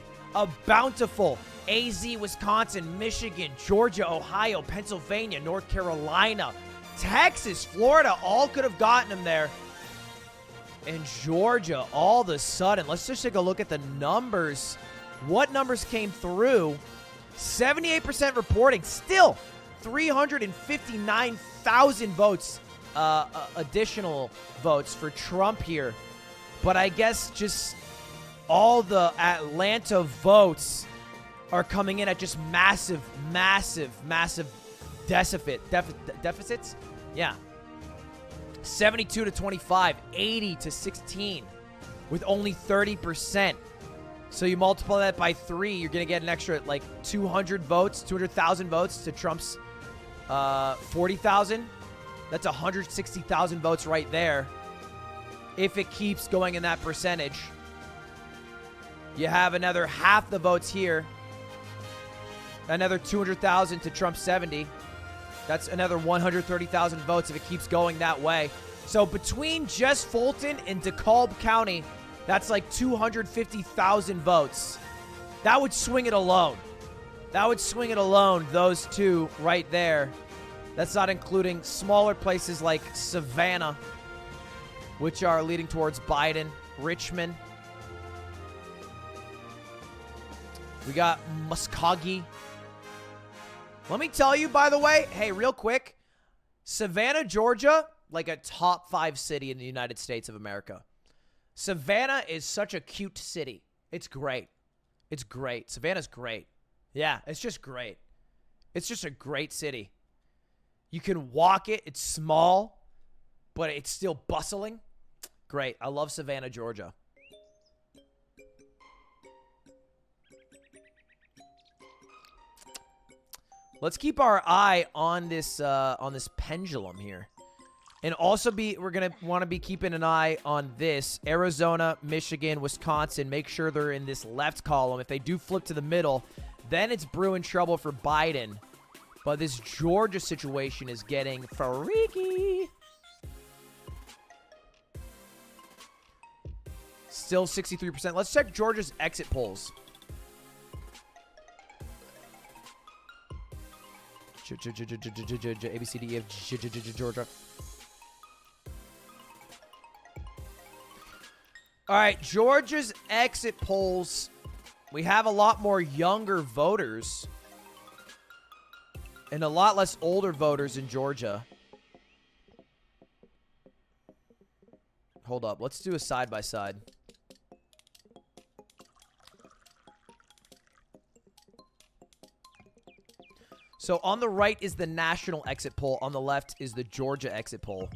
bountiful. AZ, Wisconsin, Michigan, Georgia, Ohio, Pennsylvania, North Carolina, Texas, Florida, all could have gotten him there. And Georgia, all of a sudden, let's just take a look at the numbers. What numbers came through? 78% reporting, still 359,000 votes, additional votes for Trump here. But I guess just all the Atlanta votes are coming in at just massive deficits. Yeah. 72 to 25, 80 to 16 with only 30%. So you multiply that by 3, you're going to get an extra like 200,000 votes to Trump's 40,000. That's 160,000 votes right there. If it keeps going in that percentage, you have another half the votes here. Another 200,000 to Trump's 70. That's another 130,000 votes if it keeps going that way. So between just Fulton and DeKalb County, that's like 250,000 votes. That would swing it alone. Those 2 right there. That's not including smaller places like Savannah, which are leading towards Biden. Richmond. We got Muskogee. Let me tell you, by the way, hey, real quick, Savannah, Georgia, like a top 5 city in the United States of America. Savannah is such a cute city. It's great. It's great. Savannah's great. Yeah, it's just great. It's just a great city. You can walk it. It's small, but it's still bustling. Great. I love Savannah, Georgia. Let's keep our eye on this pendulum here. And also we're going to want to be keeping an eye on this. Arizona, Michigan, Wisconsin. Make sure they're in this left column. If they do flip to the middle, then it's brewing trouble for Biden. But this Georgia situation is getting freaky. Still 63%. Let's check Georgia's exit polls. A, B, C, D, E, F, G, Georgia. All right, Georgia's exit polls. We have a lot more younger voters and a lot less older voters in Georgia. Hold up. Let's do a side-by-side. So on the right is the national exit poll. On the left is the Georgia exit poll.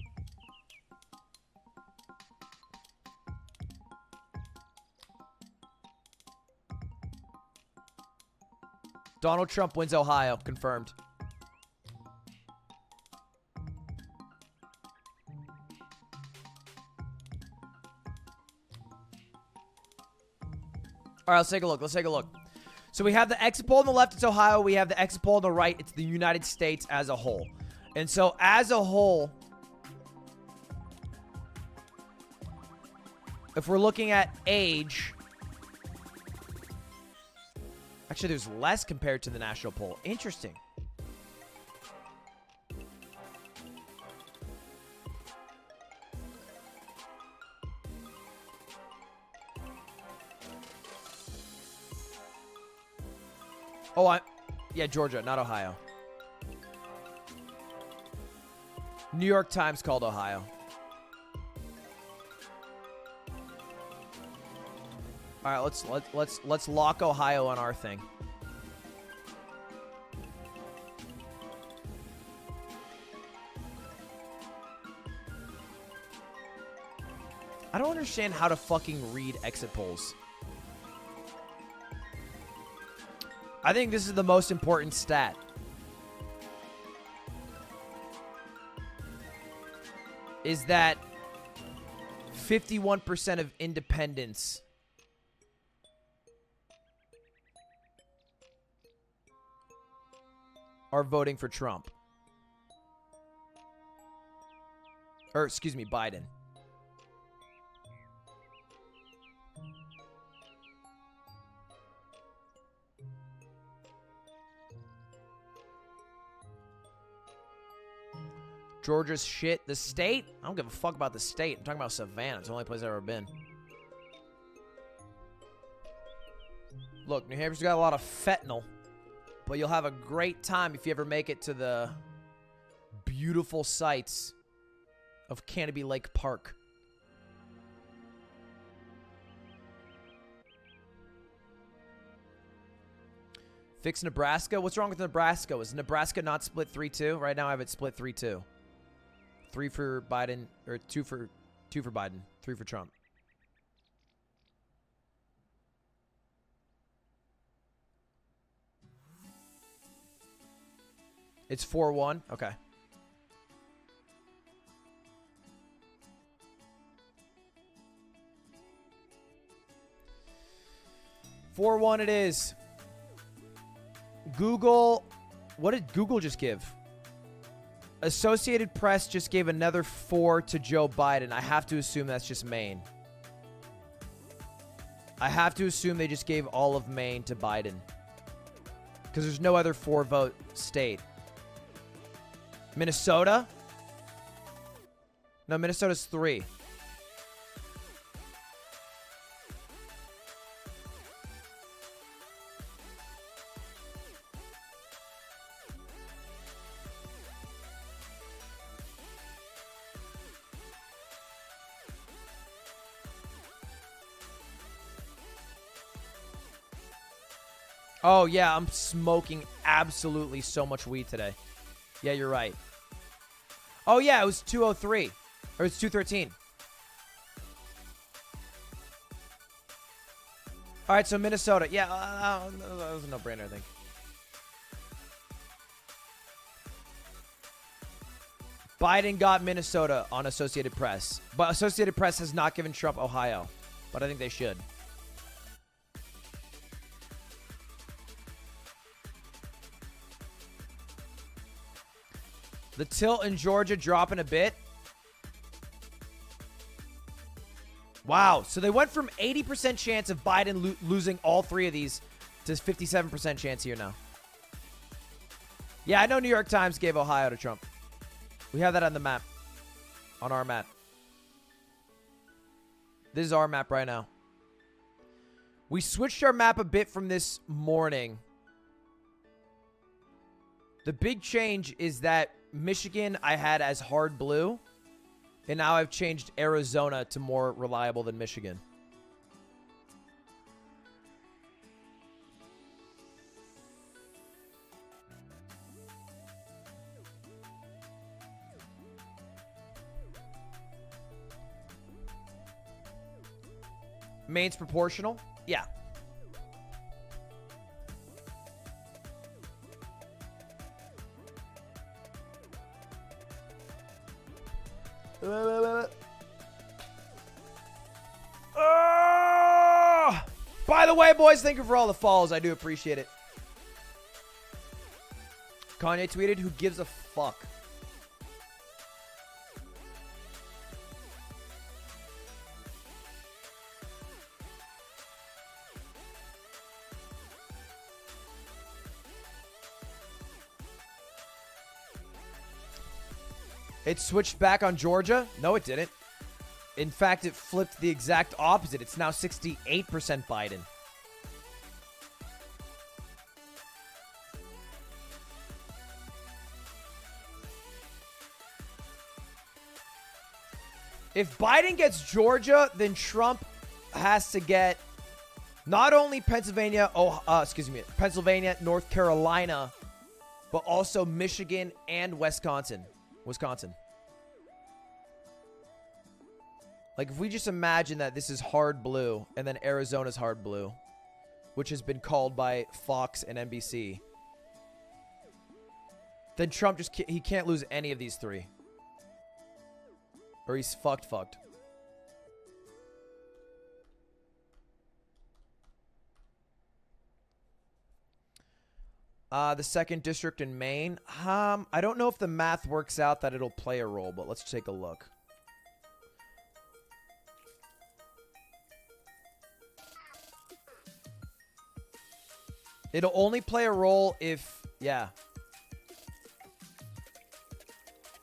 Donald Trump wins Ohio. Confirmed. All right, let's take a look. Let's take a look. So we have the exit poll on the left, it's Ohio. We have the exit poll on the right, it's the United States as a whole. And so as a whole, if we're looking at age, actually there's less compared to the national poll. Interesting. Oh, yeah, Georgia, not Ohio. New York Times called Ohio. All right, let's lock Ohio on our thing. I don't understand how to fucking read exit polls. I think this is the most important stat. Is that 51% of independents are voting for Trump. Or, excuse me, Biden. Georgia's shit. The state? I don't give a fuck about the state. I'm talking about Savannah. It's the only place I've ever been. Look, New Hampshire's got a lot of fentanyl. But you'll have a great time if you ever make it to the beautiful sights of Canopy Lake Park. Fix Nebraska? What's wrong with Nebraska? Is Nebraska not split 3-2? Right now I have it split 3-2. 3 for Biden, or 2 for Biden, 3 for Trump. It's 4-1. Okay. It is. Google. What did Google just give? Associated Press just gave another 4 to Joe Biden. I have to assume that's just Maine. I have to assume they just gave all of Maine to Biden. Because there's no other 4-vote state. Minnesota? No, Minnesota's 3. Oh, yeah, I'm smoking absolutely so much weed today. Yeah, you're right. Oh, yeah, it was 203. Or it's 213. All right, so Minnesota. Yeah, that was a no-brainer, I think. Biden got Minnesota on Associated Press. But Associated Press has not given Trump Ohio. But I think they should. The tilt in Georgia dropping a bit. Wow. So they went from 80% chance of Biden losing all three of these to 57% chance here now. Yeah, I know New York Times gave Ohio to Trump. We have that on the map. On our map. This is our map right now. We switched our map a bit from this morning. The big change is that Michigan I had as hard blue. And now I've changed Arizona to more reliable than Michigan. Maine's proportional? Yeah. By the way, boys, thank you for all the follows. I do appreciate it. Kanye tweeted, who gives a fuck? It switched back on Georgia? No, it didn't. In fact, it flipped the exact opposite. It's now 68% Biden. If Biden gets Georgia, then Trump has to get not only Pennsylvania, Pennsylvania, North Carolina, but also Michigan and Wisconsin. Like, if we just imagine that this is hard blue and then Arizona's hard blue, which has been called by Fox and NBC, then Trump he can't lose any of these three. Or he's fucked. The second district in Maine. I don't know if the math works out that it'll play a role, but let's take a look. It'll only play a role if, yeah.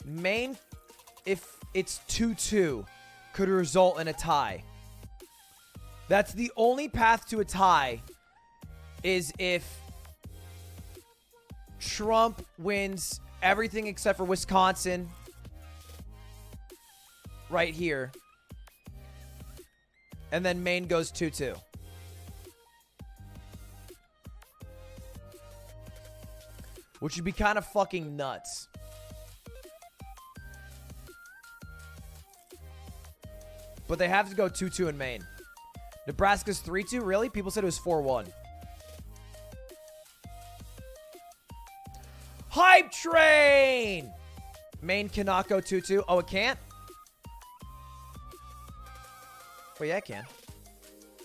Maine, if it's 2-2, could result in a tie. That's the only path to a tie, is if Trump wins everything except for Wisconsin right here. And then Maine goes 2-2. Which would be kind of fucking nuts. But they have to go 2-2 in Maine. Nebraska's 3-2? Really? People said it was 4-1. Hype train! Maine cannot go 2-2. Oh, it can't? Well, yeah, it can.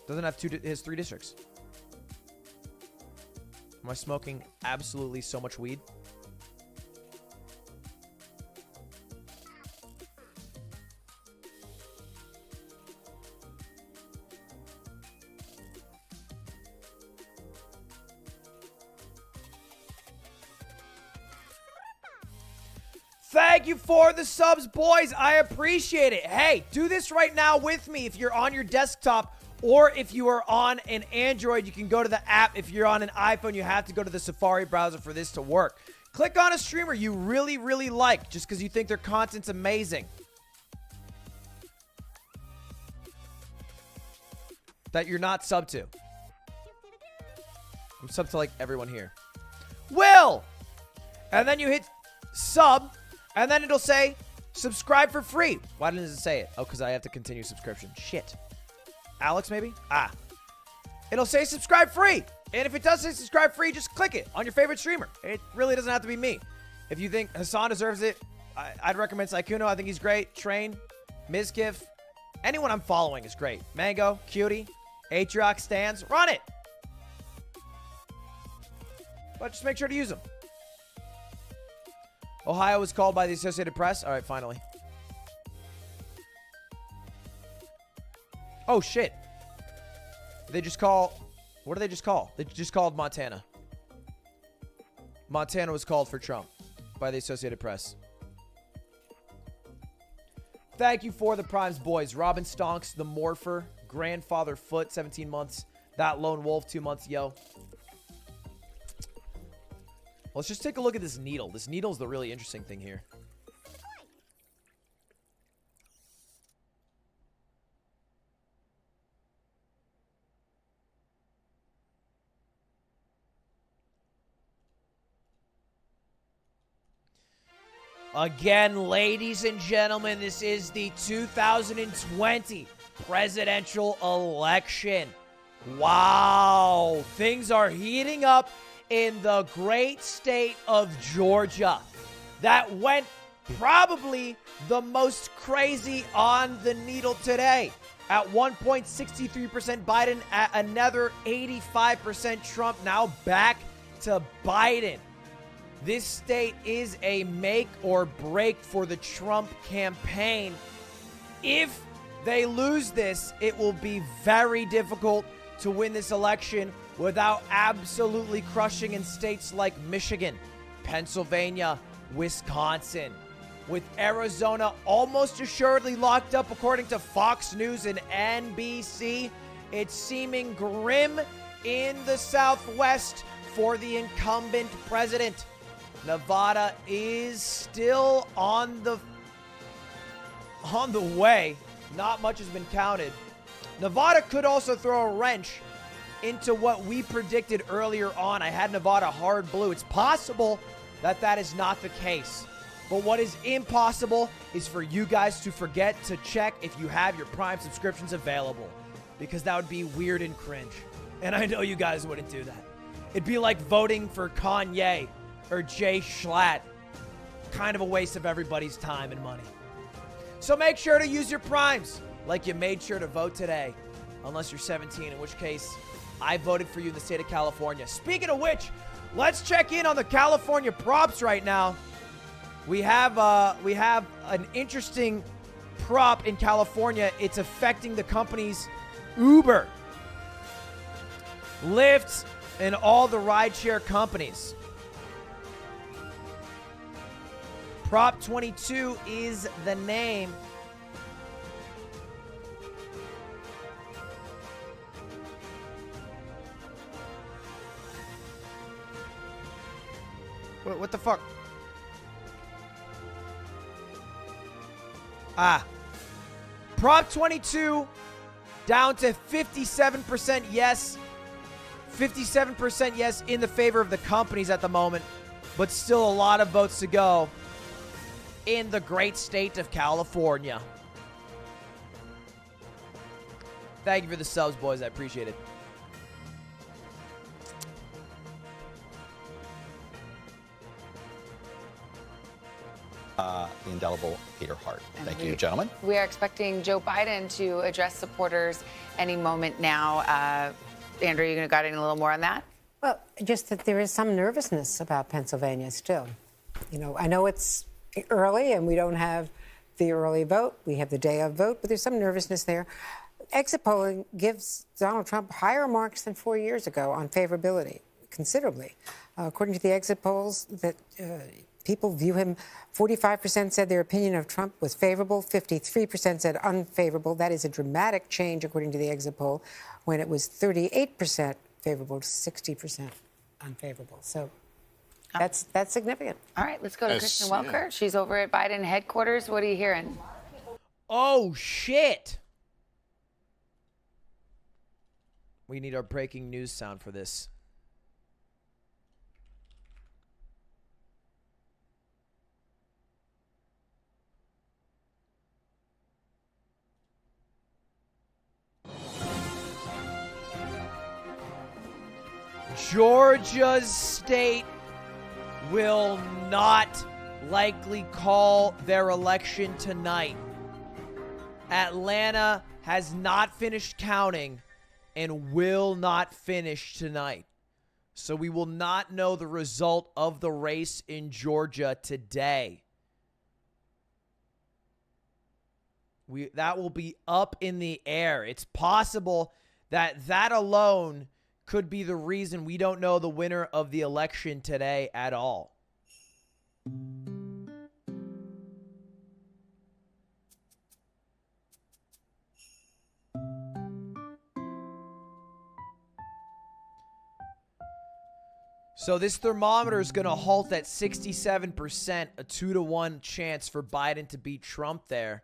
Doesn't have his 3 districts. Am I smoking absolutely so much weed? Thank you for the subs, boys. I appreciate it. Hey, do this right now with me if you're on your desktop. Or if you are on an Android, you can go to the app. If you're on an iPhone, you have to go to the Safari browser for this to work. Click on a streamer you really, really like just because you think their content's amazing. That you're not sub to. Sub to like everyone here. Will! And then you hit sub, and then it'll say subscribe for free. Why doesn't it say it? Oh, because I have to continue subscription. Shit. Alex, maybe? It'll say subscribe free. And if it does say subscribe free, just click it on your favorite streamer. It really doesn't have to be me. If you think Hassan deserves it, I'd recommend Saikuno. I think he's great. Train, Mizkif. Anyone I'm following is great. Mango, Cutie, Atriox stands. Run it. But just make sure to use them. Ohio was called by the Associated Press. All right, finally. Oh, shit. They just call... What do they just call? They just called Montana. Montana was called for Trump by the Associated Press. Thank you for the primes, boys. Robin Stonks, the Morpher, Grandfather Foot, 17 months. That Lone Wolf, 2 months, yo. Let's just take a look at this needle. This needle is the really interesting thing here. Again, ladies and gentlemen, this is the 2020 presidential election. Wow, things are heating up in the great state of Georgia. That went probably the most crazy on the needle today. At 1.63% Biden, at another 85% Trump, now back to Biden. This state is a make or break for the Trump campaign. If they lose this, it will be very difficult to win this election without absolutely crushing in states like Michigan, Pennsylvania, Wisconsin. With Arizona almost assuredly locked up according to Fox News and NBC, it's seeming grim in the Southwest for the incumbent president. Nevada is still on the way. Not much has been counted. Nevada could also throw a wrench into what we predicted earlier on. I had Nevada hard blue. It's possible that that is not the case. But what is impossible is for you guys to forget to check if you have your Prime subscriptions available, because that would be weird and cringe. And I know you guys wouldn't do that. It'd be like voting for Kanye or Jay Schlatt. Kind of a waste of everybody's time and money. So make sure to use your Primes like you made sure to vote today. Unless you're 17, in which case I voted for you in the state of California. Speaking of which, let's check in on the California props right now. We have an interesting prop in California. It's affecting the companies Uber, Lyft, and all the rideshare companies. Prop 22 is the name. What the fuck? Prop 22 down to 57% yes. 57% yes in the favor of the companies at the moment, but still a lot of votes to go in the great state of California. Thank you for the subs, boys. I appreciate it. The indelible Peter Hart. Thank you, gentlemen. We are expecting Joe Biden to address supporters any moment now. Andrew, you got any a little more on that? Well, just that there is some nervousness about Pennsylvania still. You know, I know it's early and we don't have the early vote. We have the day of vote, but there's some nervousness there. Exit polling gives Donald Trump higher marks than 4 years ago on favorability, considerably. According to the exit polls, that people view him, 45% said their opinion of Trump was favorable, 53% said unfavorable. That is a dramatic change, according to the exit poll, when it was 38% favorable to 60% unfavorable. So that's significant. All right, let's go to Kristen Welker. Yeah. She's over at Biden headquarters. What are you hearing? Oh, shit. We need our breaking news sound for this. Georgia's state will not likely call their election tonight. Atlanta has not finished counting and will not finish tonight. So we will not know the result of the race in Georgia today. That will be up in the air. It's possible that alone could be the reason we don't know the winner of the election today at all. So this thermometer is going to halt at 67%, a 2-to-1 chance for Biden to beat Trump there.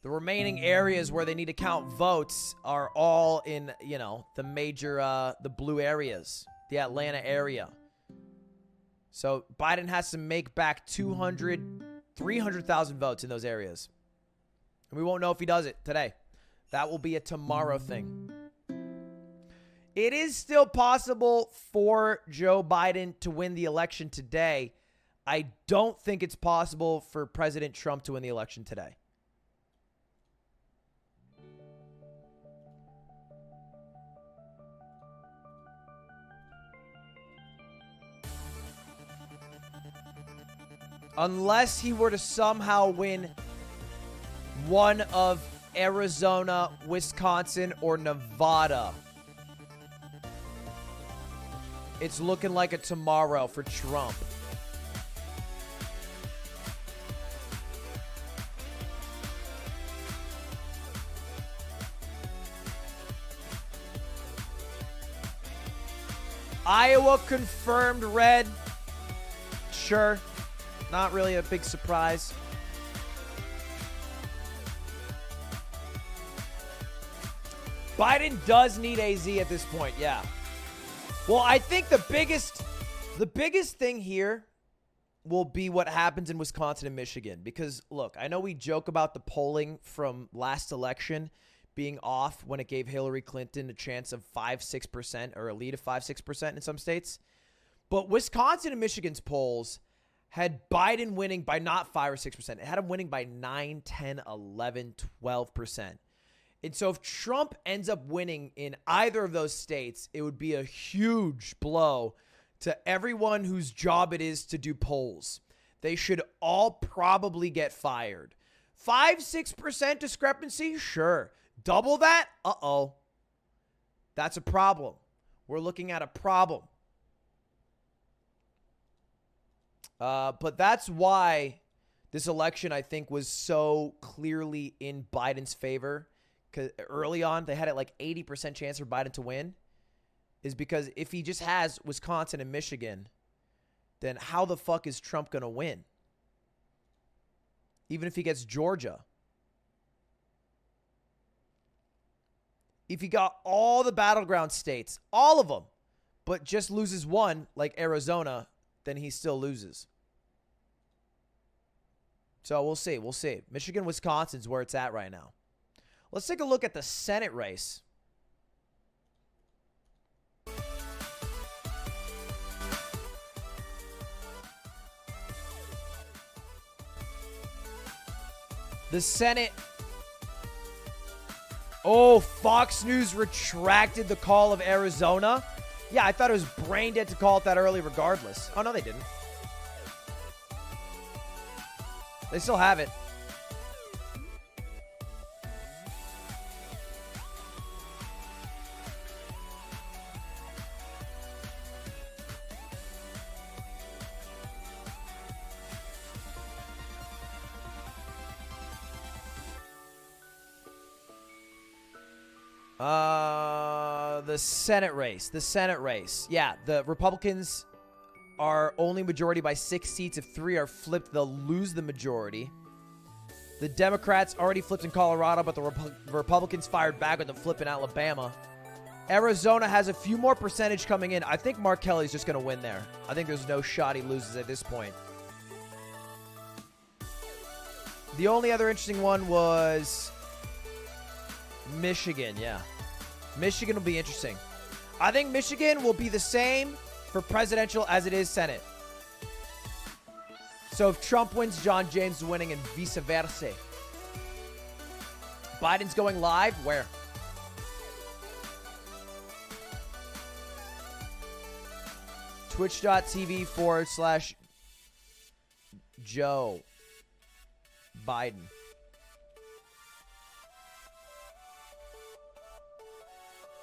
The remaining areas where they need to count votes are all in, you know, the major, the blue areas, the Atlanta area. So Biden has to make back 300,000 votes in those areas. And we won't know if he does it today. That will be a tomorrow thing. It is still possible for Joe Biden to win the election today. I don't think it's possible for President Trump to win the election today. Unless he were to somehow win one of Arizona, Wisconsin, or Nevada. It's looking like a tomorrow for Trump. Iowa confirmed red. Sure. Not really a big surprise. Biden does need AZ at this point, yeah. Well, I think the biggest thing here will be what happens in Wisconsin and Michigan. Because, look, I know we joke about the polling from last election being off when it gave Hillary Clinton a chance of 5-6% or a lead of 5-6% in some states. But Wisconsin and Michigan's polls had Biden winning by not 5 or 6%. It had him winning by 9, 10, 11, 12%. And so if Trump ends up winning in either of those states, it would be a huge blow to everyone whose job it is to do polls. They should all probably get fired. 5-6% discrepancy? Sure. Double that? Uh-oh. That's a problem. We're looking at a problem. But that's why this election, I think, was so clearly in Biden's favor. Because early on, they had it like 80% chance for Biden to win. Is because if he just has Wisconsin and Michigan, then how the fuck is Trump going to win? Even if he gets Georgia. If he got all the battleground states, all of them, but just loses one, like Arizona, then he still loses. So we'll see. We'll see. Michigan, Wisconsin's where it's at right now. Let's take a look at the Senate race. The Senate. Oh, Fox News retracted the call of Arizona. Yeah, I thought it was brain dead to call it that early regardless. Oh, no, they didn't. They still have it. The Senate race. The Senate race. Yeah, the Republicans are only majority by 6 seats. If 3 are flipped, they'll lose the majority. The Democrats already flipped in Colorado, but the Republicans fired back with the flip in Alabama. Arizona has a few more percentage coming in. I think Mark Kelly's just going to win there. I think there's no shot he loses at this point. The only other interesting one was Michigan, yeah. Michigan will be interesting. I think Michigan will be the same for presidential as it is Senate. So if Trump wins, John James is winning and vice versa. Biden's going live? Where? Twitch.tv/Joe Biden.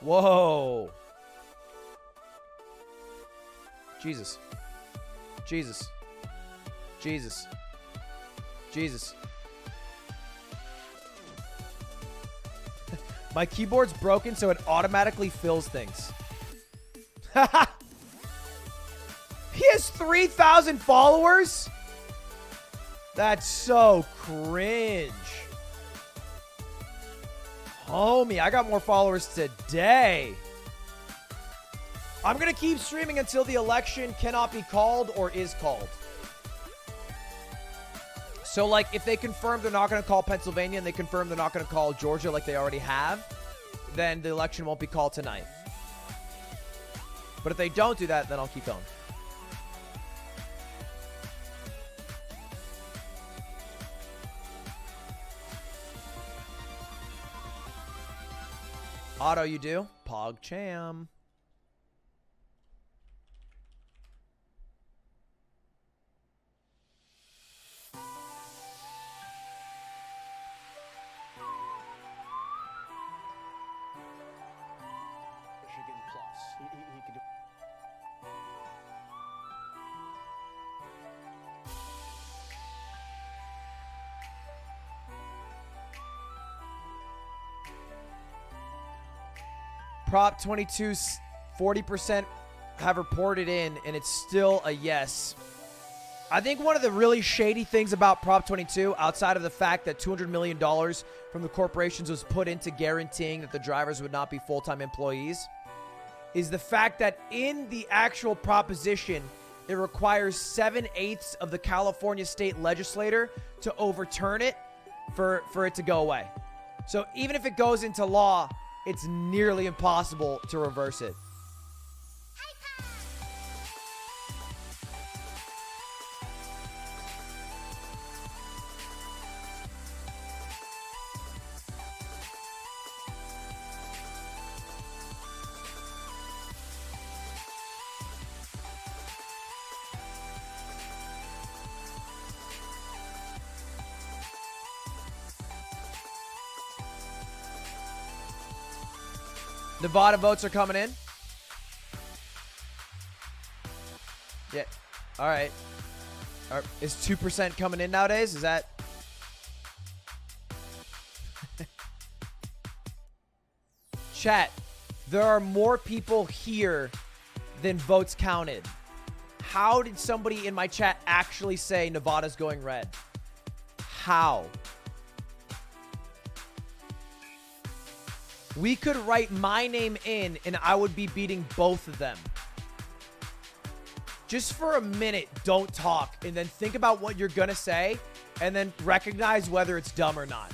Whoa. Jesus. Jesus. Jesus. Jesus. My keyboard's broken, so it automatically fills things. He has 3,000 followers? That's so cringe. Homie, I got more followers today. I'm going to keep streaming until the election cannot be called or is called. So, like, if they confirm they're not going to call Pennsylvania and they confirm they're not going to call Georgia like they already have, then the election won't be called tonight. But if they don't do that, then I'll keep going. Otto, you do? PogCham. Michigan plus. He could do. Prop 22's 40% have reported in, and it's still a yes. I think one of the really shady things about Prop 22, outside of the fact that $200 million from the corporations was put into guaranteeing that the drivers would not be full-time employees, is the fact that in the actual proposition, it requires 7/8 of the California state legislature to overturn it for it to go away. So even if it goes into law, it's nearly impossible to reverse it. Nevada votes are coming in. Yeah. All right. Is 2% coming in nowadays? Is that... Chat, there are more people here than votes counted. How did somebody in my chat actually say Nevada's going red? How? We could write my name in and I would be beating both of them. Just for a minute, don't talk and then think about what you're gonna say and then recognize whether it's dumb or not.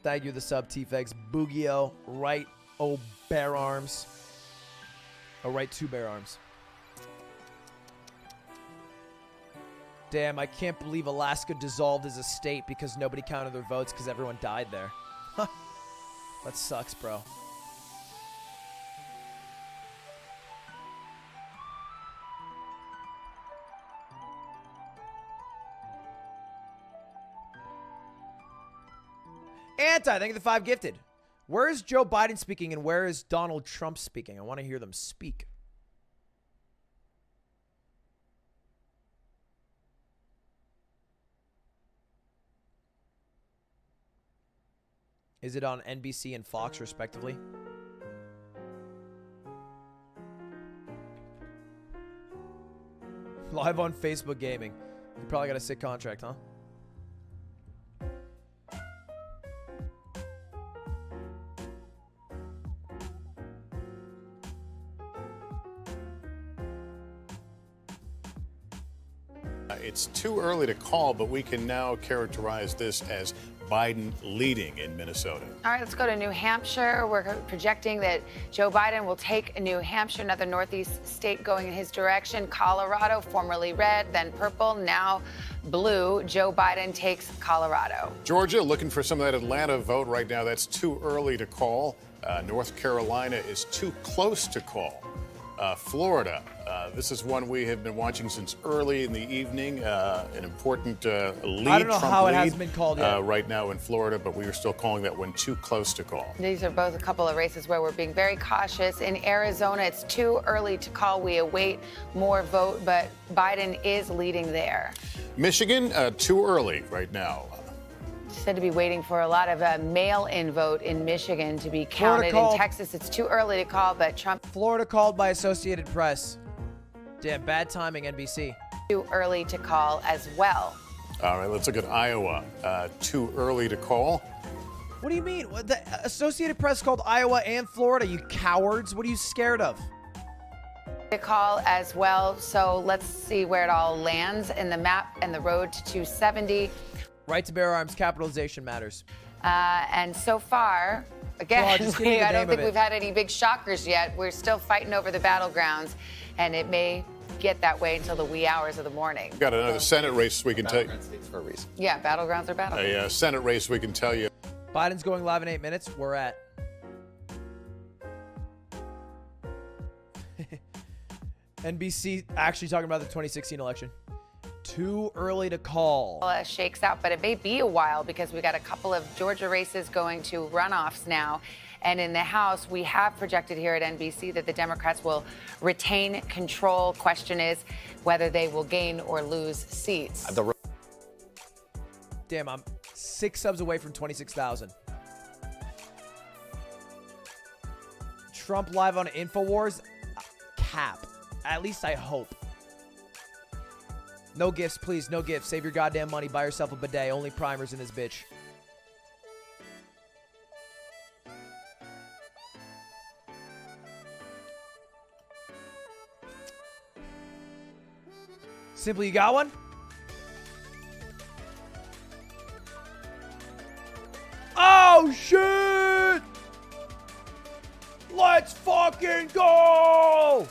Thank you, the sub T-Fegs. Boogio, right, oh, bear arms. Oh, right, 2 bear arms. Damn, I can't believe Alaska dissolved as a state because nobody counted their votes because everyone died there. That sucks, bro. Anti, thank you for the 5 gifted. Where is Joe Biden speaking and where is Donald Trump speaking? I want to hear them speak. Is it on NBC and Fox, respectively? Live on Facebook Gaming. You probably got a sick contract, huh? It's too early to call, but we can now characterize this as Biden leading in Minnesota. All right, let's go to New Hampshire. We're projecting that Joe Biden will take New Hampshire, another Northeast state going in his direction. Colorado, formerly red, then purple, now blue. Joe Biden takes Colorado. Georgia looking for some of that Atlanta vote right now. That's too early to call. North Carolina is too close to call. Florida, this is one we have been watching since early in the evening. An important lead. I don't know Trump how it lead, hasn't been called yet. Right now in Florida, but we are still calling that one too close to call. These are both a couple of races where we're being very cautious. In Arizona, it's too early to call. We await more vote, but Biden is leading there. Michigan, too early right now. Said to be waiting for a lot of mail-in vote in Michigan to be counted. In Texas, it's too early to call, but Trump. Florida called by Associated Press. Damn, bad timing, NBC. Too early to call as well. All right, let's look at Iowa. Too early to call. What do you mean? The Associated Press called Iowa and Florida, you cowards. What are you scared of? To call as well. So let's see where it all lands in the map and the road to 270. Right to bear arms, capitalization matters. And so far, again, I don't think we've had any big shockers yet. We're still fighting over the battlegrounds, and it may get that way until the wee hours of the morning. We've got another Senate race we can tell you. For a reason. Yeah, battlegrounds are battlegrounds. A Senate race we can tell you. Biden's going live in 8 minutes. We're at. NBC actually talking about the 2016 election. Too early to call. Shakes out, but it may be a while because we got a couple of Georgia races going to runoffs now. And in the House, we have projected here at NBC that the Democrats will retain control. Question is whether they will gain or lose seats. Damn, I'm 6 subs away from 26,000. Trump live on InfoWars? Cap. At least I hope. No gifts, please. No gifts. Save your goddamn money. Buy yourself a bidet. Only primers in this bitch. Simply, you got one? Oh, shit! Let's fucking go!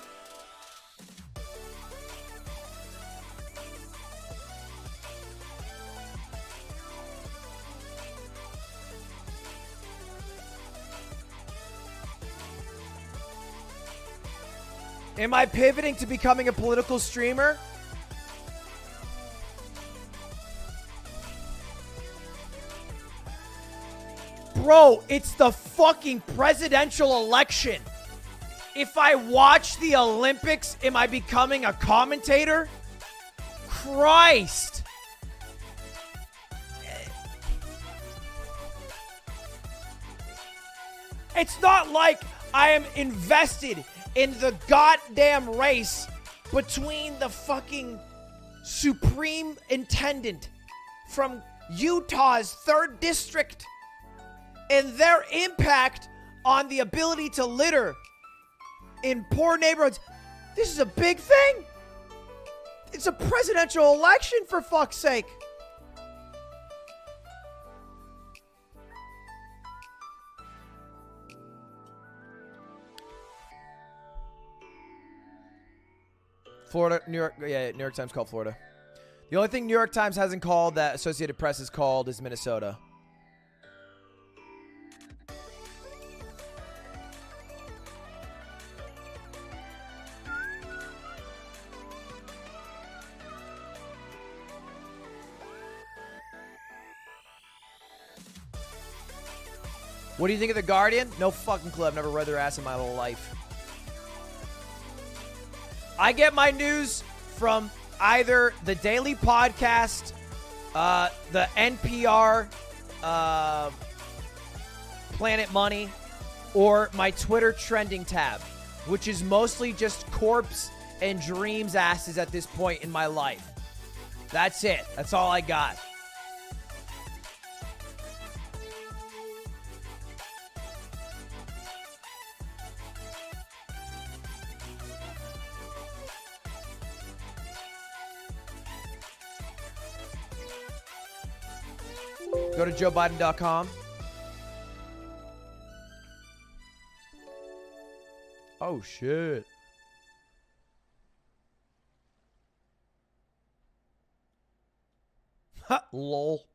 Am I pivoting to becoming a political streamer? Bro, it's the fucking presidential election. If I watch the Olympics, am I becoming a commentator? Christ. It's not like I am invested in the goddamn race between the fucking supreme intendant from Utah's 3rd district and their impact on the ability to litter in poor neighborhoods. This is a big thing. It's a presidential election, for fuck's sake. Florida, New York, yeah, New York Times called Florida. The only thing New York Times hasn't called that Associated Press has called is Minnesota. What do you think of The Guardian? No fucking clue. I've never read their ass in my whole life. I get my news from either the Daily Podcast, the NPR, Planet Money, or my Twitter trending tab, which is mostly just corpse and dreams asses at this point in my life. That's it. That's all I got. Go to joebiden.com. Oh, shit. Ha, lol.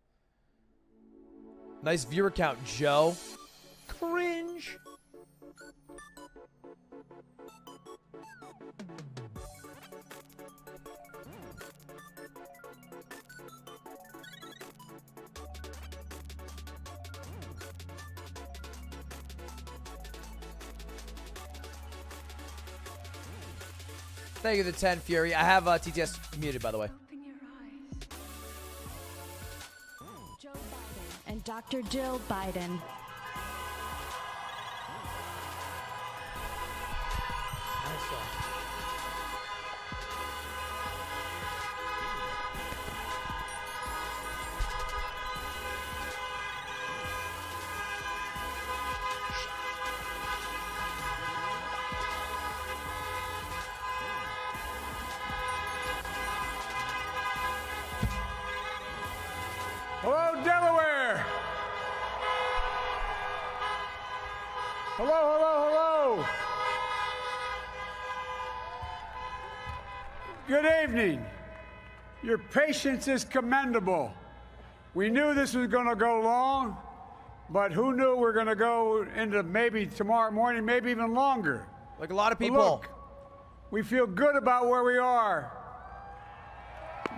Nice viewer count, Joe. Cringe. Thank you, the 10 Fury. I have TTS muted, by the way. Joe Biden and Dr. Jill Biden. Hello, Delaware. Hello, hello, hello. Good evening. Your patience is commendable. We knew this was going to go long, but who knew we're going to go into maybe tomorrow morning, maybe even longer. Like a lot of But people. look, we feel good about where we are.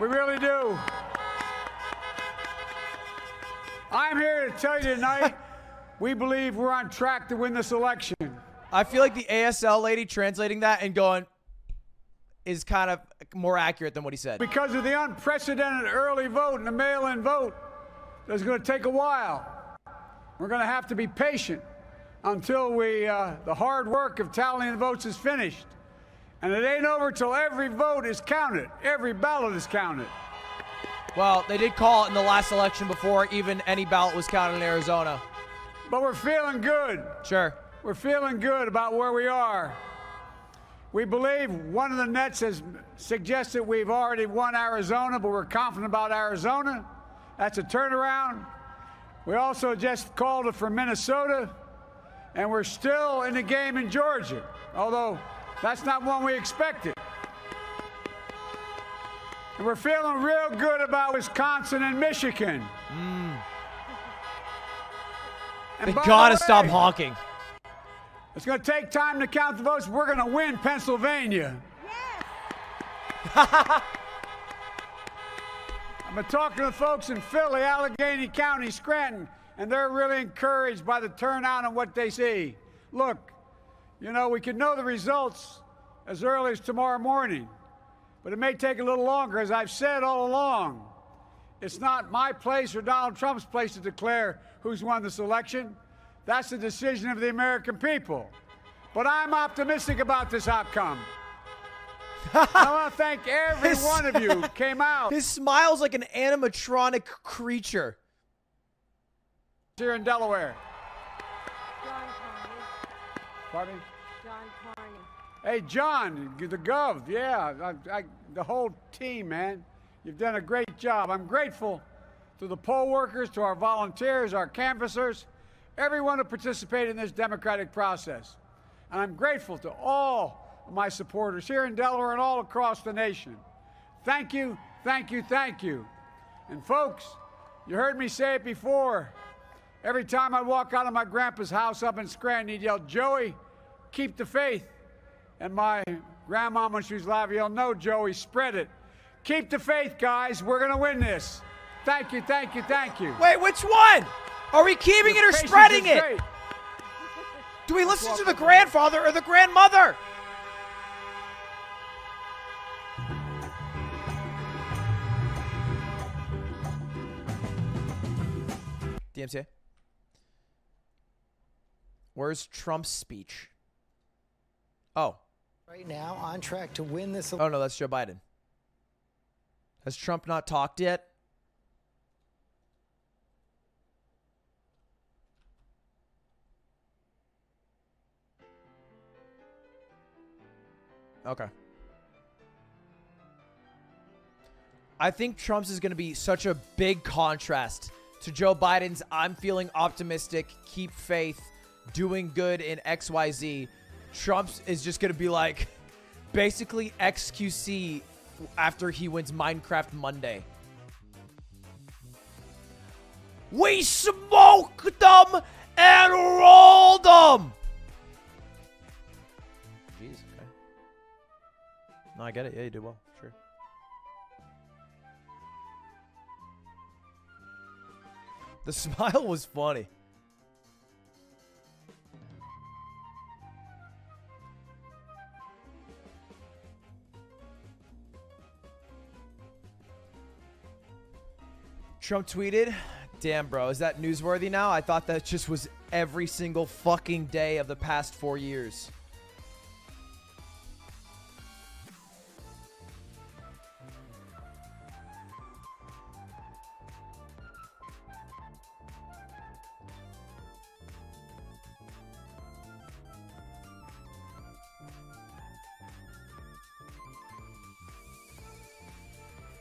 We really do. I'm here to tell you tonight, we believe we're on track to win this election. I feel like the ASL lady translating that and going is kind of more accurate than what he said. Because of the unprecedented early vote and the mail-in vote, that's going to take a while. We're going to have to be patient until the hard work of tallying the votes is finished. And it ain't over till every vote is counted. Every ballot is counted. Well, they did call it in the last election before even any ballot was counted in Arizona. But we're feeling good. Sure. We're feeling good about where we are. We believe one of the nets has suggested we've already won Arizona, but we're confident about Arizona. That's a turnaround. We also just called it for Minnesota, and we're still in the game in Georgia, although that's not one we expected. And we're feeling real good about Wisconsin and Michigan. And They by gotta the way, stop honking. It's going to take time to count the votes. We're going to win Pennsylvania. I've been talking to the folks in Philly, Allegheny County, Scranton, and they're really encouraged by the turnout and what they see. Look, you know, we could know the results as early as tomorrow morning, but it may take a little longer. As I've said all along, it's not my place or Donald Trump's place to declare who's won this election. That's the decision of the American people. But I'm optimistic about this outcome. I want to thank every one of you who came out. His smile's like an animatronic creature. Here in Delaware. John Carney. Pardon me? John Carney. Hey, John, the Gov, yeah, the whole team, man. You've done a great job. I'm grateful to the poll workers, to our volunteers, our canvassers, everyone who participated in this democratic process. And I'm grateful to all of my supporters here in Delaware and all across the nation. Thank you, thank you, thank you. And folks, you heard me say it before. Every time I walk out of my grandpa's house up in Scranton, he'd yell, "Joey, keep the faith." And my grandma, when she was alive, yelled, "No, Joey, spread it." Keep the faith, guys. We're going to win this. Thank you, thank you, thank you. Wait, which one? Are we keeping it or Patience spreading is it? great. Do we listen to the grandfather or the grandmother? DMCA. Where's Trump's speech? Oh. Right now, on track to win this. Oh, no, that's Joe Biden. Has Trump not talked yet? Okay. I think Trump's is going to be such a big contrast to Joe Biden's I'm feeling optimistic, keep faith, doing good in XYZ, Trump is just going to be like basically XQC after he wins Minecraft Monday. We smoked them and rolled them. Jeez, okay. No, I get it. Yeah, you did well. Sure. The smile was funny. Trump tweeted, damn, bro, is that newsworthy now? I thought that just was every single fucking day of the past 4 years.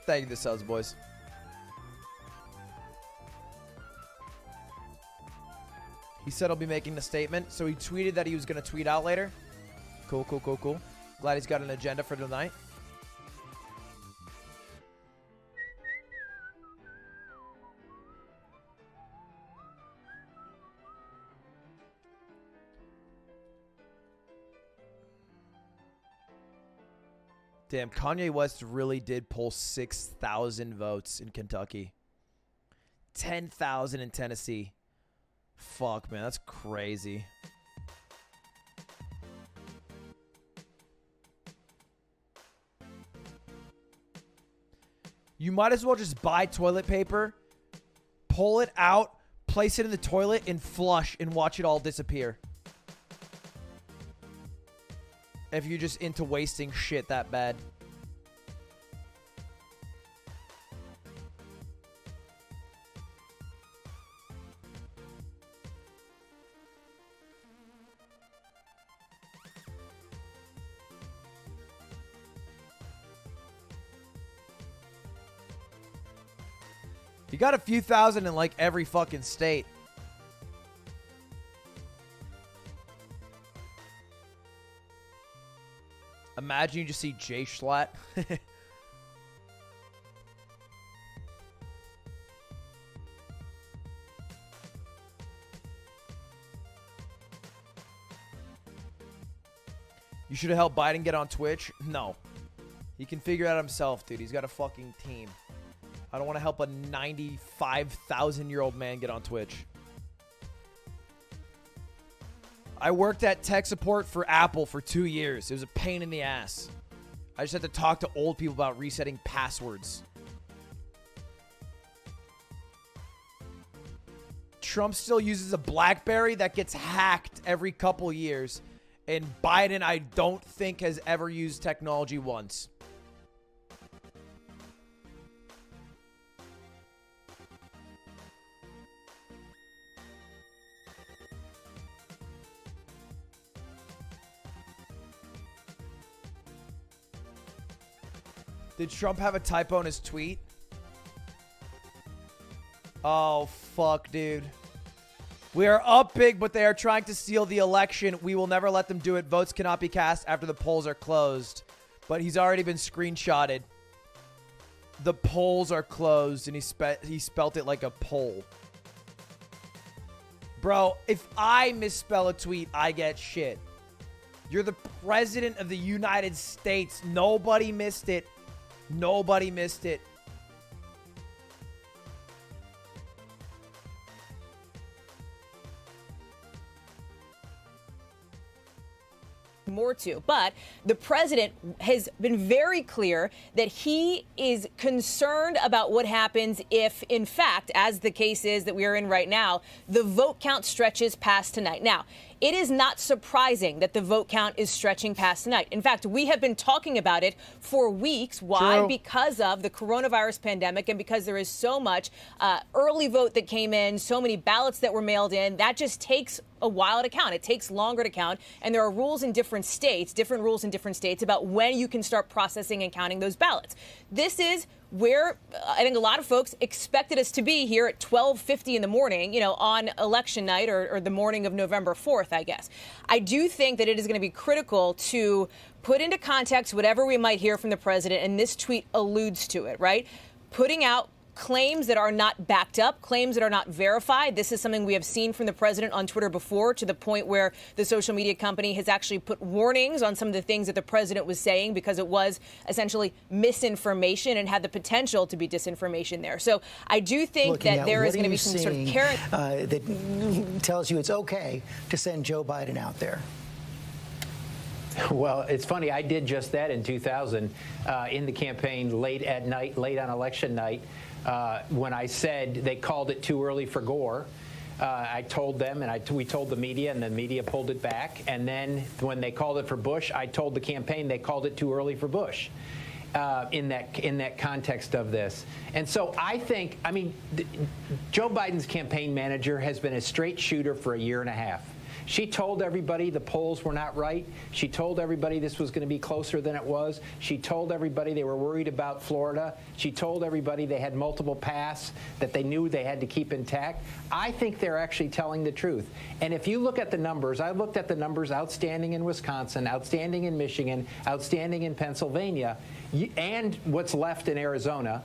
Thank you, the subs, boys. He said he'll be making a statement, so he tweeted that he was going to tweet out later. Cool, cool, cool, cool. Glad he's got an agenda for tonight. Damn, Kanye West really did pull 6,000 votes in Kentucky. 10,000 in Tennessee. Fuck, man, that's crazy. You might as well just buy toilet paper, pull it out, place it in the toilet, and flush and watch it all disappear. If you're just into wasting shit that bad. You got a few thousand in like every fucking state. Imagine you just see Jay Schlatt. You should have helped Biden get on Twitch. No. He can figure it out himself, dude. He's got a fucking team. I don't want to help a 95,000-year-old man get on Twitch. I worked at tech support for Apple for 2 years. It was a pain in the ass. I just had to talk to old people about resetting passwords. Trump still uses a BlackBerry that gets hacked every couple years. And Biden, I don't think, has ever used technology once. Did Trump have a typo in his tweet? Oh, fuck, dude. We are up big, but they are trying to steal the election. We will never let them do it. Votes cannot be cast after the polls are closed. But he's already been screenshotted. The polls are closed, and he spelt it like a poll. Bro, if I misspell a tweet, I get shit. You're the president of the United States. Nobody missed it. Nobody missed it. More to, but the president has been very clear that he is concerned about what happens if, in fact, as the case is that we are in right now, the vote count stretches past tonight. Now, it is not surprising that the vote count is stretching past tonight. In fact, we have been talking about it for weeks. Why? True. Because of the coronavirus pandemic and because there is so much early vote that came in, so many ballots that were mailed in. That just takes a while to count. It takes longer to count. And there are rules in different states, about when you can start processing and counting those ballots. This is where I think a lot of folks expected us to be here at 12:50 in the morning, on election night or the morning of November 4th, I guess. I do think that it is going to be critical to put into context whatever we might hear from the president, and this tweet alludes to it, right? Putting out claims that are not backed up, claims that are not verified. This is something we have seen from the president on Twitter before, to the point where the social media company has actually put warnings on some of the things that the president was saying because it was essentially misinformation and had the potential to be disinformation there. So I do think that there is going to be some sort of carrot that tells you it's okay to send Joe Biden out there. Well, it's funny. I did just that in 2000 in the campaign, late at night, late on election night, when I said they called it too early for Gore. I told them, and we told the media, and the media pulled it back. And then when they called it for Bush, I told the campaign they called it too early for Bush. In that context of this. And so I think, Joe Biden's campaign manager has been a straight shooter for a year and a half. She told everybody the polls were not right. She told everybody this was going to be closer than it was. She told everybody they were worried about Florida. She told everybody they had multiple paths that they knew they had to keep intact. I think they're actually telling the truth. And if you look at the numbers, I looked at the numbers outstanding in Wisconsin, outstanding in Michigan, outstanding in Pennsylvania, and what's left in Arizona,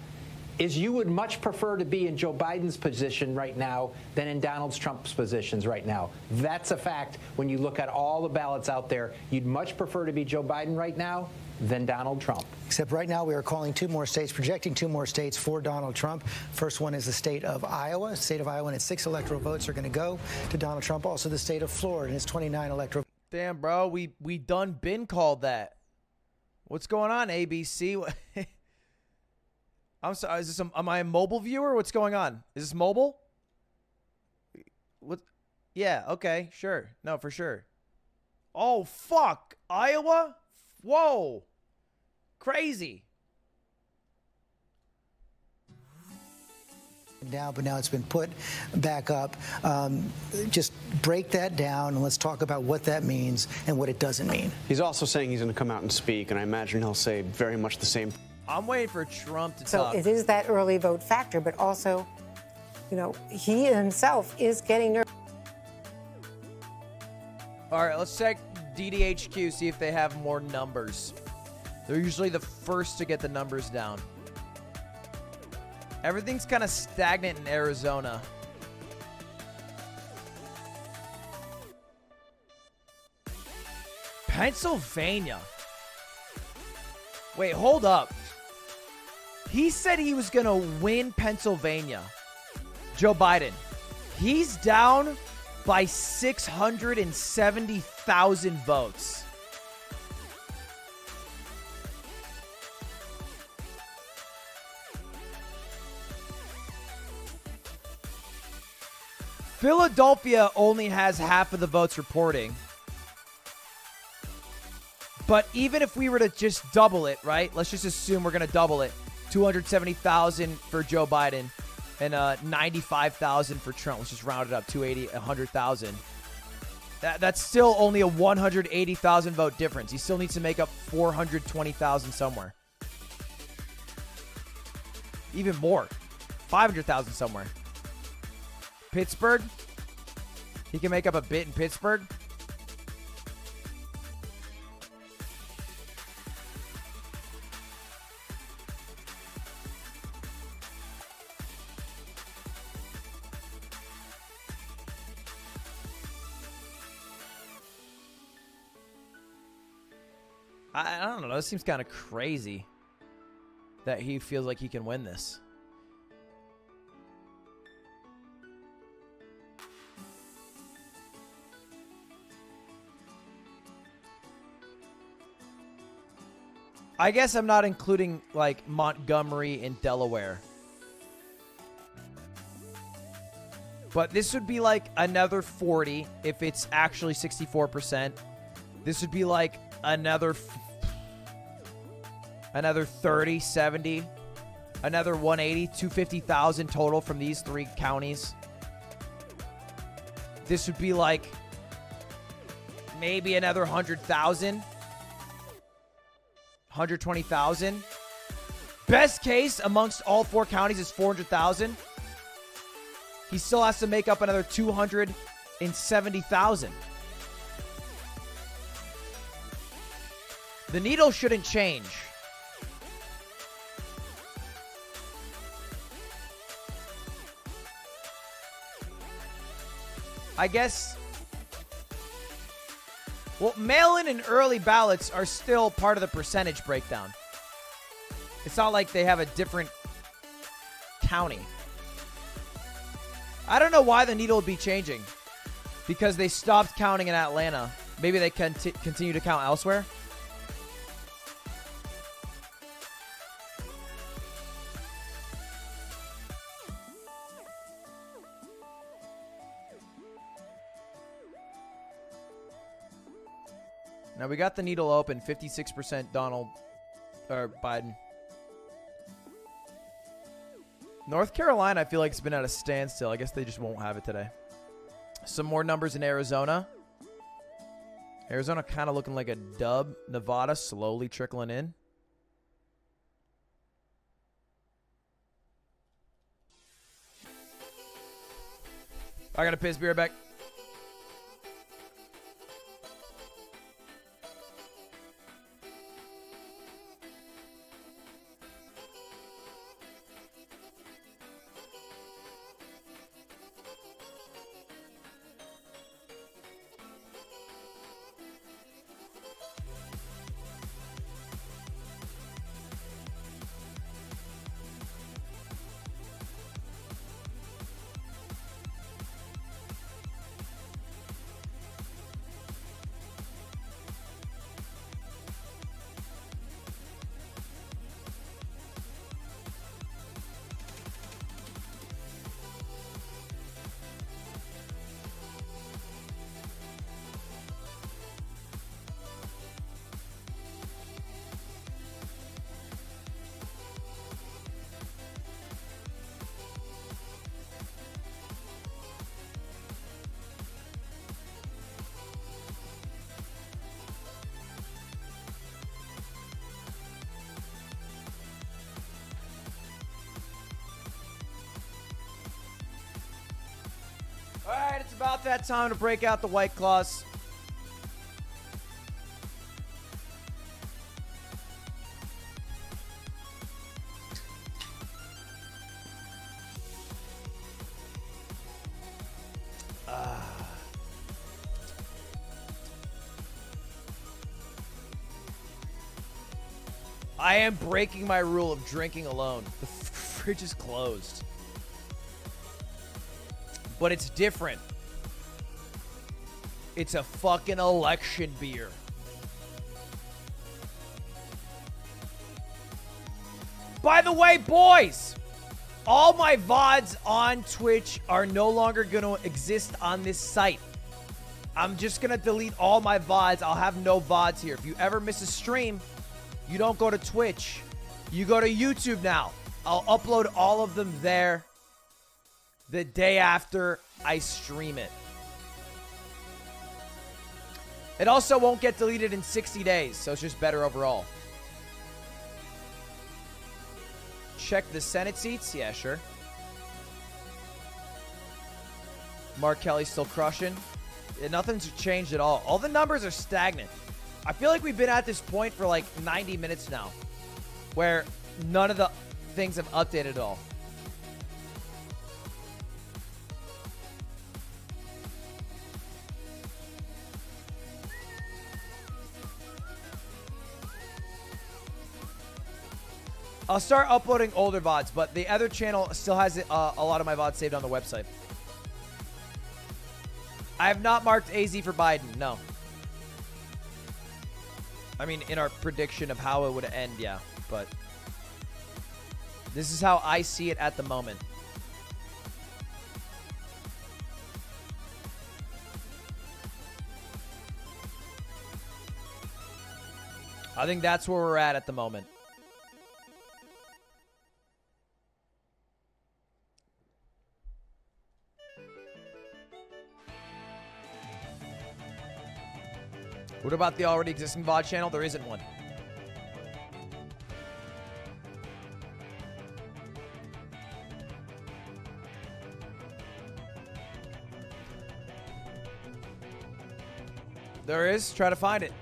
is you would much prefer to be in Joe Biden's position right now than in Donald Trump's positions right now. That's a fact. When you look at all the ballots out there, you'd much prefer to be Joe Biden right now than Donald Trump. Except right now we are calling two more states, projecting two more states for Donald Trump. First one is the state of Iowa. The state of Iowa and its 6 electoral votes are going to go to Donald Trump. Also the state of Florida and its 29 electoral. Damn, bro, we done been called that. What's going on, ABC? I'm sorry. Is this am I a mobile viewer? What's going on? Is this mobile? What? Yeah. Okay. Sure. No, for sure. Oh fuck, Iowa. Whoa. Crazy. Down, but now it's been put back up. Just break that down and let's talk about what that means and what it doesn't mean. He's also saying he's going to come out and speak, and I imagine he'll say very much the same. I'm waiting for Trump to So talk. it is that early vote factor, but also, he himself is getting nervous. All right, let's check DDHQ, see if they have more numbers. They're usually the first to get the numbers down. Everything's kind of stagnant in Arizona. Pennsylvania. Wait, hold up. He said he was going to win Pennsylvania. Joe Biden. He's down by 670,000 votes. Philadelphia only has half of the votes reporting. But even if we were to just double it, right? Let's just assume we're going to double it. 270,000 for Joe Biden and 95,000 for Trump. Let's just round it up. 280, 100,000. That's still only a 180,000 vote difference. He still needs to make up 420,000 somewhere. Even more. 500,000 somewhere. Pittsburgh. He can make up a bit in Pittsburgh. I don't know. It seems kind of crazy that he feels like he can win this. I guess I'm not including, like, Montgomery and Delaware. But this would be, like, another 40 if it's actually 64%. This would be, like, another 30, 70. Another 180, 250,000 total from these 3 counties. This would be, like, maybe another 100,000, 120,000. Best case amongst all 4 counties is 400,000. He still has to make up another 270,000. The needle shouldn't change. I guess. Well, mail-in and early ballots are still part of the percentage breakdown. It's not like they have a different county. I don't know why the needle would be changing. Because they stopped counting in Atlanta. Maybe they can continue to count elsewhere. Now we got the needle open, 56% Biden. North Carolina, I feel like it's been at a standstill. I guess they just won't have it today. Some more numbers in Arizona. Arizona kind of looking like a dub. Nevada slowly trickling in. I got to piss. Be right back. All right, it's about that time to break out the White Claws. I am breaking my rule of drinking alone. The fridge is closed. But it's different. It's a fucking election beer. By the way, boys, all my VODs on Twitch are no longer going to exist on this site. I'm just going to delete all my VODs. I'll have no VODs here. If you ever miss a stream, you don't go to Twitch. You go to YouTube now. I'll upload all of them there the day after I stream it. It also won't get deleted in 60 days, so it's just better overall. Check the Senate seats? Yeah, sure. Mark Kelly's still crushing. Yeah, nothing's changed at all. All the numbers are stagnant. I feel like we've been at this point for like 90 minutes now, where none of the things have updated at all. I'll start uploading older VODs, but the other channel still has a lot of my VODs saved on the website. I have not marked AZ for Biden, no. I mean, in our prediction of how it would end, yeah, but this is how I see it at the moment. I think that's where we're at the moment. What about the already existing VOD channel? There isn't one. There is. Try to find it.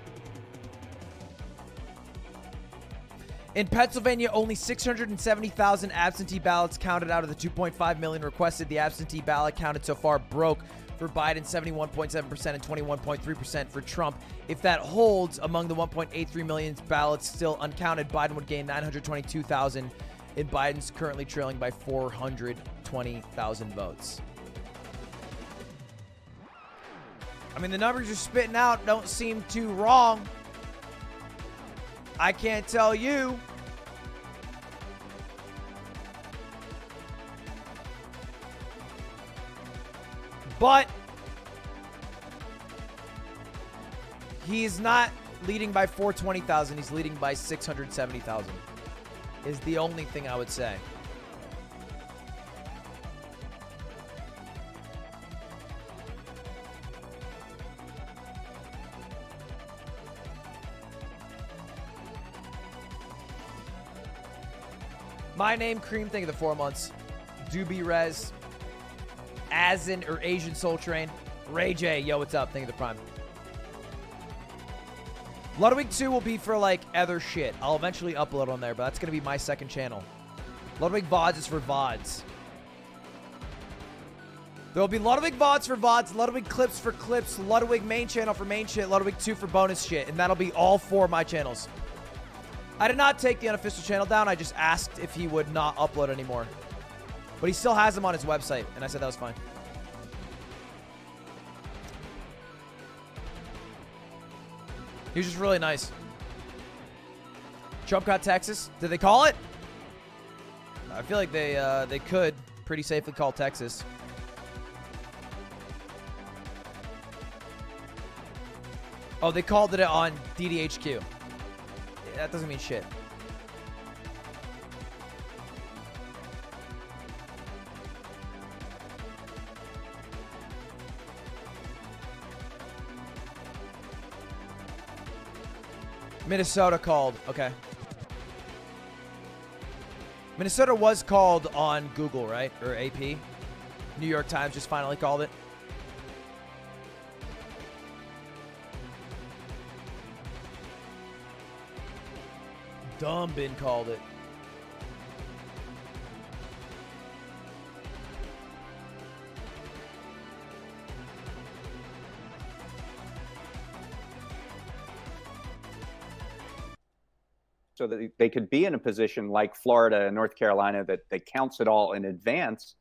In Pennsylvania, only 670,000 absentee ballots counted out of the 2.5 million requested. The absentee ballot counted so far broke for Biden 71.7% and 21.3% for Trump. If that holds, among the 1.83 million ballots still uncounted, Biden would gain 922,000, and Biden's currently trailing by 420,000 votes. I mean, the numbers you're spitting out don't seem too wrong. I can't tell you. But he's not leading by 420,000. He's leading by 670,000 is the only thing I would say. My name, Cream, thank you for the 4 months. Doobie Rez, Azin or Asian Soul Train, Ray J, yo, what's up? Thank you for the prime. Ludwig 2 will be for like other shit. I'll eventually upload on there, but that's gonna be my second channel. Ludwig VODs is for VODs. There will be Ludwig VODs for VODs, Ludwig Clips for clips, Ludwig main channel for main shit, Ludwig 2 for bonus shit, and that'll be all 4 of my channels. I did not take the unofficial channel down. I just asked if he would not upload anymore. But he still has them on his website, and I said that was fine. He was just really nice. Trump got Texas. Did they call it? I feel like they could pretty safely call Texas. Oh, they called it on DDHQ. That doesn't mean shit. Minnesota called. Okay. Minnesota was called on Google, right? Or AP. New York Times just finally called it. Dumbin called it. So that they could be in a position like Florida and North Carolina that counts it all in advance.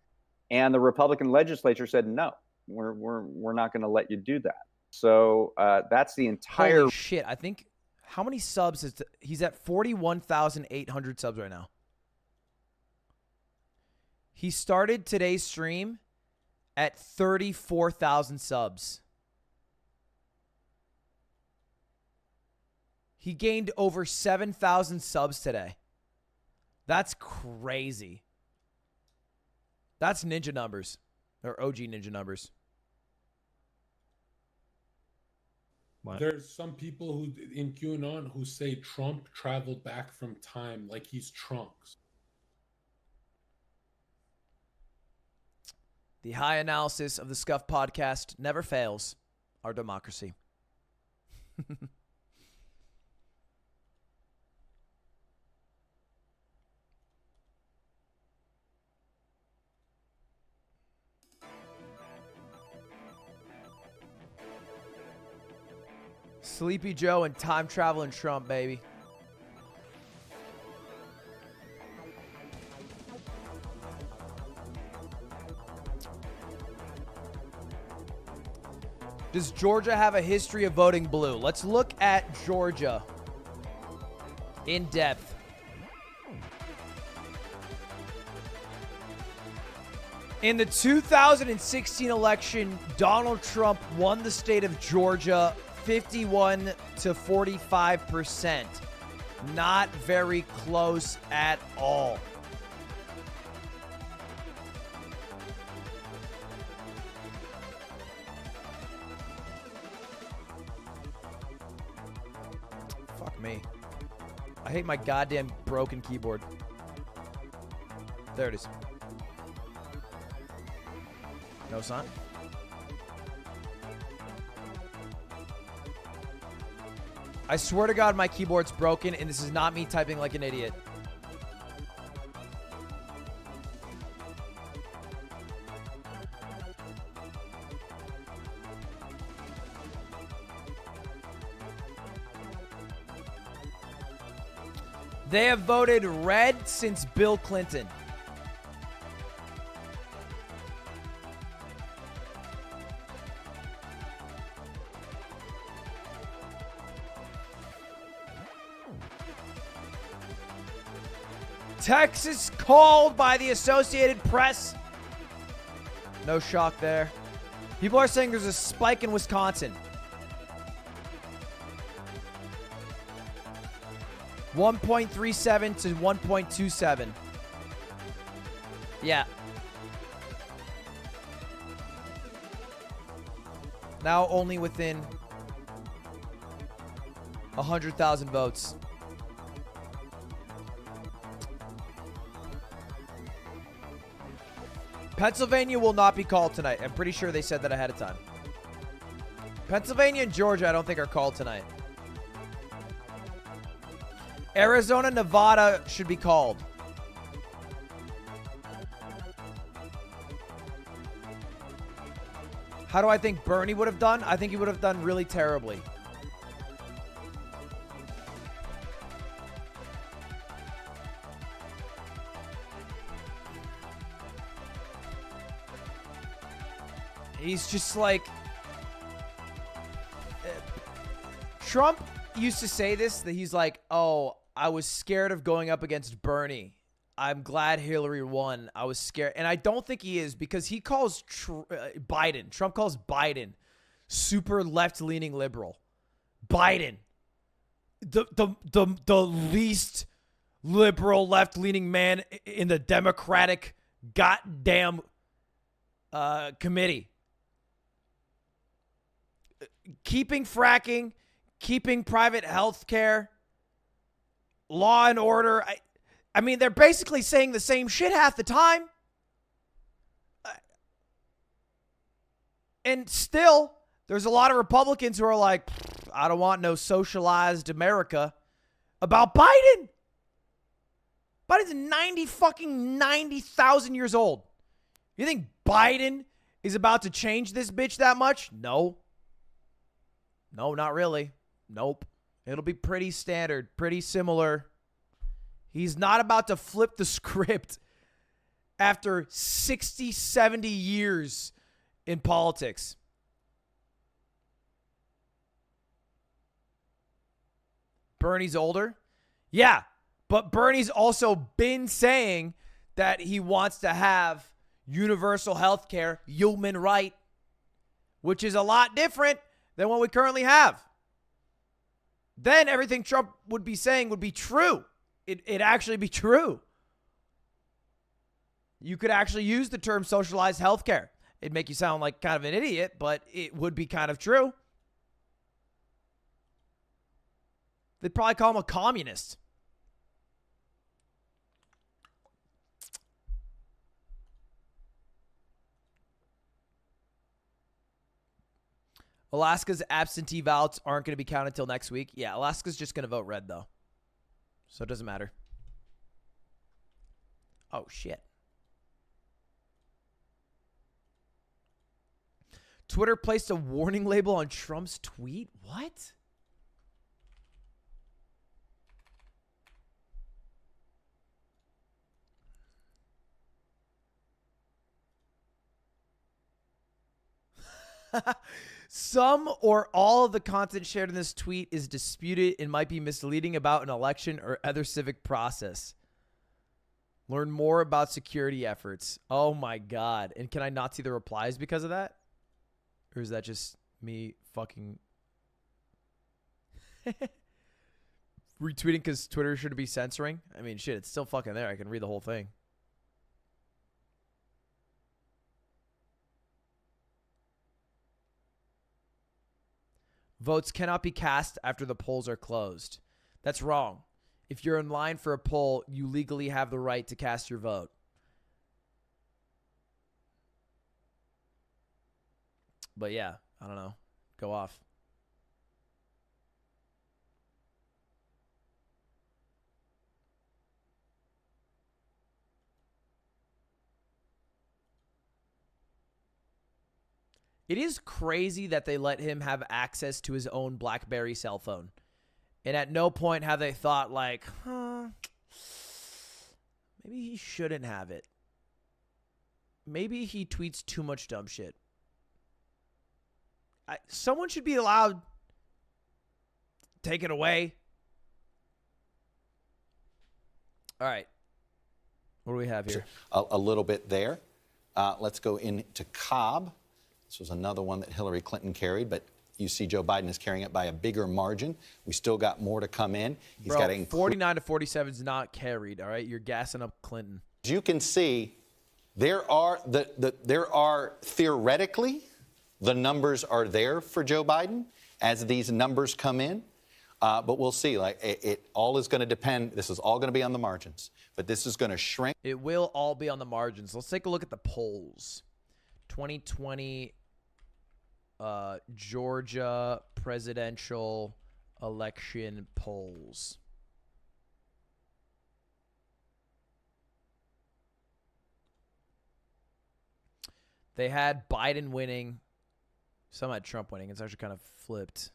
And the Republican legislature said, no, we're not going to let you do that. So that's the entire... Holy shit. I think... How many subs is... He's at 41,800 subs right now. He started today's stream at 34,000 subs. He gained over 7,000 subs today. That's crazy. That's ninja numbers. Or OG ninja numbers. What? There's some people who in QAnon who say Trump traveled back from time like he's Trunks. The high analysis of the Scuff podcast never fails. Our democracy. Sleepy Joe and time traveling Trump, baby. Does Georgia have a history of voting blue? Let's look at Georgia in depth. In the 2016 election, Donald Trump won the state of Georgia 51 to 45%. Not very close at all. me. I hate my goddamn broken keyboard. There it is. No son? I swear to God my keyboard's broken and this is not me typing like an idiot. They have voted red since Bill Clinton. Texas called by the Associated Press. No shock there. People are saying there's a spike in Wisconsin. 1.37 to 1.27. Yeah. Now only within 100,000 votes. Pennsylvania will not be called tonight. I'm pretty sure they said that ahead of time. Pennsylvania and Georgia, I don't think are called tonight. Arizona, Nevada should be called. How do I think Bernie would have done? I think he would have done really terribly. He's just like... Trump used to say this, that he's like, oh, I was scared of going up against Bernie. I'm glad Hillary won. I was scared. And I don't think he is, because he calls Biden. Trump calls Biden super left-leaning liberal. Biden. The least liberal left-leaning man in the Democratic goddamn committee. Keeping fracking, keeping private health care, law and order. I mean, they're basically saying the same shit half the time. And still, there's a lot of Republicans who are like, I don't want no socialized America about Biden. Biden's 90,000 years old. You think Biden is about to change this bitch that much? No. No, not really. Nope. It'll be pretty standard, pretty similar. He's not about to flip the script after 60, 70 years in politics. Bernie's older? Yeah, but Bernie's also been saying that he wants to have universal health care, human right, which is a lot different than what we currently have. Then everything Trump would be saying would be true. It'd actually be true. You could actually use the term socialized healthcare. It'd make you sound like kind of an idiot, but it would be kind of true. They'd probably call him a communist. Alaska's absentee ballots aren't going to be counted until next week. Yeah, Alaska's just going to vote red, though. So it doesn't matter. Oh, shit. Twitter placed a warning label on Trump's tweet? What? Some or all of the content shared in this tweet is disputed and might be misleading about an election or other civic process. Learn more about security efforts. Oh my God. And can I not see the replies because of that? Or is that just me fucking retweeting because Twitter should be censoring? I mean, shit, it's still fucking there. I can read the whole thing. Votes cannot be cast after the polls are closed. That's wrong. If you're in line for a poll, you legally have the right to cast your vote. But yeah, I don't know. Go off. It is crazy that they let him have access to his own BlackBerry cell phone. And at no point have they thought like, maybe he shouldn't have it. Maybe he tweets too much dumb shit. Someone should be allowed to take it away. All right. What do we have here? A little bit there. Let's go into Cobb. This was another one that Hillary Clinton carried, but you see Joe Biden is carrying it by a bigger margin. We still got more to come in. He's got 49 to 47 is not carried, all right? You're gassing up Clinton. As you can see, there are theoretically, the numbers are there for Joe Biden as these numbers come in. But we'll see. Like it all is going to depend. This is all going to be on the margins, but this is going to shrink. It will all be on the margins. Let's take a look at the polls. 2020 Georgia presidential election polls. They had Biden winning. Some had Trump winning. It's actually kind of flipped.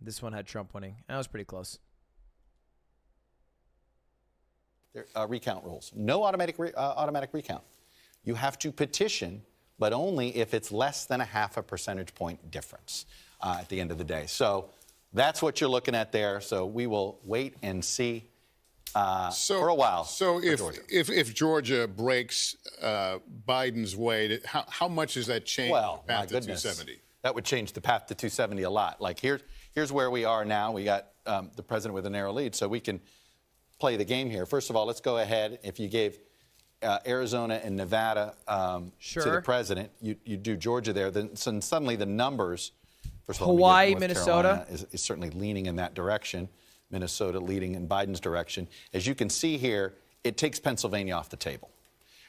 This one had Trump winning. That was pretty close. Recount rules. No automatic recount. You have to petition, but only if it's less than a half a percentage point difference at the end of the day. So that's what you're looking at there. So we will wait and see for a while. So if Georgia breaks Biden's way, how much does that change the path to 270? That would change the path to 270 a lot. Like here's where we are now. We got the president with a narrow lead, so we can play the game here. First of all, let's go ahead. If you gave Arizona and Nevada to the president, you do Georgia there, then suddenly the numbers, first of all, Hawaii, North Minnesota Carolina is certainly leaning in that direction. Minnesota leading in Biden's direction. As you can see here, it takes Pennsylvania off the table,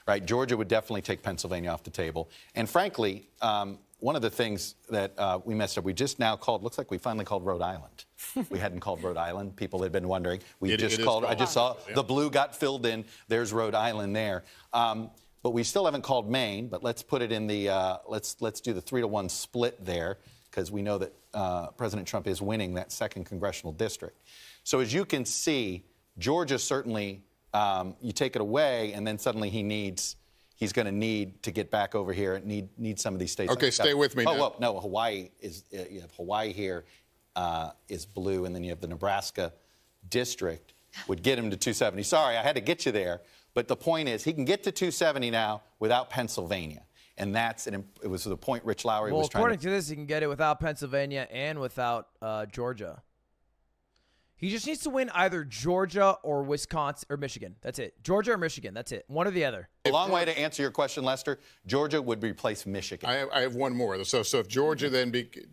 right? Georgia would definitely take Pennsylvania off the table. And frankly, one of the things that we messed up, we just now called, looks like we finally called Rhode Island. We hadn't called Rhode Island. People had been wondering. I just saw the blue got filled in. There's Rhode Island there. But we still haven't called Maine, but let's put it in the, let's do the 3-1 split there, because we know that President Trump is winning that 2nd congressional district. So as you can see, Georgia certainly, you take it away, and then suddenly he's going to need to get back over here and need some of these states. Okay, stay with me now. No, Hawaii is, you have Hawaii here is blue, and then you have the Nebraska district would get him to 270. Sorry, I had to get you there. But the point is, he can get to 270 now without Pennsylvania. And it was the point Rich Lowry was trying to... According to this, he can get it without Pennsylvania and without Georgia. He just needs to win either Georgia or Wisconsin or Michigan. That's it. Georgia or Michigan. That's it. One or the other. A long way to answer your question, Lester. Georgia would replace Michigan. I have one more. So if Georgia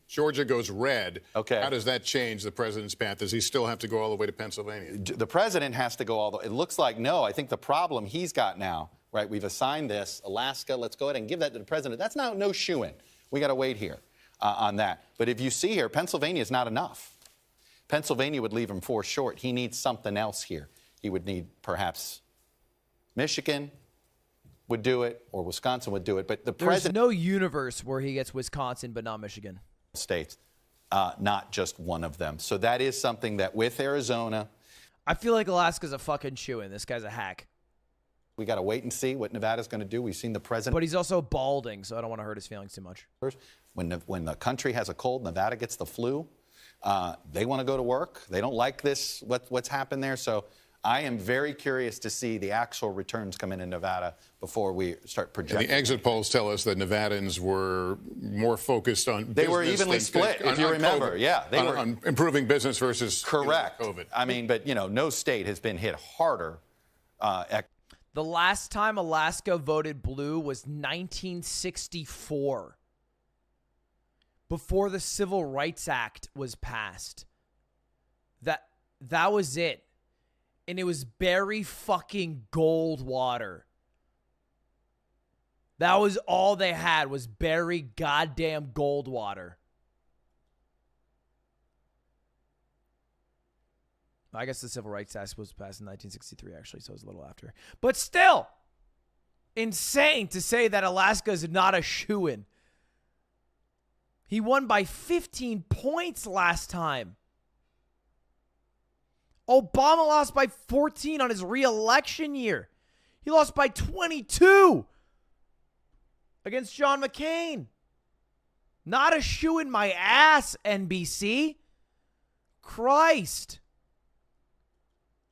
Georgia goes red, how does that change the president's path? Does he still have to go all the way to Pennsylvania? The president has to go all the way. It looks like no. I think the problem he's got now, right, we've assigned this, Alaska, let's go ahead and give that to the president. That's now no shoo-in. We got to wait here on that. But if you see here, Pennsylvania is not enough. Pennsylvania would leave him 4 short. He needs something else here. He would need perhaps Michigan would do it or Wisconsin would do it. But there's no universe where he gets Wisconsin but not Michigan. States, not just one of them. So that is something that with Arizona. I feel like Alaska's a fucking shoo-in. This guy's a hack. We got to wait and see what Nevada's going to do. We've seen the president. But he's also balding, so I don't want to hurt his feelings too much. When the country has a cold, Nevada gets the flu. They want to go to work. They don't like this, what's happened there. So I am very curious to see the actual returns come in Nevada before we start projecting. And the exit polls tell us that Nevadans were more focused on They were evenly split, if you remember. COVID. Yeah, they were on improving business versus correct. COVID. I mean, but, no state has been hit harder. The last time Alaska voted blue was 1964. Before the Civil Rights Act was passed. that was it. And it was Barry fucking Goldwater. That was all they had, was Barry goddamn Goldwater. I guess the Civil Rights Act was passed in 1963, actually, so it was a little after. But still, insane to say that Alaska is not a shoo-in. He won by 15 points last time. Obama lost by 14 on his re-election year. He lost by 22 against John McCain. Not a shoo-in my ass, NBC. Christ.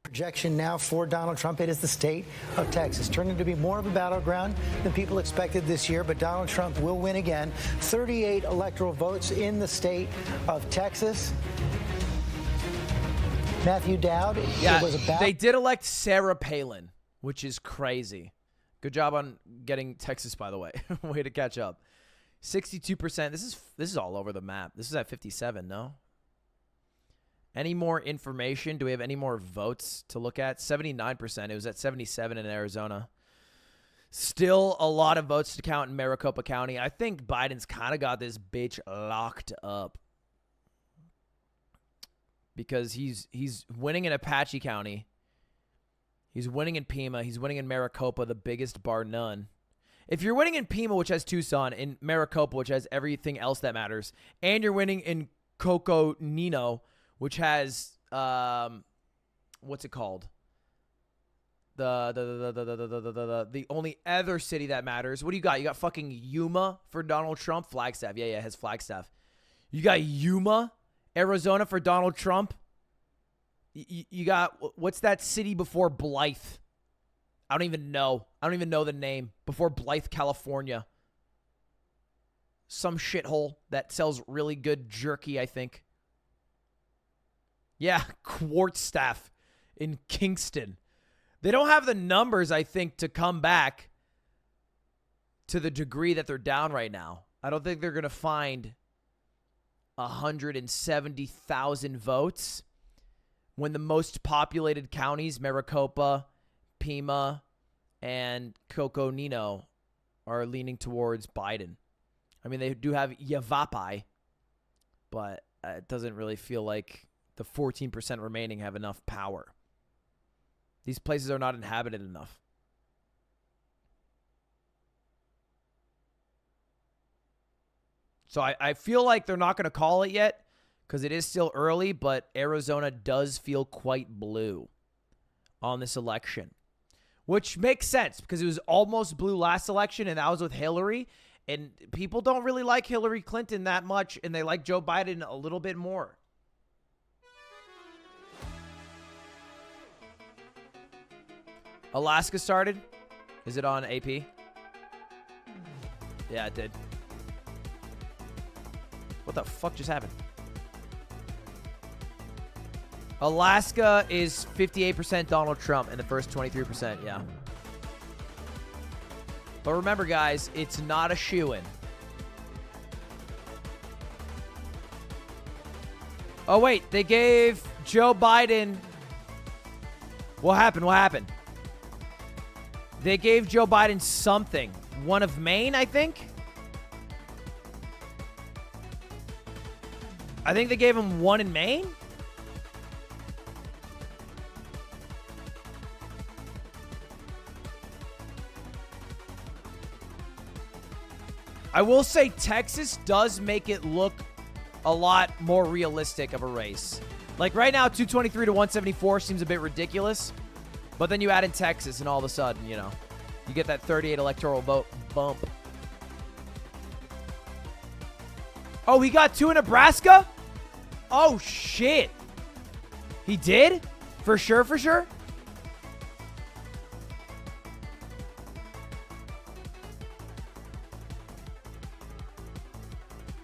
Projection now for Donald Trump. It is the state of Texas, turning to be more of a battleground than people expected this year, but Donald Trump will win again. 38 electoral votes in the state of Texas. Matthew Dowd. Yeah, they did elect Sarah Palin, which is crazy. Good job on getting Texas, by the way. Way to catch up. 62%. This is all over the map. This is at 57, no? Any more information? Do we have any more votes to look at? 79%. It was at 77 in Arizona. Still a lot of votes to count in Maricopa County. I think Biden's kind of got this bitch locked up. Because he's winning in Apache County. He's winning in Pima. He's winning in Maricopa, the biggest bar none. If you're winning in Pima, which has Tucson, in Maricopa, which has everything else that matters, and you're winning in Coconino, which has what's it called? The only other city that matters. What do you got? You got fucking Yuma for Donald Trump. Flagstaff. Yeah, it has Flagstaff. You got Yuma, Arizona for Donald Trump. You got, what's that city before Blythe? I don't even know. I don't even know the name. Before Blythe, California. Some shithole that sells really good jerky, I think. Yeah, Quartstaff in Kingston. They don't have the numbers, I think, to come back to the degree that they're down right now. I don't think they're going to find 170,000 votes when the most populated counties, Maricopa, Pima, and Coconino, are leaning towards Biden. I mean, they do have Yavapai, but it doesn't really feel like the 14% remaining have enough power. These places are not inhabited enough. So I feel like they're not going to call it yet because it is still early, but Arizona does feel quite blue on this election, which makes sense because it was almost blue last election, and that was with Hillary, and people don't really like Hillary Clinton that much, and they like Joe Biden a little bit more. Alaska started? Is it on AP? Yeah, it did. What the fuck just happened? Alaska is 58% Donald Trump and the first 23%, yeah. But remember, guys, it's not a shoo-in. Oh, wait, they gave Joe Biden... What happened? What happened? They gave Joe Biden something. One of Maine, I think? I think they gave him one in Maine? I will say Texas does make it look a lot more realistic of a race. Like right now, 223 to 174 seems a bit ridiculous. But then you add in Texas and all of a sudden, you know, you get that 38 electoral vote bump. Oh, he got 2 in Nebraska? Oh, shit. He did? For sure, for sure?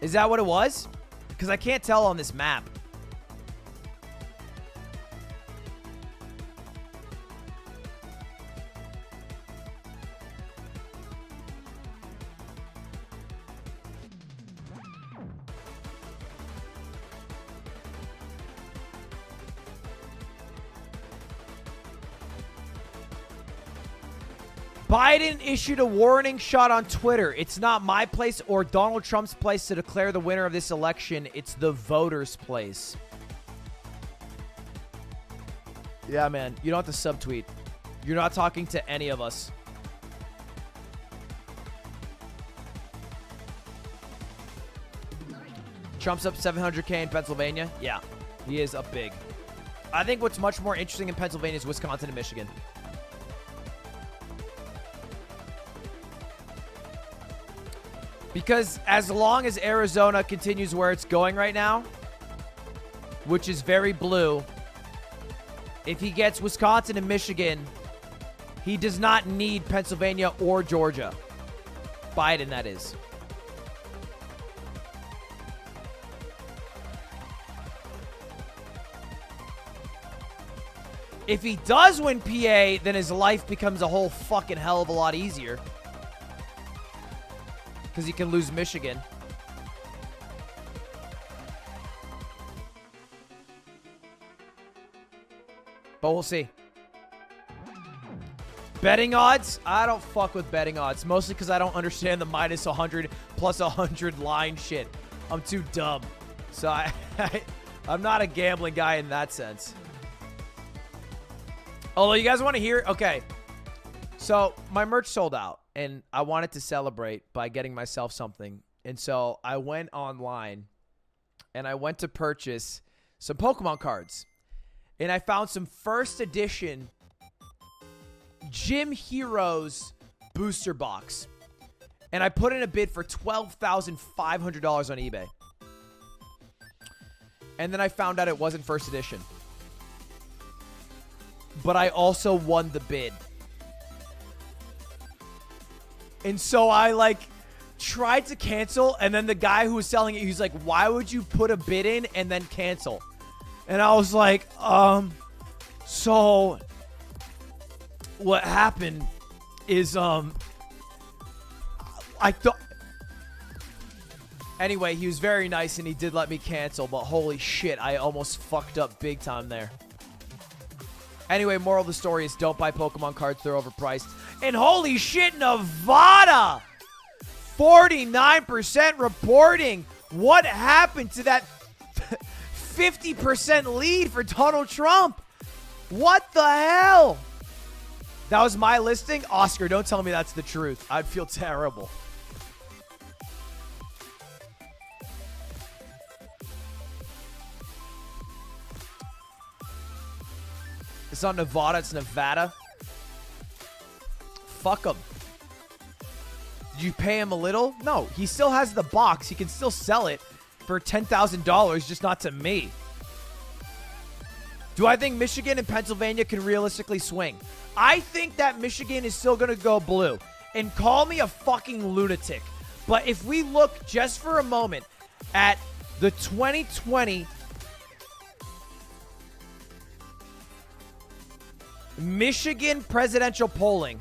Is that what it was? Because I can't tell on this map. Biden issued a warning shot on Twitter. It's not my place or Donald Trump's place to declare the winner of this election. It's the voters' place. Yeah, man. You don't have to subtweet. You're not talking to any of us. Trump's up 700K in Pennsylvania. Yeah, he is up big. I think what's much more interesting in Pennsylvania is Wisconsin and Michigan. Because as long as Arizona continues where it's going right now, which is very blue, if he gets Wisconsin and Michigan, he does not need Pennsylvania or Georgia. Biden, that is. If he does win PA, then his life becomes a whole fucking hell of a lot easier. Because he can lose Michigan. But we'll see. Betting odds? I don't fuck with betting odds. Mostly because I don't understand the minus 100 plus 100 line shit. I'm too dumb. So I'm not a gambling guy in that sense. Although you guys want to hear? Okay. So my merch sold out. And I wanted to celebrate by getting myself something. And so I went online and I went to purchase some Pokemon cards. And I found some first edition Gym Heroes booster box. And I put in a bid for $12,500 on eBay. And then I found out it wasn't first edition. But I also won the bid. And so I, tried to cancel, and then the guy who was selling it, he's like, why would you put a bid in and then cancel? And I was like, so what happened is, I thought... Anyway, he was very nice, and he did let me cancel, but holy shit, I almost fucked up big time there. Anyway, moral of the story is don't buy Pokemon cards. They're overpriced. And holy shit, Nevada! 49% reporting. What happened to that 50% lead for Donald Trump? What the hell? That was my listing? Oscar, don't tell me that's the truth. I'd feel terrible. It's not Nevada, it's Nevada. Fuck him. Did you pay him a little? No, he still has the box. He can still sell it for $10,000, just not to me. Do I think Michigan and Pennsylvania can realistically swing? I think that Michigan is still going to go blue. And call me a fucking lunatic. But if we look just for a moment at the 2020 Michigan presidential polling,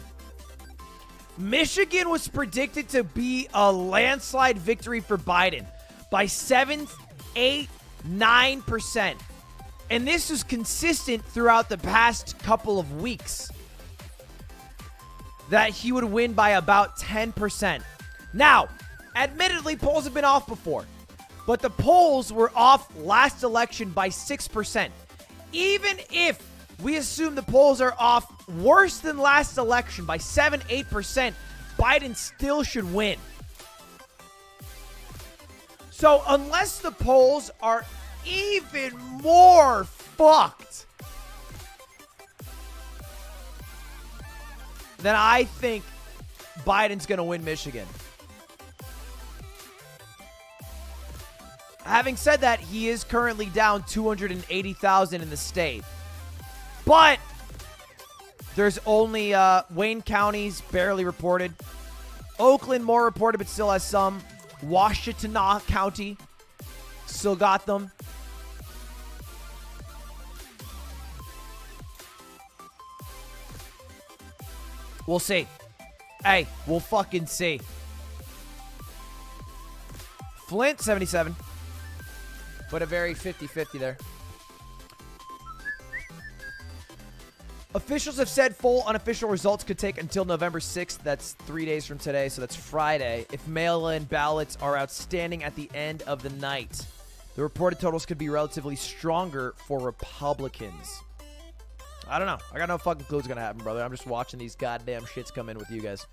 Michigan was predicted to be a landslide victory for Biden by 7, 8, 9%. And this was consistent throughout the past couple of weeks, that he would win by about 10%. Now, admittedly, polls have been off before, but the polls were off last election by 6%. Even if we assume the polls are off worse than last election by 7, 8%, Biden still should win. So unless the polls are even more fucked, then I think Biden's going to win Michigan. Having said that, he is currently down 280,000 in the state. But there's only Wayne County's barely reported. Oakland more reported, but still has some. Washtenaw County still got them. We'll see. Hey, we'll fucking see. Flint, 77. But a very 50-50 there. Officials have said full unofficial results could take until November 6th. That's 3 days from today, so that's Friday. If mail-in ballots are outstanding at the end of the night, the reported totals could be relatively stronger for Republicans. I don't know. I got no fucking clue what's going to happen, brother. I'm just watching these goddamn shits come in with you guys.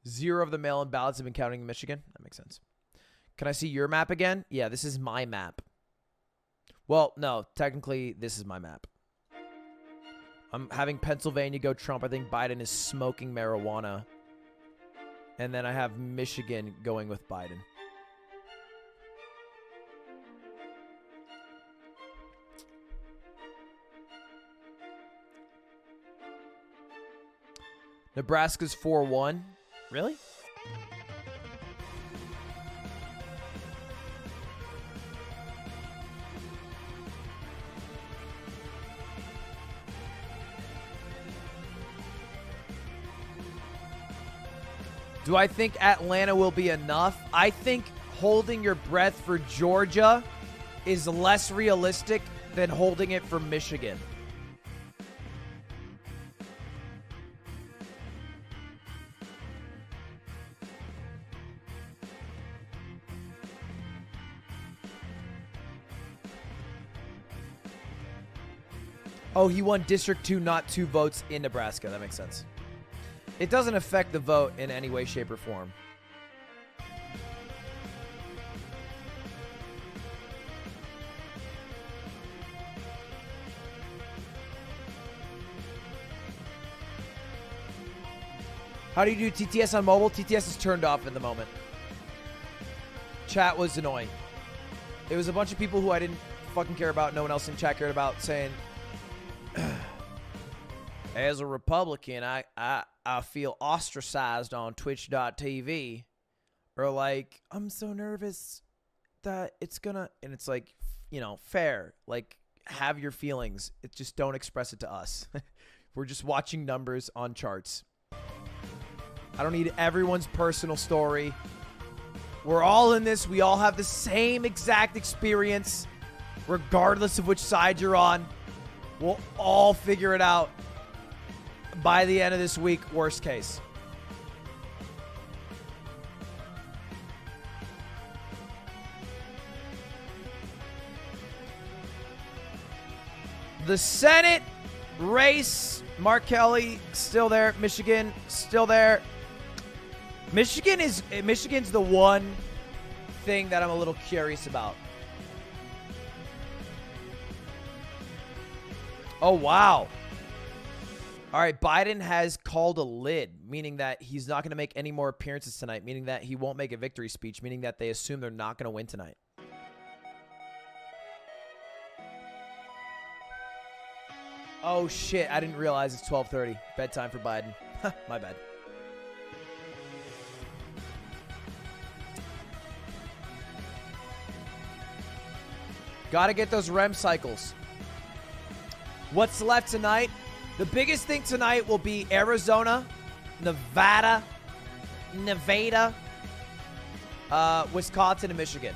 Zero of the mail-in ballots have been counting in Michigan. That makes sense. Can I see your map again? Yeah, this is my map. Well, no, technically, this is my map. I'm having Pennsylvania go Trump. I think Biden is smoking marijuana. And then I have Michigan going with Biden. Nebraska's 4-1. Really? Do I think Atlanta will be enough? I think holding your breath for Georgia is less realistic than holding it for Michigan. Oh, he won District 2, not 2 votes in Nebraska. That makes sense. It doesn't affect the vote in any way, shape, or form. How do you do TTS on mobile? TTS is turned off at the moment. Chat was annoying. It was a bunch of people who I didn't fucking care about, no one else in chat cared about, saying, as a Republican, I feel ostracized on twitch.tv. Or like, I'm so nervous that it's gonna... And it's like, you know, fair. Like, have your feelings. It just don't express it to us. We're just watching numbers on charts. I don't need everyone's personal story. We're all in this. We all have the same exact experience, regardless of which side you're on. We'll all figure it out by the end of this week, worst case. The Senate race, Mark Kelly still there, Michigan still there. Michigan's the one thing that I'm a little curious about. Oh, wow. All right, Biden has called a lid, meaning that he's not going to make any more appearances tonight, meaning that he won't make a victory speech, meaning that they assume they're not going to win tonight. Oh, shit. I didn't realize it's 12:30. Bedtime for Biden. My bad. Got to get those REM cycles. What's left tonight? The biggest thing tonight will be Arizona, Nevada, Wisconsin, and Michigan.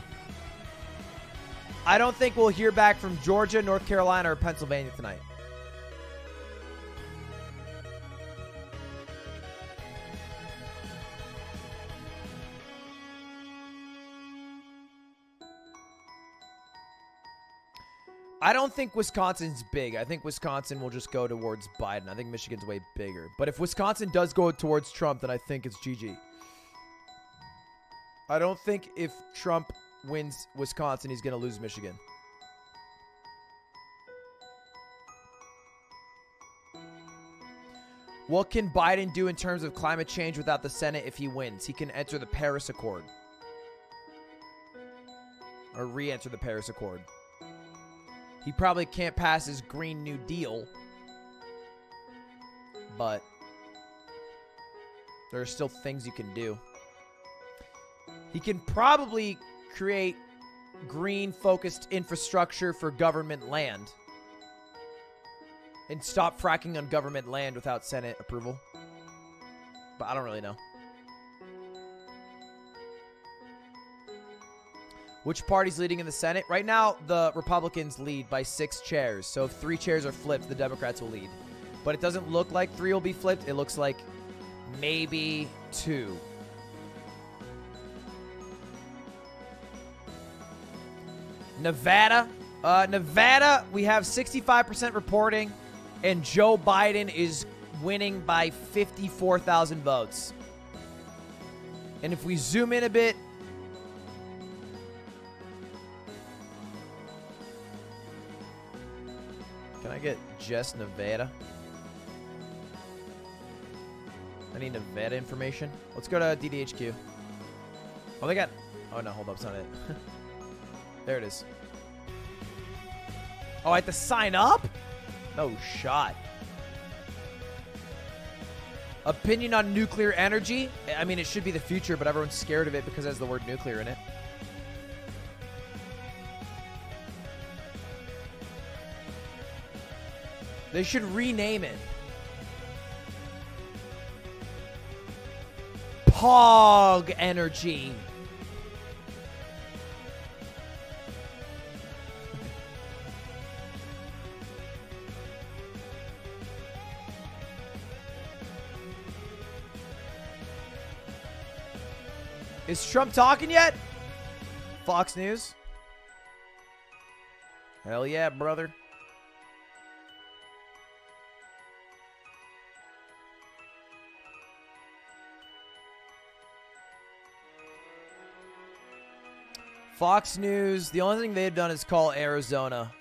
I don't think we'll hear back from Georgia, North Carolina, or Pennsylvania tonight. I don't think Wisconsin's big. I think Wisconsin will just go towards Biden. I think Michigan's way bigger. But if Wisconsin does go towards Trump, then I think it's GG. I don't think if Trump wins Wisconsin, he's going to lose Michigan. What can Biden do in terms of climate change without the Senate if he wins? He can enter the Paris Accord. Or re-enter the Paris Accord. He probably can't pass his Green New Deal. But there are still things you can do. He can probably create green-focused infrastructure for government land. And stop fracking on government land without Senate approval. But I don't really know. Which party's leading in the Senate? Right now, the Republicans lead by 6 chairs. So if 3 chairs are flipped, the Democrats will lead. But it doesn't look like 3 will be flipped. It looks like maybe 2. Nevada. Nevada, we have 65% reporting, and Joe Biden is winning by 54,000 votes. And if we zoom in a bit, can I get just Nevada? I need Nevada information. Let's go to DDHQ. Oh, they got... Oh, no, hold up. It's not it. There it is. Oh, I have to sign up? No shot. Opinion on nuclear energy? I mean, it should be the future, but everyone's scared of it because it has the word nuclear in it. They should rename it. Pog energy. Is Trump talking yet? Fox News. Hell yeah, brother. Fox News, the only thing they've done is call Arizona.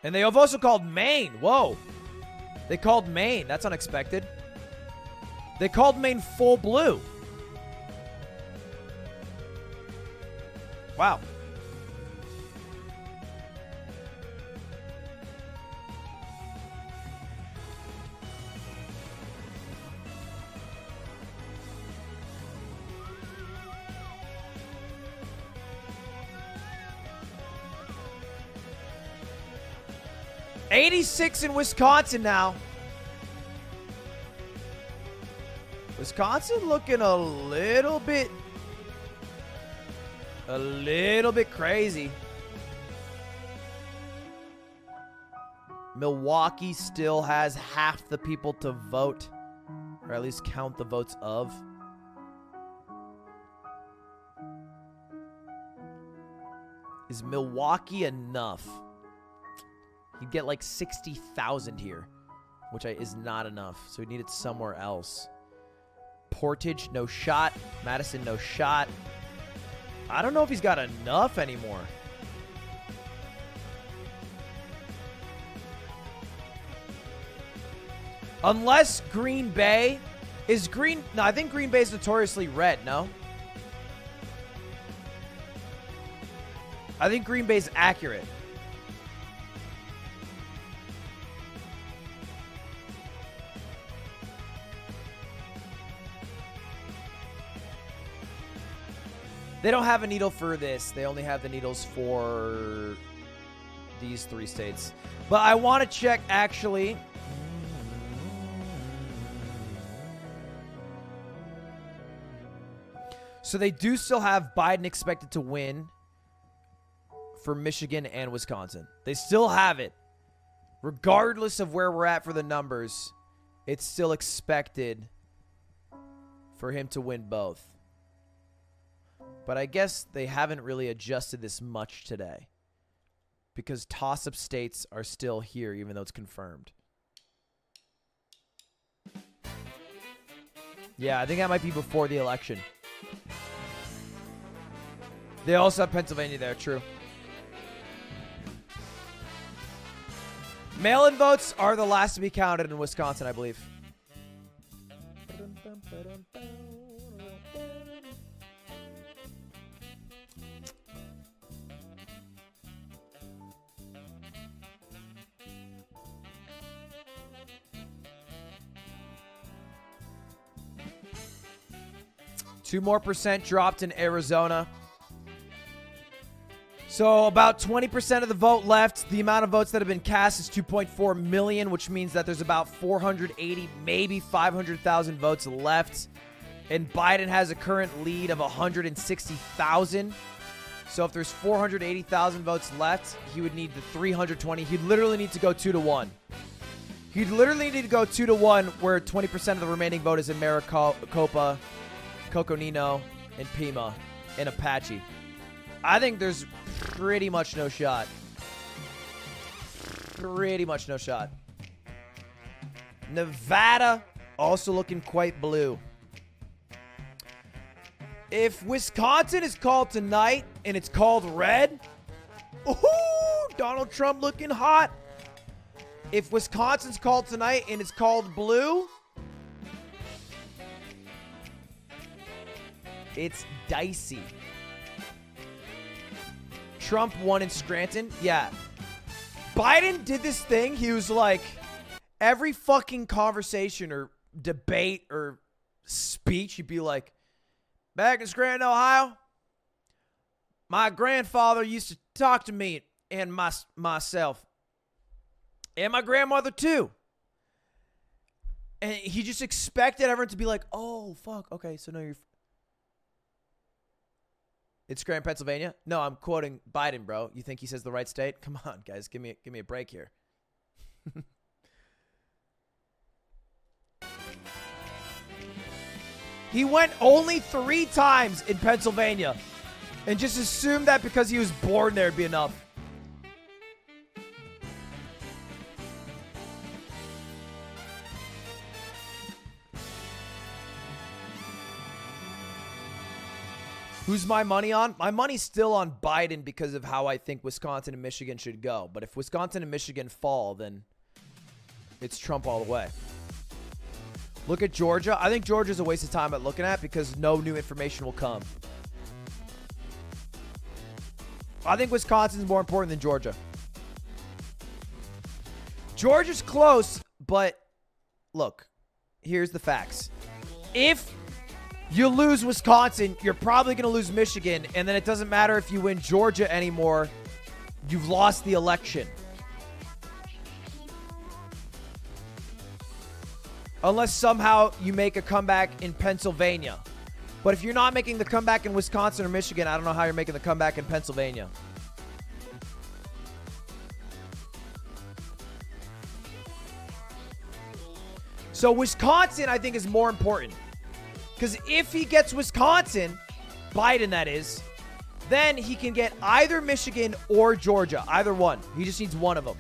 And they have also called Maine. Whoa. They called Maine. That's unexpected. They called Maine full blue. Wow. '86 in Wisconsin now. Wisconsin looking a little bit crazy. Milwaukee still has half the people to vote, or at least count the votes of. Is Milwaukee enough? You'd get like 60,000 here, which is not enough. So we need it somewhere else. Portage, no shot. Madison, no shot. I don't know if he's got enough anymore. Unless Green Bay is green. No, I think Green Bay is notoriously red, no? I think Green Bay's accurate. They don't have a needle for this. They only have the needles for these 3 states. But I want to check, actually. So they do still have Biden expected to win for Michigan and Wisconsin. They still have it. Regardless of where we're at for the numbers, it's still expected for him to win both. But I guess they haven't really adjusted this much today because toss-up states are still here, even though it's confirmed. Yeah, I think that might be before the election. They also have Pennsylvania there, true. Mail-in votes are the last to be counted in Wisconsin, I believe. 2% more dropped in Arizona. So about 20% of the vote left. The amount of votes that have been cast is 2.4 million, which means that there's about 480, maybe 500,000 votes left. And Biden has a current lead of 160,000. So if there's 480,000 votes left, he would need the 320. He'd literally need to go 2-1. He'd literally need to go 2-1, where 20% of the remaining vote is in Maricopa, Coconino, and Pima, and Apache. I think there's pretty much no shot. Pretty much no shot. Nevada also looking quite blue. If Wisconsin is called tonight and it's called red, ooh, Donald Trump looking hot. If Wisconsin's called tonight and it's called blue, it's dicey. Trump won in Scranton. Yeah. Biden did this thing. He was like, every fucking conversation or debate or speech, he'd be like, back in Scranton, Ohio, my grandfather used to talk to me and myself. And my grandmother, too. And he just expected everyone to be like, oh, fuck. Okay, so no, you're... It's Scranton, Pennsylvania? No, I'm quoting Biden, bro. You think he says the right state? Come on, guys. Give me a break here. He went only 3 times in Pennsylvania and just assumed that because he was born there would be enough. Who's my money on? My money's still on Biden because of how I think Wisconsin and Michigan should go. But if Wisconsin and Michigan fall, then it's Trump all the way. Look at Georgia. I think Georgia's a waste of time at looking at because no new information will come. I think Wisconsin's more important than Georgia. Georgia's close, but look, here's the facts. If you lose Wisconsin, you're probably going to lose Michigan, and then it doesn't matter if you win Georgia anymore. You've lost the election. Unless somehow you make a comeback in Pennsylvania. But if you're not making the comeback in Wisconsin or Michigan, I don't know how you're making the comeback in Pennsylvania. So Wisconsin, I think, is more important. Because if he gets Wisconsin, Biden that is, then he can get either Michigan or Georgia. Either one. He just needs one of them.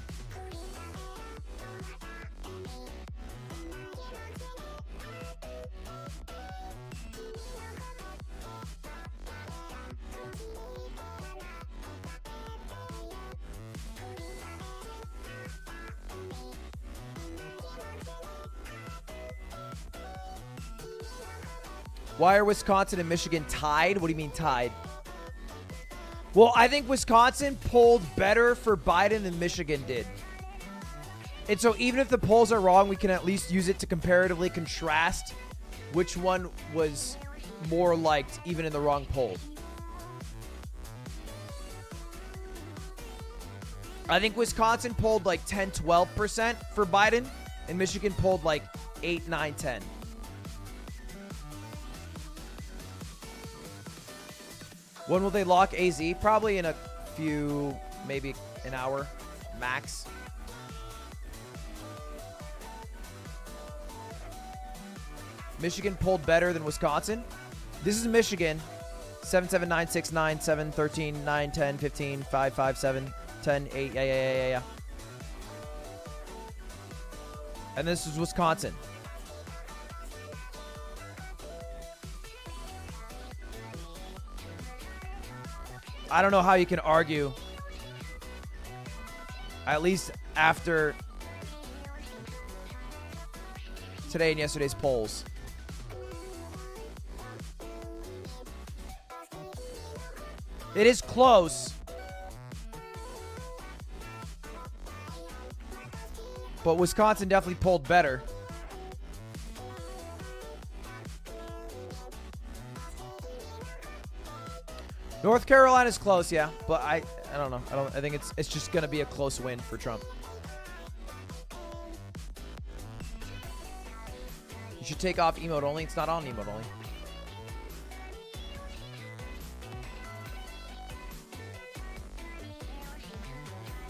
Why are Wisconsin and Michigan tied? What do you mean tied? Well, I think Wisconsin polled better for Biden than Michigan did. And so even if the polls are wrong, we can at least use it to comparatively contrast which one was more liked even in the wrong poll. I think Wisconsin polled like 10-12% for Biden, and Michigan polled like 8-9-10. When will they lock AZ? Probably in a few, maybe an hour, max. Michigan polled better than Wisconsin. This is Michigan. 7, 7, 9, 6, 9, 7, 13, 9, 10, 15, 5, 5, 7, 10, 8, yeah. And this is Wisconsin. I don't know how you can argue, at least after today and yesterday's polls. It is close, but Wisconsin definitely polled better. North Carolina's close, yeah, but I don't know. I think it's just gonna be a close win for Trump. You should take off emote only. It's not on emote only.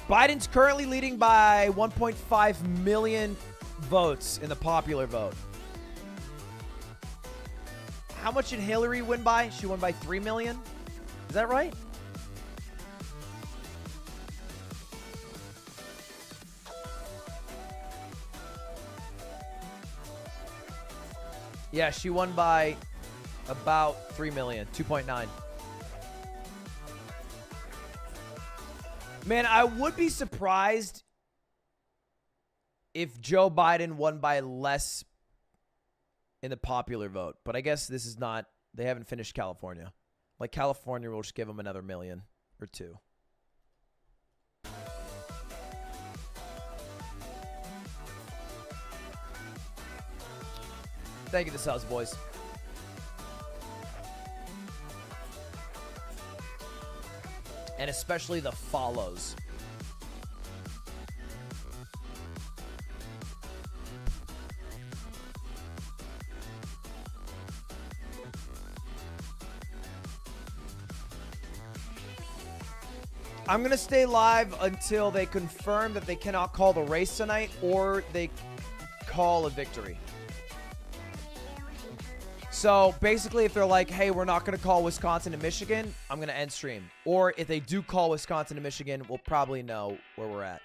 Biden's currently leading by 1.5 million votes in the popular vote. How much did Hillary win by? She won by 3 million? Is that right? Yeah, she won by about 3 million, 2.9. Man, I would be surprised if Joe Biden won by less in the popular vote. But I guess this is not, they haven't finished California. Like, California will just give him another million or two. Thank you, the subs, boys. And especially the follows. I'm going to stay live until they confirm that they cannot call the race tonight or they call a victory. So basically, if they're like, hey, we're not going to call Wisconsin and Michigan, I'm going to end stream. Or if they do call Wisconsin and Michigan, we'll probably know where we're at.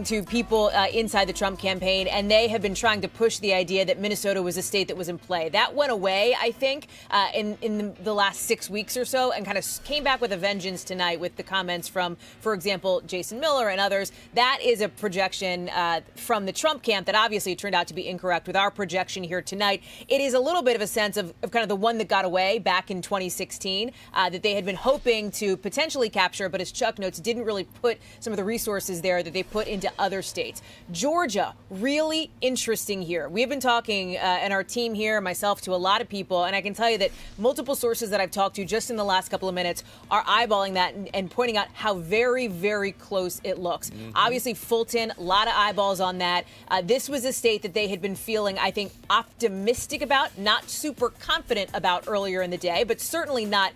To people inside the Trump campaign, and they have been trying to push the idea that Minnesota was a state that was in play. That went away, I think, in the last 6 weeks or so, and kind of came back with a vengeance tonight with the comments from, for example, Jason Miller and others. That is a projection from the Trump camp that obviously turned out to be incorrect with our projection here tonight. It is a little bit of a sense of kind of the one that got away back in 2016 that they had been hoping to potentially capture, but as Chuck notes, didn't really put some of the resources there that they put into other states. Georgia, really interesting here. We have been talking, and our team here, myself, to a lot of people, and I can tell you that multiple sources that I've talked to just in the last couple of minutes are eyeballing that and pointing out how very, very close it looks. Obviously, Fulton, a lot of eyeballs on that. This was a state that they had been feeling, I think, optimistic about, not super confident about earlier in the day, but certainly not,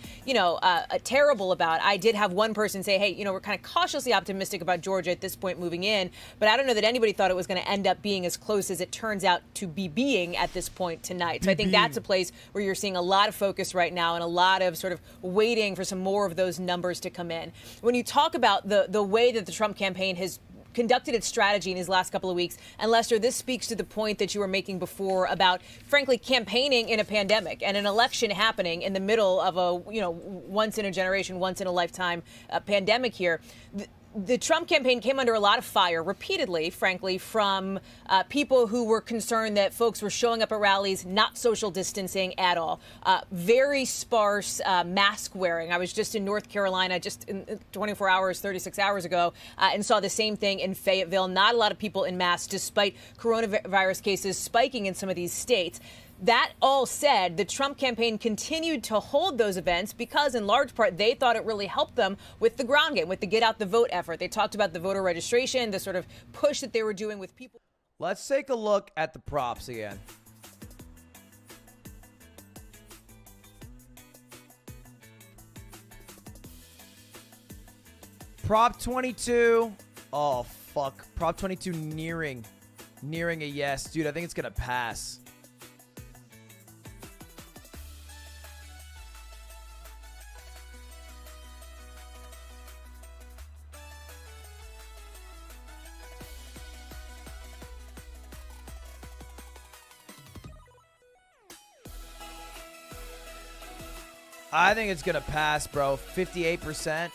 terrible about. I did have one person say, hey, we're kind of cautiously optimistic about Georgia at this point moving in, but I don't know that anybody thought it was going to end up being as close as it turns out to be being at this point tonight. So I think that's a place where you're seeing a lot of focus right now and a lot of sort of waiting for some more of those numbers to come in. When you talk about the way that the Trump campaign has conducted its strategy in these last couple of weeks. And Lester, this speaks to the point that you were making before about, frankly, campaigning in a pandemic and an election happening in the middle of a, once in a generation, once in a lifetime pandemic here. The Trump campaign came under a lot of fire repeatedly, frankly, from people who were concerned that folks were showing up at rallies, not social distancing at all. Very sparse mask wearing. I was just in North Carolina just in 24 hours, 36 hours ago, and saw the same thing in Fayetteville. Not a lot of people in masks, despite coronavirus cases spiking in some of these states. That all said, the Trump campaign continued to hold those events because, in large part, they thought it really helped them with the ground game, with the get out the vote effort. They talked about the voter registration, the sort of push that they were doing with people. Let's take a look at the props again. Prop 22. Oh, fuck. Prop 22 nearing a yes. Dude, I think it's going to pass. I think it's going to pass, bro. 58%.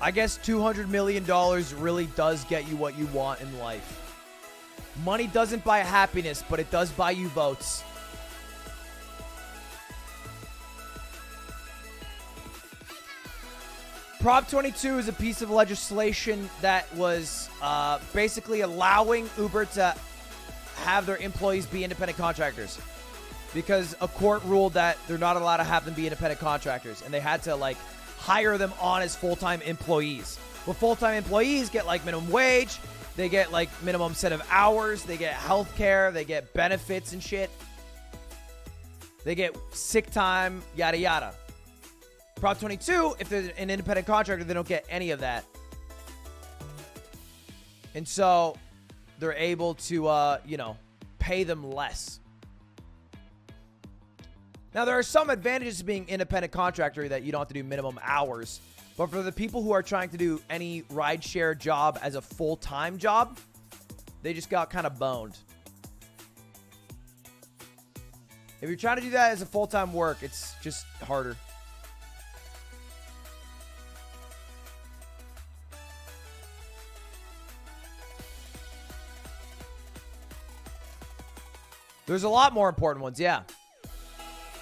I guess $200 million really does get you what you want in life. Money doesn't buy happiness, but it does buy you votes. Prop 22 is a piece of legislation that was basically allowing Uber to have their employees be independent contractors. Because a court ruled that they're not allowed to have them be independent contractors. And they had to, hire them on as full-time employees. Well, full-time employees get, minimum wage. They get, minimum set of hours. They get health care. They get benefits and shit. They get sick time, yada, yada. Prop 22, if they're an independent contractor, they don't get any of that. And so they're able to, pay them less. Now, there are some advantages to being independent contractor that you don't have to do minimum hours. But for the people who are trying to do any rideshare job as a full-time job, they just got kind of boned. If you're trying to do that as a full-time work, it's just harder. There's a lot more important ones, yeah.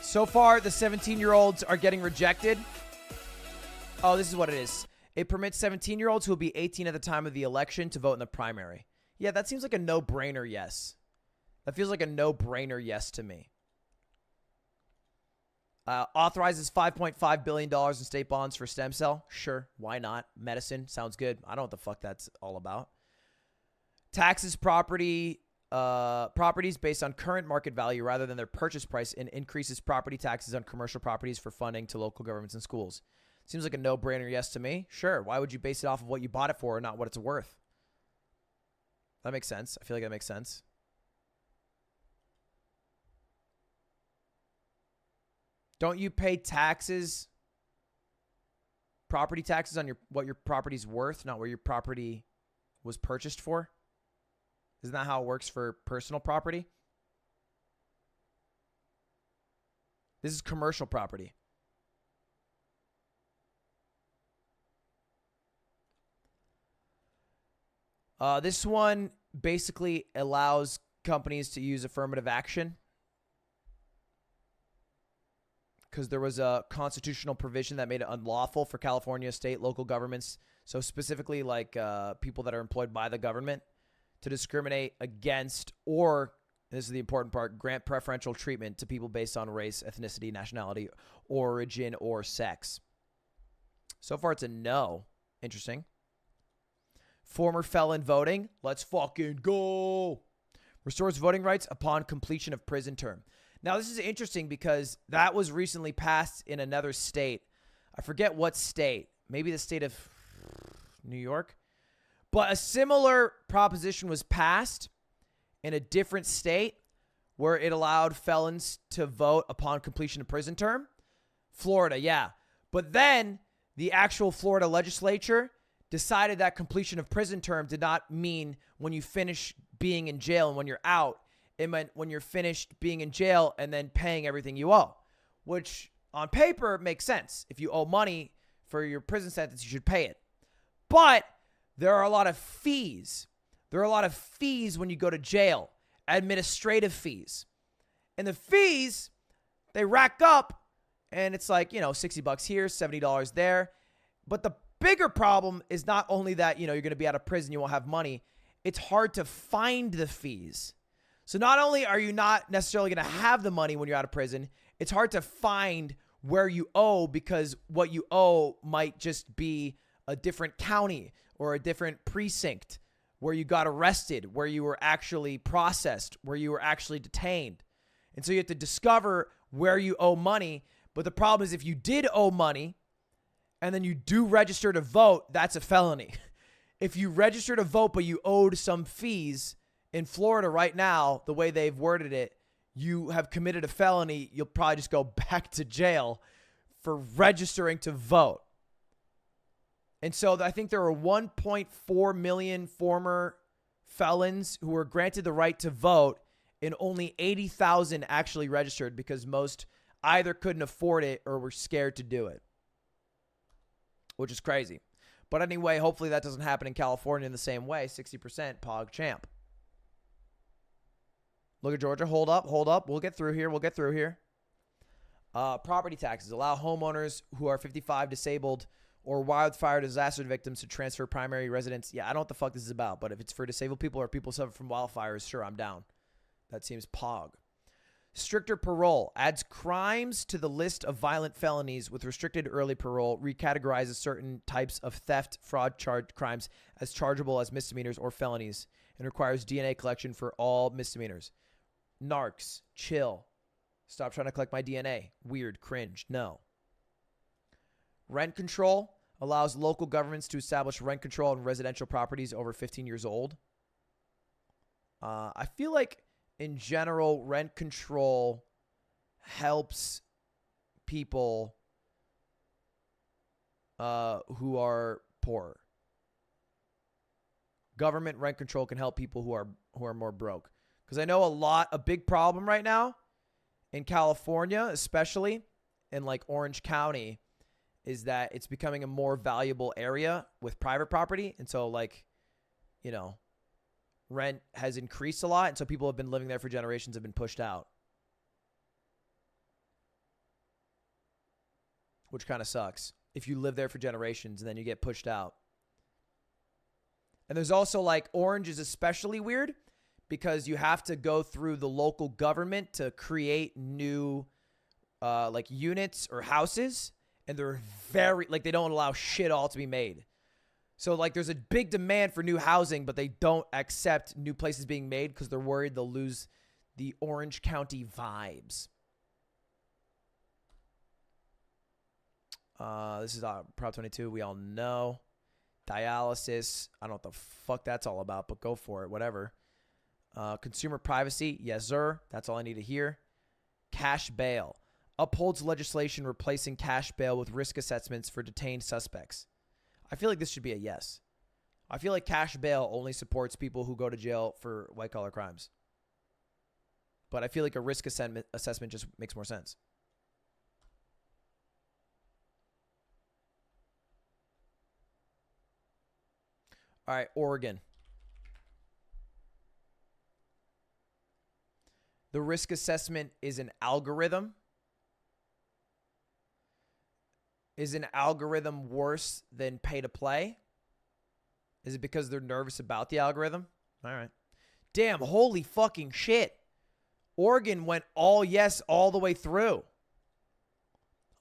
So far, the 17-year-olds are getting rejected. Oh, this is what it is. It permits 17-year-olds who will be 18 at the time of the election to vote in the primary. Yeah, that seems like a no-brainer yes. That feels like a no-brainer yes to me. Authorizes $5.5 billion in state bonds for stem cell. Sure, why not? Medicine, sounds good. I don't know what the fuck that's all about. Taxes properties based on current market value rather than their purchase price, and increases property taxes on commercial properties for funding to local governments and schools. Seems like a no-brainer yes to me. Sure, why would you base it off of what you bought it for and not what it's worth? That makes sense. I feel like that makes sense. Don't you pay taxes, property taxes on what your property's worth, not where your property was purchased for? Isn't that how it works for personal property? This is commercial property. This one basically allows companies to use affirmative action because there was a constitutional provision that made it unlawful for California state, local governments, so specifically like people that are employed by the government, to discriminate against or, this is the important part, grant preferential treatment to people based on race, ethnicity, nationality, origin, or sex. So far, it's a no. Interesting. Former felon voting. Let's fucking go. Restores voting rights upon completion of prison term. Now, this is interesting because that was recently passed in another state. I forget what state. Maybe the state of New York. But a similar proposition was passed in a different state where it allowed felons to vote upon completion of prison term. Florida, yeah. But then the actual Florida legislature decided that completion of prison term did not mean when you finish being in jail and when you're out. It meant when you're finished being in jail and then paying everything you owe, which on paper makes sense. If you owe money for your prison sentence, you should pay it. But there are a lot of fees. There are a lot of fees when you go to jail, administrative fees. And the fees, they rack up, and it's like, $60 here, $70 there. But the bigger problem is not only that, you're going to be out of prison, you won't have money. It's hard to find the fees. So not only are you not necessarily going to have the money when you're out of prison, it's hard to find where you owe because what you owe might just be a different county or a different precinct where you got arrested, where you were actually processed, where you were actually detained. And so you have to discover where you owe money. But the problem is if you did owe money and then you do register to vote, that's a felony. If you register to vote but you owed some fees, in Florida right now, the way they've worded it, you have committed a felony. You'll probably just go back to jail for registering to vote. And so I think there are 1.4 million former felons who were granted the right to vote, and only 80,000 actually registered because most either couldn't afford it or were scared to do it, which is crazy. But anyway, hopefully that doesn't happen in California in the same way. 60% Pog Champ. Look at Georgia. Hold up. We'll get through here. Property taxes. Allow homeowners who are 55, disabled, or wildfire disaster victims to transfer primary residence. Yeah, I don't know what the fuck this is about, but if it's for disabled people or people suffer from wildfires, sure, I'm down. That seems Pog. Stricter parole. Adds crimes to the list of violent felonies with restricted early parole. Recategorizes certain types of theft, fraud, crimes as chargeable as misdemeanors or felonies. And requires DNA collection for all misdemeanors. Narcs, chill. Stop trying to collect my DNA. Weird, cringe. No. Rent control allows local governments to establish rent control on residential properties over 15 years old. I feel like, in general, rent control helps people who are poor. Government rent control can help people who are more broke. Because I know a big problem right now in California, especially in like Orange County, is that it's becoming a more valuable area with private property. And so like, you know, rent has increased a lot. And so people have been living there for generations, have been pushed out. Which kind of sucks. If you live there for generations and then you get pushed out. And there's also like Orange is especially weird because you have to go through the local government to create new like units or houses. And they're they don't allow shit all to be made. So like there's a big demand for new housing, but they don't accept new places being made because they're worried they'll lose the Orange County vibes. This is Prop 22. We all know. Dialysis. I don't know what the fuck that's all about, but go for it. Whatever. Consumer privacy. Yes, sir. That's all I need to hear. Cash bail. Upholds legislation replacing cash bail with risk assessments for detained suspects. I feel like this should be a yes. I feel like cash bail only supports people who go to jail for white-collar crimes. But I feel like a risk assessment just makes more sense. All right, Oregon. The risk assessment is an algorithm. Is an algorithm worse than pay to play? Is it because they're nervous about the algorithm? All right. Damn, holy fucking shit. Oregon went all yes all the way through.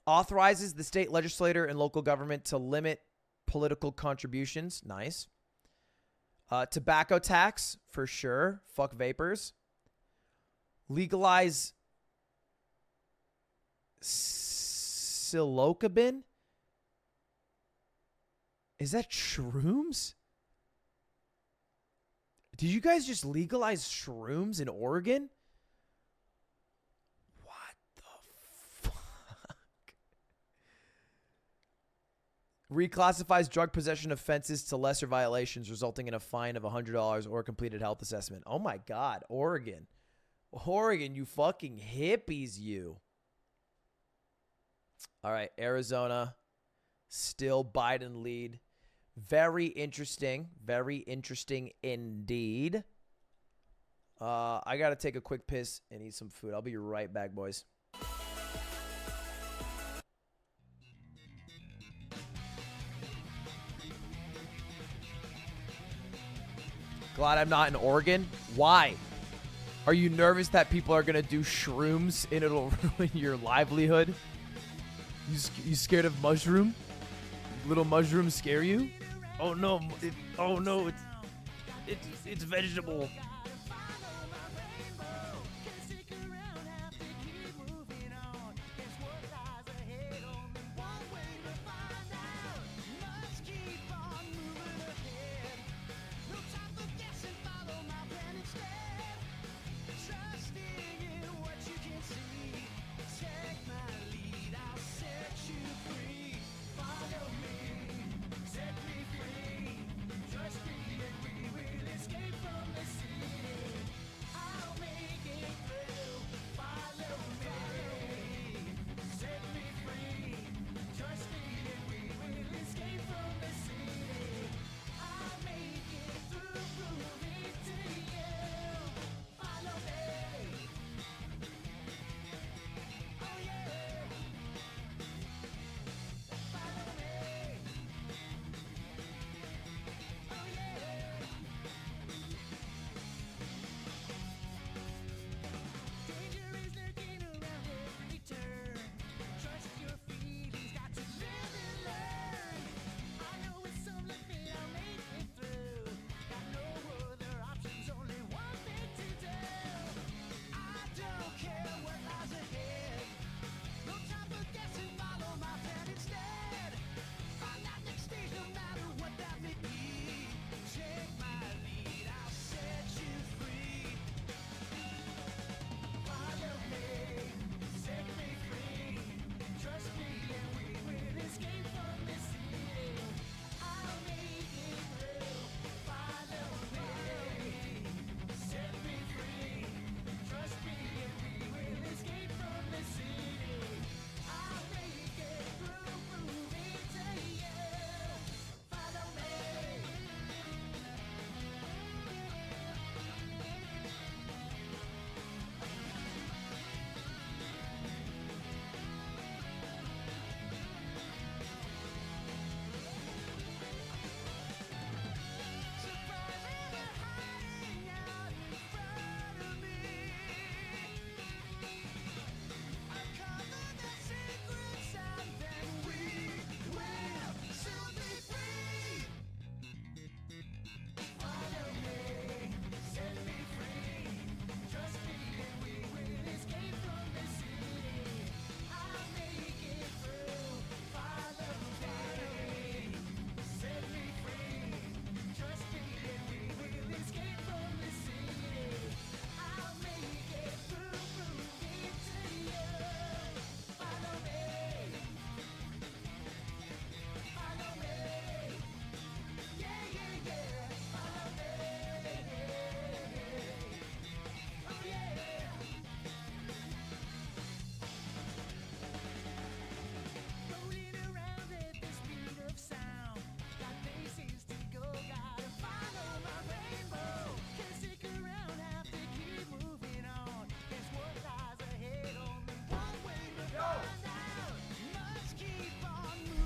Authorizes the state legislature and local government to limit political contributions. Nice. Tobacco tax, for sure. Fuck vapors. Legalize psilocybin? Is that shrooms? Did you guys just legalize shrooms in Oregon? What the fuck? Reclassifies drug possession offenses to lesser violations, resulting in a fine of $100 or a completed health assessment. Oh my God, Oregon. Oregon, you fucking hippies, you. All right, Arizona. Still Biden lead. Very interesting indeed. I got to take a quick piss and eat some food. I'll be right back, boys. Glad I'm not in Oregon. Why? Are you nervous that people are going to do shrooms and it'll ruin your livelihood? You scared of mushroom? Little mushrooms scare you? Oh no! It's vegetable.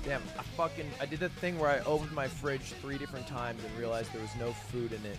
Damn, I did the thing where I opened my fridge 3 different times and realized there was no food in it.